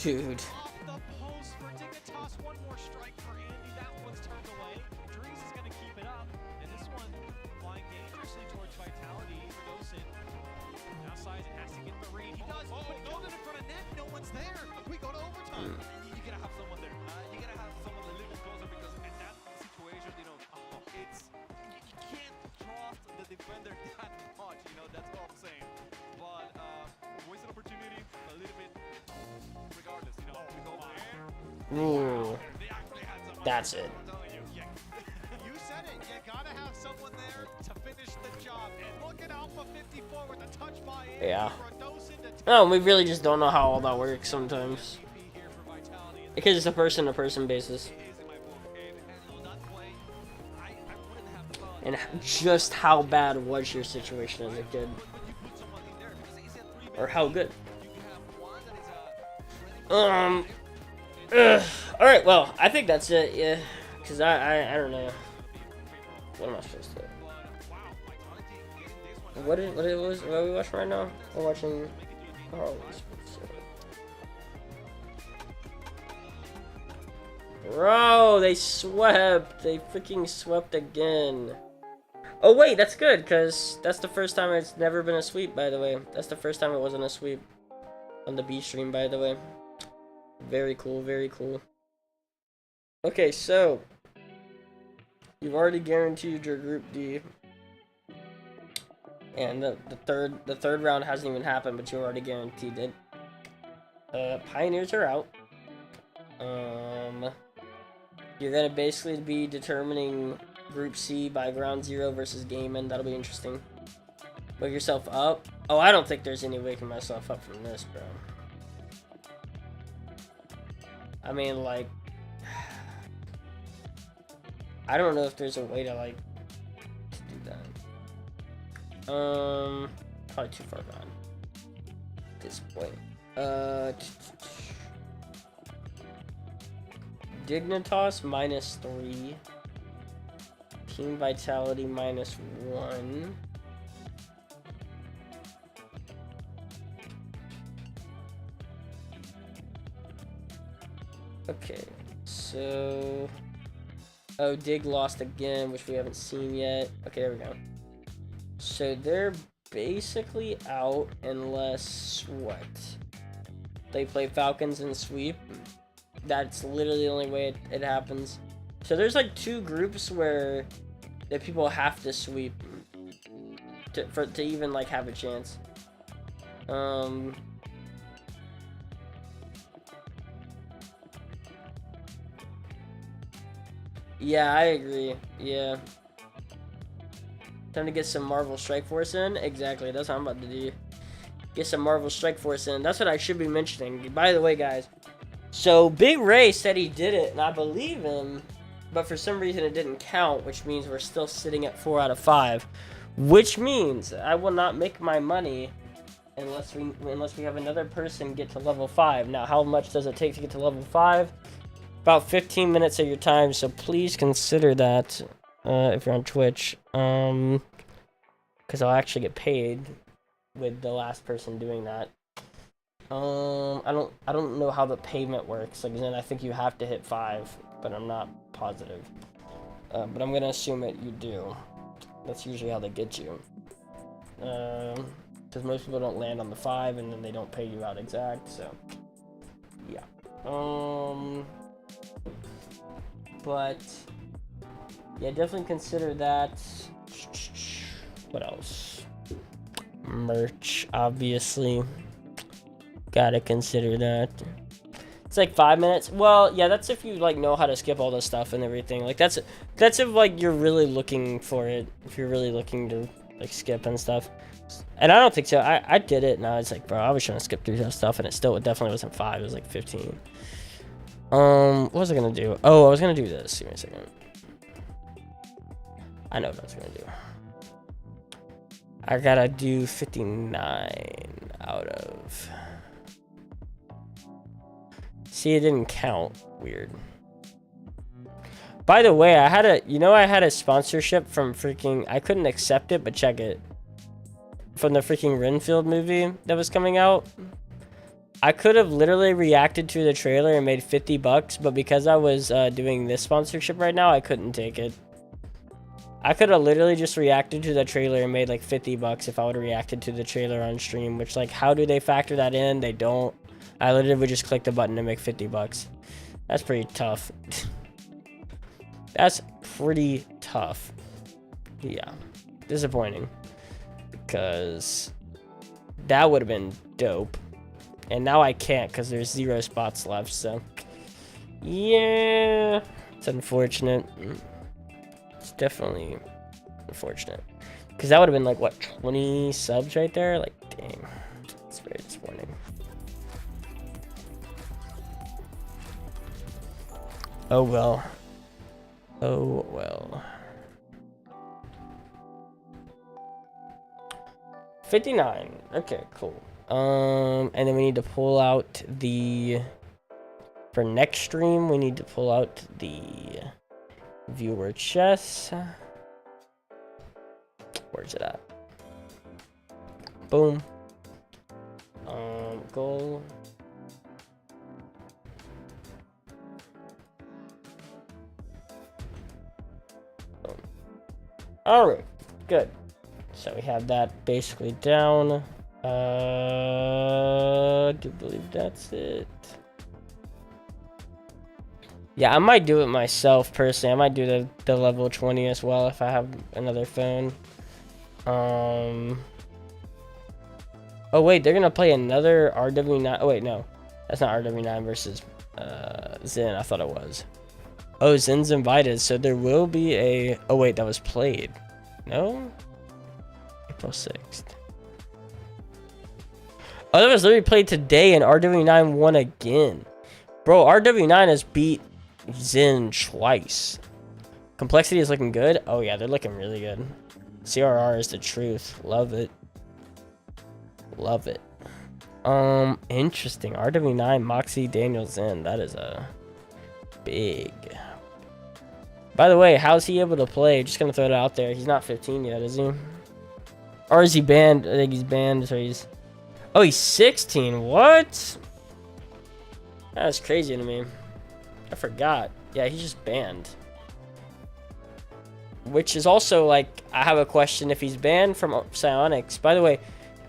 Dude. Ooh, that's it. You said it. You gotta have someone there to finish the job. And look at Alpha 54 with a touch by in. Yeah. No, we really just don't know how all that works sometimes. Because it's a person-to-person basis. And just how bad was your situation as a kid? Or how good? Alright, well, I think that's it, yeah. Because I don't know. What am I supposed to do? What are we watching right now? We're watching... Oh, bro, they swept. They freaking swept again. Oh, wait, that's good, because that's the first time it's never been a sweep, by the way. That's the first time it wasn't a sweep on the B stream, by the way. Very cool, very cool. Okay, so you've already guaranteed your Group D, and the third round hasn't even happened, but you already guaranteed it. Pioneers are out. You're gonna basically be determining Group C by ground 0 versus game end. That'll be interesting. Wake yourself up. Oh, I don't think there's any waking myself up from this, bro. I mean, like, I don't know if there's a way to, like, to do that. Probably too far gone at this point. Dignitas -3. Team Vitality -1. Okay, so... Oh, Dig lost again, which we haven't seen yet. Okay, there we go. So they're basically out unless, what? They play Falcons and sweep. That's literally the only way it happens. So there's like 2 groups where the people have to sweep to even like have a chance. Yeah, I agree. Yeah. Time to get some Marvel Strike Force in. Exactly, that's what I'm about to do. Get some Marvel Strike Force in. That's what I should be mentioning. By the way, guys. So, Big Ray said he did it, and I believe him. But for some reason it didn't count, which means we're still sitting at 4 out of 5. Which means I will not make my money unless we have another person get to level 5. Now, how much does it take to get to level 5? About 15 minutes of your time, so please consider that if you're on Twitch, because I'll actually get paid with the last person doing that. I don't know how the payment works. Like, then I think you have to hit 5, but I'm not positive. But I'm gonna assume that you do. That's usually how they get you. Because most people don't land on the 5, and then they don't pay you out exact. So, yeah. But yeah, definitely consider that. What else? Merch, obviously. Gotta consider that. It's like 5 minutes. Well, yeah, that's if you like know how to skip all the stuff and everything. Like that's if like you're really looking for it. If you're really looking to like skip and stuff. And I don't think so. I did it and I was like, bro, I was trying to skip through that stuff and it definitely wasn't 5. It was like 15. What was I gonna do? Oh, I was gonna do this. Give me a second. I know what I was gonna do. I gotta do 59 out of. See, it didn't count. Weird. By the way, I had a sponsorship from freaking, I couldn't accept it, but check it. From the freaking Renfield movie that was coming out. I could have literally reacted to the trailer and made 50 bucks, but because I was doing this sponsorship right now, I couldn't take it. I could have literally just reacted to the trailer and made like 50 bucks if I would have reacted to the trailer on stream, which like, how do they factor that in? They don't. I literally would just click the button and make 50 bucks. That's pretty tough. That's pretty tough. Yeah. Disappointing. Because that would have been dope. And now I can't because there's 0 spots left, so. Yeah. It's unfortunate. It's definitely unfortunate. Because that would have been like, what, 20 subs right there? Like, dang. It's very disappointing. Oh well. Oh well. 59. Okay, cool. And then we need to pull out the, for next stream, we need to pull out the viewer chess. Where's it at? Boom. Goal. Boom. Alright, good. So we have that basically down. I do believe that's it. Yeah, I might do it myself personally. I might do the level 20 as well if I have another phone. Oh wait, they're gonna play another RW9. Oh wait, no, that's not RW9 versus Zen. I thought it was. Oh, Zen's invited, so there will be a. Oh wait, that was played. No. April 6th. Oh, that was literally played today, and RW9 won again. Bro, RW9 has beat Zen twice. Complexity is looking good. Oh yeah, they're looking really good. CRR is the truth. Love it. Love it. Interesting. RW9, Moxie, Daniel, Zen. That is a big. By the way, how's he able to play? Just gonna throw it out there. He's not 15 yet, is he? Or is he banned? I think he's banned, so he's. Oh, he's 16. What? That's crazy to me. I forgot. Yeah, he's just banned. Which is also, like, I have a question if he's banned from Psionics. By the way,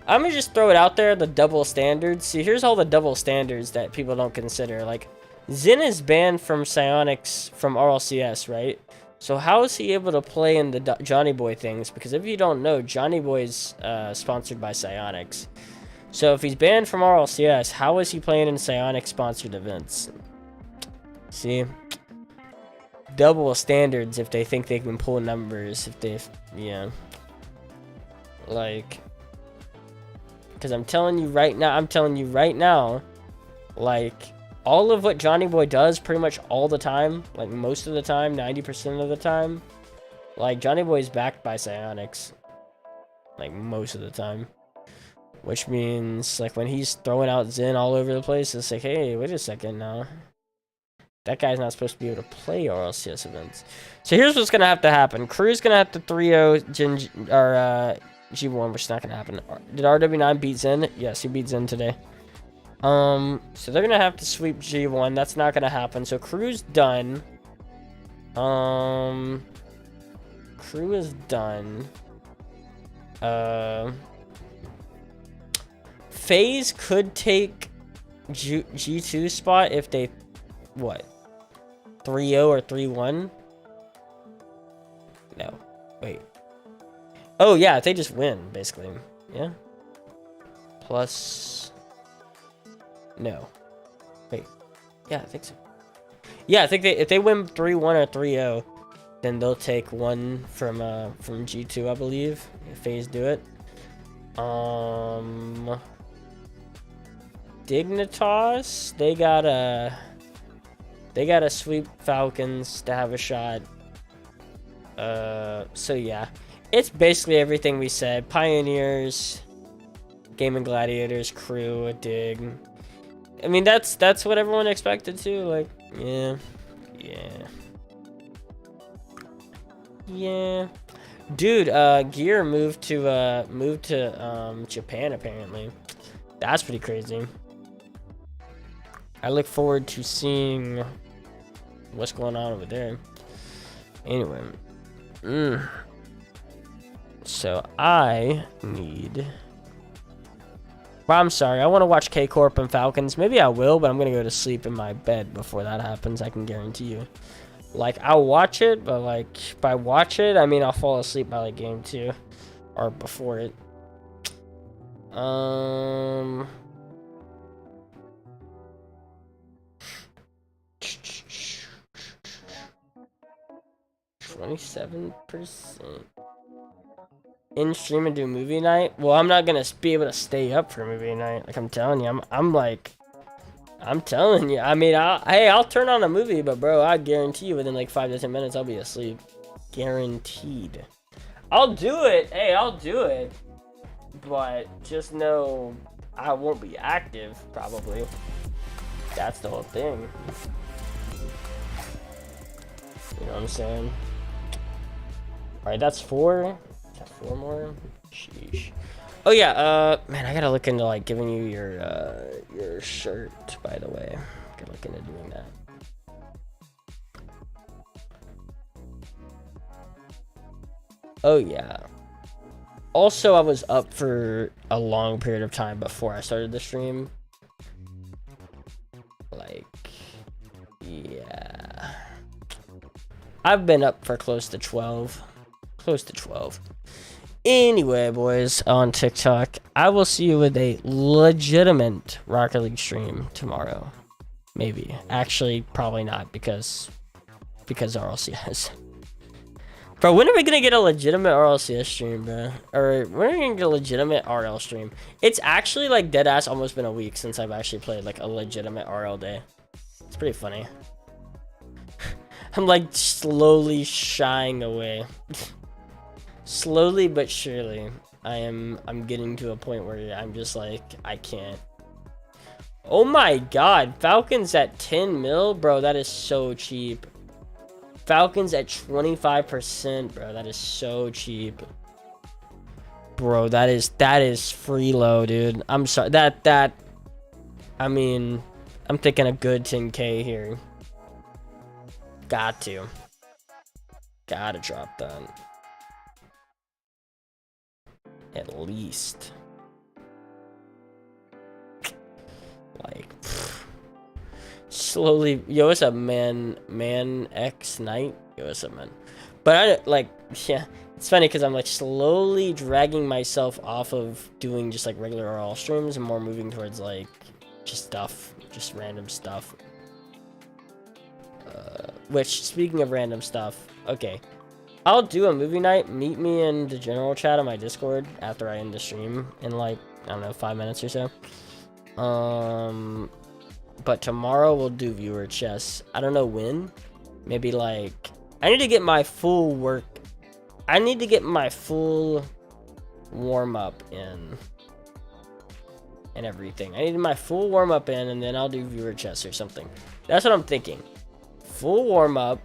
I'm gonna just throw it out there, the double standards. See, here's all the double standards that people don't consider. Like, Zen is banned from Psionics from RLCS, right? So how is he able to play in the Johnny Boy things? Because if you don't know, Johnny Boy is sponsored by Psionics. So if he's banned from RLCS, how is he playing in Psionics-sponsored events? See? Double standards if they think they can pull numbers. If they, yeah. Like, because I'm telling you right now, like, all of what Johnny Boy does pretty much all the time, like most of the time, 90% of the time, like, Johnny Boy is backed by Psionics. Like, most of the time. Which means, like, when he's throwing out Zen all over the place, it's like, hey, wait a second now. That guy's not supposed to be able to play RLCS events. So here's what's going to have to happen. Crew's going to have to 3-0 G1, which is not going to happen. Did RW9 beat Zen? Yes, he beat Zen today. So they're going to have to sweep G1. That's not going to happen. So Crew's done. Crew is done. FaZe could take G2 spot if they, what, 3-0 or 3-1? No, wait. Oh yeah, if they just win, basically. Yeah. Plus, no. Wait. Yeah, I think so. Yeah, I think if they win 3-1 or 3-0, then they'll take one from G2, I believe. If FaZe do it. Dignitas, they gotta sweep Falcons to have a shot. So yeah, it's basically everything we said. Pioneers, Gaming Gladiators, Crew, Dig. I mean, that's what everyone expected too. Like, yeah. Dude, Gear moved to Japan apparently. That's pretty crazy. I look forward to seeing what's going on over there. Anyway, so I need. Well, I'm sorry. I want to watch K Corp and Falcons. Maybe I will, but I'm gonna go to sleep in my bed before that happens. I can guarantee you. Like, I'll watch it, but like by watch it, I mean I'll fall asleep by like game 2 or before it. 27%. In stream and do movie night? Well, I'm not gonna be able to stay up for movie night. Like I'm telling you, I'm telling you. I mean, I'll turn on a movie, but bro, I guarantee you within like 5 to 10 minutes I'll be asleep. Guaranteed. I'll do it. Hey, I'll do it. But just know I won't be active probably. That's the whole thing. You know what I'm saying? Alright, that's 4. Is that 4 more? Sheesh. Oh yeah, man, I gotta look into like giving you your shirt, by the way. Gotta look into doing that. Oh yeah. Also, I was up for a long period of time before I started the stream. Like, yeah. I've been up for close to 12. Close to 12. Anyway, boys, on TikTok, I will see you with a legitimate Rocket League stream tomorrow. Maybe. Actually, probably not, because RLCS. Bro, when are we gonna get a legitimate RLCS stream, bro? Or when are we gonna get a legitimate RL stream? It's actually, like, deadass almost been a week since I've actually played, like, a legitimate RL day. It's pretty funny. I'm, like, slowly shying away. Slowly but surely, I'm getting to a point where I'm just like, I can't. Oh my god, Falcons at 10 mil? Bro, that is so cheap. Falcons at 25%, bro, that is so cheap. Bro, that is free low, dude. I'm sorry, I mean, I'm thinking a good 10K here. Gotta drop that. At least. Like, slowly. Yo, what's up, man X Knight? Yo, what's up, man? But I, like, yeah, it's funny because I'm, like, slowly dragging myself off of doing just, like, regular RL streams and more moving towards, like, just random stuff. Which, speaking of random stuff, okay. I'll do a movie night. Meet me in the general chat on my Discord after I end the stream in like, I don't know, 5 minutes or so. But tomorrow we'll do viewer chess. I don't know when. Maybe like, I need to get my full warm up in and everything. I need my full warm up in, and then I'll do viewer chess or something. That's what I'm thinking. Full warm up,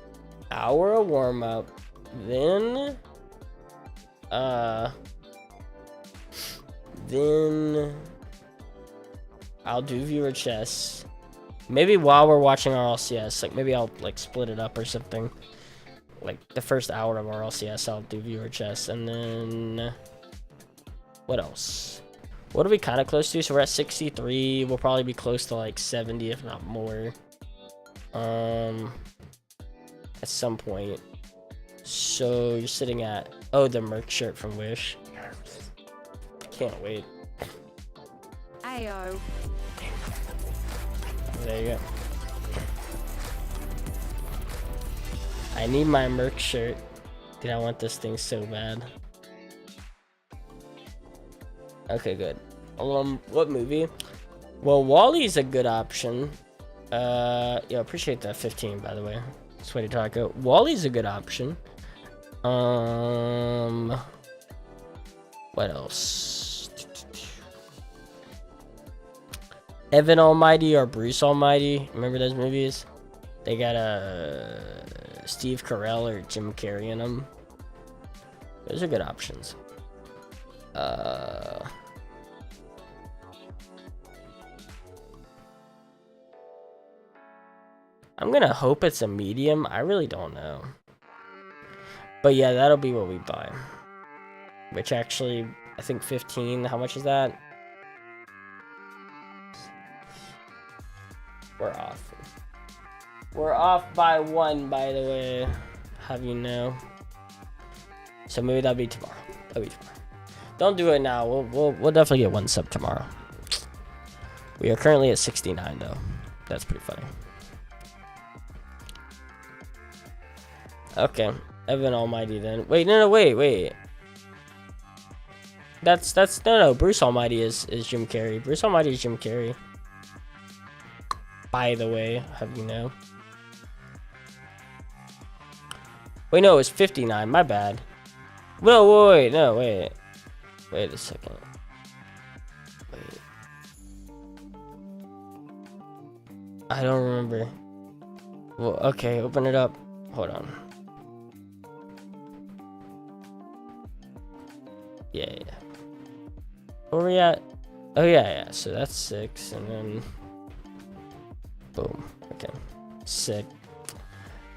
hour of warm up. Then I'll do viewer chess. Maybe while we're watching RLCS, like maybe I'll like split it up or something. Like the first hour of RLCS, I'll do viewer chess, and then what else? What are we kind of close to? So we're at 63. We'll probably be close to like 70, if not more. At some point. So you're sitting at, oh, the Merc shirt from Wish. Can't wait. Ayo. There you go. I need my Merc shirt. Dude, I want this thing so bad. Okay, good. What movie? Well, Wally's a good option. Yeah, appreciate that 15, by the way. Sweaty Taco. Wally's a good option. What else? Evan Almighty or Bruce Almighty. Remember those movies? They got Steve Carell or Jim Carrey in them. Those are good options. I'm gonna hope it's a medium. I really don't know. But yeah, that'll be what we buy. Which actually, I think 15. How much is that? We're off. We're off by 1, by the way. Have you know? So maybe that'll be tomorrow. That'll be tomorrow. Don't do it now. We'll definitely get 1 sub tomorrow. We are currently at 69 though. That's pretty funny. Okay, Evan Almighty then. Wait, no, wait. That's no. Bruce Almighty is Jim Carrey. Bruce Almighty is Jim Carrey. By the way, have you know? Wait, no, it's 59. My bad. No, wait, no, wait. Wait a second. Wait. I don't remember. Well, okay, open it up. Hold on. Yeah. Where are we at? Oh, yeah. So that's 6, and then... Boom. Okay. Sick.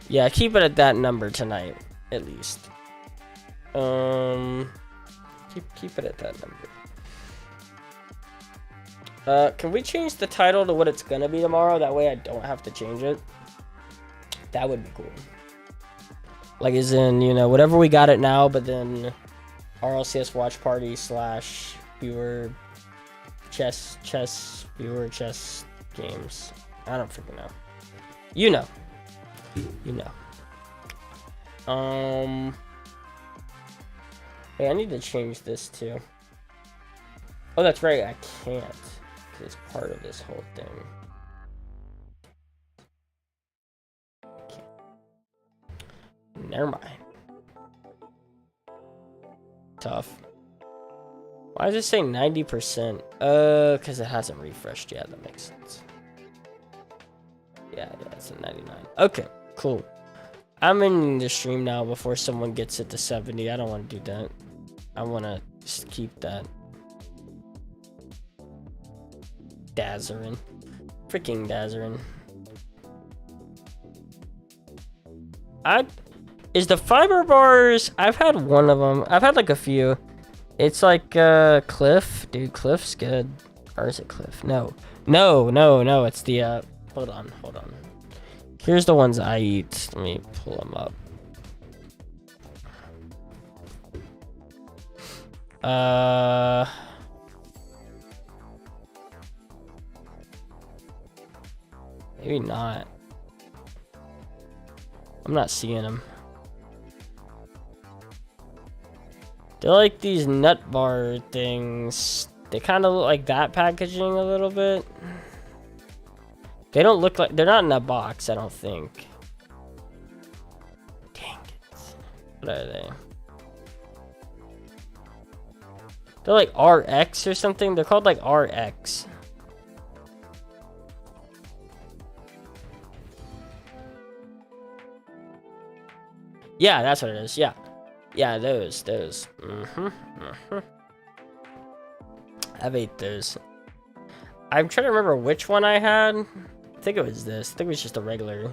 Yeah, keep it at that number tonight, at least. Keep it at that number. Can we change the title to what it's gonna be tomorrow? That way I don't have to change it. That would be cool. Like, as in, you know, whatever we got it now, but then RLCS watch party / viewer chess games. I don't freaking know. You know. Hey, I need to change this too. Oh, that's right. I can't, because it's part of this whole thing. Never mind. Tough. Why does it say 90%? Because it hasn't refreshed yet. That makes sense. Yeah, it's a 99. Okay, cool. I'm in the stream now before someone gets it to 70. I don't want to do that. I want to just keep that. Dazzering. Freaking dazzering. Is the fiber bars... I've had one of them. I've had like a few. It's like Cliff. Dude, Cliff's good. Or is it Cliff? No. It's the... Hold on. Here's the ones I eat. Let me pull them up. Maybe not. I'm not seeing them. They're like these nut bar things. They kind of look like that packaging a little bit. They don't look like... They're not in a box, I don't think. Dang it. What are they? They're like RX or something. They're called like RX. Yeah, that's what it is. Yeah, those. I've ate those. I'm trying to remember which one I had. I think it was this. I think it was just a regular.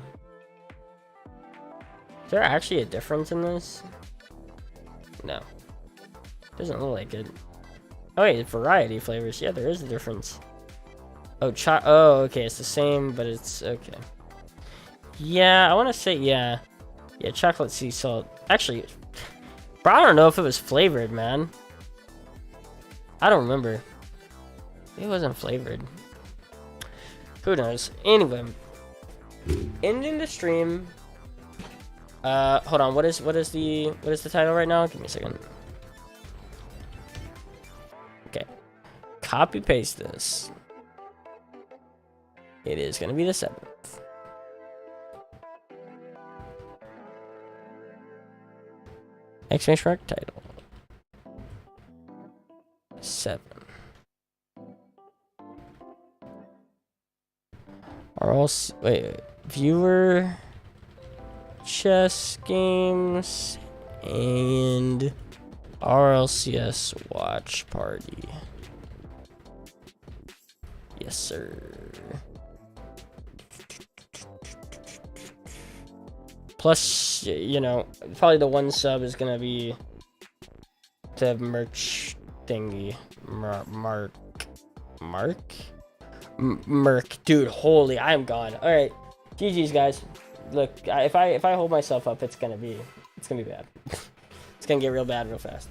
Is there actually a difference in this? No. Doesn't look like it. Oh wait, variety flavors. Yeah, there is a difference. Oh, okay, it's the same, but it's okay. Yeah, I want to say yeah. Yeah, chocolate sea salt. Actually, bro, I don't know if it was flavored, man. I don't remember. It wasn't flavored. Who knows? Anyway, ending the stream. Hold on. What is the title right now? Give me a second. Okay. Copy paste this. It is gonna be the 7th. Exclamation mark title. 7. Or else, wait, viewer, chess games, and RLCS watch party. Yes, sir. Plus, you know, probably the 1 sub is gonna be the merch thingy. Merc, dude, holy, I am gone. All right, GG's guys. Look, if I hold myself up, it's gonna be bad. It's gonna get real bad real fast.